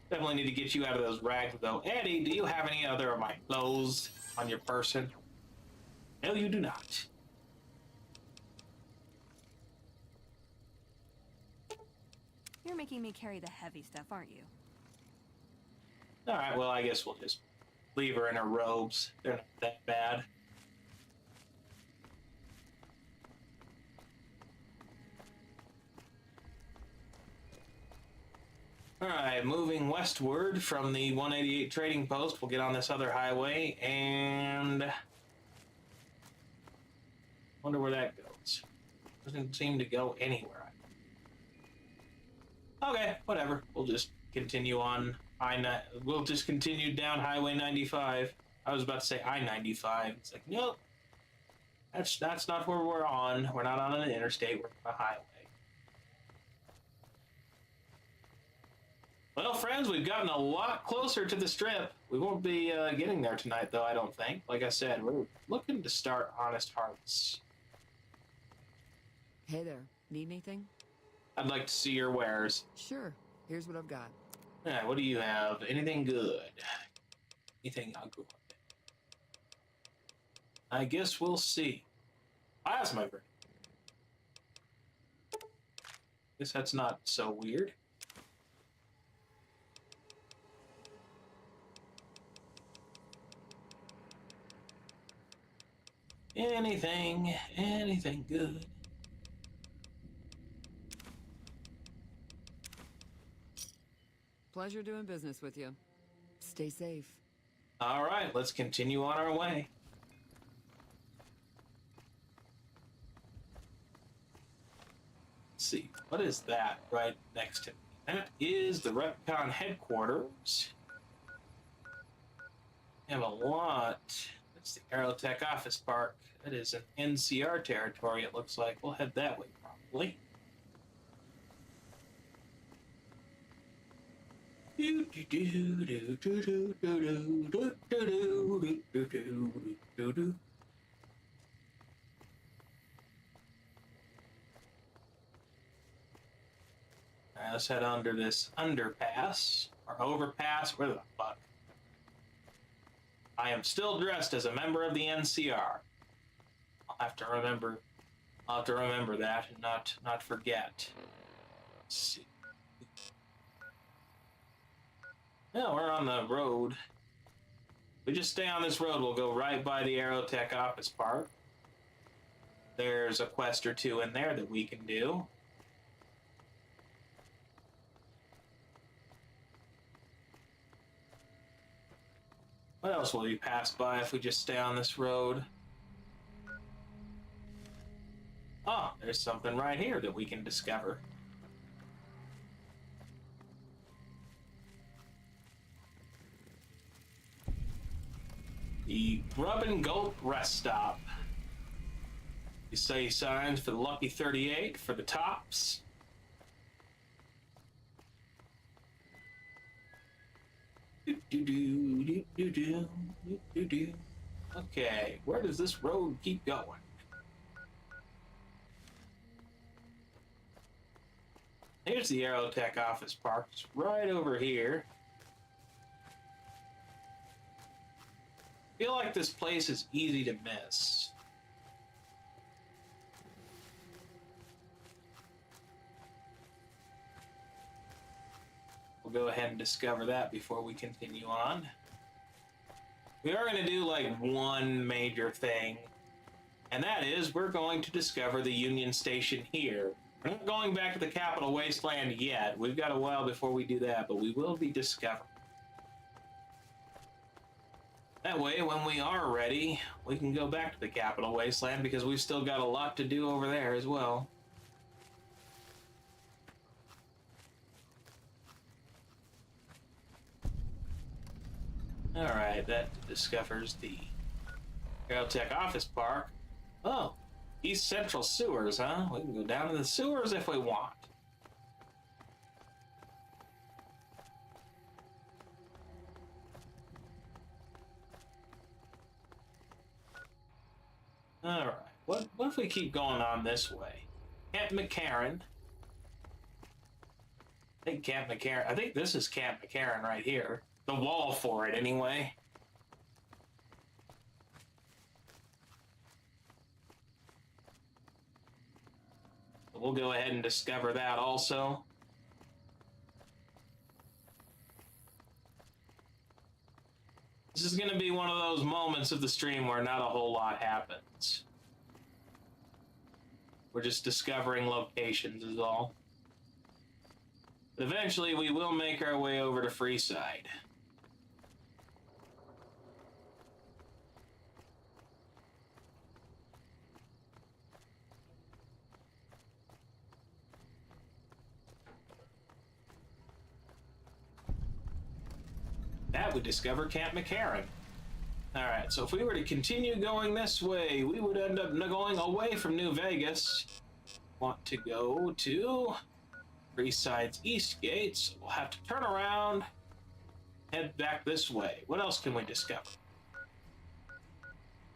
Speaker 1: Definitely need to get you out of those rags, though. Eddie, do you have any other of my clothes on your person? No, you do not.
Speaker 3: You're making me carry the heavy stuff, aren't you?
Speaker 1: All right, well, I guess we'll just leave her in her robes. They're not that bad. All right, moving westward from the 188 trading post, we'll get on this other highway and wonder where that goes. Doesn't seem to go anywhere. Okay, whatever. We'll just continue on we'll just continue down Highway 95. I was about to say I-95. It's like, nope. That's not where we're on. We're not on an interstate. We're on a highway. Well, friends, we've gotten a lot closer to the strip. We won't be getting there tonight, though, I don't think. Like I said, we're looking to start Honest Hearts.
Speaker 9: Hey there. Need anything?
Speaker 1: I'd like to see your wares.
Speaker 9: Sure. Here's what I've got.
Speaker 1: All right, what do you have? Anything good? Anything good? I guess we'll see. Plasma. Guess that's not so weird. Anything good.
Speaker 9: Pleasure doing business with you. Stay safe.
Speaker 1: All right, let's continue on our way. Let's see, what is that right next to me? That is the Repcon headquarters. We have a lot. That's the Aerotech Office Park. That is an NCR territory, it looks like. We'll head that way, probably. Alright, let's head under this underpass, or overpass, where the fuck? I am still dressed as a member of the NCR. I'll have to remember that and not forget. Let's see. Yeah, we're on the road. We just stay on this road, we'll go right by the Aerotech Office Park. There's a quest or two in there that we can do. What else will we pass by if we just stay on this road? Oh, there's something right here that we can discover. The Grub and Gulp Rest Stop. You see signs for the Lucky 38 for the tops. Okay, where does this road keep going? Here's the Aerotech Office Park. It's right over here. I feel like this place is easy to miss. We'll go ahead and discover that before we continue on. We are going to do like one major thing, and that is we're going to discover the Union Station here. We're not going back to the capital Wasteland yet. We've got a while before we do that, but we will be discovering. That way, when we are ready, we can go back to the capital Wasteland because we've still got a lot to do over there as well. Alright, that discovers the Aerotech Office Park. Oh, East Central Sewers, huh? We can go down to the sewers if we want. Alright, what if we keep going on this way? Camp McCarran. I think this is Camp McCarran right here. The wall for it, anyway. We'll go ahead and discover that also. This is going to be one of those moments of the stream where not a whole lot happens. We're just discovering locations is all. But eventually we will make our way over to Freeside. That would discover Camp McCarran. Alright, so if we were to continue going this way, we would end up going away from New Vegas. Want to go to Freeside's East Gate, so we'll have to turn around, head back this way. What else can we discover?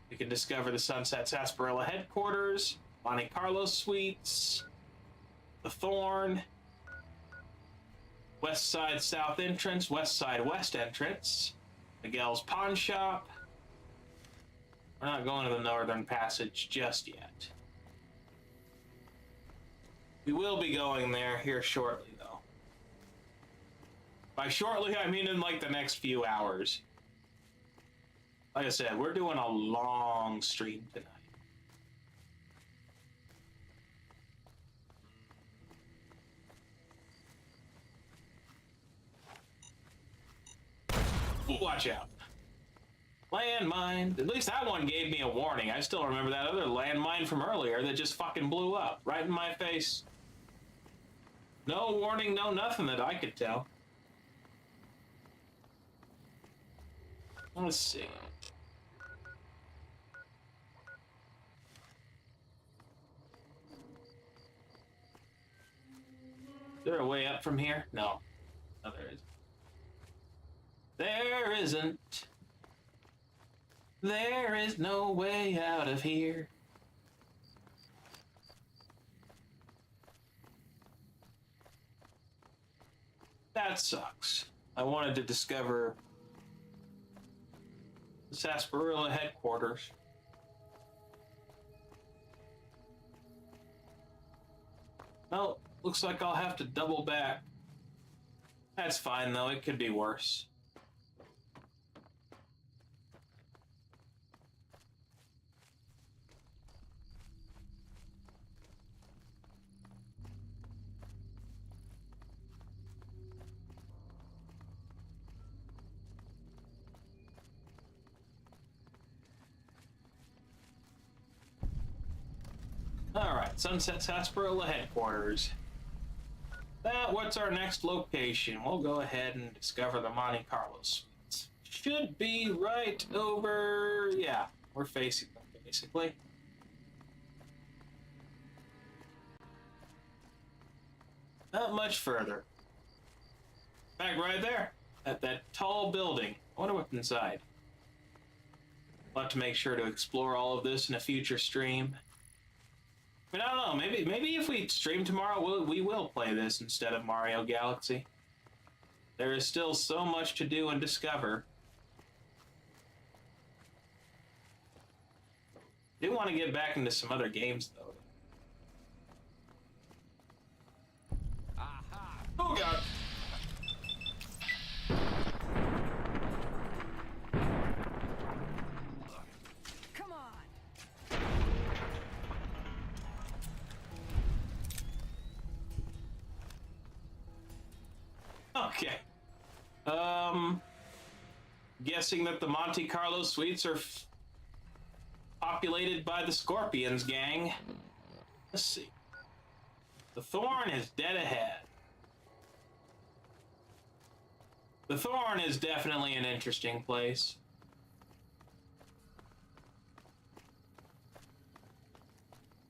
Speaker 1: We can discover the Sunset Sarsaparilla headquarters, Monte Carlo Suites, the Thorn, West Side South entrance, West Side West entrance, Miguel's Pawn Shop. We're not going to the Northern Passage just yet. We will be going there here shortly, though. By shortly, I mean in like the next few hours. Like I said, we're doing a long stream tonight. Watch out. Landmine. At least that one gave me a warning. I still remember that other landmine from earlier that just fucking blew up right in my face. No warning, no nothing that I could tell. Let's see. Is there a way up from here? No. No, there isn't. There isn't. There is no way out of here. That sucks. I wanted to discover the Sarsaparilla headquarters. Well, looks like I'll have to double back. That's fine though, it could be worse. Alright, Sunset Sarsaparilla headquarters. What's our next location? We'll go ahead and discover the Monte Carlo suites. Should be right over... yeah, we're facing them, basically. Not much further. Back right there, at that tall building. I wonder what's inside. I'll have to make sure to explore all of this in a future stream. I mean, I don't know, maybe if we stream tomorrow, we will play this instead of Mario Galaxy. There is still so much to do and discover. I do want to get back into some other games, though. Aha. Oh, God.
Speaker 3: Come on.
Speaker 1: Okay. Guessing that the Monte Carlo suites are populated by the Scorpions gang. Let's see. The Thorn is dead ahead. The Thorn is definitely an interesting place.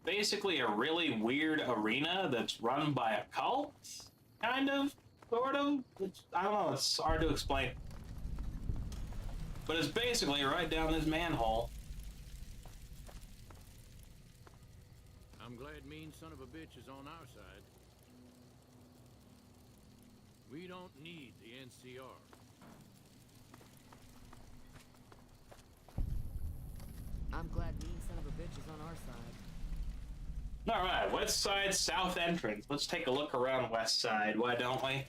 Speaker 1: Basically a really weird arena that's run by a cult, kind of. Sort of? I don't know, it's hard to explain. But it's basically right down this manhole.
Speaker 6: I'm glad mean son of a bitch is on our side. We don't need the NCR.
Speaker 9: I'm glad mean son of a bitch is on our side.
Speaker 1: Alright, West Side South entrance. Let's take a look around West Side, why don't we?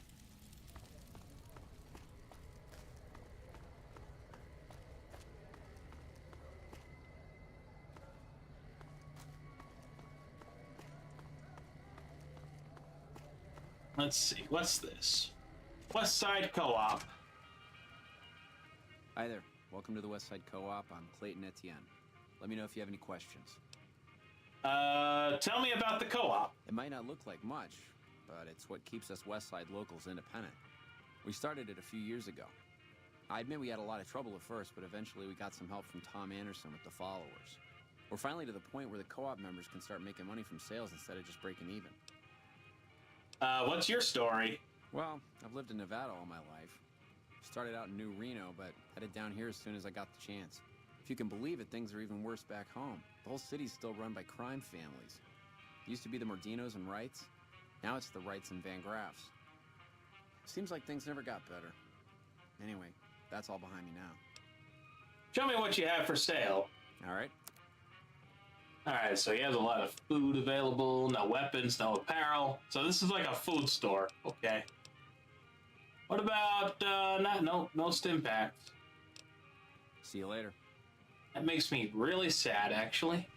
Speaker 1: Let's see, what's this? West Side Co-op.
Speaker 8: Hi there. Welcome to the West Side Co-op. I'm Clayton Etienne. Let me know if you have any questions.
Speaker 1: Tell me about the co-op.
Speaker 8: It might not look like much, but it's what keeps us West Side locals independent. We started it a few years ago. I admit we had a lot of trouble at first, but eventually we got some help from Tom Anderson with the followers. We're finally to the point where the co-op members can start making money from sales instead of just breaking even.
Speaker 1: What's your story?
Speaker 8: Well, I've lived in Nevada all my life. Started out in New Reno, but headed down here as soon as I got the chance. If you can believe it, things are even worse back home. The whole city's still run by crime families. It used to be the Mordinos and Wrights. Now it's the Wrights and Van Graffs. Seems like things never got better. Anyway, that's all behind me now.
Speaker 1: Show me what you have for sale.
Speaker 8: All right.
Speaker 1: Alright, so he has a lot of food available, no weapons, no apparel. So this is like a food store. Okay. What about, no stim packs?
Speaker 8: See you later.
Speaker 1: That makes me really sad, actually.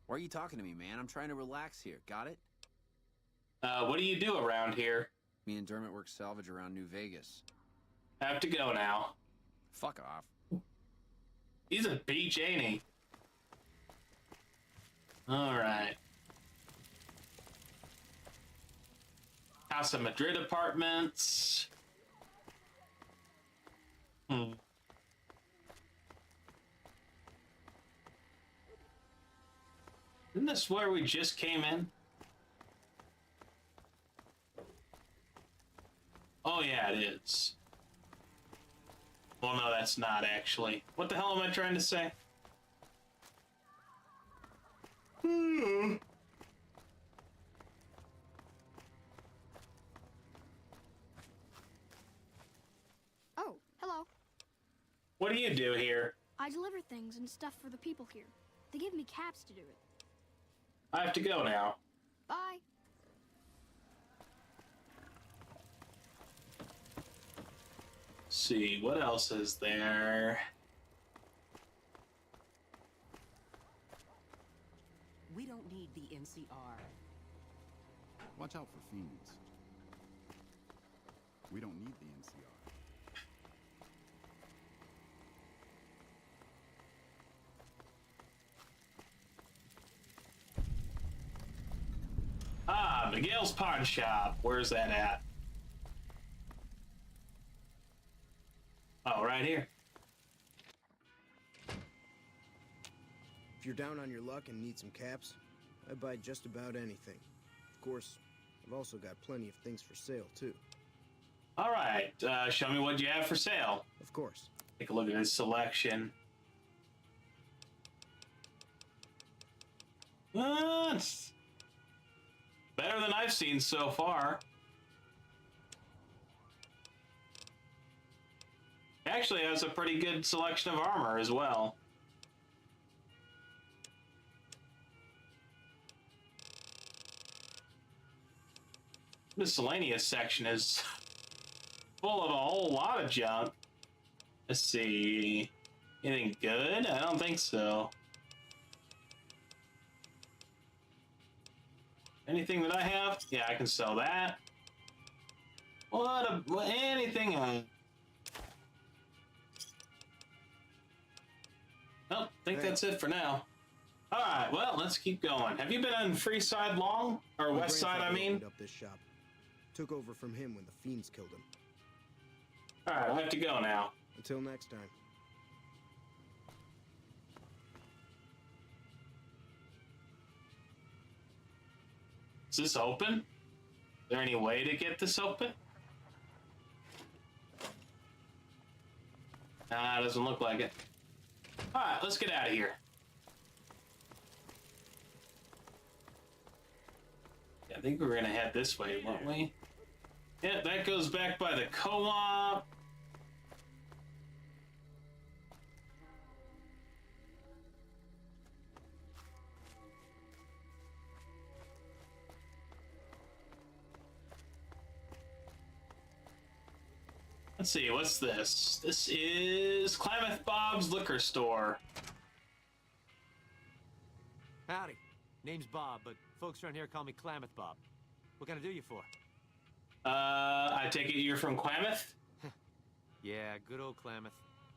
Speaker 8: Why are you talking to me, man? I'm trying to relax here. Got it?
Speaker 1: What do you do around here?
Speaker 8: Me and Dermot work salvage around New Vegas.
Speaker 1: Have to go now.
Speaker 8: Fuck off.
Speaker 1: He's a beach, ain't he? Alright. Casa Madrid apartments. Isn't this where we just came in? Oh yeah, it is. Well, no, that's not actually. What the hell am I trying to say?
Speaker 7: Oh, hello.
Speaker 1: What do you do here?
Speaker 7: I deliver things and stuff for the people here. They give me caps to do it.
Speaker 1: I have to go now.
Speaker 7: Bye.
Speaker 1: See, what else is there?
Speaker 12: We don't need the NCR.
Speaker 4: Watch out for fiends. We don't need the NCR.
Speaker 1: Ah, Miguel's Pawn Shop. Where's that at? Oh, right here.
Speaker 23: If you're down on your luck and need some caps, I buy just about anything. Of course, I've also got plenty of things for sale, too.
Speaker 1: All right, show me what you have for sale.
Speaker 23: Of course.
Speaker 1: Take a look at this selection. It's better than I've seen so far. Actually has a pretty good selection of armor as well. Miscellaneous section is full of a whole lot of junk. Let's see. Anything good? I don't think so. Anything that I have? Yeah, I can sell that. Anything else? Nope, think that's it for now. Alright, well, let's keep going. Have you been on Freeside long? Or
Speaker 23: My
Speaker 1: West Side, I
Speaker 23: grandfather
Speaker 1: mean?
Speaker 23: opened up this shop. Took over from him when the fiends killed him.
Speaker 1: Alright, I have to go now.
Speaker 23: Until next time.
Speaker 1: Is this open? Is there any way to get this open? Nah, doesn't look like it. Alright, let's get out of here. Yeah, I think we're gonna head this way, won't we? Yeah, that goes back by the co-op. Let's see, what's this? This is Klamath Bob's Liquor Store.
Speaker 24: Howdy. Name's Bob, but folks around here call me Klamath Bob. What can I do you for?
Speaker 1: I take it you're from Klamath?
Speaker 24: Yeah, good old Klamath.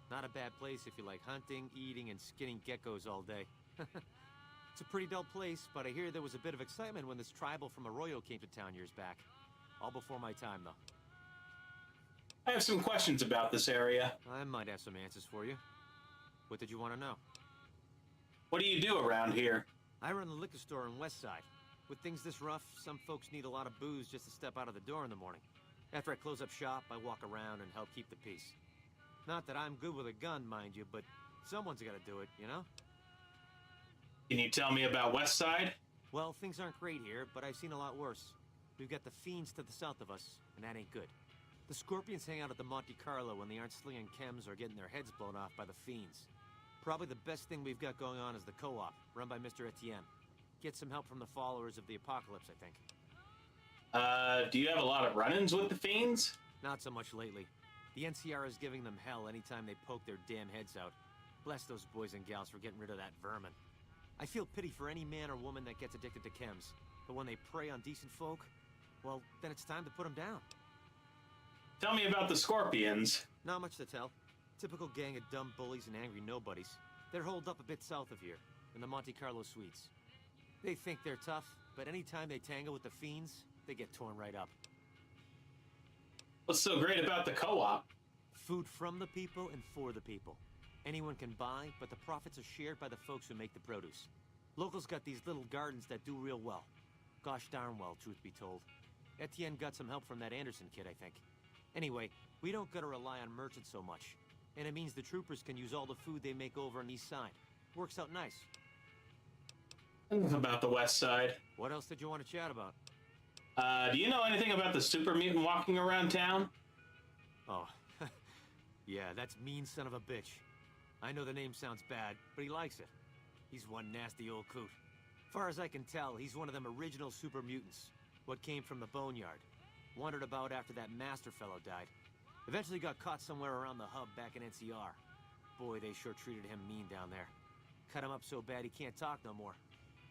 Speaker 24: Not a bad place if you like hunting, eating, and skinning geckos all day. It's a pretty dull place, but I hear there was a bit of excitement when this tribal from Arroyo came to town years back. All before my time, though.
Speaker 1: I have some questions about this area.
Speaker 24: I might have some answers for you. What did you want to know?
Speaker 1: What do you do around here?
Speaker 24: I run the liquor store on West Side. With things this rough, some folks need a lot of booze just to step out of the door in the morning. After I close up shop, I walk around and help keep the peace. Not that I'm good with a gun, mind you, but someone's got to do it, you know?
Speaker 1: Can you tell me about West Side?
Speaker 24: Well, things aren't great here, but I've seen a lot worse. We've got the fiends to the south of us, and that ain't good. The Scorpions hang out at the Monte Carlo when they aren't slinging chems or getting their heads blown off by the fiends. Probably the best thing we've got going on is the co-op, run by Mr. Etienne. Get some help from the followers of the apocalypse, I think.
Speaker 1: Do you have a lot of run-ins with the fiends?
Speaker 24: Not so much lately. The NCR is giving them hell anytime they poke their damn heads out. Bless those boys and gals for getting rid of that vermin. I feel pity for any man or woman that gets addicted to chems, but when they prey on decent folk, well, then it's time to put them down.
Speaker 1: Tell me about the Scorpions.
Speaker 24: Not much to tell. Typical gang of dumb bullies and angry nobodies. They're holed up a bit south of here, in the Monte Carlo suites. They think they're tough, but anytime they tangle with the fiends, they get torn right up.
Speaker 1: What's so great about the co-op?
Speaker 24: Food from the people and for the people. Anyone can buy, but the profits are shared by the folks who make the produce. Locals got these little gardens that do real well. Gosh darn well, truth be told. Etienne got some help from that Anderson kid, I think. Anyway, we don't gotta rely on merchants so much. And it means the troopers can use all the food they make over on the east side. Works out nice.
Speaker 1: About the west side.
Speaker 24: What else did you want to chat about?
Speaker 1: Do you know anything about the super mutant walking around town?
Speaker 24: Oh, yeah, that's mean son of a bitch. I know the name sounds bad, but he likes it. He's one nasty old coot. Far as I can tell, he's one of them original super mutants. What came from the boneyard. Wandered about after that master fellow died. Eventually got caught somewhere around the hub back in NCR. Boy, they sure treated him mean down there. Cut him up so bad he can't talk no more.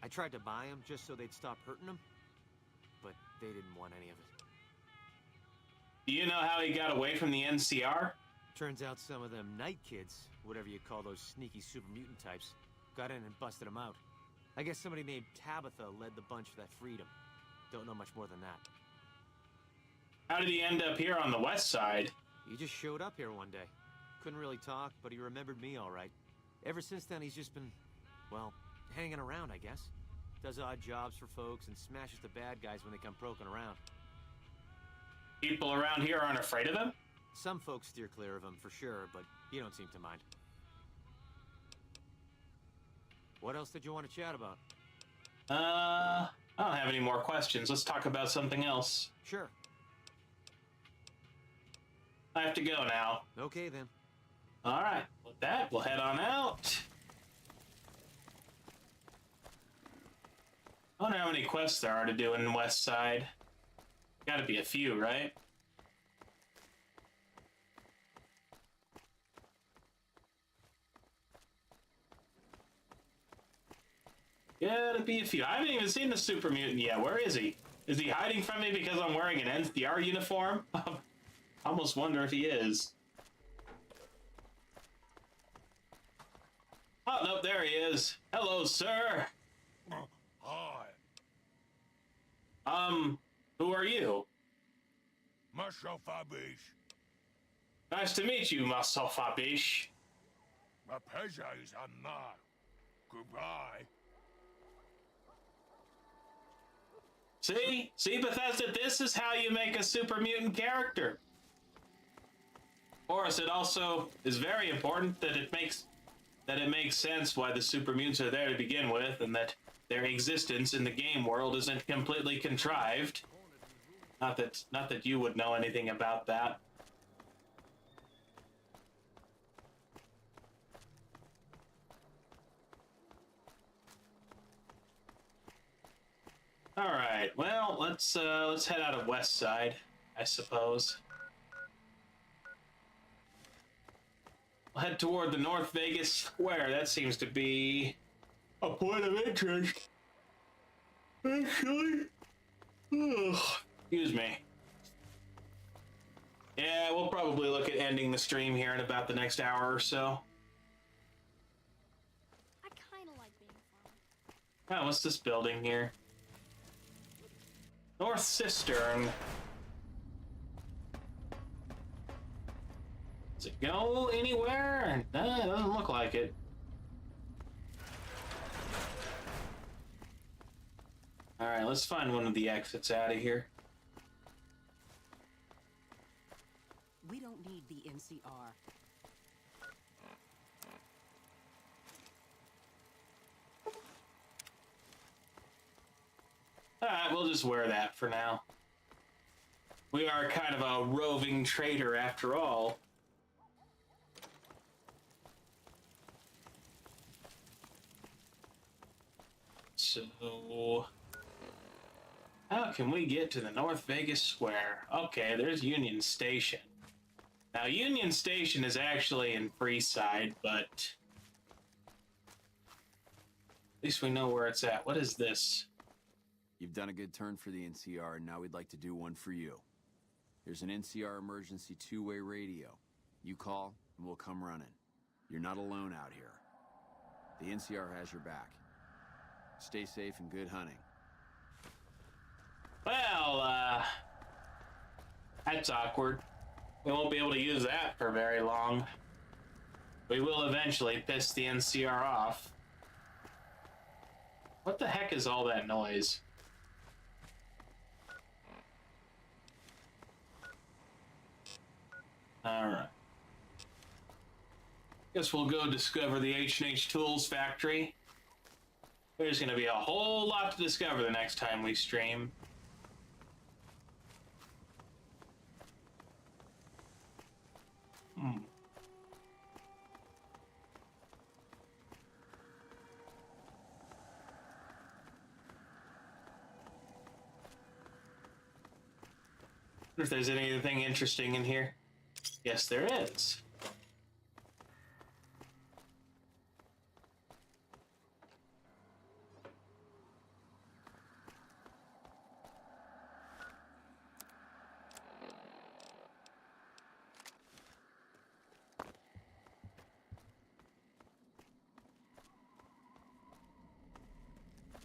Speaker 24: I tried to buy him just so they'd stop hurting him, but they didn't want any of it.
Speaker 1: Do you know how he got away from the NCR?
Speaker 24: Turns out some of them night kids, whatever you call those sneaky super mutant types, got in and busted him out. I guess somebody named Tabitha led the bunch that freed him. Don't know much more than that.
Speaker 1: How did he end up here on the west side?
Speaker 24: He just showed up here one day. Couldn't really talk, but he remembered me all right. Ever since then, he's just been, well, hanging around, I guess. Does odd jobs for folks and smashes the bad guys when they come poking around.
Speaker 1: People around here aren't afraid of him?
Speaker 24: Some folks steer clear of him, for sure, but you don't seem to mind. What else did you want to chat about?
Speaker 1: I don't have any more questions. Let's talk about something else.
Speaker 24: Sure.
Speaker 1: I have to go now.
Speaker 24: Okay, then.
Speaker 1: All right. With that, we'll head on out. I wonder how many quests there are to do in West Side. Gotta be a few, right? Gotta be a few. I haven't even seen the super mutant yet. Where is he? Is he hiding from me because I'm wearing an NCR uniform? I almost wonder if he is. Oh, nope, there he is. Hello, sir.
Speaker 5: Hi.
Speaker 1: Who are you?
Speaker 5: Marshal Fabish.
Speaker 1: Nice to meet you, Marshal Fabish.
Speaker 5: My pleasure is honor. Goodbye.
Speaker 1: See, Bethesda, this is how you make a super mutant character. Of course, it also is very important that it makes sense why the super mutants are there to begin with, and that their existence in the game world isn't completely contrived. Not that you would know anything about that. All right. Well, let's head out of West Side, I suppose. We'll head toward the North Vegas Square. That seems to be a point of interest. Actually, excuse me. Yeah, we'll probably look at ending the stream here in about the next hour or so.
Speaker 7: I kind of like being fun.
Speaker 1: Oh, what's this building here? North Cistern. Does it go anywhere? No, it doesn't look like it. Alright, let's find one of the exits out of here.
Speaker 12: We don't need the NCR.
Speaker 1: Alright, we'll just wear that for now. We are kind of a roving trader after all. So, how can we get to the North Vegas Square? Okay, there's Union Station. Now, Union Station is actually in Freeside, but at least we know where it's at. What is this?
Speaker 8: You've done a good turn for the NCR, and now we'd like to do one for you. There's an NCR emergency two-way radio. You call, and we'll come running. You're not alone out here. The NCR has your back. Stay safe and good hunting.
Speaker 1: Well, that's awkward. We won't be able to use that for very long. We will eventually piss the NCR off. What the heck is all that noise? Alright. Guess we'll go discover the H&H Tools factory. There's gonna be a whole lot to discover the next time we stream. Wonder if there's anything interesting in here. Yes, there is.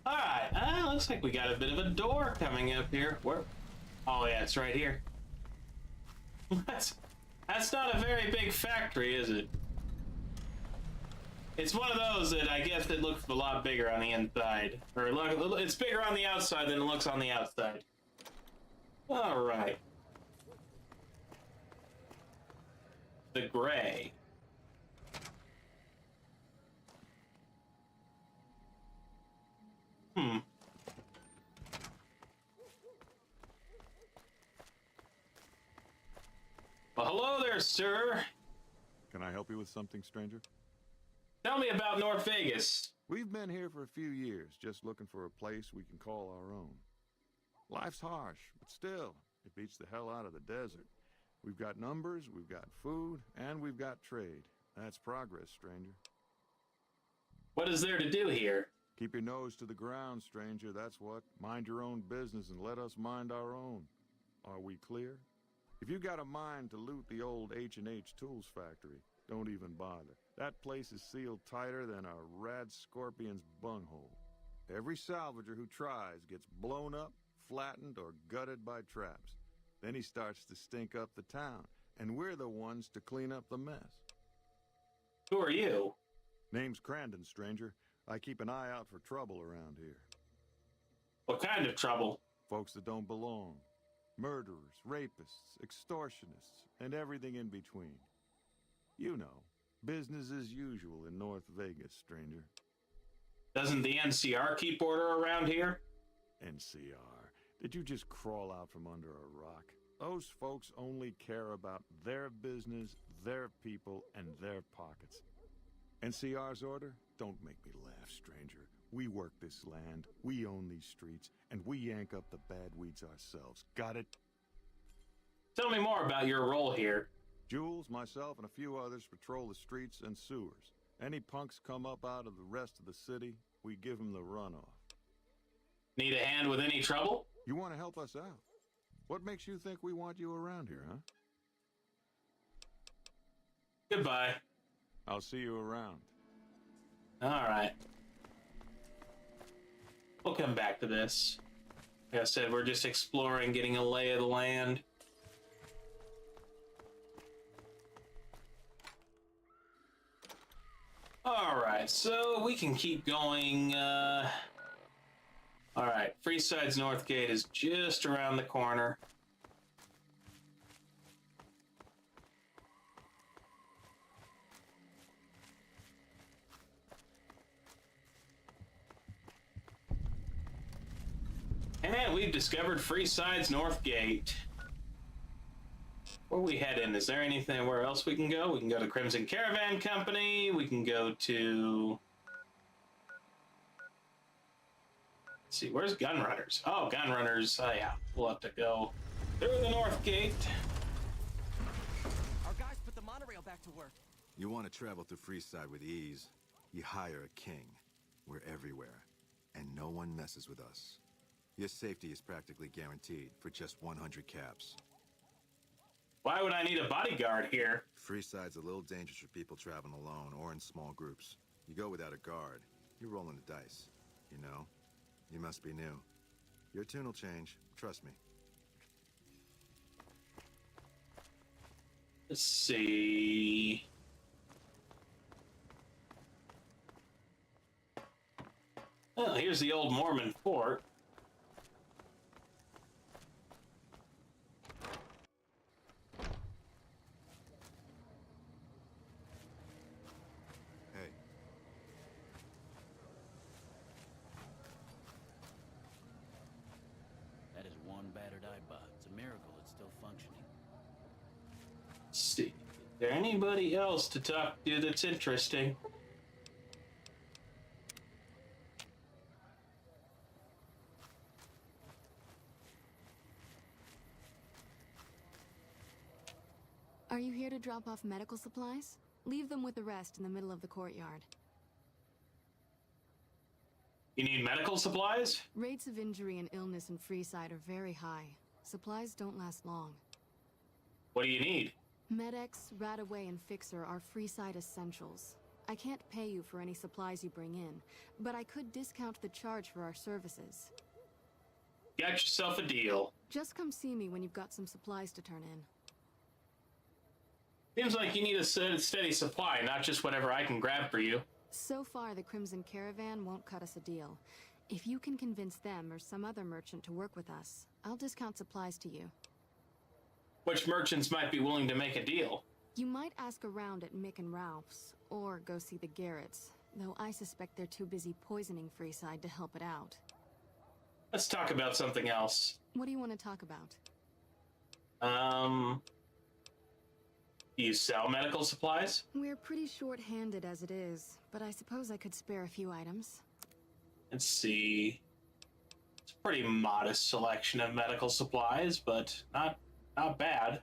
Speaker 1: Alright, looks like we got a bit of a door coming up here. Where? Oh yeah, it's right here. That's not a very big factory, is it? It's one of those that I guess it looks a lot bigger on the inside. Or it's bigger on the outside than it looks on the outside. Alright. The gray. Well, hello there, sir.
Speaker 13: Can I help you with something, stranger?
Speaker 1: Tell me about North Vegas.
Speaker 13: We've been here for a few years, just looking for a place we can call our own. Life's harsh, but still, it beats the hell out of the desert. We've got numbers, we've got food, and we've got trade. That's progress, stranger.
Speaker 1: What is there to do here?
Speaker 13: Keep your nose to the ground, stranger, that's what. Mind your own business and let us mind our own. Are we clear? If you got a mind to loot the old H&H Tools factory, don't even bother. That place is sealed tighter than a rad scorpion's bunghole. Every salvager who tries gets blown up, flattened, or gutted by traps. Then he starts to stink up the town, and we're the ones to clean up the mess.
Speaker 1: Who are you?
Speaker 13: Name's Crandon, stranger. I keep an eye out for trouble around here.
Speaker 1: What kind of trouble?
Speaker 13: Folks that don't belong. Murderers, rapists, extortionists, and everything in between. You know, business as usual in North Vegas, stranger.
Speaker 1: Doesn't the NCR keep order around here?
Speaker 13: NCR? Did you just crawl out from under a rock? Those folks only care about their business, their people, and their pockets. NCR's order? Don't make me laugh, stranger. We work this land, we own these streets, and we yank up the bad weeds ourselves. Got it?
Speaker 1: Tell me more about your role here.
Speaker 13: Jules, myself, and a few others patrol the streets and sewers. Any punks come up out of the rest of the city, we give them the runoff.
Speaker 1: Need a hand with any trouble?
Speaker 13: You want to help us out? What makes you think we want you around here, huh?
Speaker 1: Goodbye.
Speaker 13: I'll see you around.
Speaker 1: All right. We'll come back to this. Like I said, we're just exploring, getting a lay of the land. Alright, so we can keep going. Alright, Freeside's North Gate is just around the corner. And we've discovered Freeside's North Gate. Where we heading? Is there anything where else we can go? We can go to Crimson Caravan Company. We can go to... Let's see, where's Gunrunners? Oh, Gunrunners. Oh, yeah. We'll have to go through the north gate.
Speaker 15: Our guys put the monorail back to work.
Speaker 20: You want to travel through Freeside with ease, you hire a king. We're everywhere, and no one messes with us. Your safety is practically guaranteed for just 100 caps.
Speaker 1: Why would I need a bodyguard here?
Speaker 20: Freeside's a little dangerous for people traveling alone or in small groups. You go without a guard, you're rolling the dice. You know? You must be new. Your tune will change, trust me.
Speaker 1: Let's see... Well, here's the old Mormon fort.
Speaker 20: Hey.
Speaker 16: That is one battered iBot. It's a miracle it's still functioning.
Speaker 1: Let's see. Is there anybody else to talk to that's interesting?
Speaker 21: Are you here to drop off medical supplies? Leave them with the rest in the middle of the courtyard.
Speaker 1: You need medical supplies?
Speaker 21: Rates of injury and illness in Freeside are very high. Supplies don't last long.
Speaker 1: What do you need?
Speaker 21: Med-X, Radaway, and Fixer are Freeside essentials. I can't pay you for any supplies you bring in, but I could discount the charge for our services.
Speaker 1: Got yourself a deal.
Speaker 21: Just come see me when you've got some supplies to turn in.
Speaker 1: Seems like you need a steady supply, not just whatever I can grab for you.
Speaker 21: So far, the Crimson Caravan won't cut us a deal. If you can convince them or some other merchant to work with us, I'll discount supplies to you.
Speaker 1: Which merchants might be willing to make a deal?
Speaker 21: You might ask around at Mick and Ralph's, or go see the Garretts, though I suspect they're too busy poisoning Freeside to help it out.
Speaker 1: Let's talk about something else.
Speaker 21: What do you want to talk about?
Speaker 1: Do you sell medical supplies?
Speaker 21: We're pretty short-handed as it is, but I suppose I could spare a few items.
Speaker 1: Let's see. It's a pretty modest selection of medical supplies, but not bad.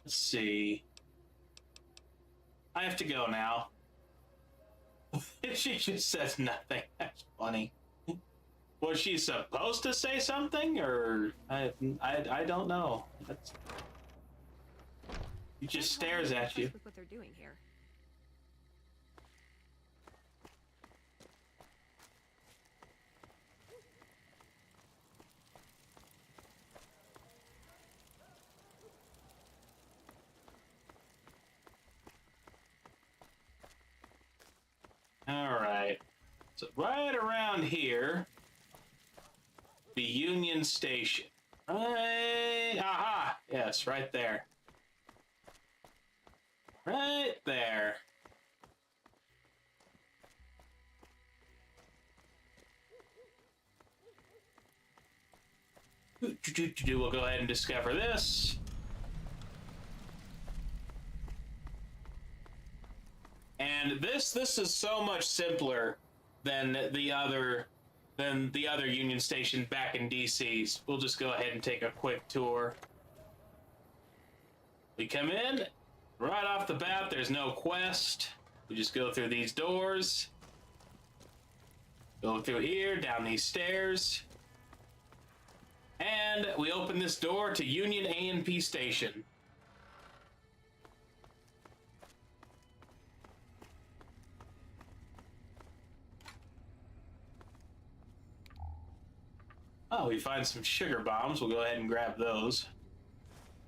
Speaker 1: Let's see. I have to go now. She just says nothing. That's funny. Was she supposed to say something, or I don't know. He just stares at you.
Speaker 3: With what they're doing here.
Speaker 1: All right. So right around here, the Union Station. Right. Aha. Yes, right there. Right there. We'll go ahead and discover this. And this is so much simpler than the other Union Station back in DC. We'll just go ahead and take a quick tour. We come in. Right off the bat, there's no quest. We just go through these doors. Go through here, down these stairs. And we open this door to Union A&P Station. Oh, we find some sugar bombs. We'll go ahead and grab those.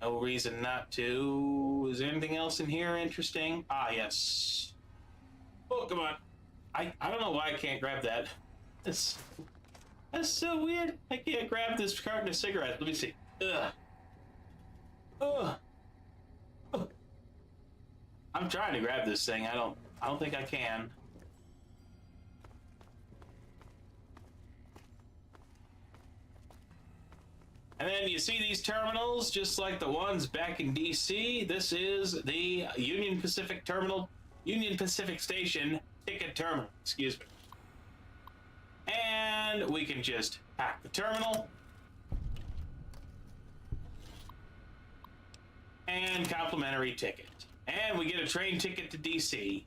Speaker 1: No reason not to. Is there anything else in here interesting? Ah, yes. Oh, come on. I don't know why I can't grab that. That's so weird. I can't grab this carton of cigarettes. Let me see. Ugh. Ugh. Ugh. I'm trying to grab this thing. I don't think I can. And then you see these terminals, just like the ones back in DC. This is the Union Pacific Station ticket terminal, excuse me. And we can just hack the terminal. And complimentary ticket. And we get a train ticket to DC.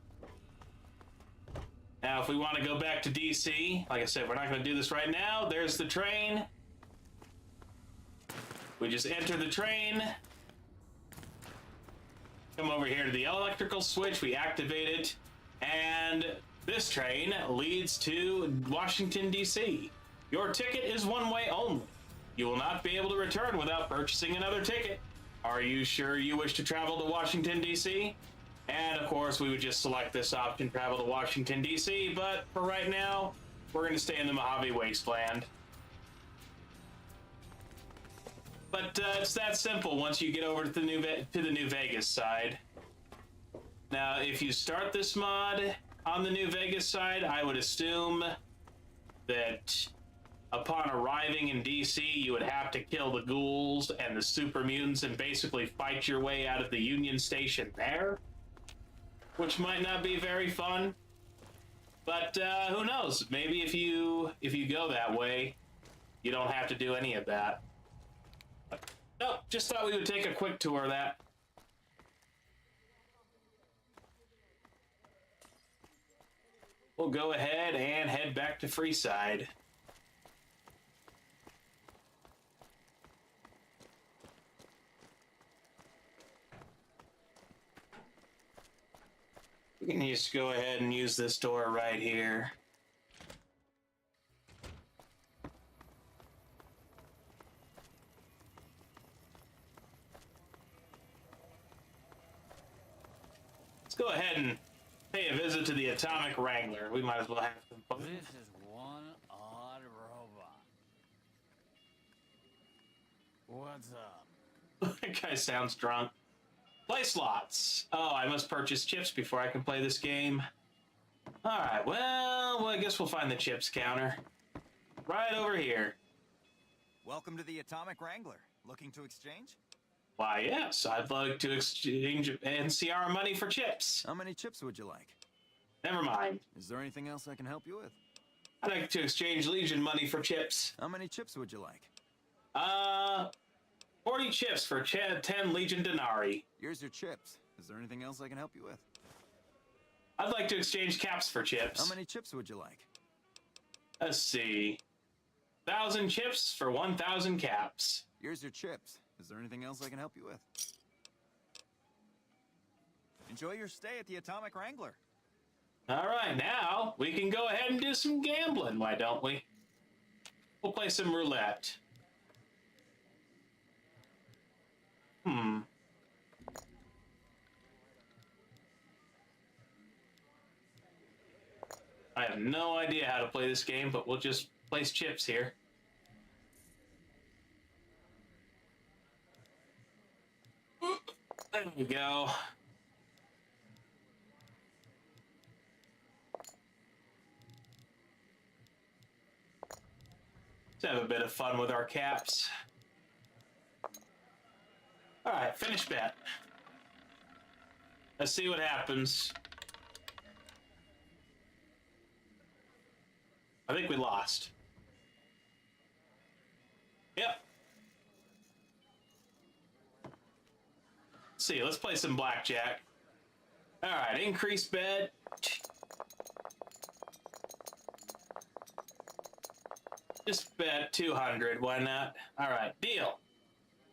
Speaker 1: Now, if we want to go back to DC, like I said, we're not going to do this right now. There's the train. We just enter the train. Come over here to the electrical switch. We activate it. And this train leads to Washington, D.C. Your ticket is one way only. You will not be able to return without purchasing another ticket. Are you sure you wish to travel to Washington, D.C.? And of course, we would just select this option, travel to Washington, D.C., but for right now, we're going to stay in the Mojave Wasteland. But it's that simple once you get over to the New Vegas side. Now, if you start this mod on the New Vegas side, I would assume that upon arriving in DC, you would have to kill the ghouls and the super mutants and basically fight your way out of the Union Station there, which might not be very fun. But who knows? Maybe if you go that way, you don't have to do any of that. But, nope, just thought we would take a quick tour of that. We'll go ahead and head back to Freeside. We can just go ahead and use this door right here. Let's go ahead and pay a visit to the Atomic Wrangler. We might as well have some fun.
Speaker 16: This is one odd robot. What's up?
Speaker 1: That guy sounds drunk. Play slots. Oh, I must purchase chips before I can play this game. Alright, well, I guess we'll find the chips counter. Right over here.
Speaker 2: Welcome to the Atomic Wrangler. Looking to exchange?
Speaker 1: Why, yes, I'd like to exchange NCR money for chips.
Speaker 2: How many chips would you like?
Speaker 1: Never mind.
Speaker 2: Is there anything else I can help you with?
Speaker 1: I'd like to exchange Legion money for chips.
Speaker 2: How many chips would you like?
Speaker 1: 40 chips for 10 Legion denarii.
Speaker 2: Here's your chips. Is there anything else I can help you with?
Speaker 1: I'd like to exchange caps for chips.
Speaker 2: How many chips would you like?
Speaker 1: Let's see. 1,000 chips for 1,000 caps.
Speaker 2: Here's your chips. Is there anything else I can help you with? Enjoy your stay at the Atomic Wrangler.
Speaker 1: All right, now we can go ahead and do some gambling, why don't we? We'll play some roulette. I have no idea how to play this game, but we'll just place chips here. There we go. Let's have a bit of fun with our caps. All right, finish bet. Let's see what happens. I think we lost. Yep. Let's see, let's play some blackjack. All right, increase bet. Just bet 200, why not? All right, deal.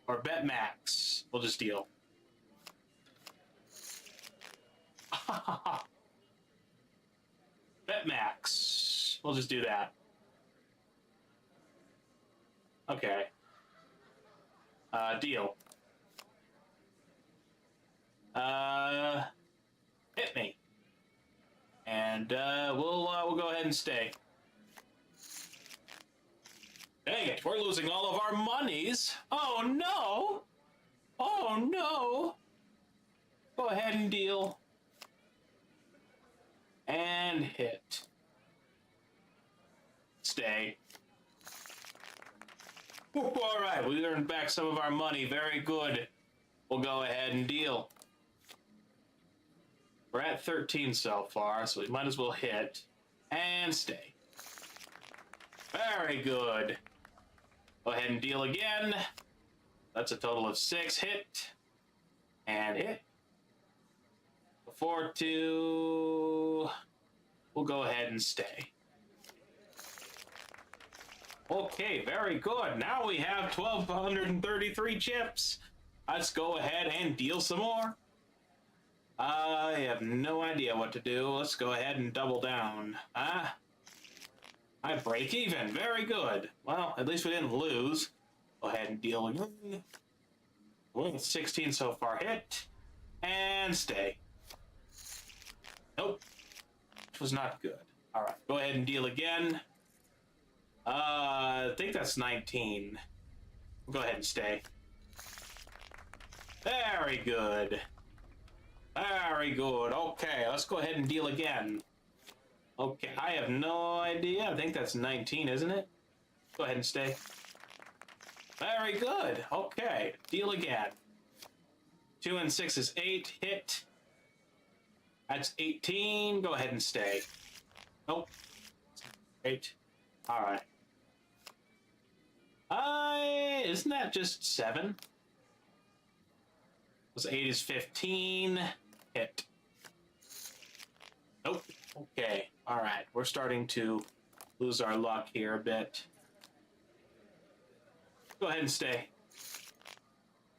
Speaker 1: Or bet max. We'll just deal. Bet max. We'll just do that. Okay. Deal. Hit me. And we'll go ahead and stay. Dang it, we're losing all of our monies. Oh no! Oh no! Go ahead and deal. And hit. Stay. All right, we earned back some of our money. Very good. We'll go ahead and deal. We're at 13 so far, so we might as well hit and stay. Very good. Go ahead and deal again. That's a total of 6. Hit and hit. 4-2. We'll go ahead and stay. Okay, very good. Now we have 1,233 chips. Let's go ahead and deal some more. I have no idea what to do. Let's go ahead and double down. I break even. Very good. Well, at least we didn't lose. Go ahead and deal again. Well, 16 so far. Hit and stay. Nope. Which was not good. All right, go ahead and deal again. I think that's 19. We'll go ahead and stay. Very good. Very good. Okay, let's go ahead and deal again. Okay, I have no idea. I think that's 19, isn't it? Go ahead and stay. Very good. Okay, deal again. 2 and 6 is 8. Hit. That's 18. Go ahead and stay. Nope. 8. All right. Isn't that just 7? Plus 8 is 15. Hit. Nope. Okay. All right. We're starting to lose our luck here a bit. Go ahead and stay.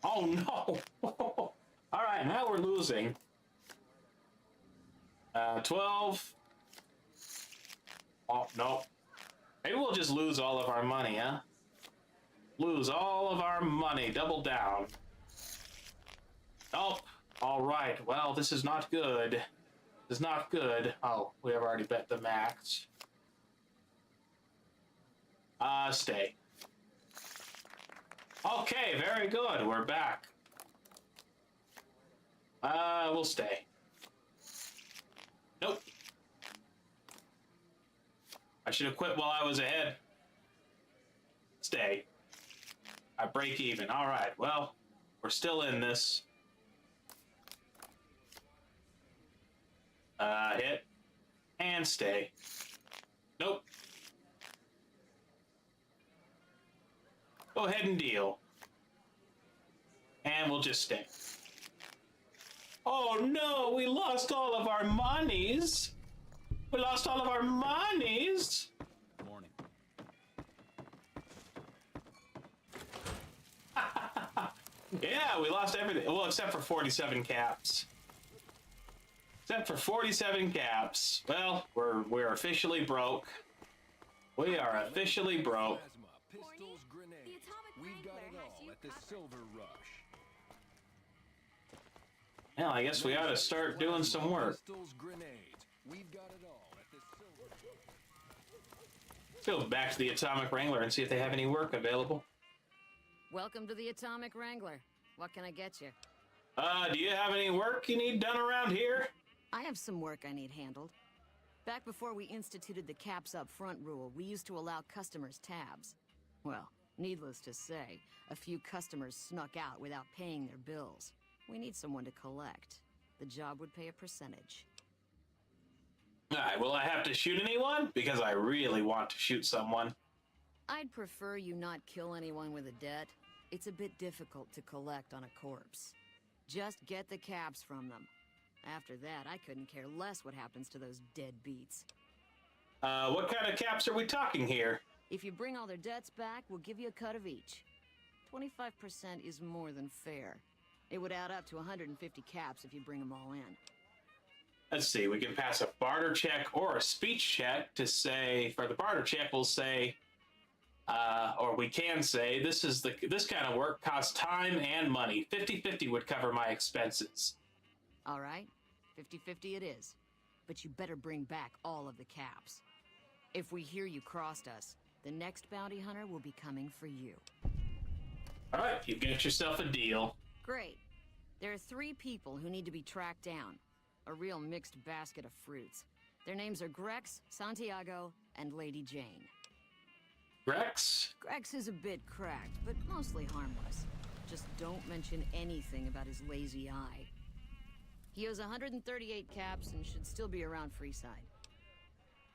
Speaker 1: Oh, no. All right. Now we're losing. 12. Oh, no. Maybe we'll just lose all of our money, huh? Lose all of our money. Double down. Oh, all right. Well, this is not good. This is not good. Oh, we have already bet the max. Stay. Okay, very good. We're back. We'll stay. Nope. I should have quit while I was ahead. Stay. I break even. All right, well, we're still in this. Hit. And stay. Nope. Go ahead and deal. And we'll just stay. Oh no, we lost all of our monies. We lost all of our monies.
Speaker 2: Morning.
Speaker 1: Yeah, we lost everything. Well, except for 47 caps. Except for 47 caps. Well, we're officially broke. We are officially broke.
Speaker 10: Pistols, grenades. We've got it all at the Silver Rush.
Speaker 1: Well, I guess we ought to start doing some work.
Speaker 10: Pistols, grenades. We've got it all at the Silver Rush.
Speaker 1: Let's go back to the Atomic Wrangler and see if they have any work available.
Speaker 9: Welcome to the Atomic Wrangler. What can I get you?
Speaker 1: Do you have any work you need done around here?
Speaker 9: I have some work I need handled. Back before we instituted the caps up front rule, we used to allow customers tabs. Well, needless to say, a few customers snuck out without paying their bills. We need someone to collect. The job would pay a percentage.
Speaker 1: Alright, will I have to shoot anyone? Because I really want to shoot someone.
Speaker 9: I'd prefer you not kill anyone with a debt. It's a bit difficult to collect on a corpse. Just get the caps from them. After that, I couldn't care less what happens to those deadbeats.
Speaker 1: What kind of caps are we talking here?
Speaker 9: If you bring all their debts back, we'll give you a cut of each. 25% is more than fair. It would add up to 150 caps if you bring them all in.
Speaker 1: Let's see, we can pass a barter check or a speech check to say, for the barter check, we'll say, or we can say, this kind of work costs time and money. 50-50 would cover my expenses.
Speaker 9: All right, 50-50 it is. But you better bring back all of the caps. If we hear you crossed us, the next bounty hunter will be coming for you.
Speaker 1: All right, you get yourself a deal.
Speaker 9: Great. There are 3 people who need to be tracked down. A real mixed basket of fruits. Their names are Grex, Santiago, and Lady Jane.
Speaker 1: Rex?
Speaker 9: Grex is a bit cracked, but mostly harmless. Just don't mention anything about his lazy eye. He owes 138 caps and should still be around Freeside.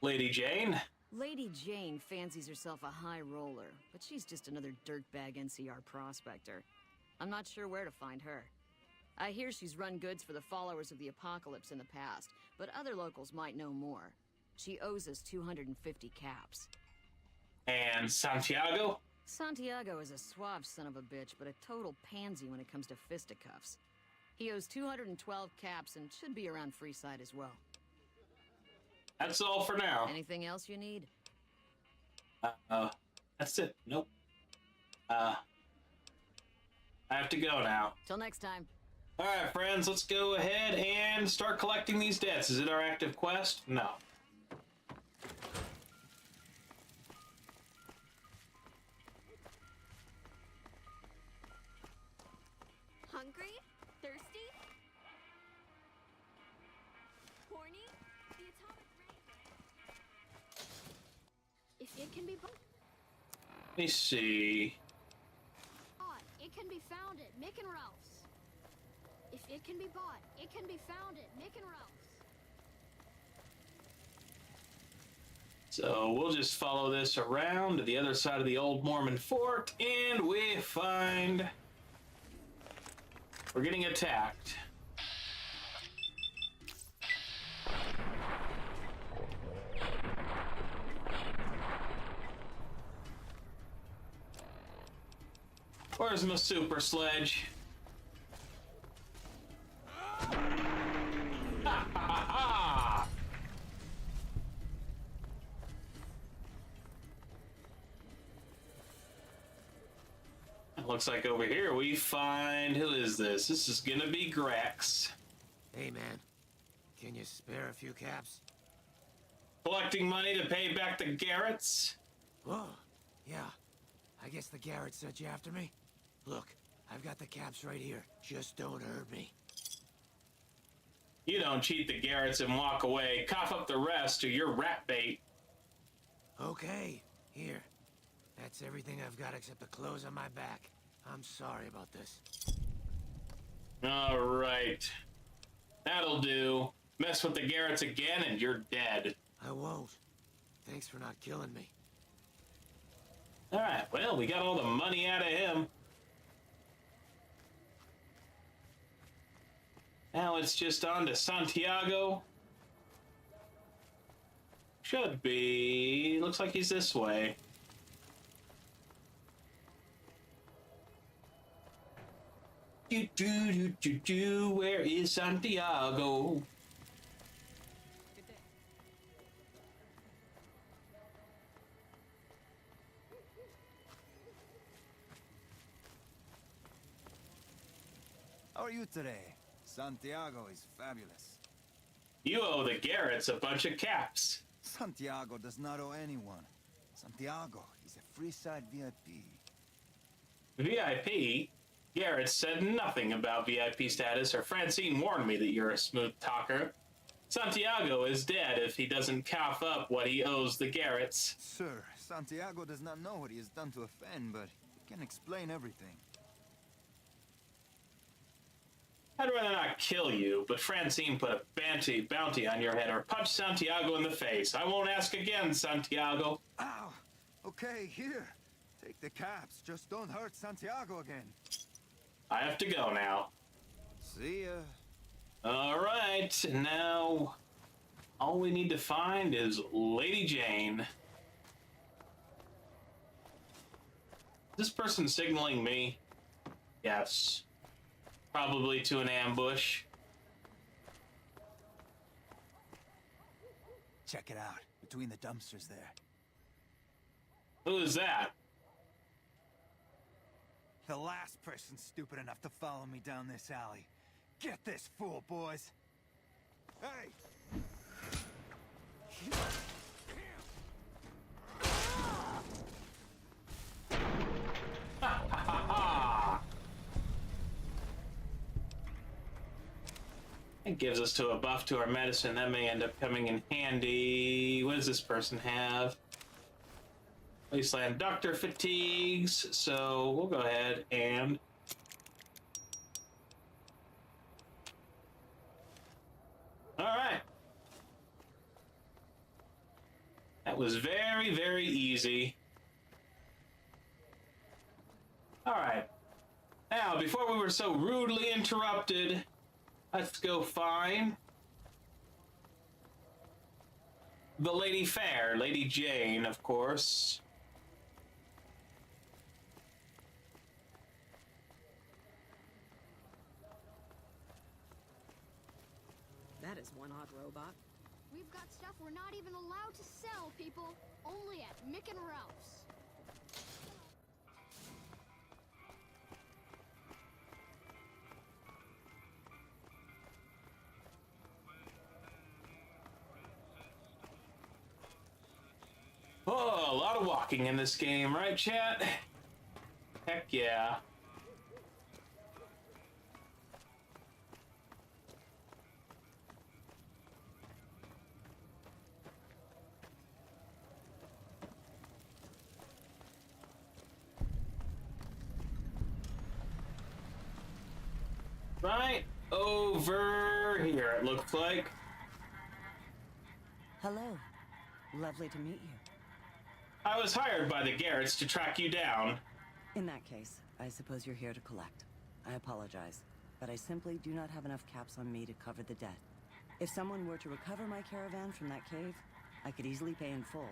Speaker 1: Lady Jane?
Speaker 9: Lady Jane fancies herself a high roller, but she's just another dirtbag NCR prospector. I'm not sure where to find her. I hear she's run goods for the followers of the apocalypse in the past, but other locals might know more. She owes us 250 caps.
Speaker 1: And Santiago?
Speaker 9: Santiago is a suave son of a bitch, but a total pansy when it comes to fisticuffs. He owes 212 caps and should be around Freeside as well.
Speaker 1: That's all for now.
Speaker 9: Anything else you need?
Speaker 1: That's it. Nope. I have to go now.
Speaker 9: Till next time.
Speaker 1: All right, friends, let's go ahead and start collecting these debts. Is it our active quest? No.
Speaker 17: Hungry? Thirsty? Horny? The atomic ray. If it can be bought,
Speaker 1: Let me see.
Speaker 7: It can be found at Mick and Ralph's. If it can be bought, it can be found at Mick and Ralph's.
Speaker 1: So we'll just follow this around to the other side of the old Mormon fort, and we find we're getting attacked. Where's my super sledge? Ha ha ha! It looks like over here we find, who is this? This is gonna be Grex.
Speaker 24: Hey man, can you spare a few caps?
Speaker 1: Collecting money to pay back the Garretts?
Speaker 24: Whoa, yeah. I guess the Garretts sent you after me? Look, I've got the caps right here. Just don't hurt me.
Speaker 1: You don't cheat the Garretts and walk away. Cough up the rest or you're rat bait.
Speaker 24: Okay, here. That's everything I've got except the clothes on my back. I'm sorry about this.
Speaker 1: All right. That'll do. Mess with the Garretts again and you're dead.
Speaker 24: I won't. Thanks for not killing me.
Speaker 1: All right, well, we got all the money out of him. Now it's just on to Santiago. Should be. Looks like he's this way. Where is Santiago?
Speaker 2: How are you today? Santiago is fabulous.
Speaker 1: You owe the Garretts a bunch of caps.
Speaker 2: Santiago does not owe anyone. Santiago is a Freeside VIP.
Speaker 1: VIP? Garrett said nothing about VIP status, or Francine warned me that you're a smooth talker. Santiago is dead if he doesn't cough up what he owes the Garretts.
Speaker 2: Sir, Santiago does not know what he has done to offend, but he can explain everything.
Speaker 1: I'd rather not kill you, but Francine put a bounty on your head or punch Santiago in the face. I won't ask again, Santiago.
Speaker 2: Ow! Okay, here. Take the caps. Just don't hurt Santiago again.
Speaker 1: I have to go now.
Speaker 2: See ya.
Speaker 1: All right, now all we need to find is Lady Jane. Is this person signaling me? Yes. Probably to an ambush.
Speaker 2: Check it out. Between the dumpsters there.
Speaker 1: Who is that?
Speaker 2: The last person stupid enough to follow me down this alley. Get this fool, boys. Hey!
Speaker 1: Ha ha ha ha! It gives us to a buff to our medicine. That may end up coming in handy. What does this person have? Wasteland doctor fatigues, so we'll go ahead and all right. That was very, very easy. All right. Now, before we were so rudely interrupted, let's go find the Lady Fair, Lady Jane, of course.
Speaker 9: That is one odd robot.
Speaker 7: We've got stuff we're not even allowed to sell, people. Only at Mick and Ralph's.
Speaker 1: Oh, a lot of walking in this game, right, chat? Heck yeah. Right over here, it looks like.
Speaker 11: Hello. Lovely to meet you.
Speaker 1: I was hired by the Garretts to track you down.
Speaker 11: In that case, I suppose you're here to collect. I apologize, but I simply do not have enough caps on me to cover the debt. If someone were to recover my caravan from that cave, I could easily pay in full,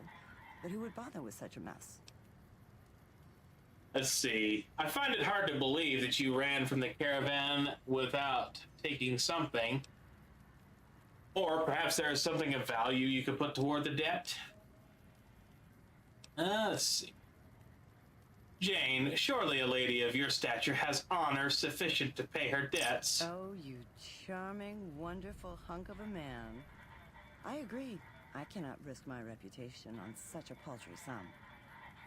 Speaker 11: but who would bother with such a mess?
Speaker 1: Let's see. I find it hard to believe that you ran from the caravan without taking something. Or perhaps there is something of value you could put toward the debt. Let's see. Jane, surely a lady of your stature has honor sufficient to pay her debts.
Speaker 11: Oh, you charming, wonderful hunk of a man. I agree. I cannot risk my reputation on such a paltry sum.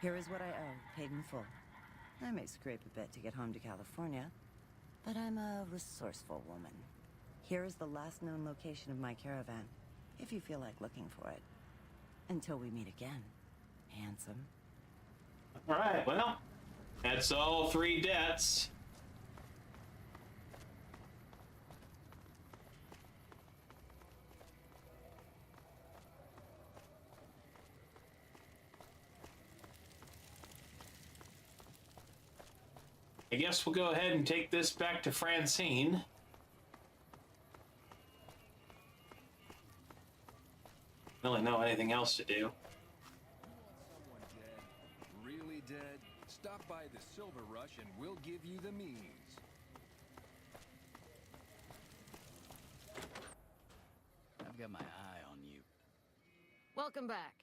Speaker 11: Here is what I owe, paid in full. I may scrape a bit to get home to California, but I'm a resourceful woman. Here is the last known location of my caravan, if you feel like looking for it. Until we meet again, handsome.
Speaker 1: All right, well, that's all 3 debts. I guess we'll go ahead and take this back to Francine. I don't really know anything else to do.
Speaker 10: Someone dead, really dead? Stop by the Silver Rush and we'll give you the means.
Speaker 16: I've got my eye on you.
Speaker 9: Welcome back.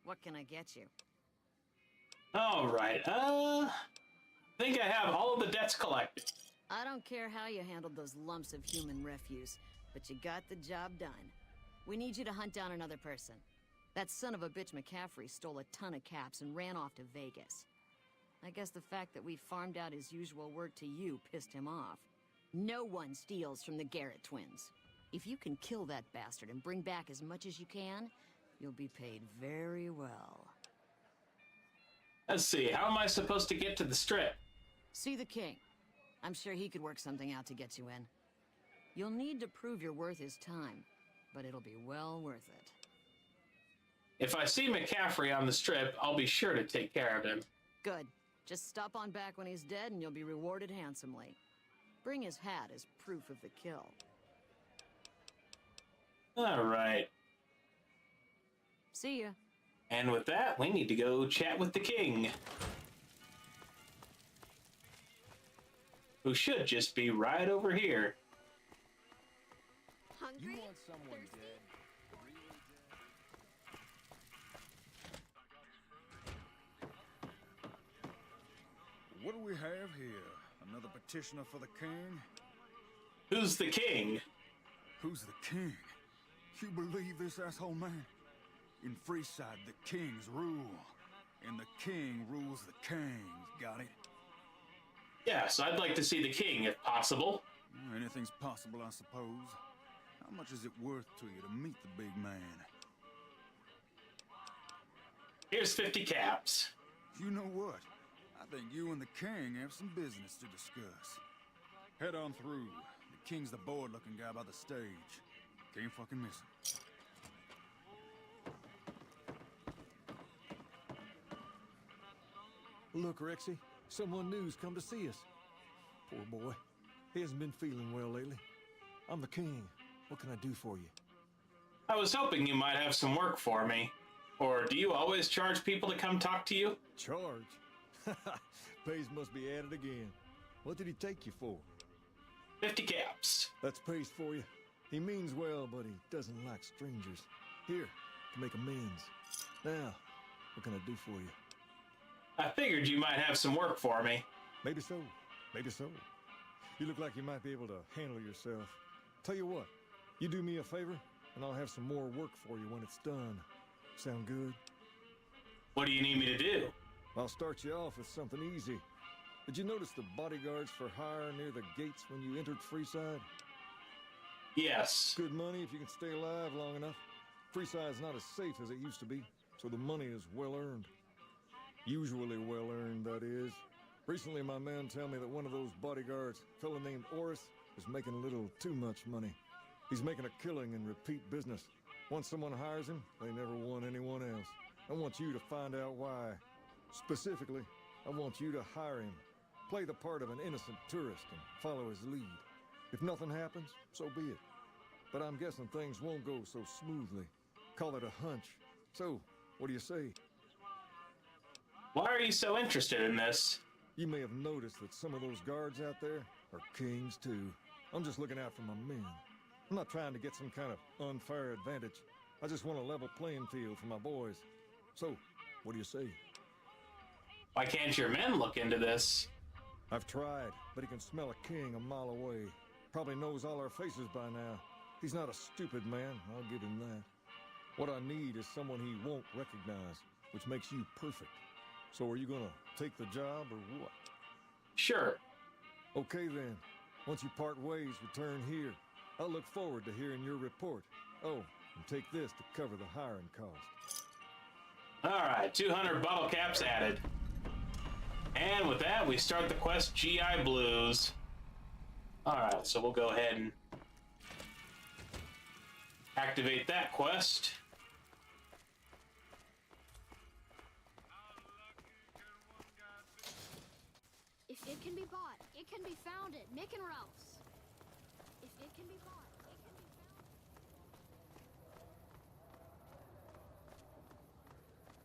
Speaker 9: What can I get you?
Speaker 1: All right, I think I have all of the debts collected.
Speaker 9: I don't care how you handled those lumps of human refuse, but you got the job done. We need you to hunt down another person. That son of a bitch McCaffrey stole a ton of caps and ran off to Vegas. I guess the fact that we farmed out his usual work to you pissed him off. No one steals from the Garrett twins. If you can kill that bastard and bring back as much as you can, you'll be paid very well.
Speaker 1: Let's see, how am I supposed to get to the strip?
Speaker 9: See the king. I'm sure he could work something out to get you in. You'll need to prove your worth his time, but it'll be well worth it.
Speaker 1: If I see McCaffrey on the strip, I'll be sure to take care of him.
Speaker 9: Good. Just stop on back when he's dead and you'll be rewarded handsomely. Bring his hat as proof of the kill.
Speaker 1: All right.
Speaker 9: See ya.
Speaker 1: And with that, we need to go chat with the king. Who should just be right over here.
Speaker 7: Hungry?
Speaker 10: You want someone dead?
Speaker 2: What do we have here? Another petitioner for the king?
Speaker 1: Who's the king?
Speaker 2: Who's the king? You believe this asshole man? In Freeside, the kings rule. And the king rules the kings, got it?
Speaker 1: Yes, I'd like to see the king, if possible.
Speaker 2: Anything's possible, I suppose. How much is it worth to you to meet the big man?
Speaker 1: Here's 50 caps.
Speaker 2: You know what? I think you and the king have some business to discuss. Head on through. The king's the bored-looking guy by the stage. Can't fucking miss him.
Speaker 10: Look, Rexy, someone new's come to see us. Poor boy. He hasn't been feeling well lately. I'm the king. What can I do for you?
Speaker 1: I was hoping you might have some work for me. Or do you always charge people to come talk to you?
Speaker 10: Charge? Pays must be at it again. What did he take you for?
Speaker 1: 50 caps.
Speaker 10: That's Pace for you. He means well, but he doesn't like strangers. Here, to make amends. Now, what can I do for you?
Speaker 1: I figured you might have some work for me.
Speaker 10: Maybe so. Maybe so. You look like you might be able to handle yourself. Tell you what, you do me a favor, and I'll have some more work for you when it's done. Sound good?
Speaker 1: What do you need me to do?
Speaker 10: I'll start you off with something easy. Did you notice the bodyguards for hire near the gates when you entered Freeside?
Speaker 1: Yes.
Speaker 10: Good money if you can stay alive long enough. Freeside's not as safe as it used to be, so the money is well earned. Usually well earned, that is. Recently, my man tell me that one of those bodyguards, a fella named Oris, is making a little too much money. He's making a killing in repeat business. Once someone hires him, they never want anyone else. I want you to find out why. Specifically, I want you to hire him. Play the part of an innocent tourist and follow his lead. If nothing happens, so be it. But I'm guessing things won't go so smoothly. Call it a hunch. So, what do you say?
Speaker 1: Why are you so interested in this?
Speaker 10: You may have noticed that some of those guards out there are kings too. I'm just looking out for my men. I'm not trying to get some kind of unfair advantage. I just want a level playing field for my boys. So, what do you say?
Speaker 1: Why can't your men look into this?
Speaker 10: I've tried, but he can smell a king a mile away. Probably knows all our faces by now. He's not a stupid man, I'll give him that. What I need is someone he won't recognize, which makes you perfect. So are you gonna take the job or what?
Speaker 1: Sure.
Speaker 10: Okay then. Once you part ways, return here. I'll look forward to hearing your report. Oh, and take this to cover the hiring cost.
Speaker 1: All right, 200 bottle caps added. And with that, we start the quest GI Blues. All right, so we'll go ahead and activate that quest.
Speaker 7: If it can be bought, it can be found at Mick and Ralph's. If it can be bought, it can be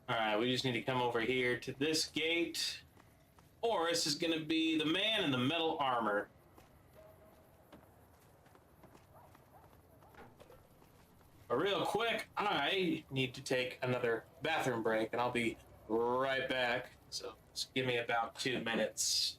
Speaker 7: found.
Speaker 1: All right, we just need to come over here to this gate. Oris is going to be the man in the metal armor. But real quick, I need to take another bathroom break, and I'll be right back. So just give me about 2 minutes.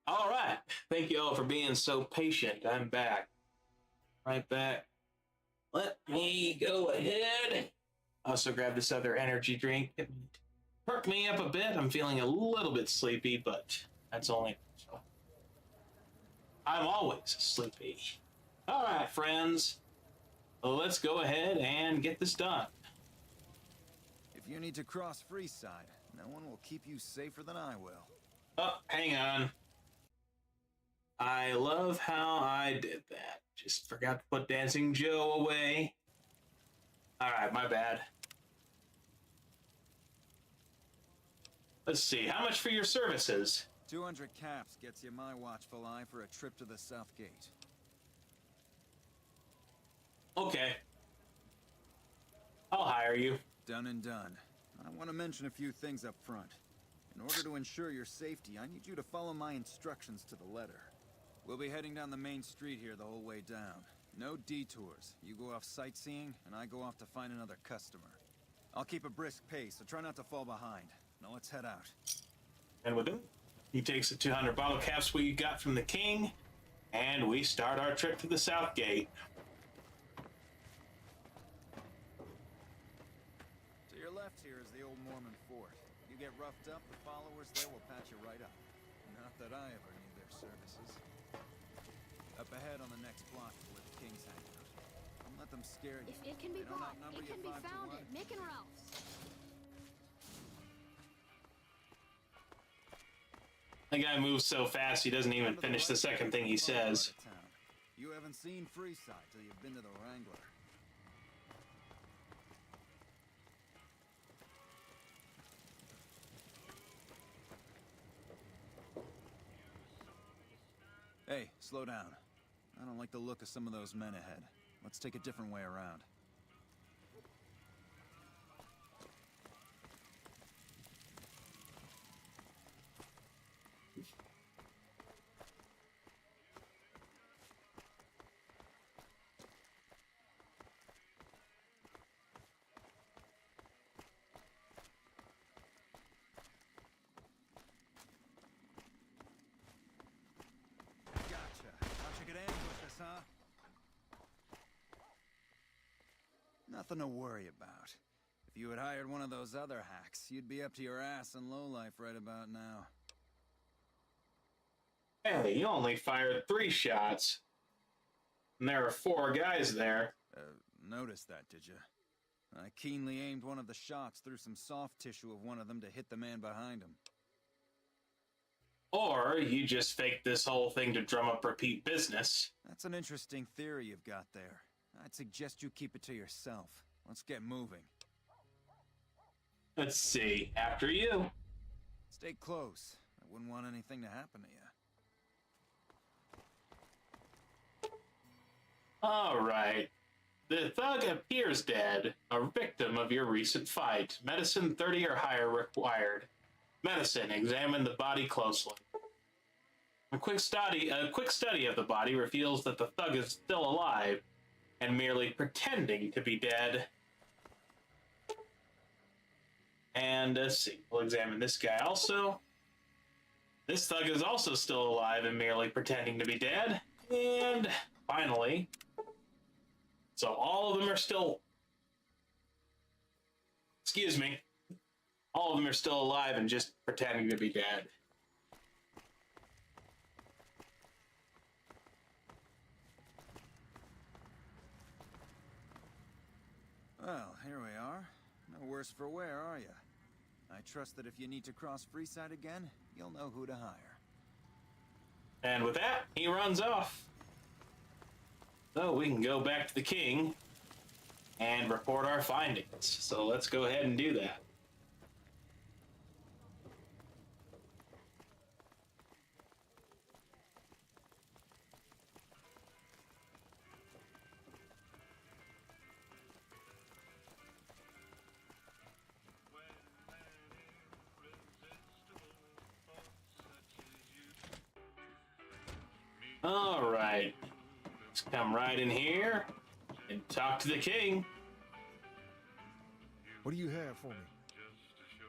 Speaker 1: All right. Thank you all for being so patient. I'm back. Right back. Let me go ahead. Also grab this other energy drink. It perk me up a bit. I'm feeling a little bit sleepy, but that's only... So. I'm always sleepy. All right, friends. Let's go ahead and get this done.
Speaker 2: If you need to cross Freeside, no one will keep you safer than I will.
Speaker 1: Oh, hang on. I love how I did that. Just forgot to put Dancing Joe away. All right, my bad. Let's see, how much for your services?
Speaker 2: 200 caps gets you my watchful eye for a trip to the South Gate.
Speaker 1: Okay. I'll hire you.
Speaker 2: Done and done. I want to mention a few things up front. In order to ensure your safety, I need you to follow my instructions to the letter. We'll be heading down the main street here the whole way down. No detours. You go off sightseeing, and I go off to find another customer. I'll keep a brisk pace, so try not to fall behind. Now let's head out.
Speaker 1: And with him, he takes the 200 bottle caps we got from the king, and we start our trip to the South Gate.
Speaker 2: To your left here is the old Mormon fort. You get roughed up, the followers there will patch you right up. Not that I ever need their services. Up ahead on the next block is where the king's hang out. Don't let them scare you.
Speaker 7: If it can be bought, it can be found at Mick and Ralph's.
Speaker 1: The guy moves so fast he doesn't even finish the second thing he says.
Speaker 2: You haven't seen Freeside till you've been to the Wrangler. Hey, slow down. I don't like the look of some of those men ahead. Let's take a different way around. Nothing to worry about. If you had hired one of those other hacks, you'd be up to your ass in lowlife right about now.
Speaker 1: Hey, you only fired 3 shots. And there are 4 guys there.
Speaker 2: Noticed that, did you? I keenly aimed one of the shots through some soft tissue of one of them to hit the man behind him.
Speaker 1: Or you just faked this whole thing to drum up repeat business.
Speaker 2: That's an interesting theory you've got there. I'd suggest you keep it to yourself. Let's get moving.
Speaker 1: Let's see. After you.
Speaker 2: Stay close. I wouldn't want anything to happen to you.
Speaker 1: All right. The thug appears dead, a victim of your recent fight. Medicine 30 or higher required. Medicine, examine the body closely. A quick study of the body reveals that the thug is still alive and merely pretending to be dead. And let's see, we'll examine this guy also. This thug is also still alive and merely pretending to be dead. And finally, so all of them are still, excuse me, all of them are still alive and just pretending to be dead.
Speaker 2: Well, here we are. No worse for wear, are you? I trust that if you need to cross Freeside again, you'll know who to hire.
Speaker 1: And with that, he runs off. So we can go back to the king and report our findings. So let's go ahead and do that. All right, let's come right in here and talk to the king.
Speaker 10: What do you have for me?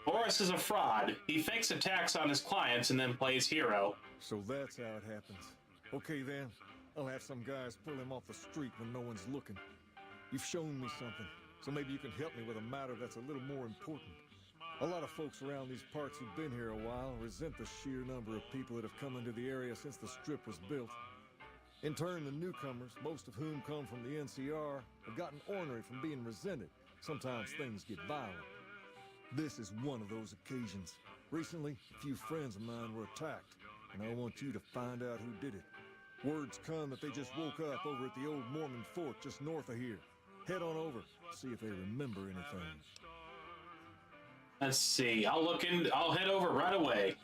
Speaker 1: Boris is a fraud. He fakes attacks on his clients and then plays hero.
Speaker 10: So that's how it happens. Okay then, I'll have some guys pull him off the street when no one's looking. You've shown me something. so maybe you can help me with a matter that's a little more important. A lot of folks around these parts who've been here a while resent the sheer number of people that have come into the area since the Strip was built. In turn, the newcomers, most of whom come from the NCR, have gotten ornery from being resented. Sometimes things get violent. This is one of those occasions. Recently, a few friends of mine were attacked, and I want you to find out who did it. Word's come that they just woke up over at the old Mormon fort just north of here. Head on over, see if they remember anything.
Speaker 1: Let's see. I'll head over right away.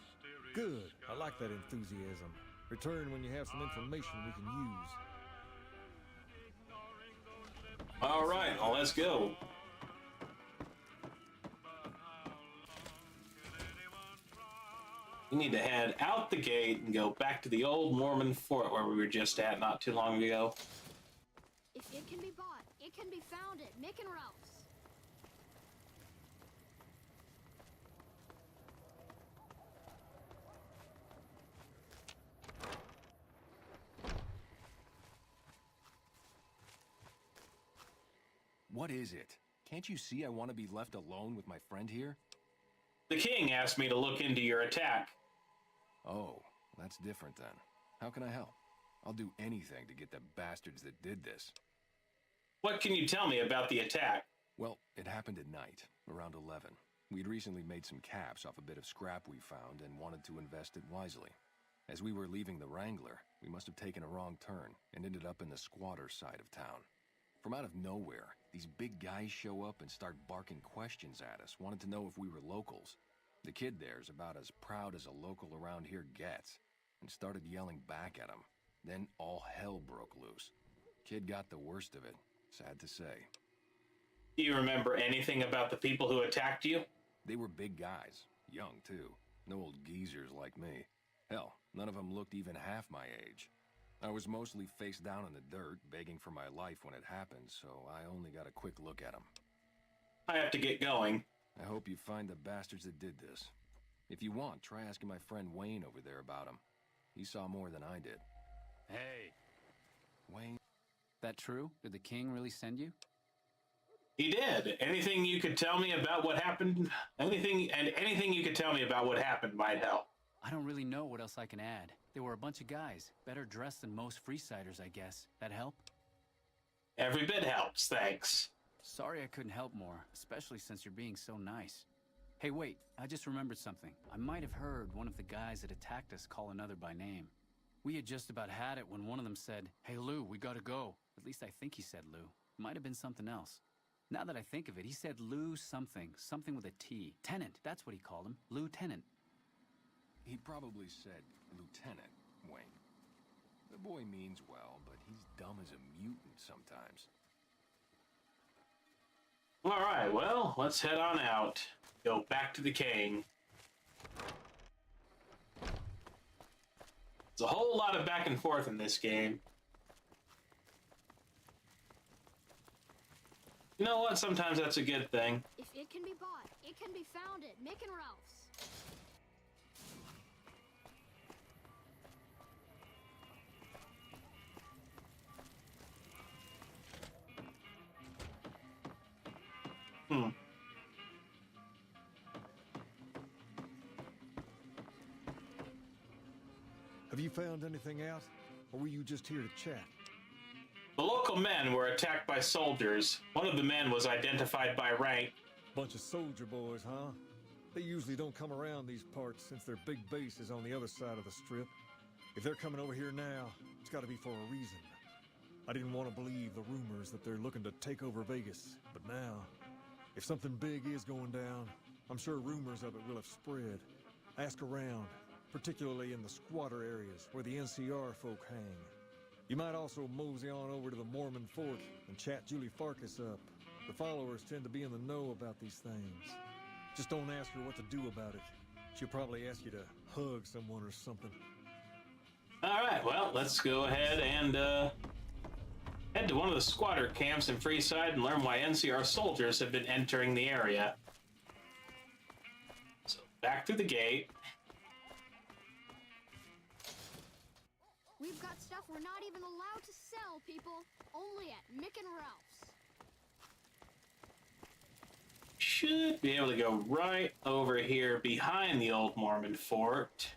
Speaker 10: Good. I like that enthusiasm. Return when you have some information we can use.
Speaker 1: All right, well, let's go. We need to head out the gate and go back to the old Mormon fort where we were just at not too long ago.
Speaker 7: If it can be bought, it can be found at Mick and Ralph's.
Speaker 14: What is it? Can't you see I want to be left alone with my friend here?
Speaker 1: The king asked me to look into your attack.
Speaker 14: Oh, that's different then. How can I help? I'll do anything to get the bastards that did this.
Speaker 1: What can you tell me about the attack?
Speaker 14: Well, it happened at night, around 11. We'd recently made some caps off a bit of scrap we found and wanted to invest it wisely. As we were leaving the Wrangler, we must have taken a wrong turn and ended up in the squatter side of town. From out of nowhere, these big guys show up and start barking questions at us, wanted to know if we were locals. The kid there's about as proud as a local around here gets, and started yelling back at him. Then all hell broke loose. Kid got the worst of it, sad to say.
Speaker 1: Do you remember anything about the people who attacked you?
Speaker 14: They were big guys, young too, no old geezers like me. Hell, none of them looked even half my age. I was mostly face down in the dirt, begging for my life when it happened, so I only got a quick look at them.
Speaker 1: I have to get going.
Speaker 14: I hope you find the bastards that did this. If you want, try asking my friend Wayne over there about him. He saw more than I did.
Speaker 16: Hey.
Speaker 14: Wayne?
Speaker 18: That true? Did the king really send you?
Speaker 1: He did. Anything you could tell me about what happened? Anything you could tell me about what happened might help.
Speaker 18: I don't really know what else I can add. They were a bunch of guys, better dressed than most Freesiders, I guess. That help?
Speaker 1: Every bit helps, thanks.
Speaker 18: Sorry I couldn't help more, especially since you're being so nice. Hey, wait, I just remembered something. I might have heard one of the guys that attacked us call another by name. We had just about had it when one of them said, "Hey, Lou, we gotta go." At least I think he said Lou. Might have been something else. Now that I think of it, he said Lou something with a T. Tenant, that's what he called him. Lieutenant.
Speaker 14: He probably said Lieutenant, Wayne. The boy means well, but he's dumb as a mutant sometimes.
Speaker 1: All right, well, let's head on out. Go back to the king. There's a whole lot of back and forth in this game. You know what? Sometimes that's a good thing.
Speaker 7: If it can be bought, it can be found at Mick and Ralph's.
Speaker 10: Have you found anything out? Or were you just here to chat?
Speaker 1: The local men were attacked by soldiers. One of the men was identified by rank.
Speaker 10: Bunch of soldier boys, huh? They usually don't come around these parts since their big base is on the other side of the Strip. If they're coming over here now, it's gotta be for a reason. I didn't want to believe the rumors that they're looking to take over Vegas, but now, if something big is going down, I'm sure rumors of it will have spread. Ask around, particularly in the squatter areas where the NCR folk hang. You might also mosey on over to the Mormon fort and chat Julie Farkas up. The followers tend to be in the know about these things. Just don't ask her what to do about it. She'll probably ask you to hug someone or something.
Speaker 1: All right, well, let's go ahead and head to one of the squatter camps in Freeside and learn why NCR soldiers have been entering the area. So, back through the gate.
Speaker 7: We've got stuff we're not even allowed to sell, people. Only at Mick and Ralph's.
Speaker 1: should be able to go right over here behind the old Mormon fort.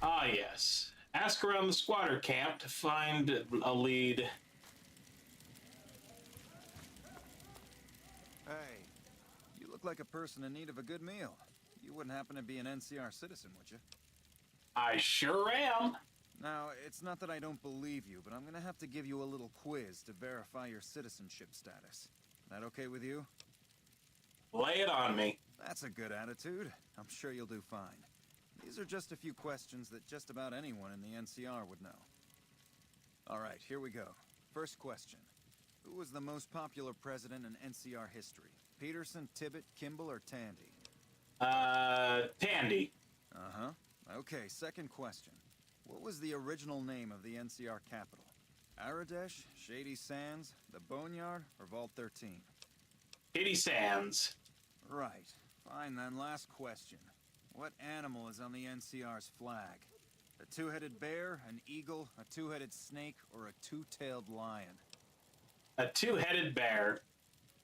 Speaker 1: Ah, yes. Ask around the squatter camp to find a lead.
Speaker 2: Hey, you look like a person in need of a good meal. You wouldn't happen to be an NCR citizen, would you?
Speaker 1: I sure am.
Speaker 2: Now, it's not that I don't believe you, but I'm gonna have to give you a little quiz to verify your citizenship status. That okay with you?
Speaker 1: Lay it on me.
Speaker 2: That's a good attitude. I'm sure you'll do fine. These are just a few questions that just about anyone in the NCR would know. Alright, here we go. First question. Who was the most popular president in NCR history? Peterson, Tibbet, Kimball, or Tandy?
Speaker 1: Tandy.
Speaker 2: Uh-huh. Okay, second question. What was the original name of the NCR capital? Aradesh, Shady Sands, the Boneyard, or Vault 13?
Speaker 1: Shady Sands.
Speaker 2: Right. Fine then, last question. What animal is on the NCR's flag? A two-headed bear, an eagle, a two-headed snake, or a two-tailed lion?
Speaker 1: A two-headed bear.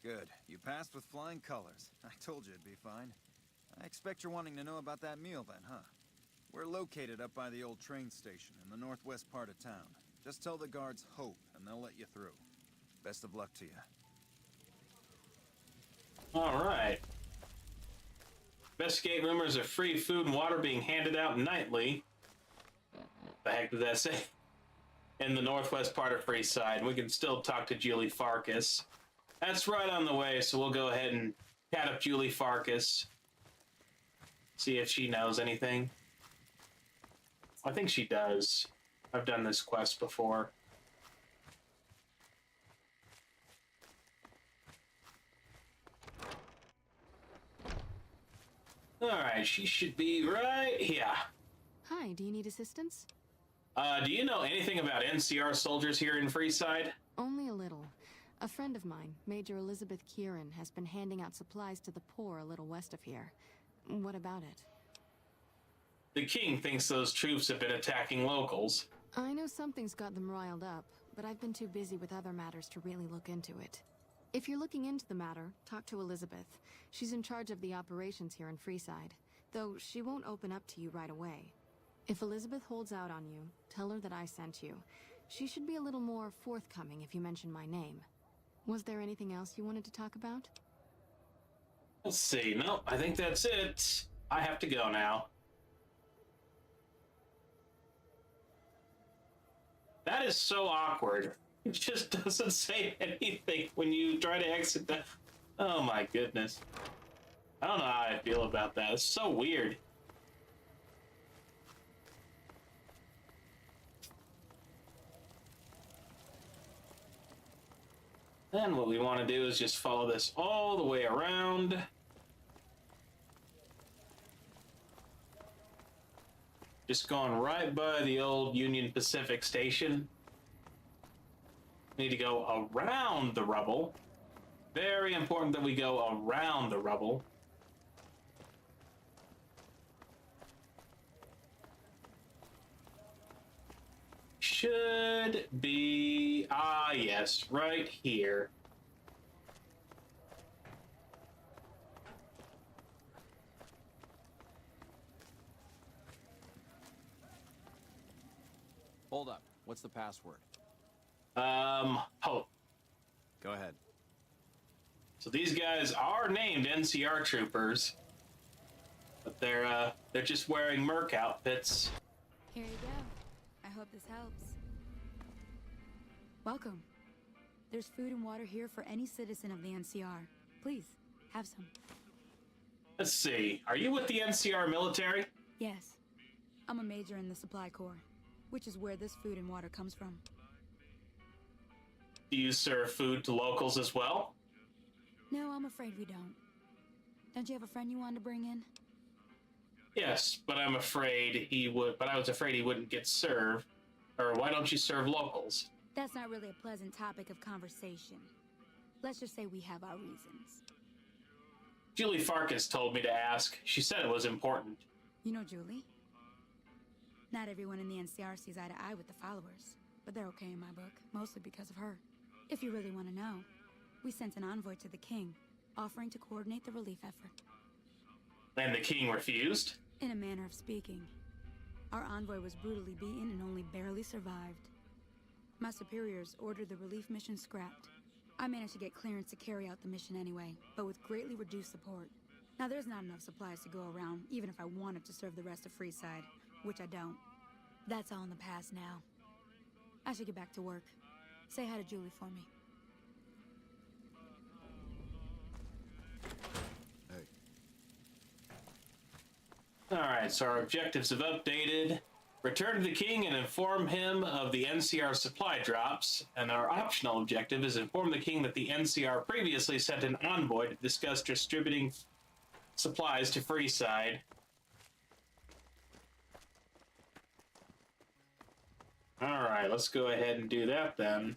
Speaker 2: Good. You passed with flying colors. I told you it'd be fine. I expect you're wanting to know about that meal then, huh? We're located up by the old train station in the northwest part of town. Just tell the guards Hope, and they'll let you through. Best of luck to you.
Speaker 1: All right. Investigate rumors of free food and water being handed out nightly. The heck did that say? In the northwest part of Freeside. We can still talk to Julie Farkas. That's right on the way, so we'll go ahead and chat up Julie Farkas. See if she knows anything. I think she does. I've done this quest before. Alright, she should be right here.
Speaker 21: Hi, do you need assistance?
Speaker 1: Do you know anything about NCR soldiers here in Freeside?
Speaker 21: Only a little. A friend of mine, Major Elizabeth Kieran, has been handing out supplies to the poor a little west of here. What about it?
Speaker 1: The king thinks those troops have been attacking locals.
Speaker 21: I know something's got them riled up, but I've been too busy with other matters to really look into it. If you're looking into the matter, talk to Elizabeth. She's in charge of the operations here in Freeside, though she won't open up to you right away. If Elizabeth holds out on you, tell her that I sent you. She should be a little more forthcoming if you mention my name. Was there anything else you wanted to talk about?
Speaker 1: Let's see. No, I think that's it. I have to go now. That is so awkward. It just doesn't say anything when you try to exit that. Oh my goodness. I don't know how I feel about that. It's so weird. Then what we want to do is just follow this all the way around. Just going right by the old Union Pacific station. Need to go around the rubble. Very important that we go around the rubble. Should be, yes, right here.
Speaker 8: Hold up. What's the password?
Speaker 1: Hope.
Speaker 8: Go ahead.
Speaker 1: So these guys are named NCR troopers, but they're just wearing merc outfits.
Speaker 4: Here you go. I hope this helps. Welcome. There's food and water here for any citizen of the NCR. Please, have some.
Speaker 1: Let's see. Are you with the NCR military?
Speaker 4: Yes. I'm a major in the Supply Corps, which is where this food and water comes from.
Speaker 1: Do you serve food to locals as well?
Speaker 4: No, I'm afraid we don't. Don't you have a friend you wanted to bring in?
Speaker 1: Yes, but I'm afraid he would. But I was afraid he wouldn't get served. Or why don't you serve locals?
Speaker 4: That's not really a pleasant topic of conversation. Let's just say we have our reasons.
Speaker 1: Julie Farkas told me to ask. She said it was important.
Speaker 4: You know Julie? Not everyone in the NCR sees eye to eye with the followers. but they're okay in my book, mostly because of her. If you really want to know, we sent an envoy to the king, offering to coordinate the relief effort.
Speaker 1: And the king refused?
Speaker 4: In a manner of speaking. Our envoy was brutally beaten and only barely survived. My superiors ordered the relief mission scrapped. I managed to get clearance to carry out the mission anyway, but with greatly reduced support. Now there's not enough supplies to go around, even if I wanted to serve the rest of Freeside, which I don't. That's all in the past now. I should get back to work. Say hi to Julie for me.
Speaker 1: Alright, so our objectives have updated. Return to the king and inform him of the NCR supply drops. And our optional objective is inform the king that the NCR previously sent an envoy to discuss distributing supplies to Freeside. Alright, let's go ahead and do that then.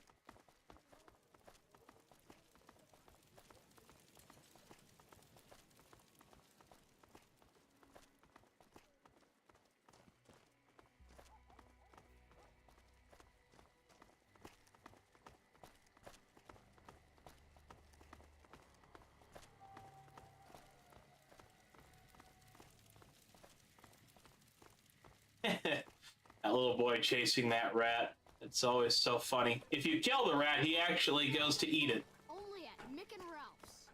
Speaker 1: That little boy chasing that rat. It's always so funny. If you kill the rat, he actually goes to eat it.
Speaker 7: Only at Mick and Ralph's.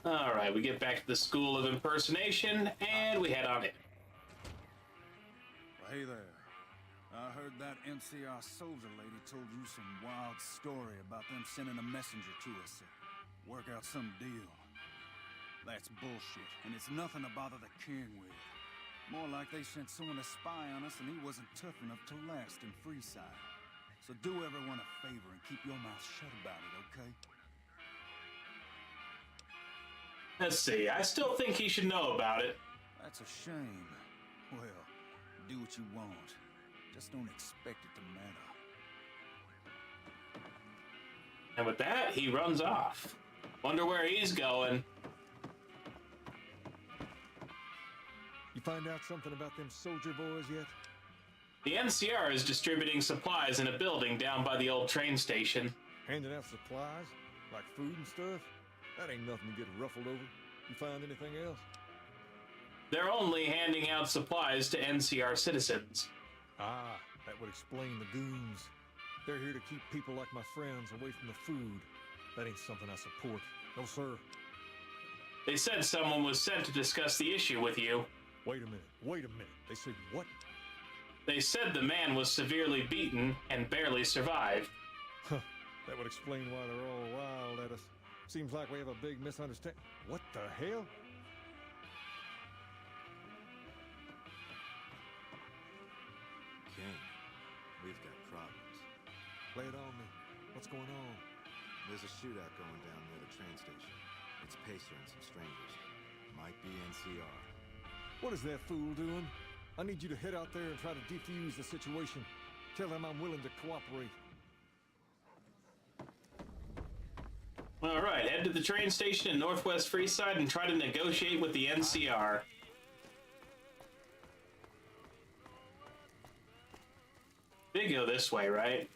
Speaker 1: Alright, we get back to the School of Impersonation, and we head on in.
Speaker 2: Well, hey there. I heard that NCR soldier lady told you some wild story about them sending a messenger to us to work out some deal. That's bullshit, and it's nothing to bother the king with. More like they sent someone to spy on us and he wasn't tough enough to last in Freeside. So do everyone a favor and keep your mouth shut about it, okay?
Speaker 1: Let's see, I still think he should know about it.
Speaker 2: That's a shame. Well, do what you want. Just don't expect it to matter.
Speaker 1: And with that, he runs off. Wonder where he's going.
Speaker 10: You find out something about them soldier boys yet?
Speaker 1: The NCR is distributing supplies in a building down by the old train station.
Speaker 10: Handing out supplies? Like food and stuff? That ain't nothing to get ruffled over. You find anything else?
Speaker 1: They're only handing out supplies to NCR citizens.
Speaker 10: Ah, that would explain the goons. They're here to keep people like my friends away from the food. That ain't something I support. No, sir.
Speaker 1: They said someone was sent to discuss the issue with you.
Speaker 10: Wait a minute. They said what?
Speaker 1: They said the man was severely beaten and barely survived.
Speaker 10: Huh, that would explain why they're all wild at us. Seems like we have a big misunderstanding. What the hell?
Speaker 6: King, we've got problems.
Speaker 10: Lay it on me. What's going on?
Speaker 6: There's a shootout going down near the train station. It's Pacer and some strangers. Might be NCR.
Speaker 10: What is that fool doing? I need you to head out there and try to defuse the situation. Tell them I'm willing to cooperate.
Speaker 1: All right, head to the train station in Northwest Freeside and try to negotiate with the NCR. They go this way, right?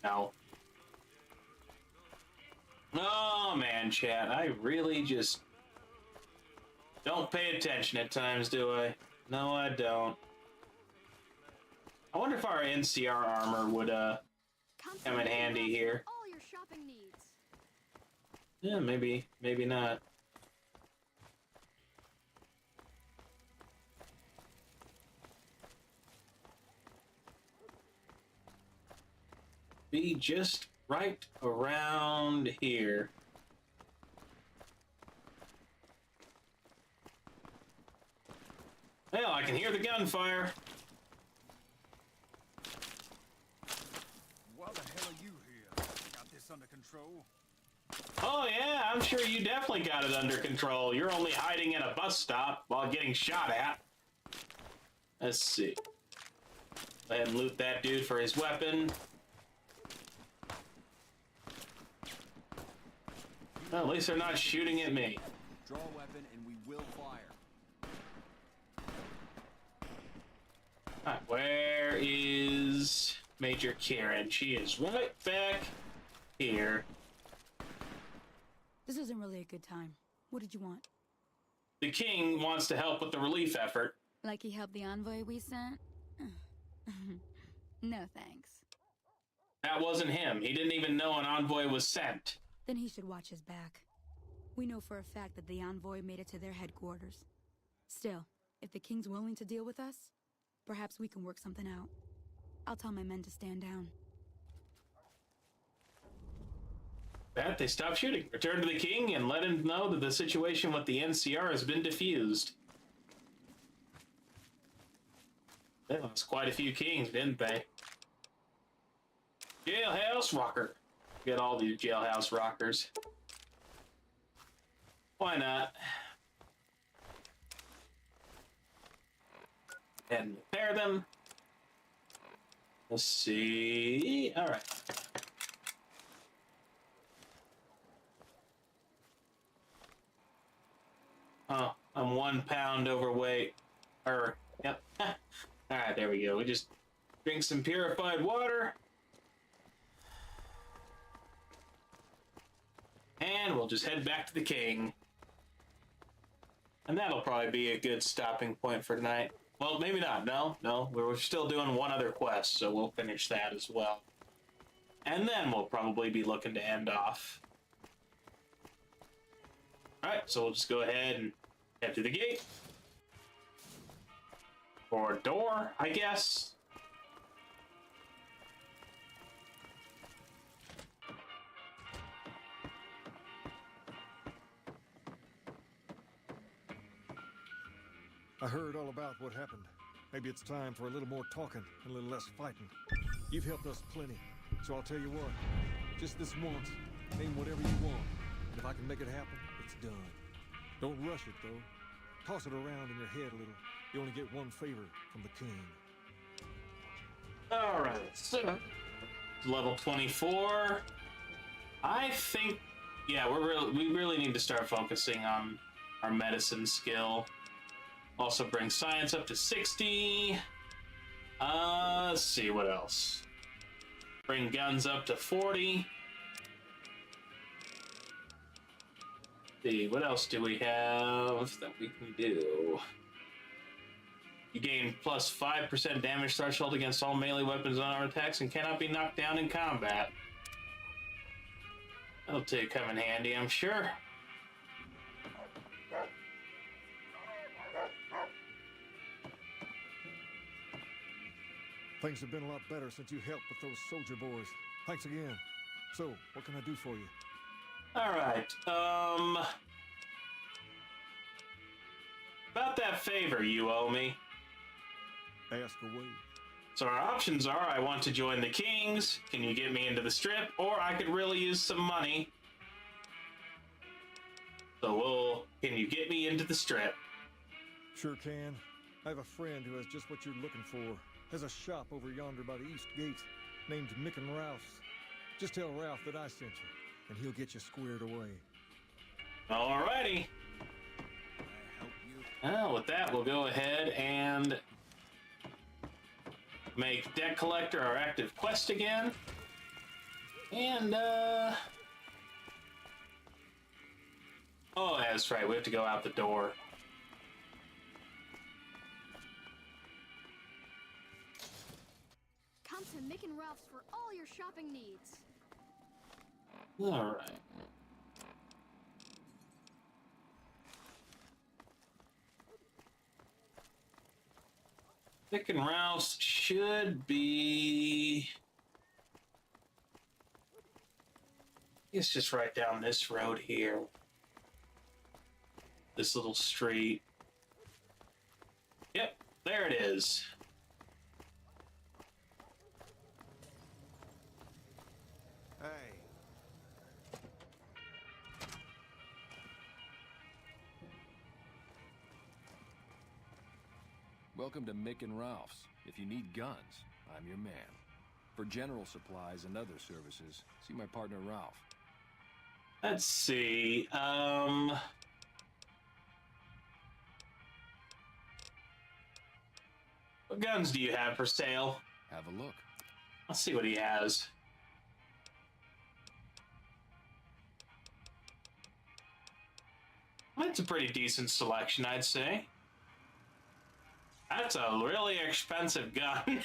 Speaker 1: No. Oh man, chat, I really just don't pay attention at times, do I? No, I don't. I wonder if our NCR armor would come in handy here.
Speaker 7: All your shopping needs.
Speaker 1: Yeah, maybe not. Be just right around here. Well, I can hear the gunfire.
Speaker 2: Why the hell are you here? Got this under control?
Speaker 1: Oh yeah, I'm sure you definitely got it under control. You're only hiding in a bus stop while getting shot at. Let's see. Go ahead and loot that dude for his weapon.
Speaker 2: You
Speaker 1: Well, at least they're not shooting at me.
Speaker 24: Draw a weapon and we will fire.
Speaker 1: Alright, where is Major Karen? She is right back here.
Speaker 4: This isn't really a good time. What did you want?
Speaker 1: The king wants to help with the relief effort.
Speaker 4: Like he helped the envoy we sent? No thanks.
Speaker 1: That wasn't him. He didn't even know an envoy was sent.
Speaker 4: Then he should watch his back. We know for a fact that the envoy made it to their headquarters. Still, if the king's willing to deal with us, perhaps we can work something out. I'll tell my men to stand down.
Speaker 1: That they stop shooting. Return to the king and let him know that the situation with the NCR has been diffused. They lost quite a few kings, didn't they? Jailhouse rocker. Get all these jailhouse rockers. Why not? And repair them. Let's see. All right. Oh, I'm 1 pound overweight. Yep. Alright, there we go. We just drink some purified water. And we'll just head back to the king. And that'll probably be a good stopping point for tonight. Well, maybe not. No. We're still doing one other quest, so we'll finish that as well. And then we'll probably be looking to end off. Alright, so we'll just go ahead and head to the gate. Or door, I guess.
Speaker 10: I heard all about what happened. Maybe it's time for a little more talking and a little less fighting. You've helped us plenty, so I'll tell you what. Just this once, name whatever you want. And if I can make it happen, it's done. Don't rush it, though. Toss it around in your head a little. You only get one favor from the king.
Speaker 1: Alright, so level 24. I think, yeah, we really need to start focusing on our medicine skill. Also bring science up to 60. Let's see what else. Bring guns up to 40. See, what else do we have that we can do? You gain plus 5% damage threshold against all melee weapons on our attacks and cannot be knocked down in combat. That'll come in handy, I'm sure.
Speaker 10: Things have been a lot better since you helped with those soldier boys. Thanks again. So, what can I do for you?
Speaker 1: Alright, about that favor you owe me.
Speaker 10: Ask away.
Speaker 1: So our options are, I want to join the Kings, can you get me into the strip, or I could really use some money. So can you get me into the strip?
Speaker 10: Sure can. I have a friend who has just what you're looking for. Has a shop over yonder by the east gate, named Mick and Ralph's. Just tell Ralph that I sent you, and he'll get you squared away.
Speaker 1: Alrighty. Well, with that, we'll go ahead and make Debt Collector our active quest again. And, oh, that's right, we have to go out the door.
Speaker 7: Come to Mick and Ralph's for all your shopping needs.
Speaker 1: Alright. Mick and Ralph's should be... It's just right down this road here. This little street. Yep, there it is.
Speaker 2: Hey.
Speaker 14: Welcome to Mick and Ralph's. If you need guns, I'm your man. For general supplies and other services, see my partner Ralph.
Speaker 1: Let's see. What guns do you have for sale?
Speaker 14: Have a look.
Speaker 1: Let's see what he has. That's a pretty decent selection, I'd say. That's a really expensive gun.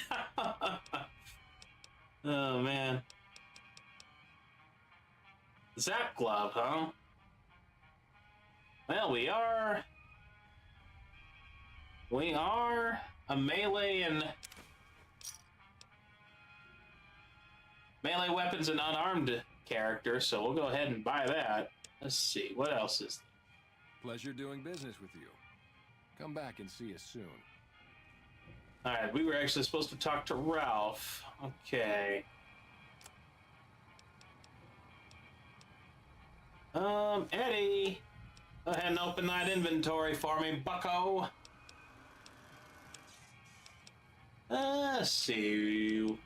Speaker 1: Oh, man. Zap glove, huh? Well, we are a melee weapons and unarmed character, so we'll go ahead and buy that. Let's see, what else is there?
Speaker 14: Pleasure doing business with you. Come back and see us soon.
Speaker 1: Alright, we were actually supposed to talk to Ralph. Okay. Eddie, go ahead and open that inventory for me, bucko. Let's see.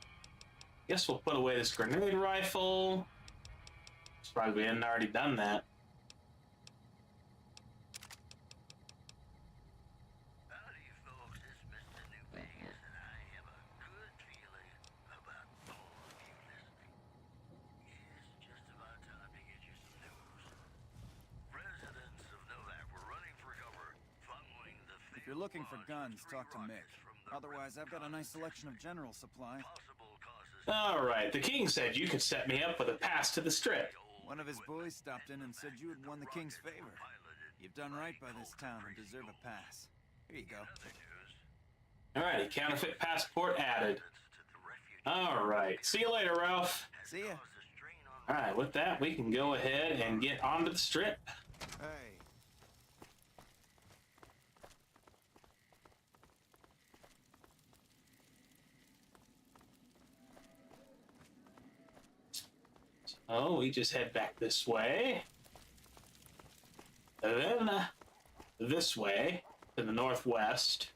Speaker 1: Guess we'll put away this grenade rifle. Surprised we hadn't already done that.
Speaker 2: If you're looking for guns, talk to Mick. Otherwise, I've got a nice selection of general supply.
Speaker 1: Alright, the king said you could set me up with a pass to the strip.
Speaker 2: One of his boys stopped in and said you had won the king's favor. You've done right by this town and deserve a pass. Here you go.
Speaker 1: Alrighty, counterfeit passport added. Alright, see you later, Ralph.
Speaker 2: See ya.
Speaker 1: Alright, with that, we can go ahead and get onto the strip.
Speaker 2: Hey.
Speaker 1: Oh, we just head back this way. And then this way to the northwest.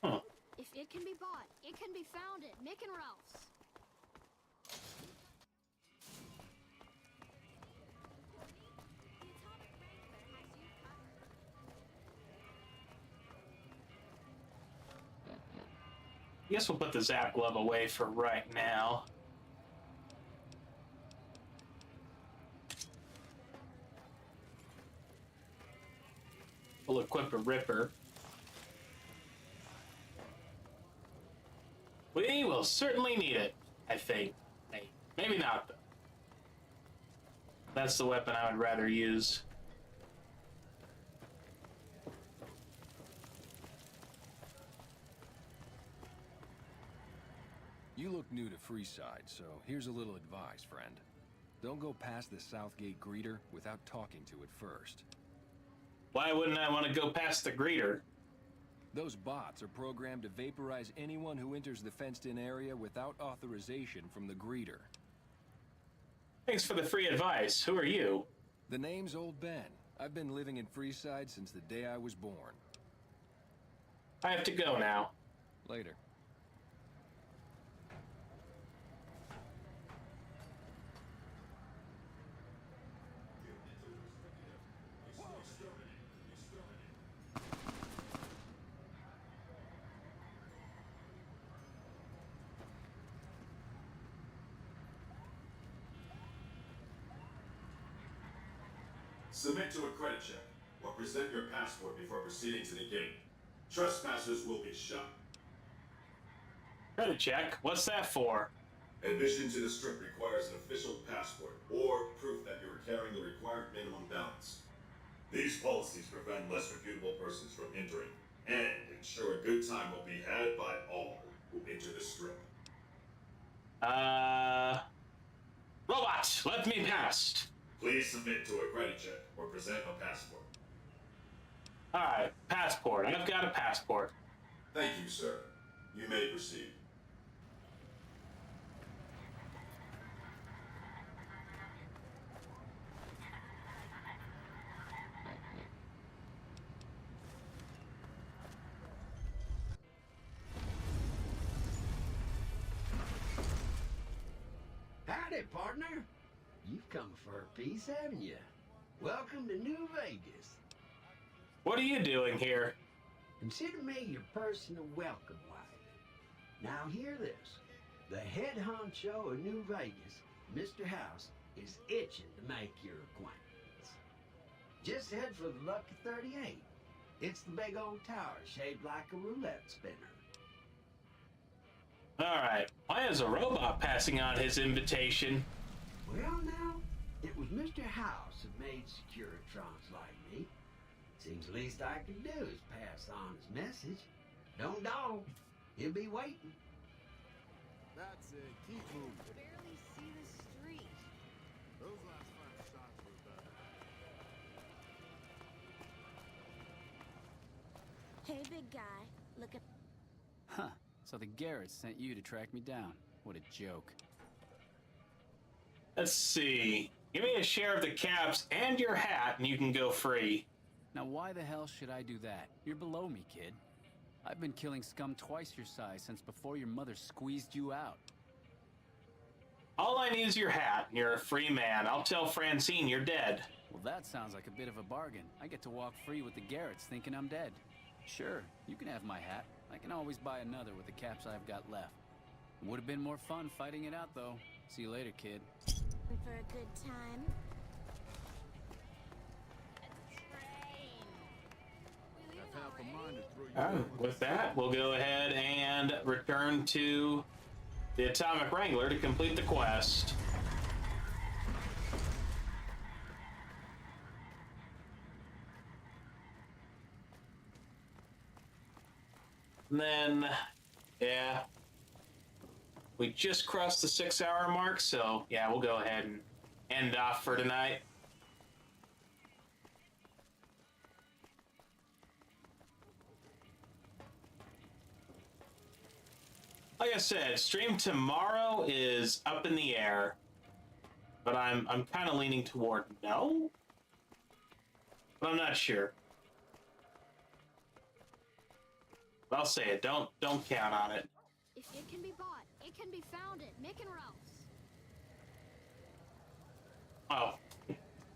Speaker 1: Huh.
Speaker 7: If it can be bought, it can be found at Mick and Ralph's.
Speaker 1: I guess we'll put the zap glove away for right now. We'll equip a ripper. We will certainly need it, I think. Hey, maybe not, though. That's the weapon I would rather use.
Speaker 14: You look new to Freeside, so here's a little advice, friend. Don't go past the Southgate greeter without talking to it first.
Speaker 1: Why wouldn't I want to go past the greeter?
Speaker 14: Those bots are programmed to vaporize anyone who enters the fenced-in area without authorization from the greeter.
Speaker 1: Thanks for the free advice. Who are you?
Speaker 14: The name's Old Ben. I've been living in Freeside since the day I was born.
Speaker 1: I have to go now.
Speaker 14: Later.
Speaker 5: Submit to a credit check, or present your passport before proceeding to the gate. Trespassers will be shot.
Speaker 1: Credit check? What's that for?
Speaker 5: Admission to the strip requires an official passport, or proof that you are carrying the required minimum balance. These policies prevent less reputable persons from entering, and ensure a good time will be had by all who enter the strip.
Speaker 1: Robot, let me past.
Speaker 5: Please submit to a credit check or present a passport.
Speaker 1: Alright, passport. I've got a passport.
Speaker 5: Thank you, sir. You may proceed.
Speaker 12: Howdy, partner. You've come for a piece, haven't you? Welcome to New Vegas.
Speaker 1: What are you doing here?
Speaker 12: Consider me your personal welcome wagon. Now hear this. The head honcho of New Vegas, Mr. House, is itching to make your acquaintance. Just head for the Lucky 38. It's the big old tower shaped like a roulette spinner.
Speaker 1: Alright, why is a robot passing on his invitation?
Speaker 12: Well, now, it was Mr. House that made Securitrons like me. Seems the least I can do is pass on his message. Don't dawg. He'll be waiting.
Speaker 6: That's it. Keep moving.
Speaker 17: Barely see the street.
Speaker 6: Those last 5 shots were better.
Speaker 17: Hey, big guy. Look at...
Speaker 18: Huh. So the Garretts sent you to track me down. What a joke.
Speaker 1: Let's see. Give me a share of the caps and your hat, and you can go free.
Speaker 18: Now why the hell should I do that? You're below me, kid. I've been killing scum twice your size since before your mother squeezed you out.
Speaker 1: All I need is your hat. You're a free man. I'll tell Francine you're dead.
Speaker 18: Well, that sounds like a bit of a bargain. I get to walk free with the Garretts thinking I'm dead. Sure, you can have my hat. I can always buy another with the caps I've got left. It would have been more fun fighting it out, though. See you later, kid.
Speaker 17: For a good time.
Speaker 6: Have half a mind to throw you
Speaker 1: With that, we'll go ahead and return to the Atomic Wrangler to complete the quest. And then, yeah, we just crossed the 6-hour mark, so yeah, we'll go ahead and end off for tonight. Like I said, stream tomorrow is up in the air, but I'm kind of leaning toward no, but I'm not sure. I'll say it. Don't count on it.
Speaker 7: If it can be bought, it can be found at Mick and Ralph's.
Speaker 1: Oh,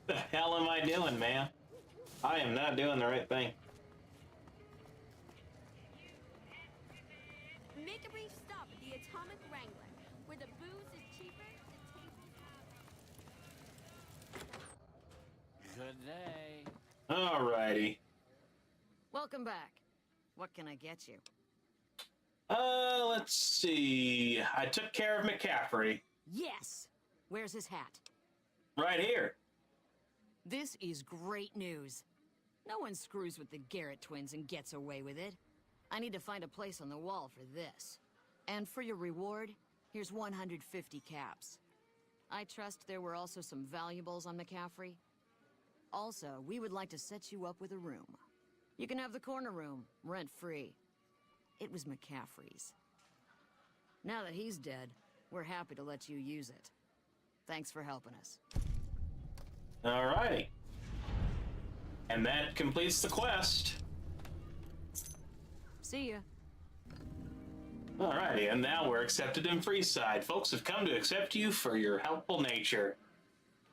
Speaker 1: the hell am I doing, man? I am not doing the right thing.
Speaker 17: Make a brief stop at the Atomic Wrangler, where the booze is cheaper, the tables have...
Speaker 18: Good day.
Speaker 1: Alrighty.
Speaker 9: Welcome back. What can I get you?
Speaker 1: Let's see. I took care of McCaffrey.
Speaker 9: Yes! Where's his hat?
Speaker 1: Right here.
Speaker 9: This is great news. No one screws with the Garrett twins and gets away with it. I need to find a place on the wall for this. And for your reward, here's 150 caps. I trust there were also some valuables on McCaffrey. Also, we would like to set you up with a room. You can have the corner room, rent-free. It was McCaffrey's. Now that he's dead, we're happy to let you use it. Thanks for helping us.
Speaker 1: Alrighty. And that completes the quest.
Speaker 9: See ya.
Speaker 1: Alrighty, and now we're accepted in Freeside. Folks have come to accept you for your helpful nature.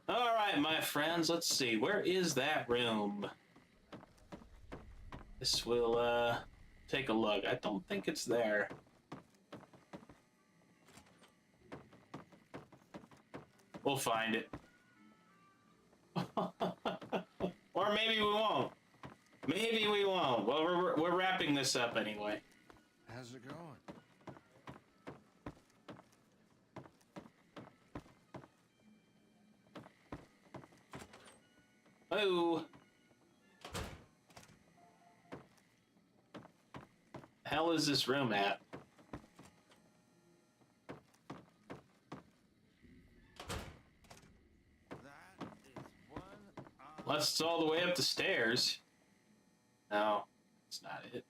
Speaker 1: Alright, my friends, let's see. Where is that room? This will, take a look. I don't think it's there. We'll find it. Or maybe we won't. Maybe we won't. Well, we're wrapping this up anyway.
Speaker 6: How's it going?
Speaker 1: Oh. Hell is this room at? Unless it's all the way up the stairs. No, it's not it.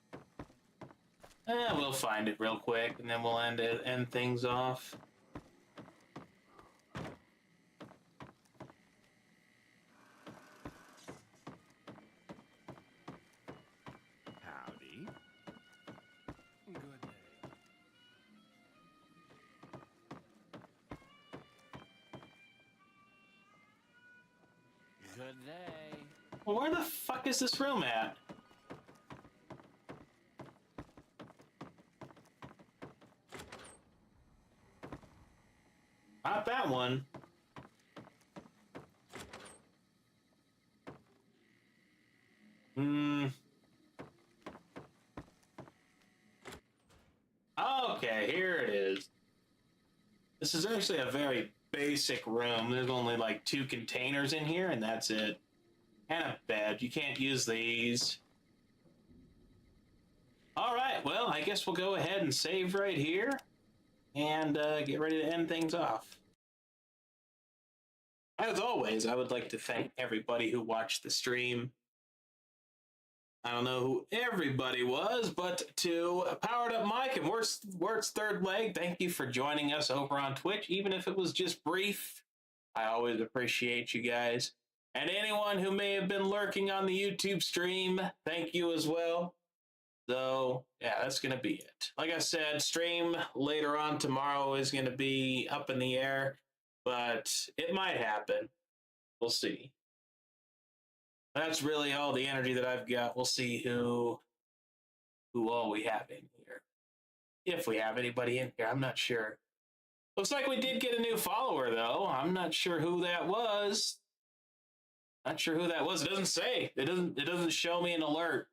Speaker 1: We'll find it real quick, and then we'll end things off.
Speaker 14: Howdy. Good day.
Speaker 16: Good day.
Speaker 1: Well, where the fuck is this room at? Not that one. Okay, here it is. This is actually a very basic room. There's only like 2 containers in here, and that's it. And a bed. You can't use these. Alright, well, I guess we'll go ahead and save right here. And get ready to end things off. As always, I would like to thank everybody who watched the stream. I don't know who everybody was, but to Powered Up Mike and Wort's Third Leg, thank you for joining us over on Twitch, even if it was just brief. I always appreciate you guys. And anyone who may have been lurking on the YouTube stream, thank you as well. So, yeah, that's going to be it. Like I said, stream later on tomorrow is going to be up in the air, but it might happen. We'll see. That's really all the energy that I've got. We'll see who all we have in here. If we have anybody in here, I'm not sure. Looks like we did get a new follower, though. I'm not sure who that was. Not sure who that was. It doesn't say. It doesn't show me an alert.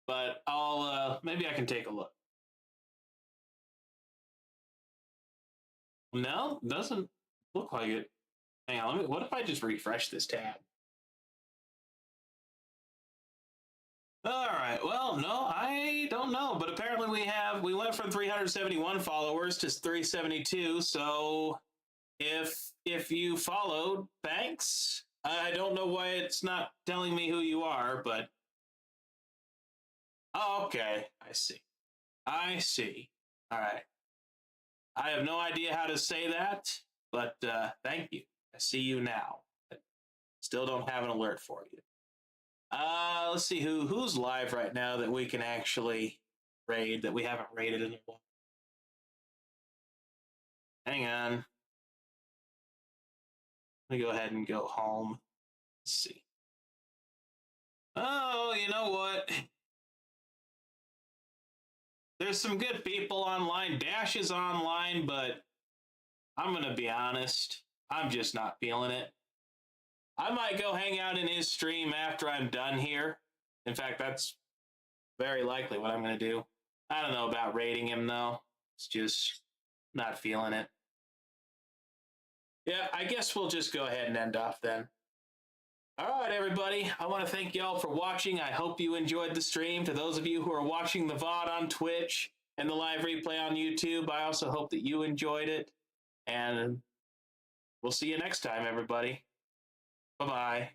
Speaker 1: But I'll maybe I can take a look. No, doesn't look like it. Hang on, what if I just refresh this tab? All right, well, no, I don't know, but apparently we went from 371 followers to 372, so if you followed, thanks. I don't know why it's not telling me who you are, but oh, okay, I see. All right. I have no idea how to say that, but thank you. I see you now. Still don't have an alert for you. Let's see who's live right now that we can actually raid that we haven't raided in a while. Hang on. Let me go ahead and go home. Let's see. Oh, you know what? There's some good people online. Dash is online, but I'm going to be honest. I'm just not feeling it. I might go hang out in his stream after I'm done here. In fact, that's very likely what I'm going to do. I don't know about raiding him, though. It's just not feeling it. Yeah, I guess we'll just go ahead and end off then. All right, everybody. I want to thank y'all for watching. I hope you enjoyed the stream. To those of you who are watching the VOD on Twitch and the live replay on YouTube, I also hope that you enjoyed it. And we'll see you next time, everybody. Bye-bye.